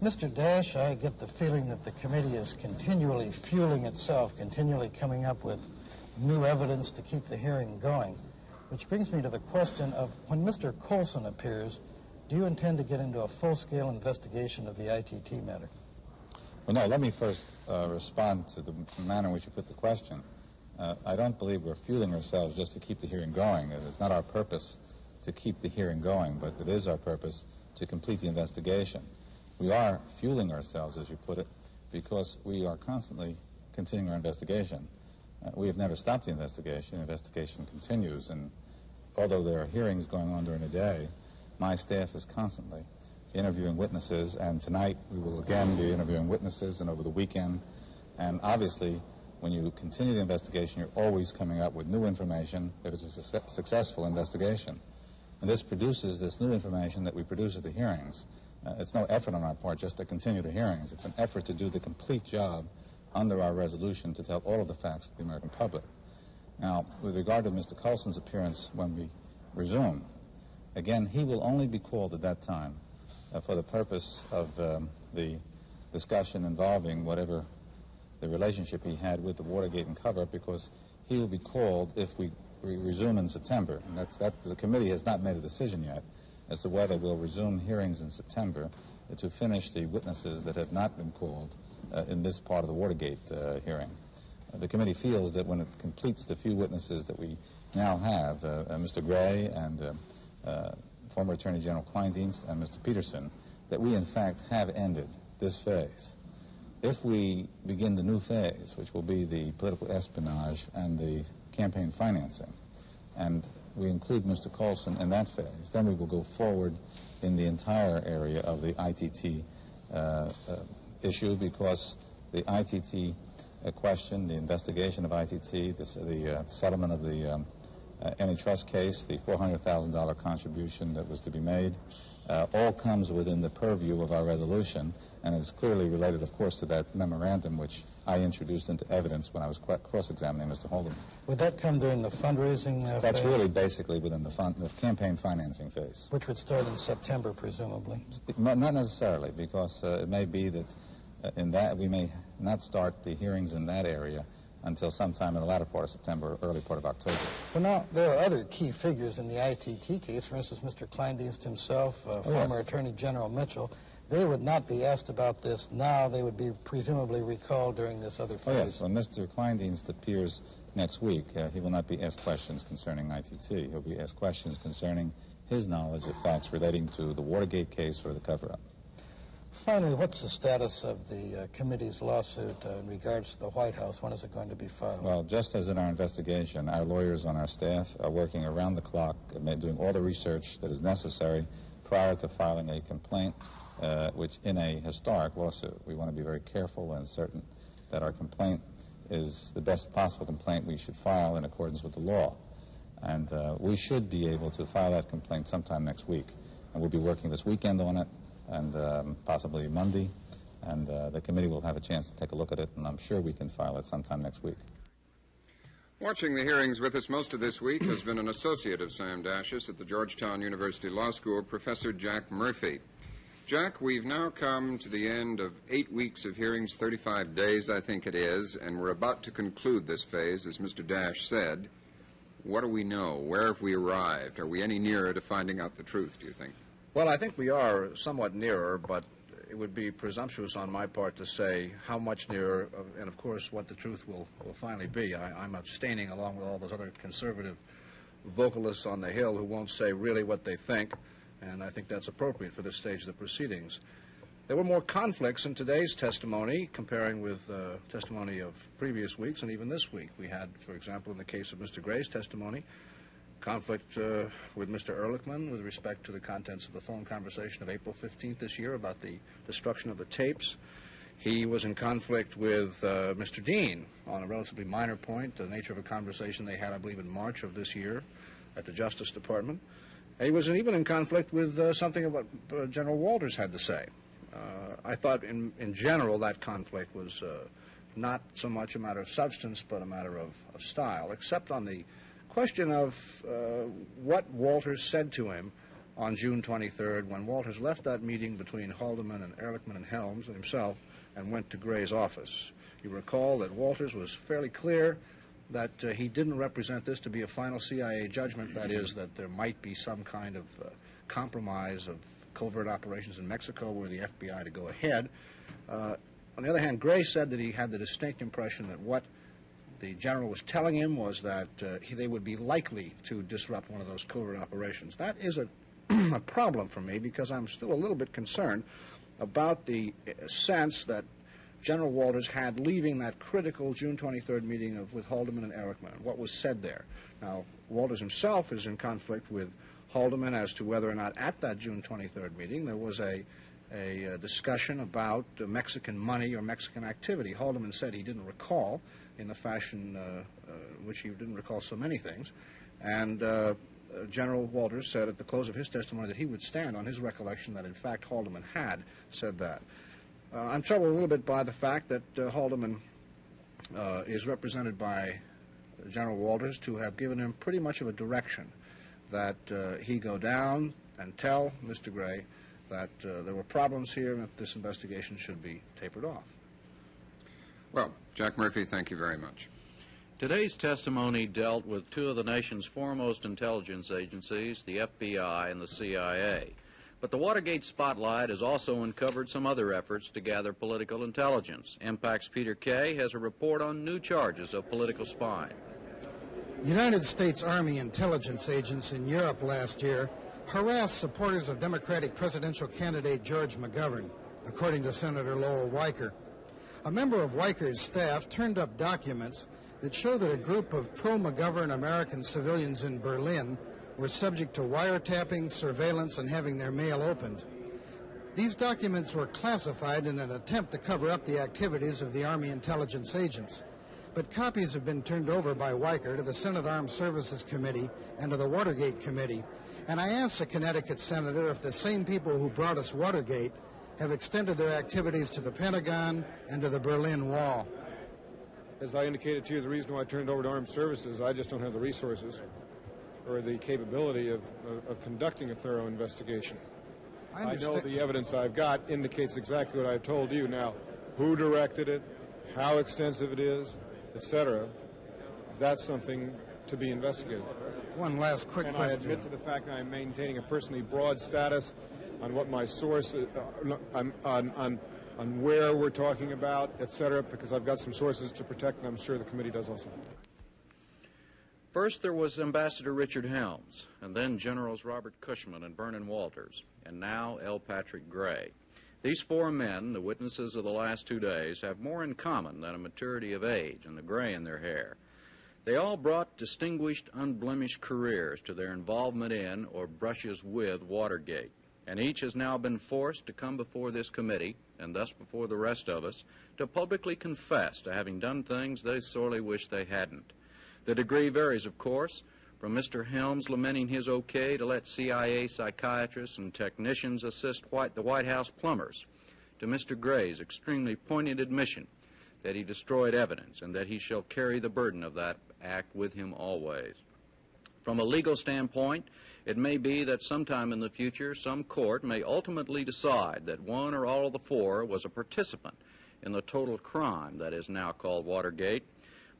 Mr. Dash, I get the feeling that the committee is continually fueling itself, continually coming up with new evidence to keep the hearing going, which brings me to the question of when Mr. Colson appears, do you intend to get into a full-scale investigation of the ITT matter?
Well, no, let me first respond to the manner in which you put the question. I don't believe we're fueling ourselves just to keep the hearing going. It is not our purpose to keep the hearing going, but it is our purpose to complete the investigation. We are fueling ourselves, as you put it, because we are constantly continuing our investigation. We have never stopped the investigation. The investigation continues, and although there are hearings going on during the day, my staff is constantly interviewing witnesses, and tonight we will again be interviewing witnesses, and over the weekend. And obviously, when you continue the investigation, you're always coming up with new information if it's a successful investigation. And this produces this new information that we produce at the hearings. It's no effort on our part just to continue the hearings. It's an effort to do the complete job under our resolution to tell all of the facts to the American public. Now, with regard to Mr. Colson's appearance when we resume, again, he will only be called at that time for the purpose of the discussion involving whatever the relationship he had with the Watergate and cover-up, because he will be called if we resume in September. And the committee has not made a decision yet as to whether we'll resume hearings in September to finish the witnesses that have not been called in this part of the Watergate hearing. The committee feels that when it completes the few witnesses that we now have, Mr. Gray and former Attorney General Kleindienst and Mr. Peterson, that we in fact have ended this phase. If we begin the new phase, which will be the political espionage and the campaign financing, and we include Mr. Colson in that phase, then we will go forward in the entire area of the ITT issue, because the ITT question, the investigation of ITT, the settlement of the antitrust case, the $400,000 contribution that was to be made, all comes within the purview of our resolution, and is clearly related, of course, to that memorandum which I introduced into evidence when I was cross-examining Mr. Haldeman.
Would that come during the fundraising
That's
phase?
really basically within the campaign financing phase.
Which would start in September, presumably?
Not necessarily, because it may be that in that we may not start the hearings in that area until sometime in the latter part of September or early part of October.
Well, now, there are other key figures in the ITT case. For instance, Mr. Kleindienst himself, former Attorney General Mitchell. They would not be asked about this now. They would be presumably recalled during this other phase.
Oh, yes. When Mr. Kleindienst appears next week, he will not be asked questions concerning ITT. He'll be asked questions concerning his knowledge of facts relating to the Watergate case or the cover-up.
Finally, what's the status of the committee's lawsuit in regards to the White House? When is it going to be filed?
Well, just as in our investigation, our lawyers on our staff are working around the clock, doing all the research that is necessary prior to filing a complaint, which in a historic lawsuit. We want to be very careful and certain that our complaint is the best possible complaint we should file in accordance with the law. And we should be able to file that complaint sometime next week. And we'll be working this weekend on it, and possibly Monday, and the committee will have a chance to take a look at it, and I'm sure we can file it sometime next week.
Watching the hearings with us most of this week has been an associate of Sam Dash's at the Georgetown University Law School, Professor Jack Murphy. Jack, we've now come to the end of 8 weeks of hearings, 35 days, I think it is, and we're about to conclude this phase, as Mr. Dash said. What do we know? Where have we arrived? Are we any nearer to finding out the truth, do you think?
Well, I think we are somewhat nearer, but it would be presumptuous on my part to say how much nearer, and of course what the truth will finally be. I'm abstaining along with all those other conservative vocalists on the Hill who won't say really what they think, and I think that's appropriate for this stage of the proceedings. There were more conflicts in today's testimony comparing with testimony of previous weeks and even this week. We had, for example, in the case of Mr. Gray's testimony, conflict with Mr. Ehrlichman with respect to the contents of the phone conversation of April 15th this year about the destruction of the tapes. He was in conflict with Mr. Dean on a relatively minor point, the nature of a conversation they had, I believe, in March of this year at the Justice Department. He was even in conflict with something of what General Walters had to say. I thought in general that conflict was not so much a matter of substance but a matter of style, except on the question of what Walters said to him on June 23rd when Walters left that meeting between Haldeman and Ehrlichman and Helms and himself and went to Gray's office. You recall that Walters was fairly clear that he didn't represent this to be a final CIA judgment, that is, that there might be some kind of compromise of covert operations in Mexico were the FBI to go ahead. On the other hand, Gray said that he had the distinct impression that what the general was telling him was that they would be likely to disrupt one of those covert operations. That is a problem for me because I'm still a little bit concerned about the sense that General Walters had leaving that critical June 23rd meeting with Haldeman and Ehrlichman, what was said there. Now, Walters himself is in conflict with Haldeman as to whether or not at that June 23rd meeting there was a discussion about Mexican money or Mexican activity. Haldeman said he didn't recall in the fashion which he didn't recall so many things. And General Walters said at the close of his testimony that he would stand on his recollection that, in fact, Haldeman had said that. I'm troubled a little bit by the fact that Haldeman is represented by General Walters to have given him pretty much of a direction that he go down and tell Mr. Gray that there were problems here and that this investigation should be tapered off.
Well, Jack Murphy, thank you very much.
Today's testimony dealt with two of the nation's foremost intelligence agencies, the FBI and the CIA. But the Watergate spotlight has also uncovered some other efforts to gather political intelligence. Impact's Peter Kay has a report on new charges of political spying.
United States Army intelligence agents in Europe last year harassed supporters of Democratic presidential candidate George McGovern, according to Senator Lowell Weicker. A member of Weicker's staff turned up documents that show that a group of pro-McGovern American civilians in Berlin were subject to wiretapping, surveillance, and having their mail opened. These documents were classified in an attempt to cover up the activities of the Army intelligence agents, but copies have been turned over by Weicker to the Senate Armed Services Committee and to the Watergate Committee, and I asked the Connecticut senator if the same people who brought us Watergate have extended their activities to the Pentagon and to the Berlin Wall.
As I indicated to you, the reason why I turned it over to Armed Services, I just don't have the resources or the capability of conducting a thorough investigation. I know the evidence I've got indicates exactly what I've told you. Now, who directed it, how extensive it is, etc., that's something to be investigated.
One last quick question.
And I admit to the fact that I'm maintaining a personally broad status on what my source is, on where we're talking about, etc., because I've got some sources to protect, and I'm sure the committee does also.
First, there was Ambassador Richard Helms, and then Generals Robert Cushman and Vernon Walters, and now L. Patrick Gray. These four men, the witnesses of the last 2 days, have more in common than a maturity of age and the gray in their hair. They all brought distinguished, unblemished careers to their involvement in or brushes with Watergate, and each has now been forced to come before this committee, and thus before the rest of us, to publicly confess to having done things they sorely wish they hadn't. The degree varies, of course, from Mr. Helms lamenting his okay to let CIA psychiatrists and technicians assist the White House plumbers, to Mr. Gray's extremely poignant admission that he destroyed evidence and that he shall carry the burden of that act with him always. From a legal standpoint, it may be that sometime in the future some court may ultimately decide that one or all of the four was a participant in the total crime that is now called Watergate,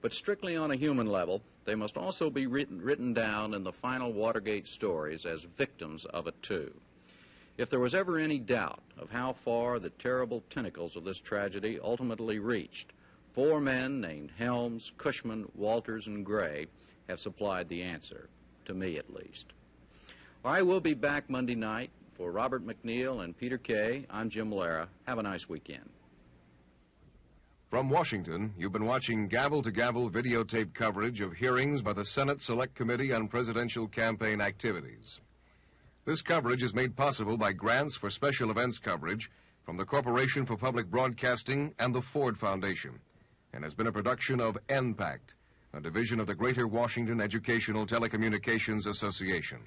but strictly on a human level, they must also be written down in the final Watergate stories as victims of it too. If there was ever any doubt of how far the terrible tentacles of this tragedy ultimately reached, four men named Helms, Cushman, Walters, and Gray have supplied the answer, to me at least. I will be back Monday night. For Robert McNeil and Peter Kay, I'm Jim Lara. Have a nice weekend.
From Washington, you've been watching gavel-to-gavel videotape coverage of hearings by the Senate Select Committee on Presidential Campaign Activities. This coverage is made possible by grants for special events coverage from the Corporation for Public Broadcasting and the Ford Foundation, and has been a production of NPACT, a division of the Greater Washington Educational Telecommunications Association.